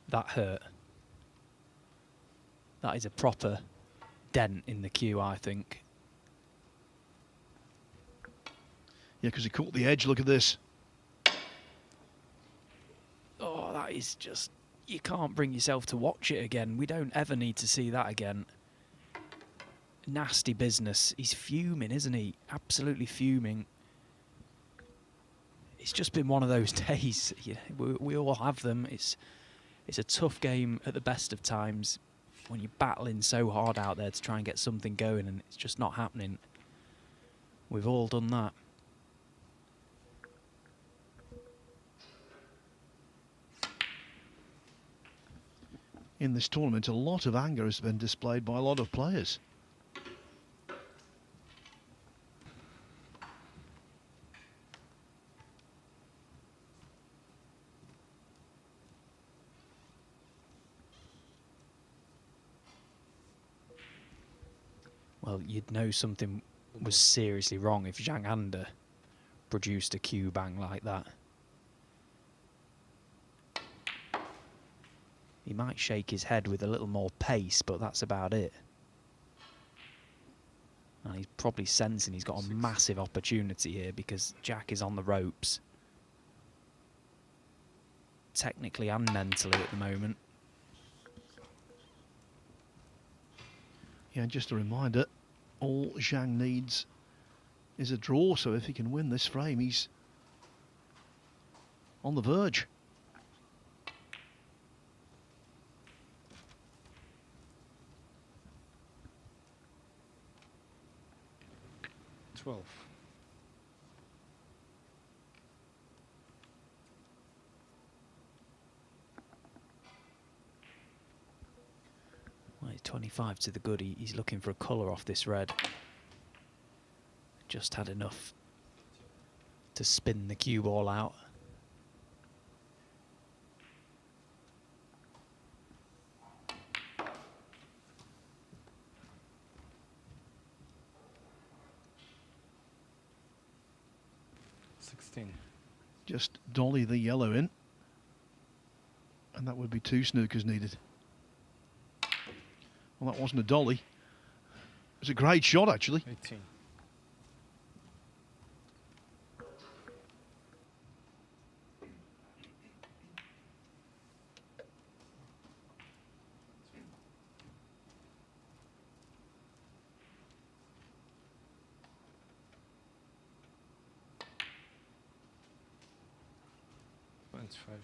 That hurt. That is a proper dent in the queue, I think. Yeah, because he caught the edge. Look at this. Oh, that is just... You can't bring yourself to watch it again. We don't ever need to see that again. Nasty business. He's fuming, isn't he? Absolutely fuming. It's just been one of those days. Yeah, we all have them. It's a tough game at the best of times when you're battling so hard out there to try and get something going, and it's just not happening. We've all done that. In this tournament, a lot of anger has been displayed by a lot of players. Well, you'd know something was seriously wrong if Zhang Anda produced a cue bang like that. He might shake his head with a little more pace, but that's about it. And he's probably sensing he's got a massive opportunity here because Jack is on the ropes. Technically and mentally at the moment. Yeah, just a reminder, all Zhang needs is a draw, so if he can win this frame, he's on the verge. Well, he's 25 to the good. He's looking for a colour off this red. Just had enough to spin the cue ball out. 16. Just dolly the yellow in. And that would be 2 snookers needed. Well, that wasn't a dolly. It was a great shot, actually. 18. Five.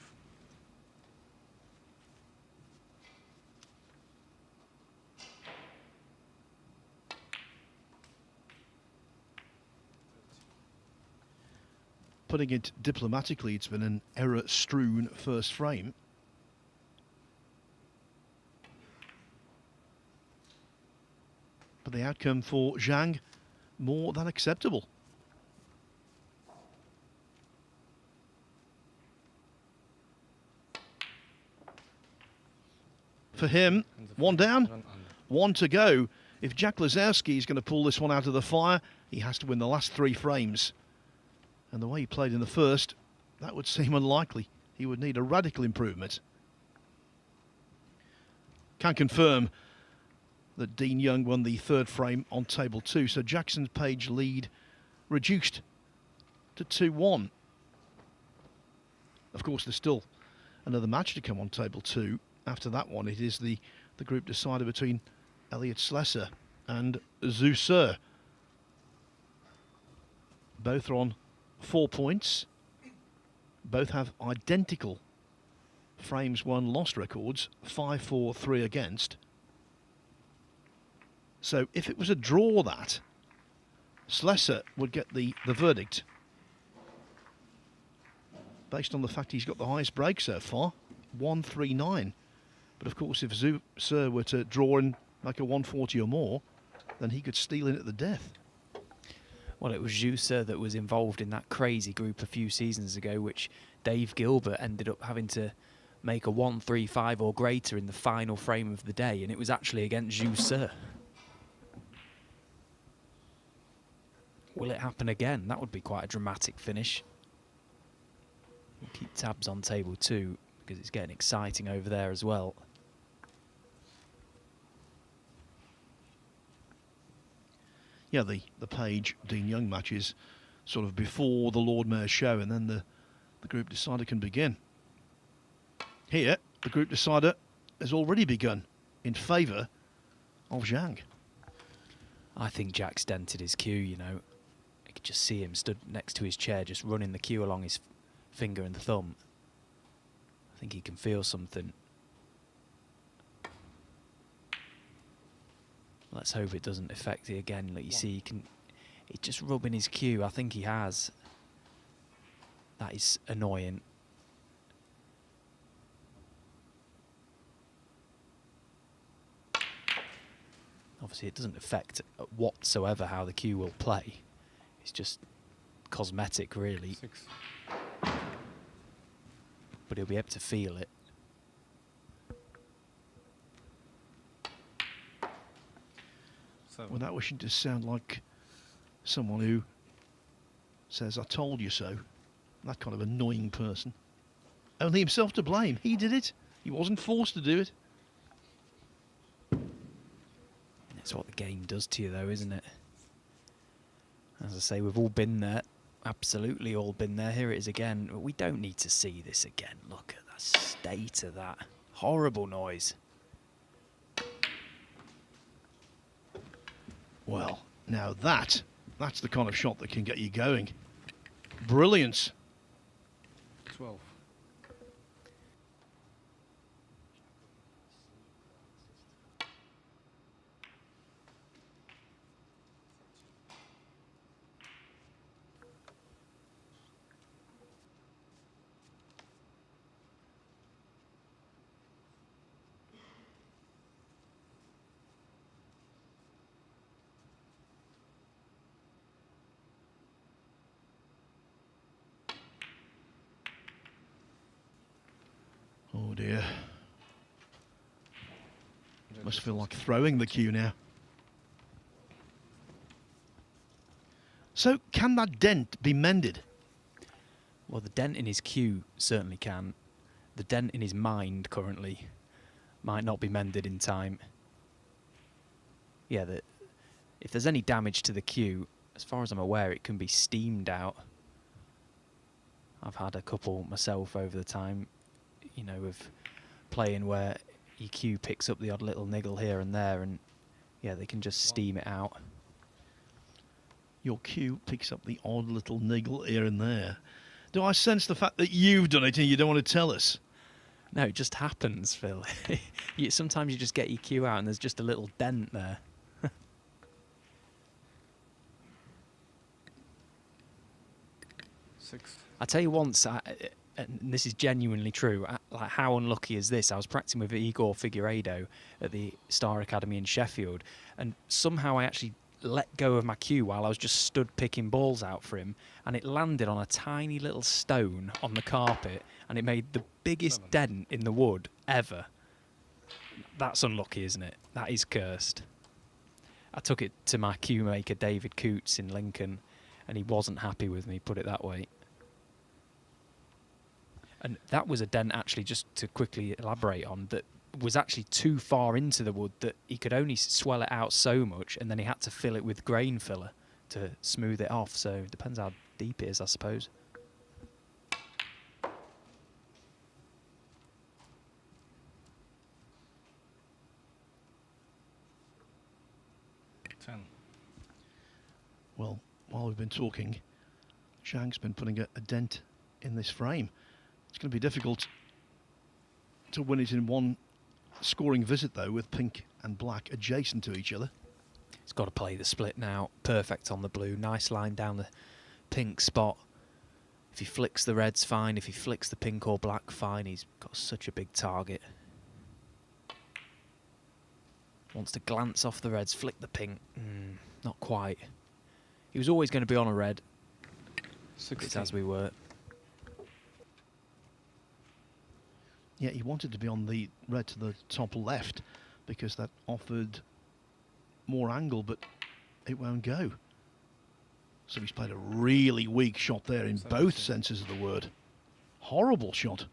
Putting it diplomatically, it's been an error-strewn first frame. But the outcome for Zhang, more than acceptable. For him, 1 down, 1 to go. If Jack Lazowski is going to pull this one out of the fire, he has to win the last 3 frames. And the way he played in the first, that would seem unlikely. He would need a radical improvement. Can confirm that Dean Young won the 3rd frame on table 2. So Jackson's Page lead reduced to 2-1. Of course, there's still another match to come on table 2. After that one, it is the group decider between Elliot Slesser and Zhu Se. Both are on 4 points. Both have identical frames won lost records, 5-4, 3 against. So if it was a draw, that Slesser would get the verdict based on the fact he's got the highest break so far, 139. But of course, if Zhu Se were to draw in like a 140 or more, then he could steal in at the death. Well, it was Zhu Se that was involved in that crazy group a few seasons ago, which Dave Gilbert ended up having to make a 135 or greater in the final frame of the day, and it was actually against Zhu Se. Will it happen again? That would be quite a dramatic finish. We'll keep tabs on table 2 because it's getting exciting over there as well. Yeah, the Page Dean Young match is sort of before the Lord Mayor's show, and then the group decider can begin. Here, the group decider has already begun in favour of Zhang. I think Jack's dented his cue, you know. I could just see him stood next to his chair, just running the cue along his finger and thumb. I think he can feel something. Let's hope it doesn't affect it again. Like you see, he's just rubbing his cue. I think he has. That is annoying. Obviously, it doesn't affect whatsoever how the cue will play. It's just cosmetic, really. 6. But he'll be able to feel it. Without wishing to sound like someone who says, "I told you so," that kind of annoying person. Only himself to blame. He did it. He wasn't forced to do it. That's what the game does to you, though, isn't it? As I say, we've all been there. Absolutely all been there. Here it is again. But we don't need to see this again. Look at the state of that. Horrible noise. Well, now that's the kind of shot that can get you going. Brilliance. 12. Oh dear. Must feel like throwing the cue now. So can that dent be mended? Well, the dent in his cue certainly can. The dent in his mind currently might not be mended in time. Yeah, if there's any damage to the cue, as far as I'm aware, it can be steamed out. I've had a couple myself over the time, you know, of playing where your cue picks up the odd little niggle here and there, and yeah, they can just steam it out. Your cue picks up the odd little niggle here and there. Do I sense the fact that you've done it and you don't want to tell us? No, it just happens, Phil. Sometimes you just get your cue out and there's just a little dent there. 6. I tell you once, and this is genuinely true, like how unlucky is this? I was practicing with Igor Figueiredo at the Star Academy in Sheffield, and somehow I actually let go of my cue while I was just stood picking balls out for him, and it landed on a tiny little stone on the carpet, and it made the biggest dent in the wood ever. That's unlucky, isn't it? That is cursed. I took it to my cue maker David Coots in Lincoln, and he wasn't happy with me, put it that way. And that was a dent, actually, just to quickly elaborate on, that was actually too far into the wood, that he could only swell it out so much, and then he had to fill it with grain filler to smooth it off. So it depends how deep it is, I suppose. Well, while we've been talking, Zhang's been putting a dent in this frame. It's going to be difficult to win it in one scoring visit, though, with pink and black adjacent to each other. He's got to play the split now. Perfect on the blue. Nice line down the pink spot. If he flicks the reds, fine. If he flicks the pink or black, fine. He's got such a big target. Wants to glance off the reds, flick the pink. Not quite. He was always going to be on a red. It's as we were. Yeah, he wanted to be on the red to the top left because that offered more angle, but it won't go. So he's played a really weak shot there in both senses of the word. Horrible shot.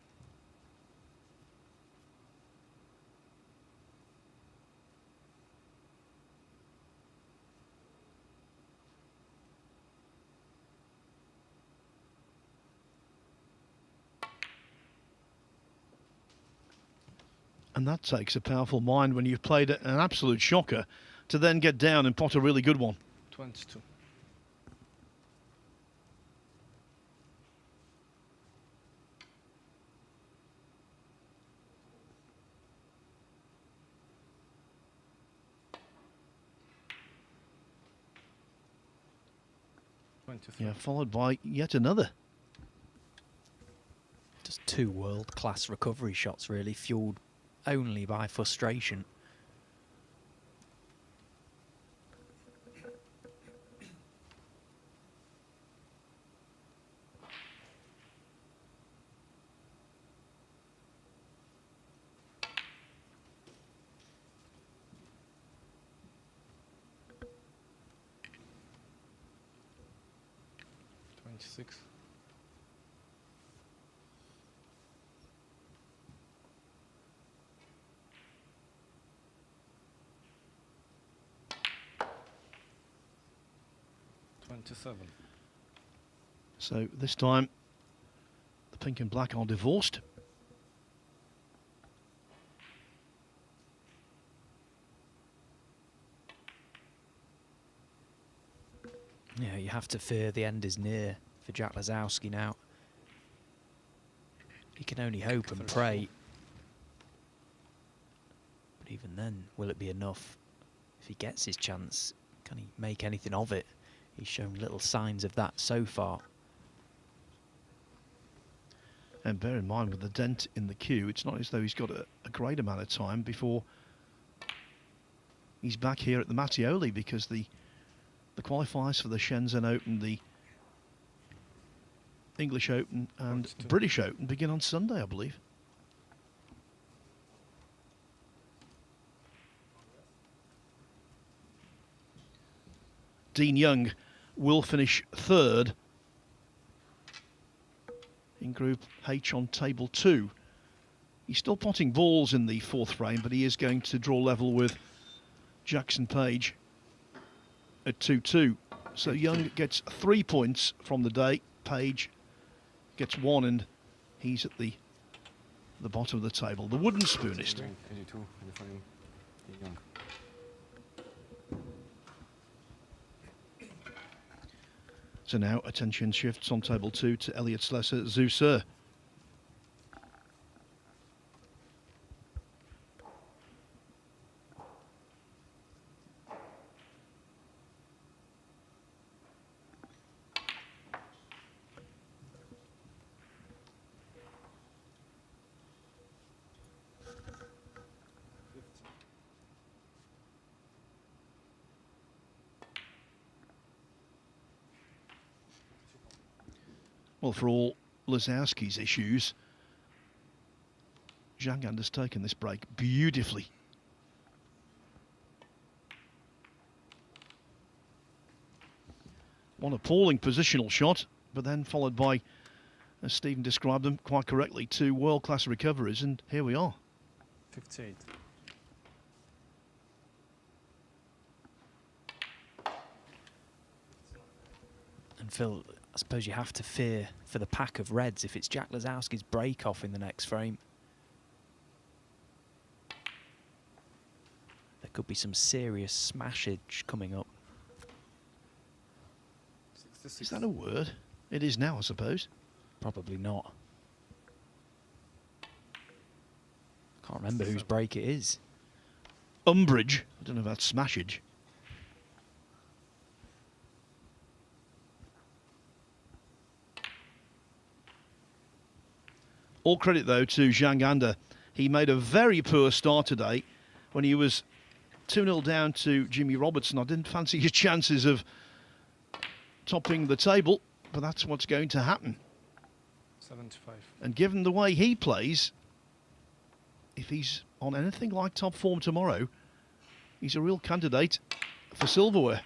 And that takes a powerful mind when you've played an absolute shocker to then get down and pot a really good one. 22. Yeah, followed by yet another. Just two world-class recovery shots, really, fueled only by frustration. Six. So this time the pink and black are divorced. Yeah, you have to fear the end is near for Jack Lazowski now. He can only hope and pray. But even then, will it be enough? If he gets his chance, can he make anything of it? He's shown little signs of that so far. And bear in mind, with the dent in the queue, it's not as though he's got a great amount of time before he's back here at the Mattioli, because the qualifiers for the Shenzhen Open, the English Open and British Open begin on Sunday, I believe. Dean Young will finish third in Group H on table 2. He's still potting balls in the 4th frame, but he is going to draw level with Jackson Page at 2-2. So Young gets 3 points from the day. Page gets 1, and he's at the bottom of the table. The wooden spoonist. 82 in the frame. Young. So now attention shifts on table 2 to Elliot Slesser, Zhu Se. Well, for all Lazowski's issues, Zhang Ganda's taken this break beautifully. One appalling positional shot, but then followed by, as Stephen described them quite correctly, 2 world-class recoveries, and here we are. 58. And Phil, I suppose you have to fear for the pack of reds if it's Jack Lazowski's break off in the next frame. There could be some serious smashage coming up. Is that a word? It is now, I suppose. Probably not. Can't remember whose break it is. Umbrage. I don't know about smashage. All credit, though, to Zhang Ganda. He made a very poor start today when he was 2-0 down to Jimmy Robertson. I didn't fancy his chances of topping the table, but that's what's going to happen. 75. And given the way he plays, if he's on anything like top form tomorrow, he's a real candidate for silverware.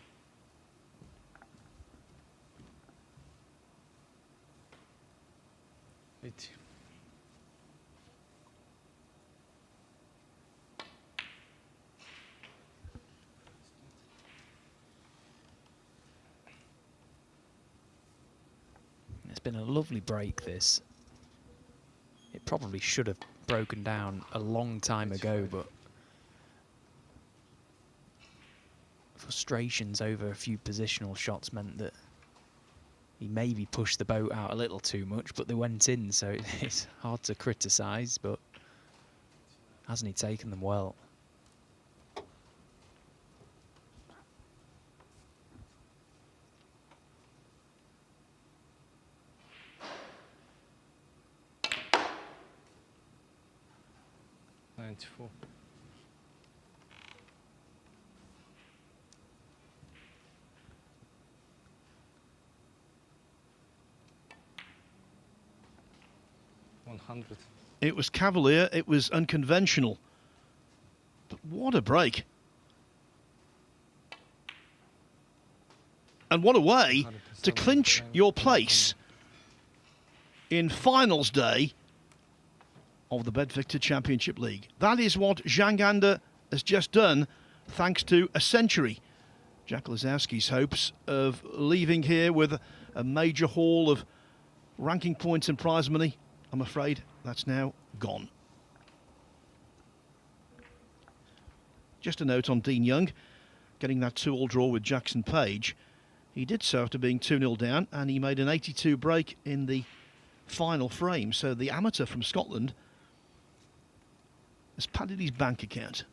It's been a lovely break, this. It probably should have broken down a long time ago, but frustrations over a few positional shots meant that he maybe pushed the boat out a little too much, but they went in, so it's hard to criticise, but hasn't he taken them well? Four. It was cavalier, it was unconventional. But what a break. And what a way to clinch your place in finals day of the BetVictor Championship League. That is what Zhang Ganda has just done, thanks to a century. Jack Lazowski's hopes of leaving here with a major haul of ranking points and prize money, I'm afraid that's now gone. Just a note on Dean Young, getting that 2-all draw with Jackson Page. He did so after being 2-0 down, and he made an 82 break in the final frame. So the amateur from Scotland has padded his bank account.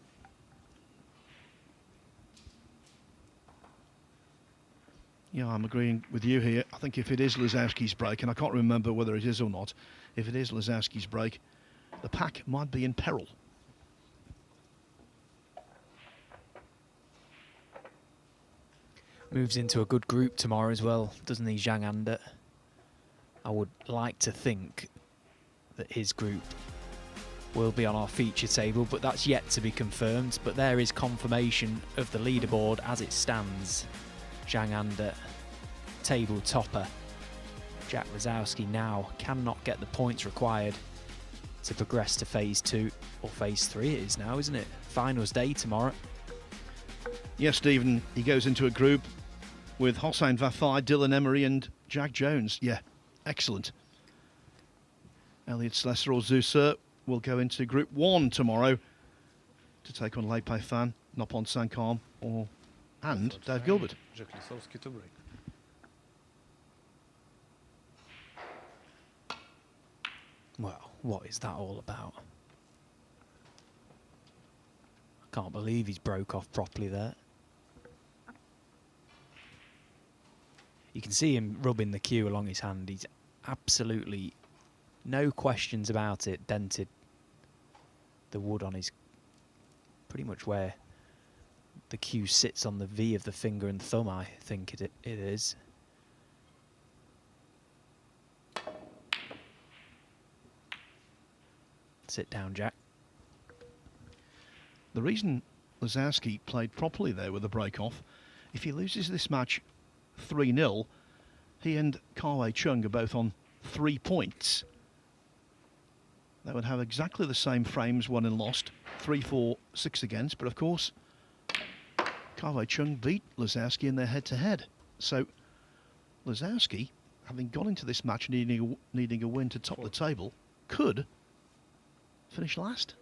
Yeah, I'm agreeing with you here. I think if it is Lazowski's break, and I can't remember whether it is or not, if it is Lazowski's break, the pack might be in peril. Moves into a good group tomorrow as well, doesn't he, Zhang Ganda? I would like to think that his group will be on our feature table, but that's yet to be confirmed. But there is confirmation of the leaderboard as it stands. Zhang Ganda, table topper Jack Lazowski now cannot get the points required to progress to phase 2, or phase 3 it is now, isn't it? Finals day tomorrow. Yes, Stephen, he goes into a group with Hossein Vafai, Dylan Emery and Jack Jones. Yeah, excellent. Elliot Slessor or Zusur will go into Group 1 tomorrow to take on Lepe Fan, Nopon Sankam and Dave Gilbert. Jack Lisowski to break. Well, what is that all about? I can't believe he's broke off properly there. You can see him rubbing the cue along his hand. He's absolutely, no questions about it, dented the wood on his, pretty much where the cue sits on the V of the finger and thumb, I think it is. Sit down, Jack. The reason Lazowski played properly there with the break-off, if he loses this match 3-0, he and Kawei Chung are both on 3 points. They would have exactly the same frames won and lost, 3-4-6 against, but of course, Kawei Chung beat Lazowski in their head-to-head. So, Lazowski, having gone into this match needing a win to top the table, could finish last.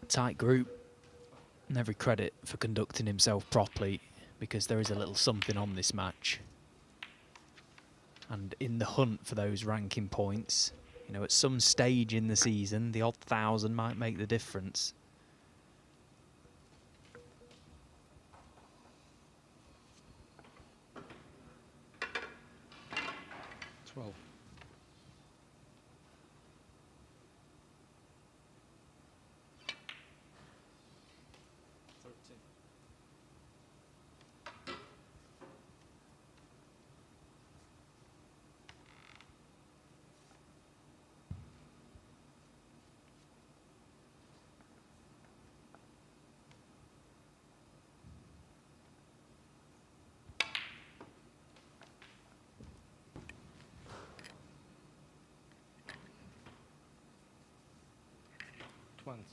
Tight group, and every credit for conducting himself properly, because there is a little something on this match. And in the hunt for those ranking points, you know, at some stage in the season, the odd 1,000 might make the difference. Once.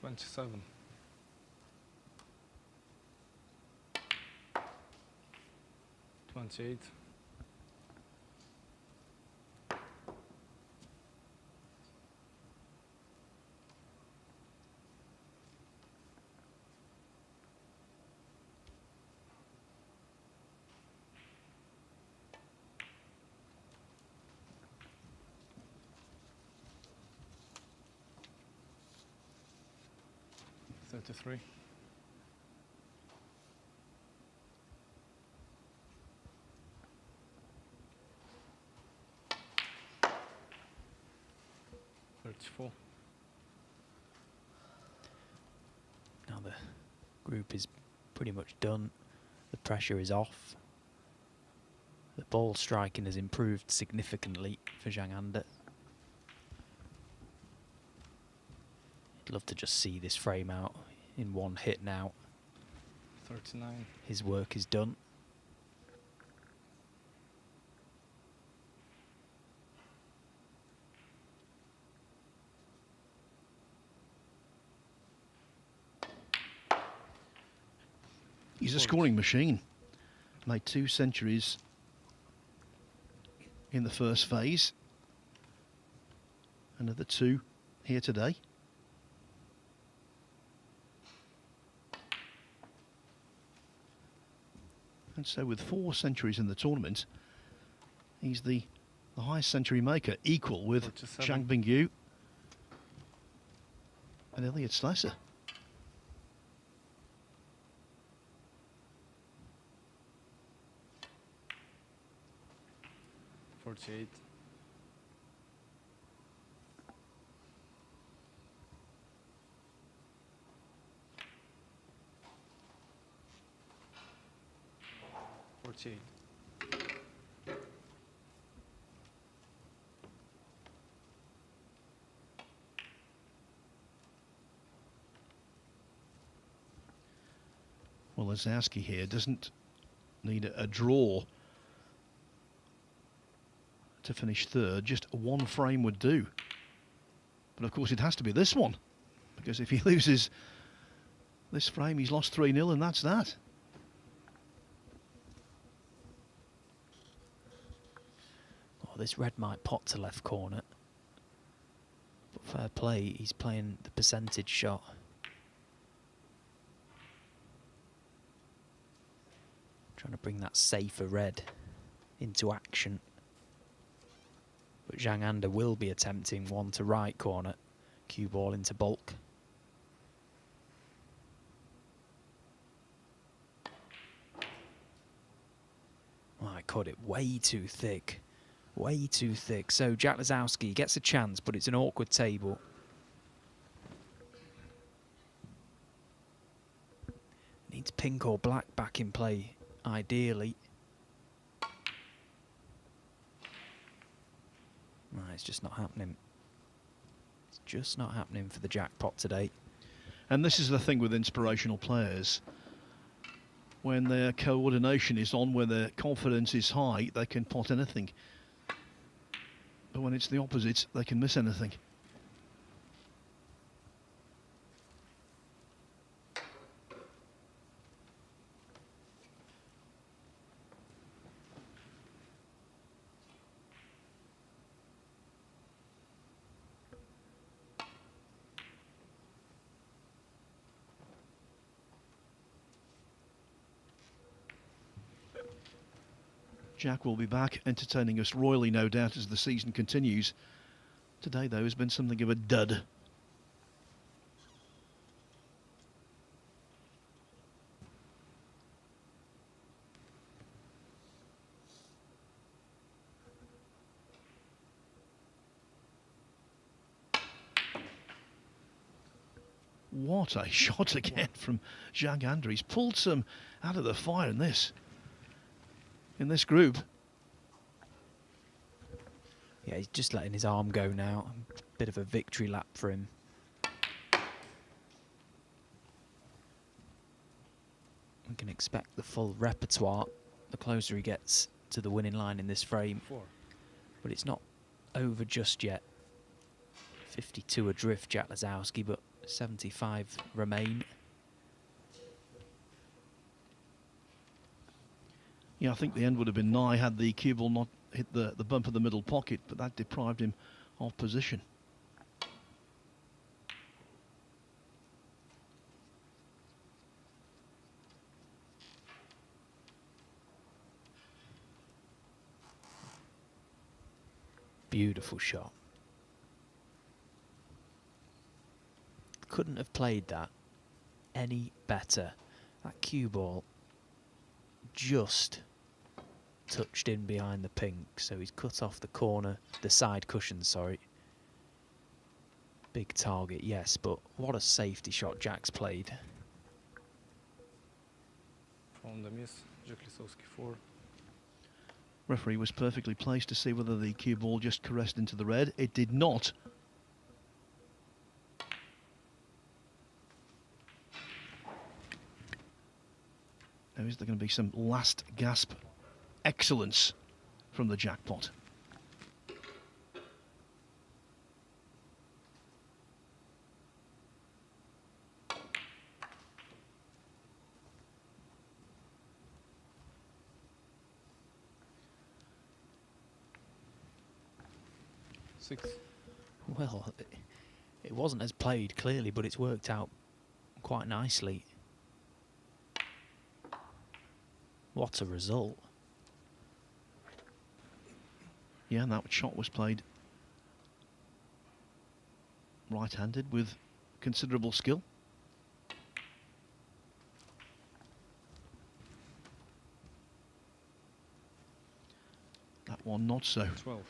$27. 28. 33. 34. Now the group is pretty much done. The pressure is off. The ball striking has improved significantly for Zhang Anda. I'd love to just see this frame out in one hit now. 39. His work is done. He's a scoring machine. Made 2 centuries in the first phase. Another 2 here today. And so with 4 centuries in the tournament, he's the highest century maker, equal with 47. Zhang Bingyu and Elliot Slessor. 48. 38. Well, Lazowski here doesn't need a draw to finish third. Just one frame would do. But of course it has to be this one, because if he loses this frame, he's lost 3-0 and that's that. Oh, this red might pot to left corner. But fair play, he's playing the percentage shot. Trying to bring that safer red into action. But Zhang Anda will be attempting one to right corner. Cue ball into bulk. Oh, I caught it way too thick. Way too thick. So Jack Lazowski gets a chance, but it's an awkward table. Needs pink or black back in play, ideally. No, it's just not happening. It's just not happening for the jackpot today. And this is the thing with inspirational players. When their coordination is on, when their confidence is high, they can pot anything. But when it's the opposite, they can miss anything. Jack will be back, entertaining us royally, no doubt, as the season continues. Today, though, has been something of a dud. What a shot again from Zhang Anda. He's pulled some out of the fire in this group. Yeah, he's just letting his arm go now. Bit of a victory lap for him. We can expect the full repertoire the closer he gets to the winning line in this frame. But it's not over just yet. 52 adrift, Jack Lazowski, but 75 remain. Yeah, I think the end would have been nigh had the cue ball not hit the bump of the middle pocket, but that deprived him of position. Beautiful shot. Couldn't have played that any better. That cue ball just touched in behind the pink, so he's cut off the corner, the side cushion, sorry. Big target, yes, but what a safety shot Jack's played. From the miss, Jack Lisowski 4. Referee was perfectly placed to see whether the cue ball just caressed into the red. It did not. Now, is there going to be some last gasp excellence from the jackpot? Six. Well, it wasn't as played, clearly, but it's worked out quite nicely. What a result. Yeah, and that shot was played right-handed with considerable skill. That one not so. 12.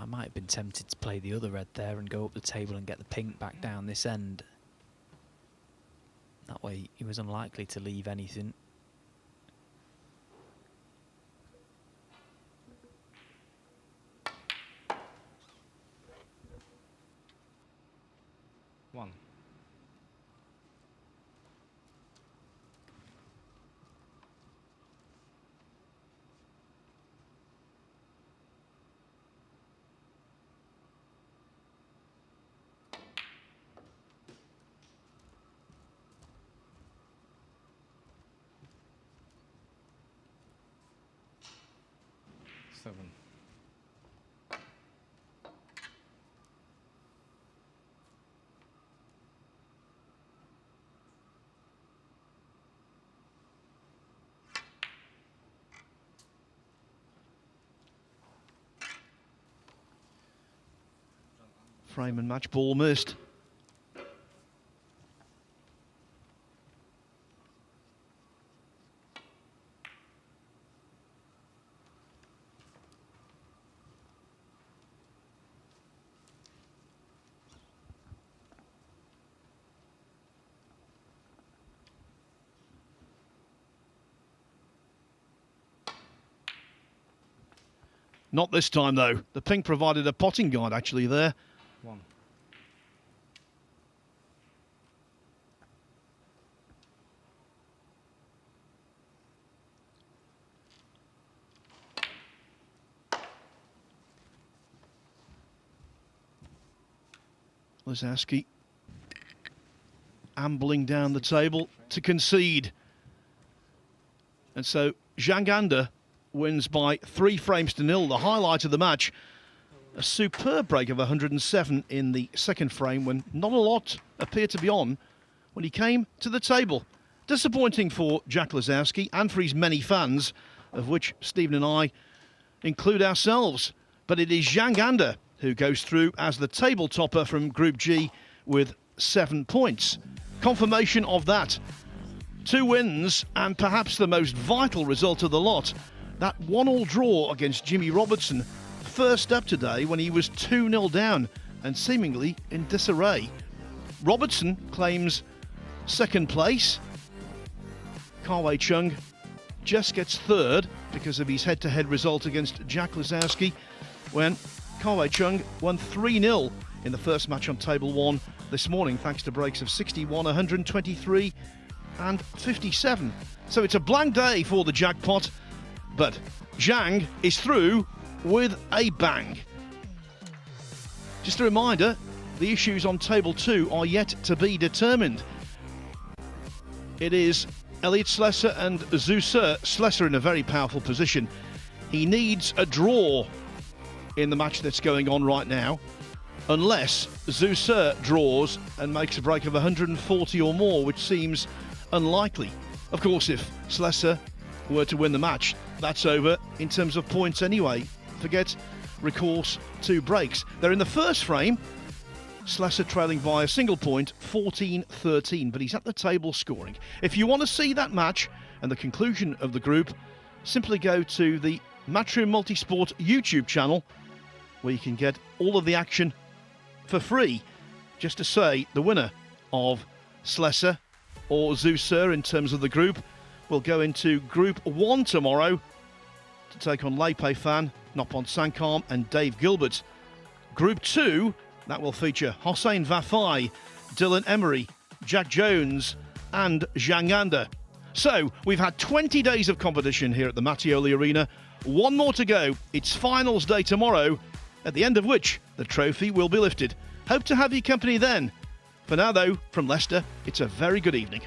might have been tempted to play the other red there and go up the table and get the pink back down this end. That way he was unlikely to leave anything. One. Seven. Frame and match ball missed. Not this time, though. The pink provided a potting guide, actually, there. One. Lisowski ambling down the table to concede. And so Zhang wins by 3 frames to 0. The highlight of the match, a superb break of 107 in the second frame when not a lot appeared to be on when he came to the table. Disappointing for Jack Lisowski and for his many fans, of which Stephen and I include ourselves. But it is Zhang who goes through as the table topper from Group G with 7 points. Confirmation of that. 2 wins and perhaps the most vital result of the lot. That 1-1 draw against Jimmy Robertson, first up today when he was 2-0 down and seemingly in disarray. Robertson claims second place. Kawei Chung just gets third because of his head-to-head result against Jack Lisowski when Kawei Chung won 3-0 in the first match on table 1 this morning thanks to breaks of 61, 123 and 57. So it's a blank day for the jackpot. But Zhang is through with a bang. Just a reminder, the issues on table 2 are yet to be determined. It is Elliot Slesser and Zhu Se. Slesser in a very powerful position. He needs a draw in the match that's going on right now, unless Zhu Se draws and makes a break of 140 or more, which seems unlikely. Of course, if Slesser were to win the match, that's over in terms of points anyway. Forget recourse to breaks. They're in the first frame. Slesser trailing by a single point, 14-13, but he's at the table scoring. If you want to see that match and the conclusion of the group, simply go to the Matchroom Multisport YouTube channel, where you can get all of the action for free. Just to say, the winner of Slesser or Zhu Se in terms of the group will go into Group 1 tomorrow to take on Lei Pei Fan, Noppon Sankam and Dave Gilbert. Group 2, that will feature Hossein Vafai, Dylan Emery, Jack Jones and Zhang. So, we've had 20 days of competition here at the Mattioli Arena. 1 more to go. It's finals day tomorrow, at the end of which the trophy will be lifted. Hope to have your company then. For now, though, from Leicester, it's a very good evening.